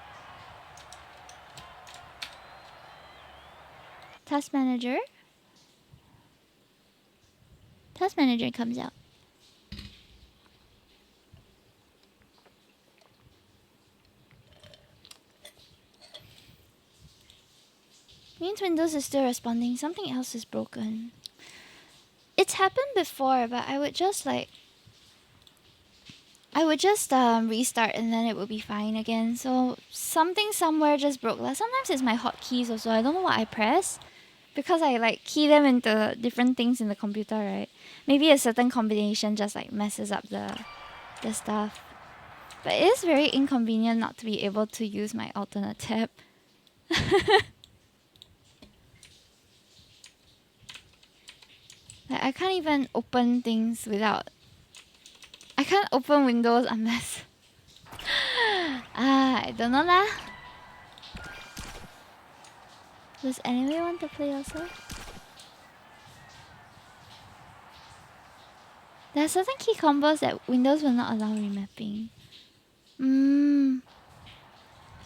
Task Manager. Task Manager comes out. Means Windows is still responding. Something else is broken. It's happened before, but I would just restart and then it would be fine again. So something somewhere just broke. Like sometimes it's my hotkeys also. I don't know what I press because I like key them into different things in the computer, right? Maybe a certain combination just like messes up the stuff. But it is very inconvenient not to be able to use my alternate tab. Like, I can't even open things without... I can't open Windows unless... I don't know lah. Does anyone want to play also? There are certain key combos that Windows will not allow remapping.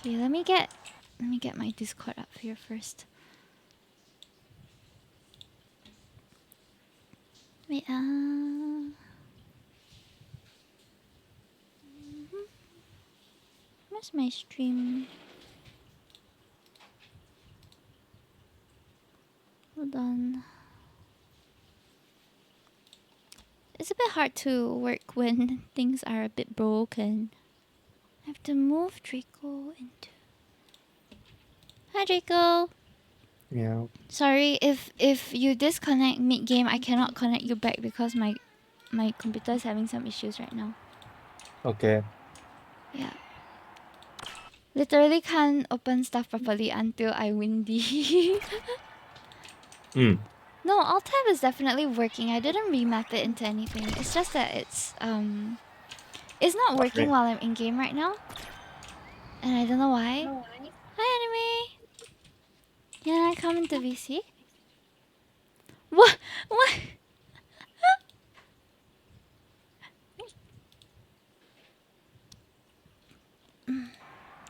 Okay, let me get my Discord up here first. Wait, where's my stream? Hold on. It's a bit hard to work when things are a bit broken. I have to move Draco into... Hi, Draco! Yeah. Sorry, if you disconnect mid-game, I cannot connect you back because my computer is having some issues right now. Okay. Yeah. Literally can't open stuff properly until I windy. Hmm. No, Alt tab is definitely working. I didn't remap it into anything. It's just that it's not working Right. while I'm in game right now. And I don't know why. Hi enemy! Can I come into VC? What? What?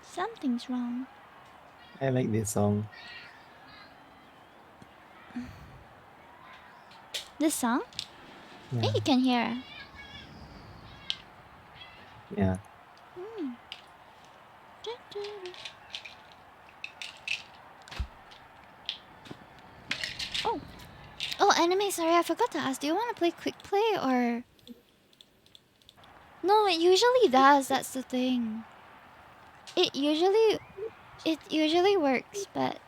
Something's wrong. I like this song. This song? Yeah. Hey, you can hear. Yeah. Hmm. Oh. Oh, enemy, sorry, I forgot to ask. Do you want to play quick play or... No, it usually does. That's the thing. It usually works, but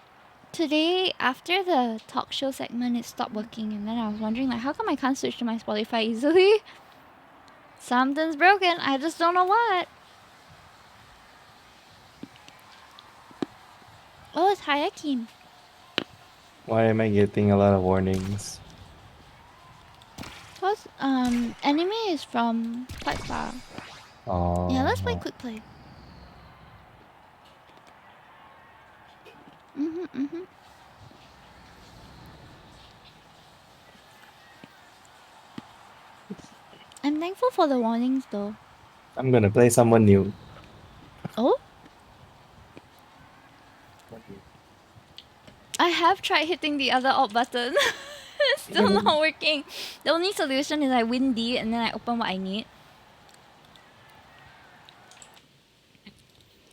today after the talk show segment it stopped working, and then I was wondering like how come I can't switch to my Spotify easily? Something's broken. I just don't know what. Oh, it's Hayakim. Why am I getting a lot of warnings? Plus, enemy is from quite far. Oh. Yeah, let's play quick play. Mhm. I'm thankful for the warnings though. I'm gonna play someone new. Oh? I have tried hitting the other alt button. It's still not working. The only solution is I win D and then I open what I need.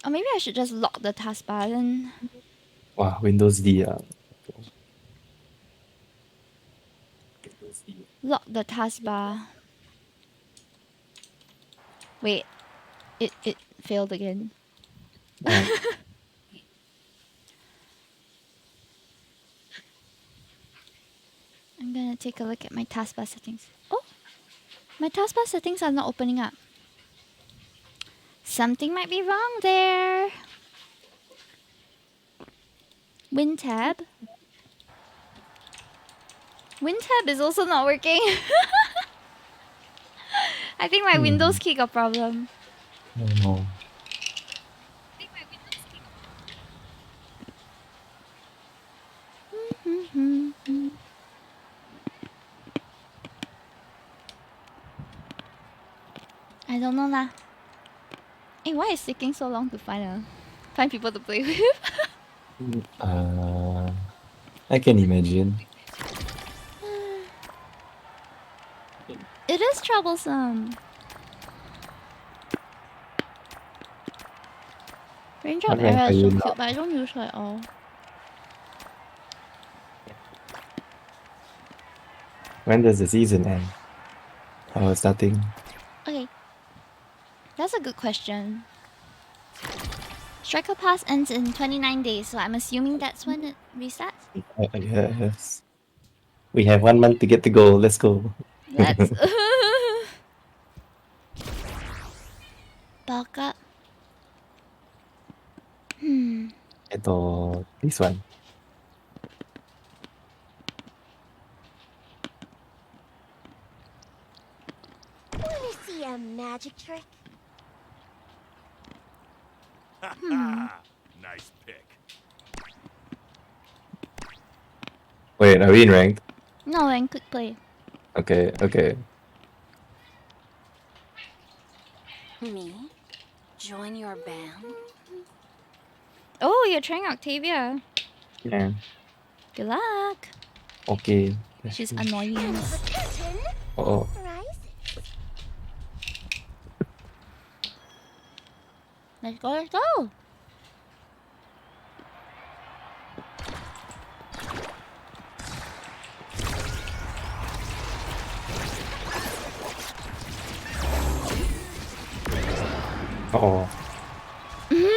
Or maybe I should just lock the taskbar then. Wow, Windows D. Lock the taskbar. Wait. It failed again. Oh. I'm gonna take a look at my taskbar settings. Oh! My taskbar settings are not opening up. Something might be wrong there. WinTab. WinTab is also not working. I think my Windows key got problem. Oh no. I don't know lah. Hey, why is it taking so long to find people to play with? I can imagine. It is troublesome. Raindrop What rank era are is so you cute, now? but I don't use it at all. When does the season end? Oh, it's nothing. Okay. That's a good question. Striker Pass ends in 29 days, so I'm assuming that's when it restarts. Yes. We have 1 month to get the goal. Let's go. Let's... Bulk up. This one. Wanna see a magic trick? Nice pick. Wait, are we in ranked? No, in quick play. Okay, okay. Me? Join your band? Oh, you're trying Octavia. Yeah. Good luck. Okay. She's annoying. Oh. Let's go, let's go. Oh.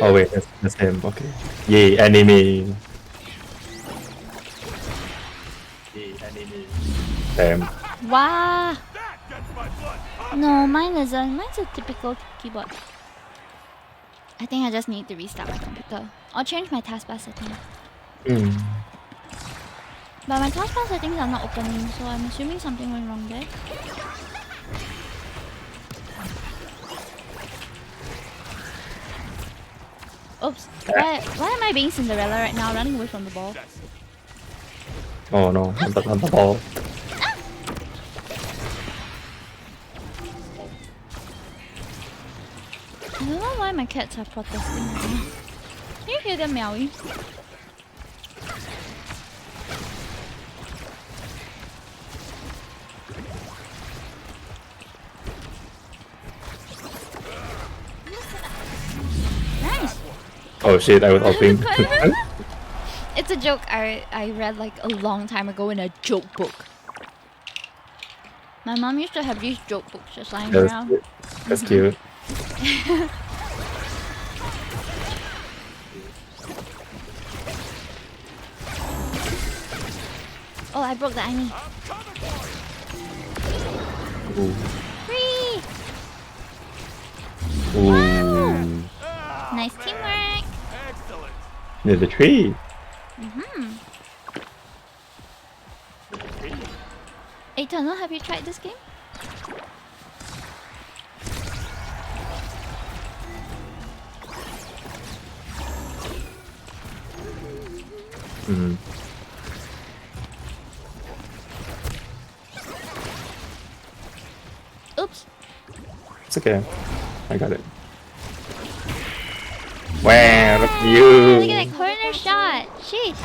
Oh wait, that's him. Okay. Yay, anime. Yay, anime. Damn. Wow. That gets my blood pumping. No, mine isn't. Mine's a typical keyboard. I think I just need to restart my computer. I'll change my taskbar setting. But my taskbar settings are not opening, so I'm assuming something went wrong there. Oops. Why am I being Cinderella right now, running away from the ball? Oh no, not the ball. I don't know why my cats are protesting right now. Can you hear them meowing? Nice! Oh shit, I was hoping. It's a joke I read like a long time ago in a joke book. My mom used to have these joke books just lying around. That's cute. Oh, I broke the Amy. Ooh. Free! Ooh. Nice teamwork! Excellent. Near the tree. Eternal, have you tried this game? Oops. It's okay. I got it. Wow, look at you. Look at that corner shot. Sheesh.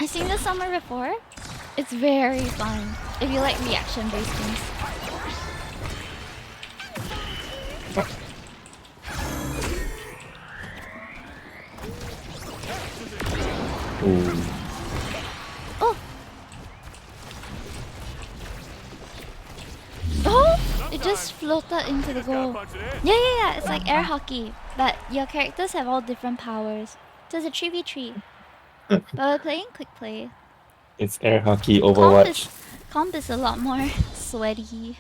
I've seen this summer before. It's very fun if you like reaction-based games. Ooh. Oh! Oh! It just floated into the goal. Yeah. It's like air hockey, but your characters have all different powers. So it's a 3v3. But we're playing quick play. It's air hockey Overwatch. Comp is a lot more sweaty.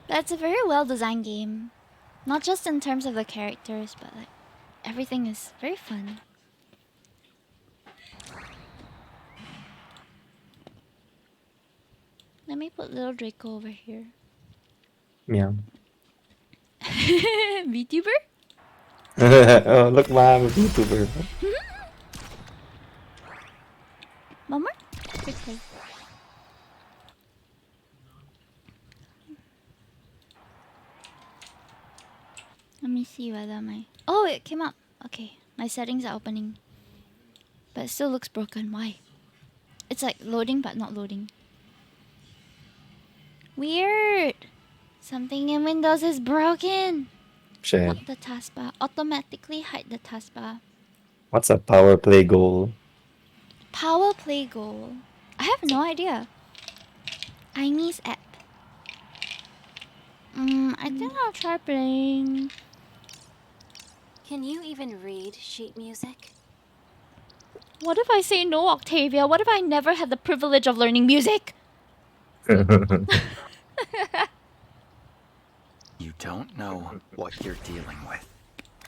But it's a very well designed game. Not just in terms of the characters, but like everything is very fun. Let me put little Draco over here. Meow. VTuber? Oh, look, mom, a VTuber. One more? Quick play. Let me see whether my... Oh, it came up. Okay, my settings are opening. But it still looks broken. Why? It's like loading but not loading. Weird! Something in Windows is broken! Shit. Lock the taskbar. Automatically hide the taskbar. What's a power play goal? Power play goal. I have no idea. Imis app. I think I'll try playing. Can you even read sheet music? What if I say no, Octavia? What if I never had the privilege of learning music? You don't know what you're dealing with.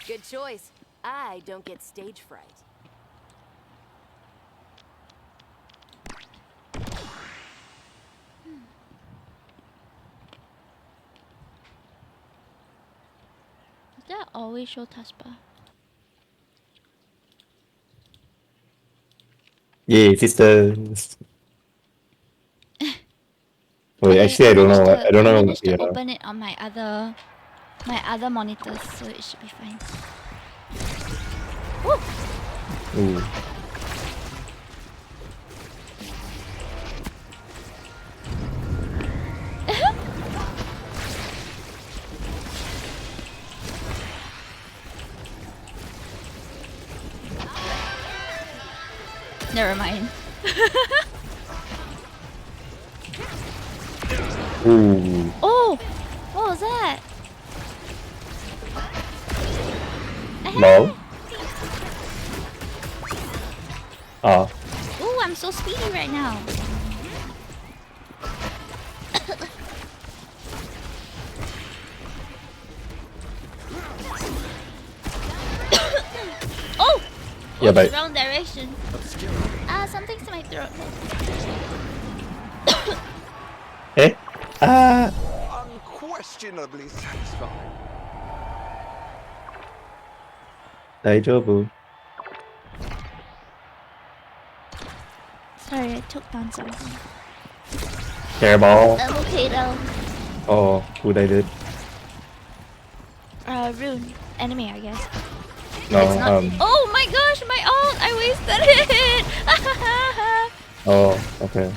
Good choice. I don't get stage fright. Does that always show taskbar? Yay, sisters. Wait, Okay, actually, I don't know. I don't I know. managed to open it on my other monitors, so it should be fine. Woo! Ooh. Never mind. Ooh. Oh! What was that? Lol. Oh. Ooh, I'm so speedy right now. Yeah, Oops, bye. wrong direction. Something's in my throat. Eh? Ah! Unquestionably satisfying. Daijobu. Sorry, I took down something. Hairball. I'm okay though. Oh, who I did? Rune. Enemy, I guess. No, It's not. Oh my gosh, my ult! I wasted it! Oh, okay.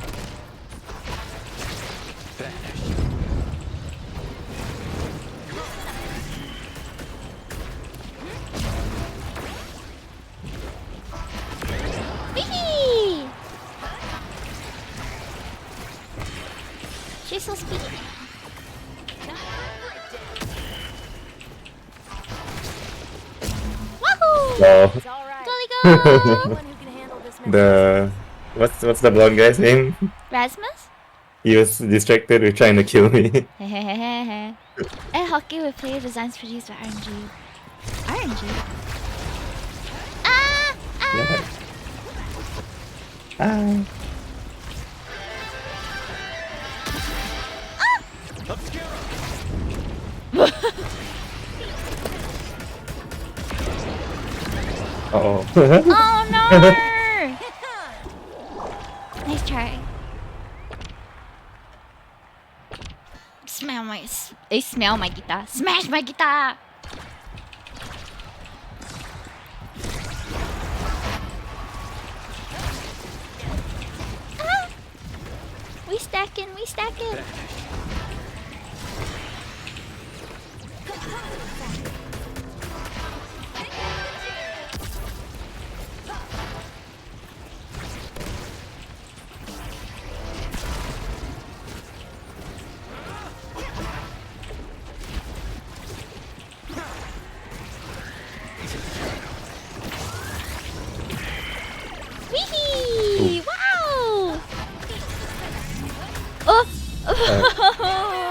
Wee! She's so speedy. Wahoo! No. Golly go! The what's the blonde guy's name? Rasmus? He was distracted with trying to kill me. Hehehehe. And hockey with player designs produced by RNG. RNG? Ah! Yeah. Ah! Ah. Uh-oh. Oh no! Nice try. Smell my smell my guitar. Smash my guitar! Ah! We stacking, we stacking. Wee! Wow! Oh!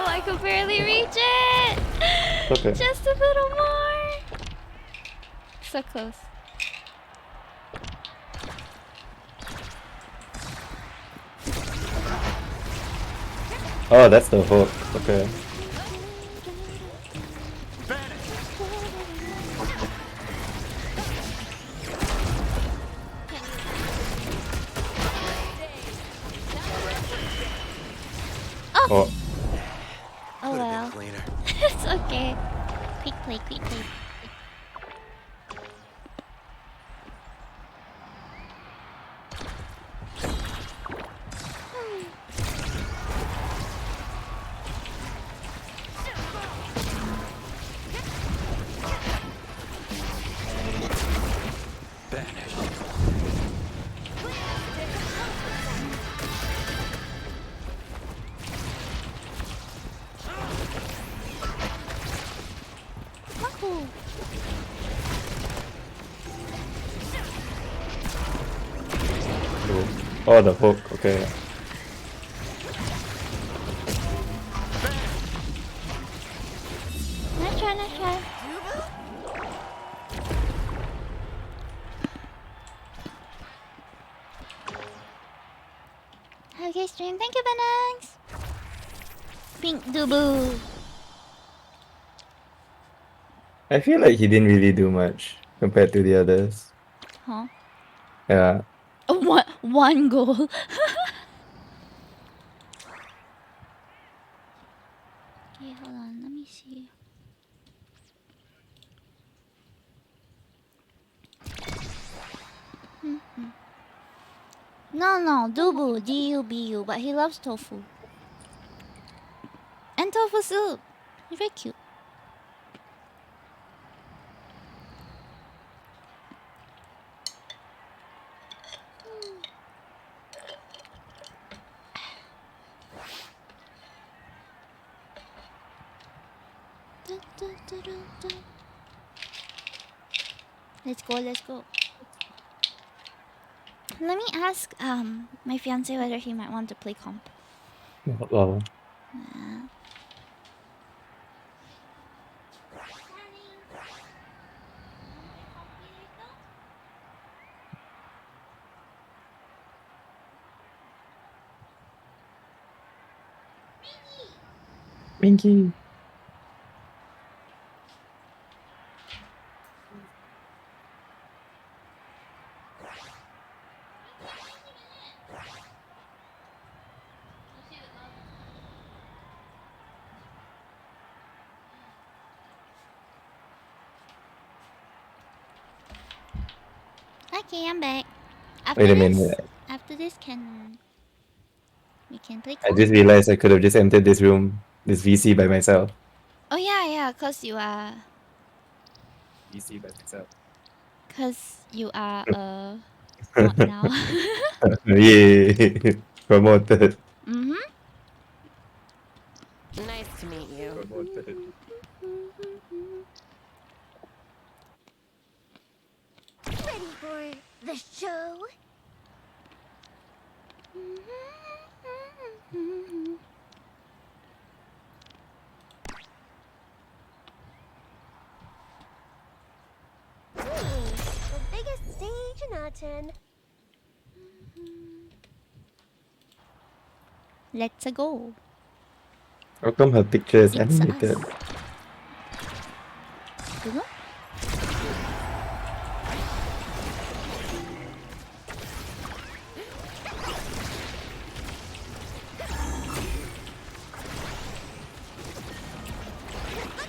I could barely reach it! Okay. Just a little more! So close. Oh, that's the hook. Okay. Oh! Oh. Oh well. It's okay. Quick play, quick play. Wahoo! Cool. Oh, the hook. Okay. Nice try, nice try. Okay, stream. Thank you, Banags. Pink Dubu. I feel like he didn't really do much compared to the others. Huh? Yeah. One goal. Okay, hold on. Let me see. No, Dubu, D-U-B-U, but he loves tofu. And tofu soup. He's very cute. Let's go, let's go. Let me ask my fiance whether he might want to play comp. Oh. Minky. Okay, I'm back. Wait a minute. After this, we can play I Kofi. just realized I could have just entered this room, this VC by myself. Oh yeah, cause you are VC by myself. bot now. Yay! Promoted. Mhm. Nice to meet you. Promoted. Ready for the show? The biggest stage in Aten. Let's go. How come her picture is It's animated? us. Don't know.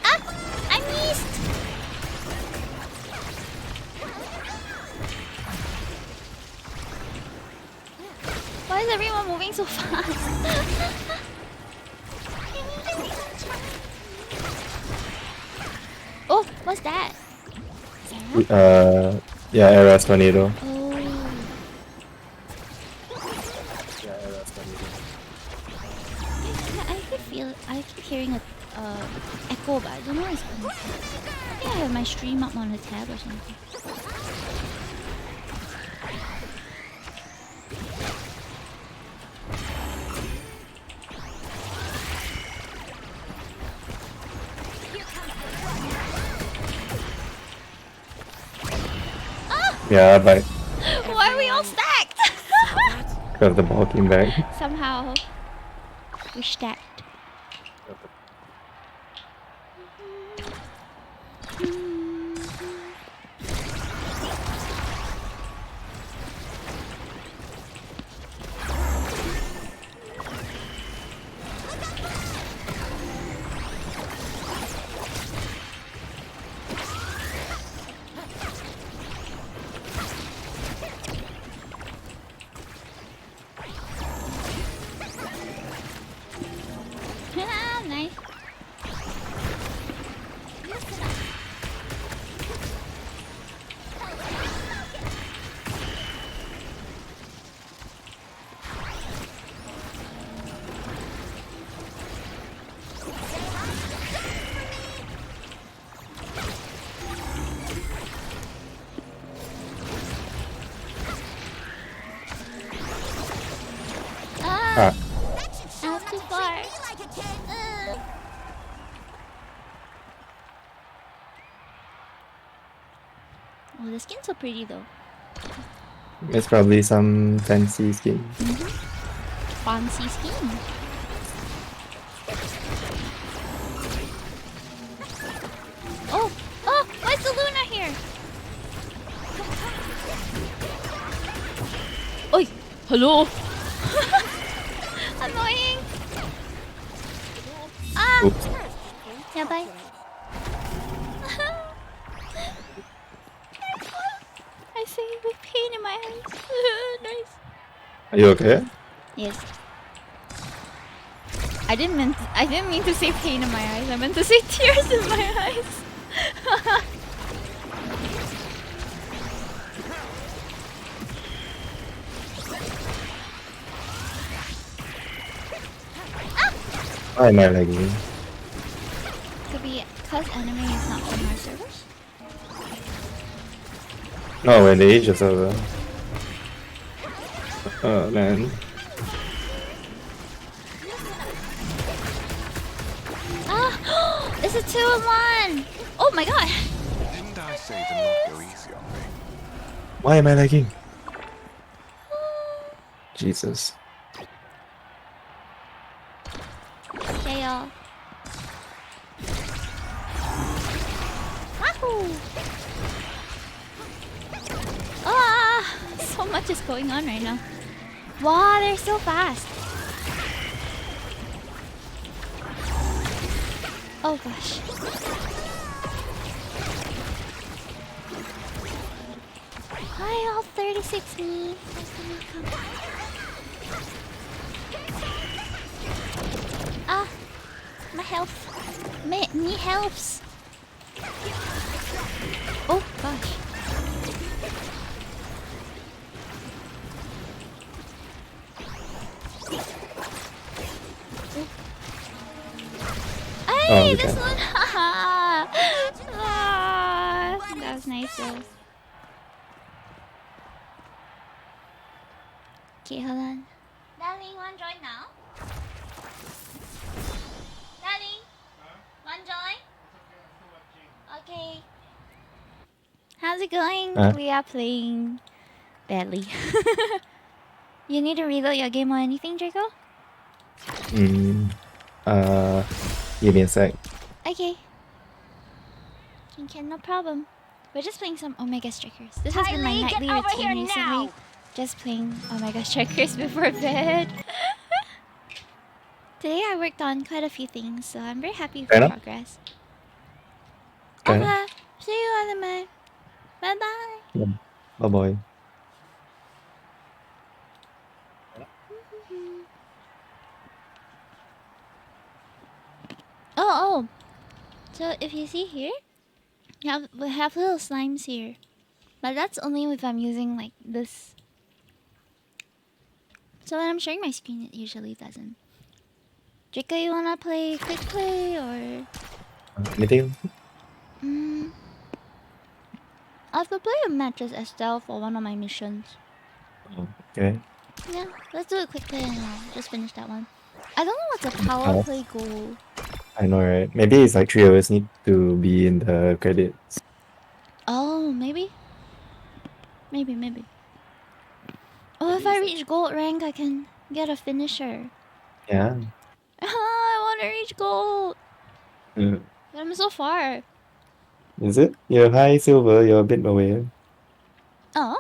Ah! I missed! Why is everyone moving so fast? Oh, what's that? Yeah, Era's tornado. Oh. Yeah, Era's tornado. I keep hearing a echo, but I don't know what's going on. I think I have my stream up on a tab or something. Yeah, but Why are we all stacked? because the ball came back. Somehow we stacked. Nice. Ah. That's too far. Oh, the skin's so pretty though. It's probably some fancy skin. Fancy skin. Oh, why is the Luna here? Oi, hello. Annoying. Ah. Oops. Yeah, bye. I say with pain in my eyes. Nice. Are you okay? Yes. I didn't mean to say pain in my eyes. I meant to say tears in my eyes. Why am I lagging? Could be because anime is not from our servers. No, when the age is over. Oh man. Ah, it's a 2-in-1. Oh my god. Didn't I say to not go easy on me? Why am I lagging? Jesus. Okay, y'all. much is going on right now. Wow, they're so fast. Oh gosh. Hi, all 36 me. Ah, my health. Me helps. Oh gosh. Oh, Hey, okay. this one! Haha! Ah, that was nice though. Okay, hold on. Darling, wanna join now? Darling, wanna join? Okay. How's it going? Huh? We are playing badly. You need to reload your game or anything, Draco? Mm, uh, give me a sec. Okay. Okay, no problem. We're just playing some Omega Strikers. This has been my nightly routine recently. Just playing Omega Strikers before bed. Today I worked on quite a few things, so I'm very happy with Fair the enough. progress. Fair enough. Okay, see you, anime. Bye bye. Yeah. Bye bye. Oh. So if you see here, we have little slimes here. But that's only if I'm using like this. So when I'm sharing my screen, it usually doesn't. Draco, you wanna play quick play or? Anything? I have to play a match as Estelle for one of my missions. Oh, okay. Yeah, let's do a quick play and I'll just finish that one. I don't know what's a power Oh, play goal. I know, right? Maybe it's like 3 hours need to be in the credits. Oh, maybe? Maybe. Oh, if I reach gold rank, I can get a finisher. Yeah. I want to reach gold. Mm. But I'm so far. Is it? You're high silver, you're a bit away. Oh?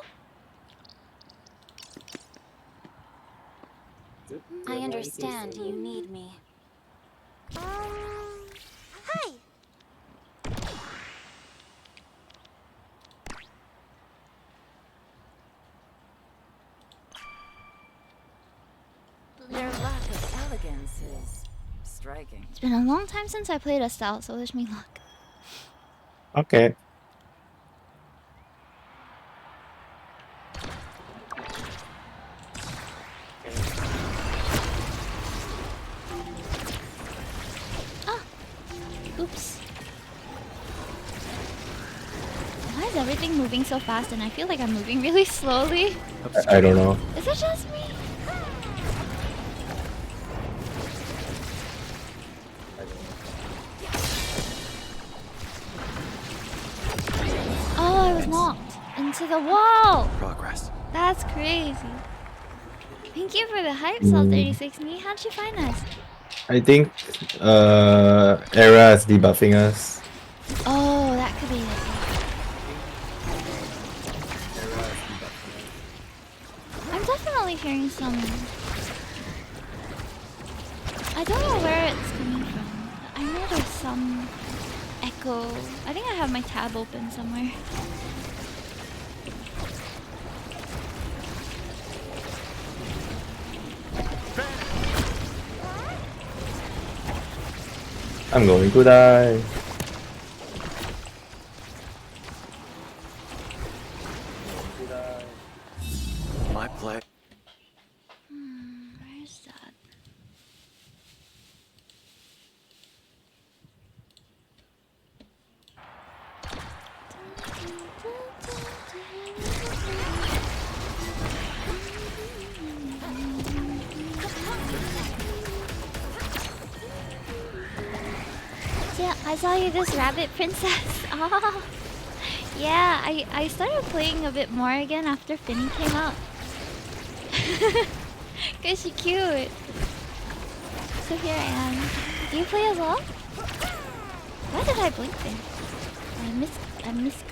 I understand you need me. Hi. Your lack of elegance is striking. It's been a long time since I played Estelle, so wish me luck. Okay. Oops. Why is everything moving so fast and I feel like I'm moving really slowly? I don't know. Is it just me? Oh, I was knocked into the wall. Progress. That's crazy. Thank you for the hype, Salt 36 me. How'd you find us? I think Era is debuffing us. Oh, that could be it. I'm definitely hearing some. I don't know where it's coming from. But I know there's some echo. I think I have my tab open somewhere. I'm going to die. My play. Where's that? Yeah, I saw you this rabbit princess. Oh, yeah, I started playing a bit more again after Finny came out. Cause she's cute. So here I am. Do you play as well? Why did I blink there? I missed.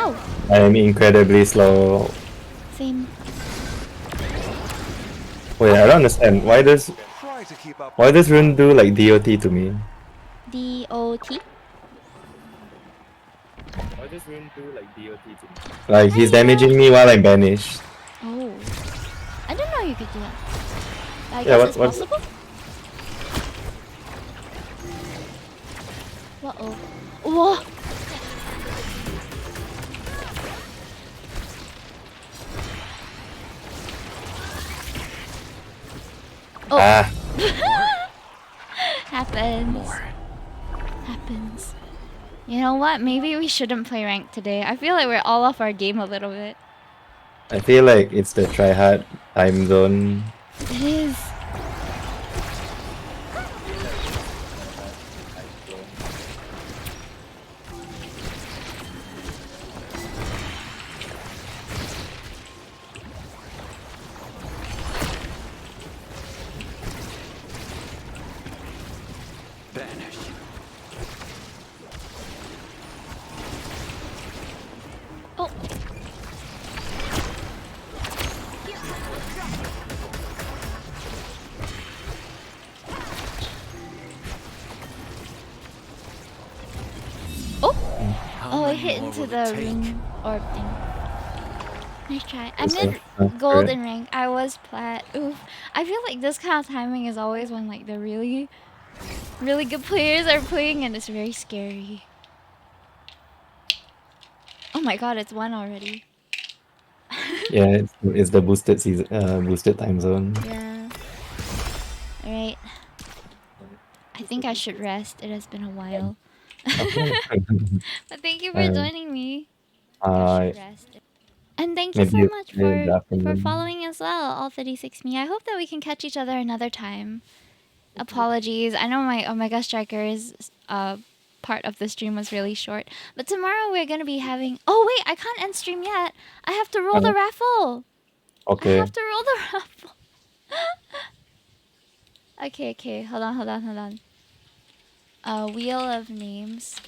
Ow! I'm incredibly slow. Same. Wait, I don't understand. Try to keep up. Why does Rune do like DOT to me? DOT? Why does Rune do like DOT to me? Like he's damaging me while I'm banished. Oh. I didn't know you could do that. I Yeah, guess it's what's possible? Uh-oh. Whoa! Oh. Ah. Happens. Happens. You know what? Maybe we shouldn't play rank today. I feel like we're all off our game a little bit. I feel like it's the tryhard time zone. It is. Banish. Oh. Oh, it hit into the ring orb thing. Nice try. I mid gold in rank. I was plat. Oof. I feel like this kind of timing is always when like the really good players are playing and it's very scary. Oh my god, it's 1 already. Yeah, it's the boosted season, boosted time zone. Yeah. Alright. I think I should rest. It has been a while. But thank you for joining me. I should rest. And thank you so much for following as well, all36me. I hope that we can catch each other another time. Apologies. I know my Omega Strikers part of the stream was really short. But tomorrow we're gonna be having wait, I can't end stream yet. I have to roll the raffle. Okay. I have to roll the raffle. Okay. Hold on. Wheel of names.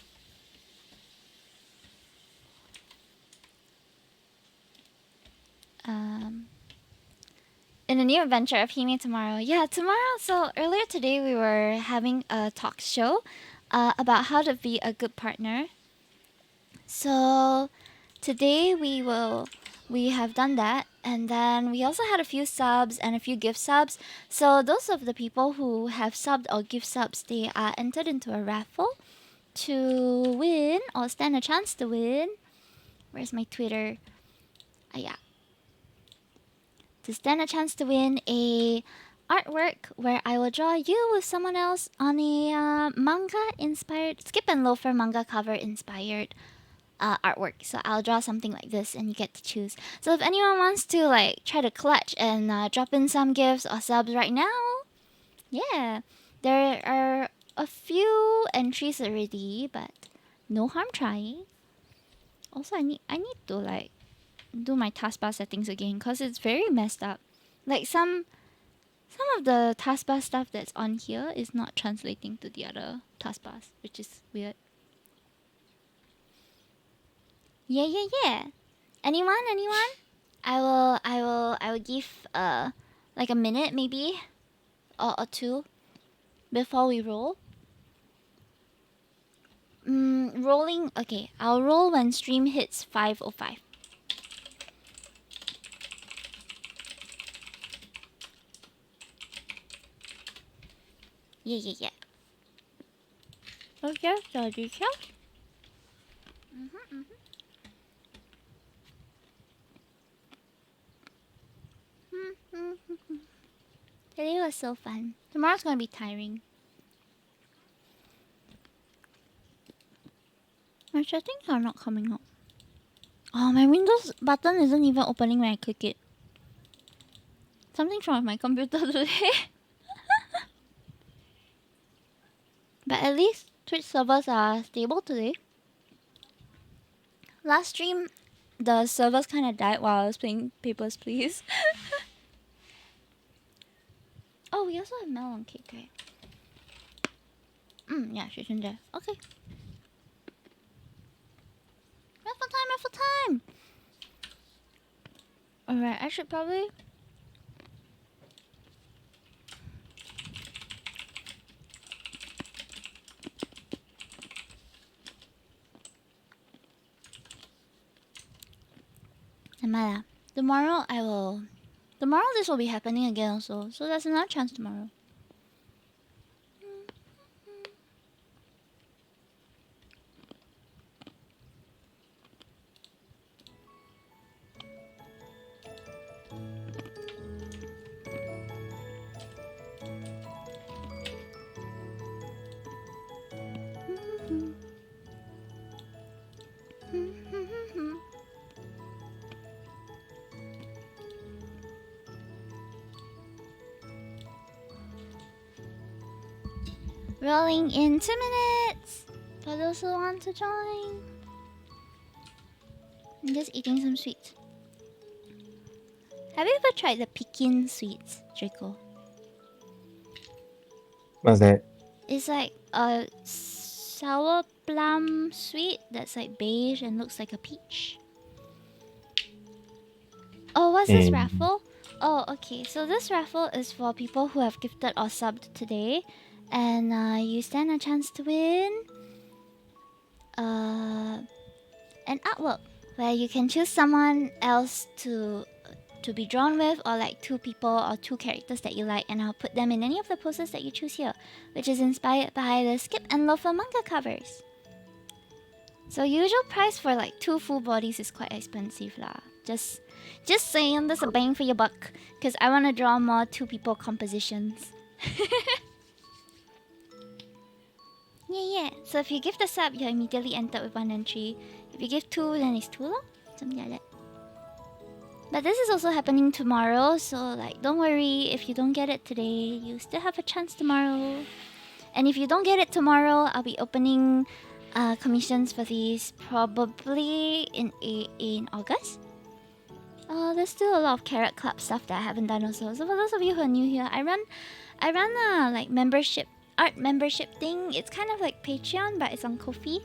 In a new adventure of Hime tomorrow. Yeah, tomorrow. So earlier today we were having a talk show about how to be a good partner. So today we have done that, and then we also had a few subs and a few gift subs. So those of the people who have subbed or gift subs, they are entered into a raffle to win or stand a chance to win. Where's my Twitter? Yeah. To stand a chance to win a artwork where I will draw you with someone else on a manga inspired, Skip and Loafer manga cover inspired artwork. So I'll draw something like this and you get to choose. So if anyone wants to like try to clutch and drop in some gifts or subs right now, yeah, there are a few entries already, but no harm trying. Also, I need to like do my taskbar settings again because it's very messed up. Like some of the taskbar stuff that's on here is not translating to the other taskbars, which is weird. Yeah. Anyone? I will give like a minute maybe or two before we roll. Rolling. Okay, I'll roll when stream hits 5:05. Yeah. Okay, so details. Today was so fun. Tomorrow's gonna be tiring. My settings are not coming up. Oh, my Windows button isn't even opening when I click it. Something's wrong with my computer today. But at least Twitch servers are stable today. Last stream, the servers kind of died while I was playing Papers, Please. Oh, we also have melon cake, right? Yeah, she's in there. Okay. Raffle time. Alright, I should probably... Amala, tomorrow I will... Tomorrow this will be happening again also, so there's another chance tomorrow. Rolling in 2 minutes for those who want to join. I'm just eating some sweets. Have you ever tried the Pekin sweets, Draco? What's that? It's like a sour plum sweet that's like beige and looks like a peach. Oh, what's this raffle? Oh, okay. So this raffle is for people who have gifted or subbed today. And you stand a chance to win an artwork where you can choose someone else to be drawn with, or like 2 people or 2 characters that you like, and I'll put them in any of the posters that you choose here, which is inspired by the Skip and Loafer manga covers. So usual price for like 2 full bodies is quite expensive lah. Just saying, there's a bang for your buck, because I want to draw more 2 people compositions. Yeah. So if you give the sub, you're immediately entered with 1 entry. If you give 2, then it's 2 lor. Something like that. But this is also happening tomorrow, so like don't worry if you don't get it today. You still have a chance tomorrow. And if you don't get it tomorrow, I'll be opening commissions for these probably in August. There's still a lot of Carrot Club stuff that I haven't done also. So for those of you who are new here, I run a like art membership thing. It's kind of like Patreon, but it's on Kofi.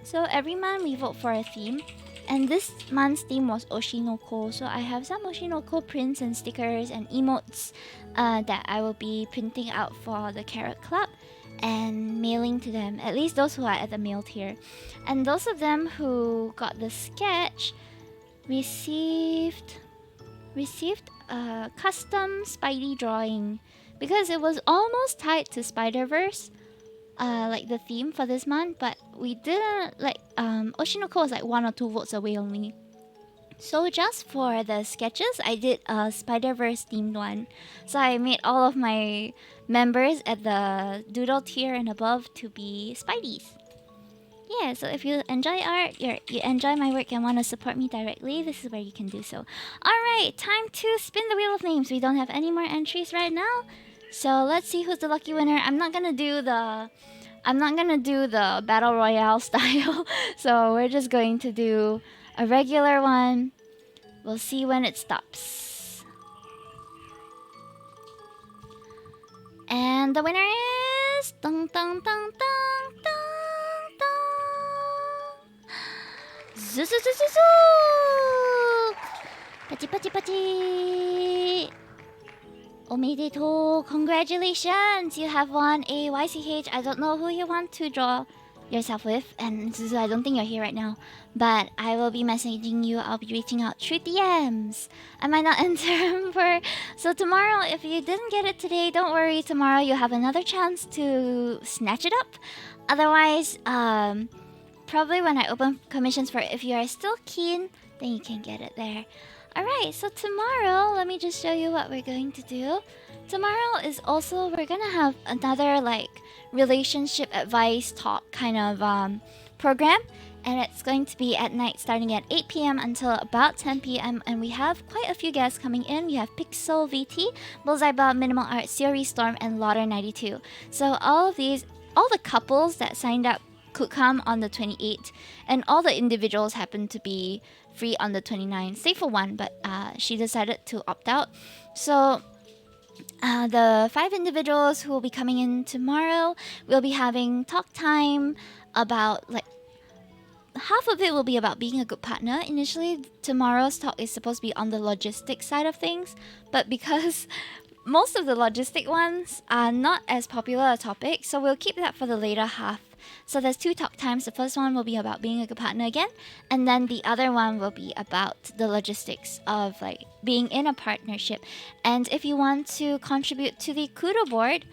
So every month we vote for a theme, and this month's theme was Oshinoko. So I have some Oshinoko prints and stickers and emotes that I will be printing out for the Carrot Club and mailing to them, at least those who are at the mail tier. And those of them who got the sketch received a custom Spidey drawing, because it was almost tied to Spider-Verse, like the theme for this month, but we didn't like Oshinoko was like 1 or 2 votes away only. So just for the sketches, I did a Spider-Verse themed one. So I made all of my members at the doodle tier and above to be Spideys. Yeah, so if you enjoy art, you enjoy my work and want to support me directly, this is where you can do so. Alright, time to spin the wheel of names. We don't have any more entries right now. So let's see who's the lucky winner. I'm not gonna do the Battle Royale style. So we're just going to do a regular one. We'll see when it stops. And the winner is dun dun dun dun dun dun. Zuzuzuzuzu! Pachi pachi pachi! Omedetou! Congratulations! You have won a YCH. I don't know who you want to draw yourself with, and Zuzu, I don't think you're here right now, but I will be messaging you. I'll be reaching out through DMs. I might not answer for... So tomorrow, if you didn't get it today, don't worry. Tomorrow you'll have another chance to snatch it up. Otherwise, probably when I open commissions for it, if you are still keen, then you can get it there. Alright, so tomorrow, let me just show you what we're going to do. Tomorrow is also, we're gonna have another like relationship advice talk kind of program, and it's going to be at night starting at 8 p.m. until about 10 p.m. and we have quite a few guests coming in. We have Pixel VT, Bullseye Bob, Minimal Art, Theory Storm, and Lauder92. So all the couples that signed up could come on the 28th, and all the individuals happen to be free on the 29th, save for one, but she decided to opt out. So the 5 individuals who will be coming in tomorrow will be having talk time about like half of it will be about being a good partner. Initially, tomorrow's talk is supposed to be on the logistic side of things, but because most of the logistic ones are not as popular a topic, so we'll keep that for the later half. So there's 2 talk times. The first one will be about being a good partner again, and then the other one will be about the logistics of like being in a partnership. And if you want to contribute to the Kudo board,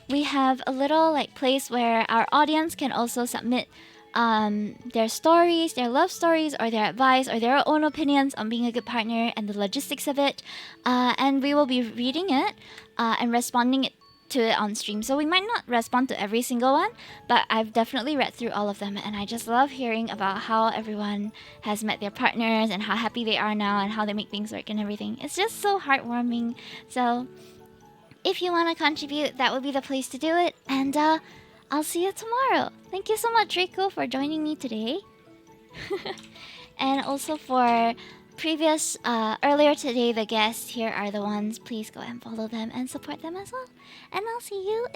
we have a little like place where our audience can also submit their stories, their love stories, or their advice, or their own opinions on being a good partner and the logistics of it. And we will be reading it and responding to it on stream. So we might not respond to every single one, but I've definitely read through all of them, and I just love hearing about how everyone has met their partners and how happy they are now and how they make things work and everything. It's just so heartwarming. So if you want to contribute, that would be the place to do it. And I'll see you tomorrow. Thank you so much, Draco, for joining me today. And also for previous, earlier today, the guests, here are the ones. Please go and follow them and support them as well. And I'll see you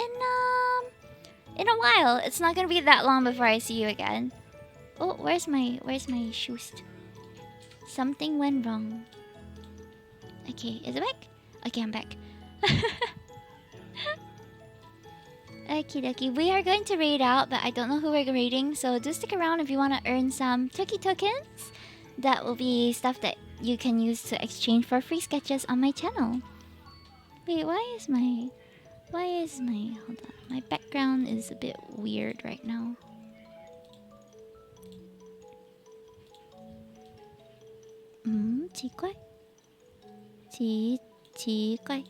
in a while. It's not gonna be that long before I see you again. Oh, where's my shoes? Something went wrong. Okay, is it back? Okay, I'm back. Okie dokie. We are going to raid out, but I don't know who we're raiding, so do stick around if you want to earn some Toki tokens. That will be stuff that you can use to exchange for free sketches on my channel. Wait, why is my... Hold on. My background is a bit weird right now.奇怪.奇怪.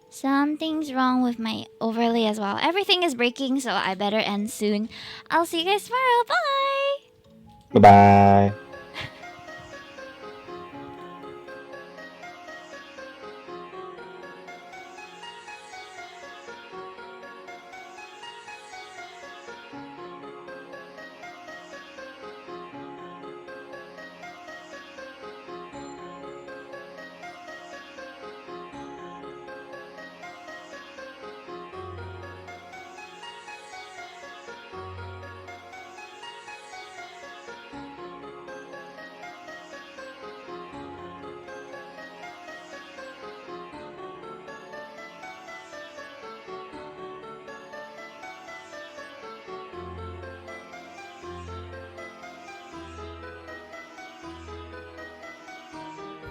Something's wrong with my overlay as well. Everything is breaking, so I better end soon. I'll see you guys tomorrow. Bye! Bye-bye.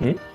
Hmm?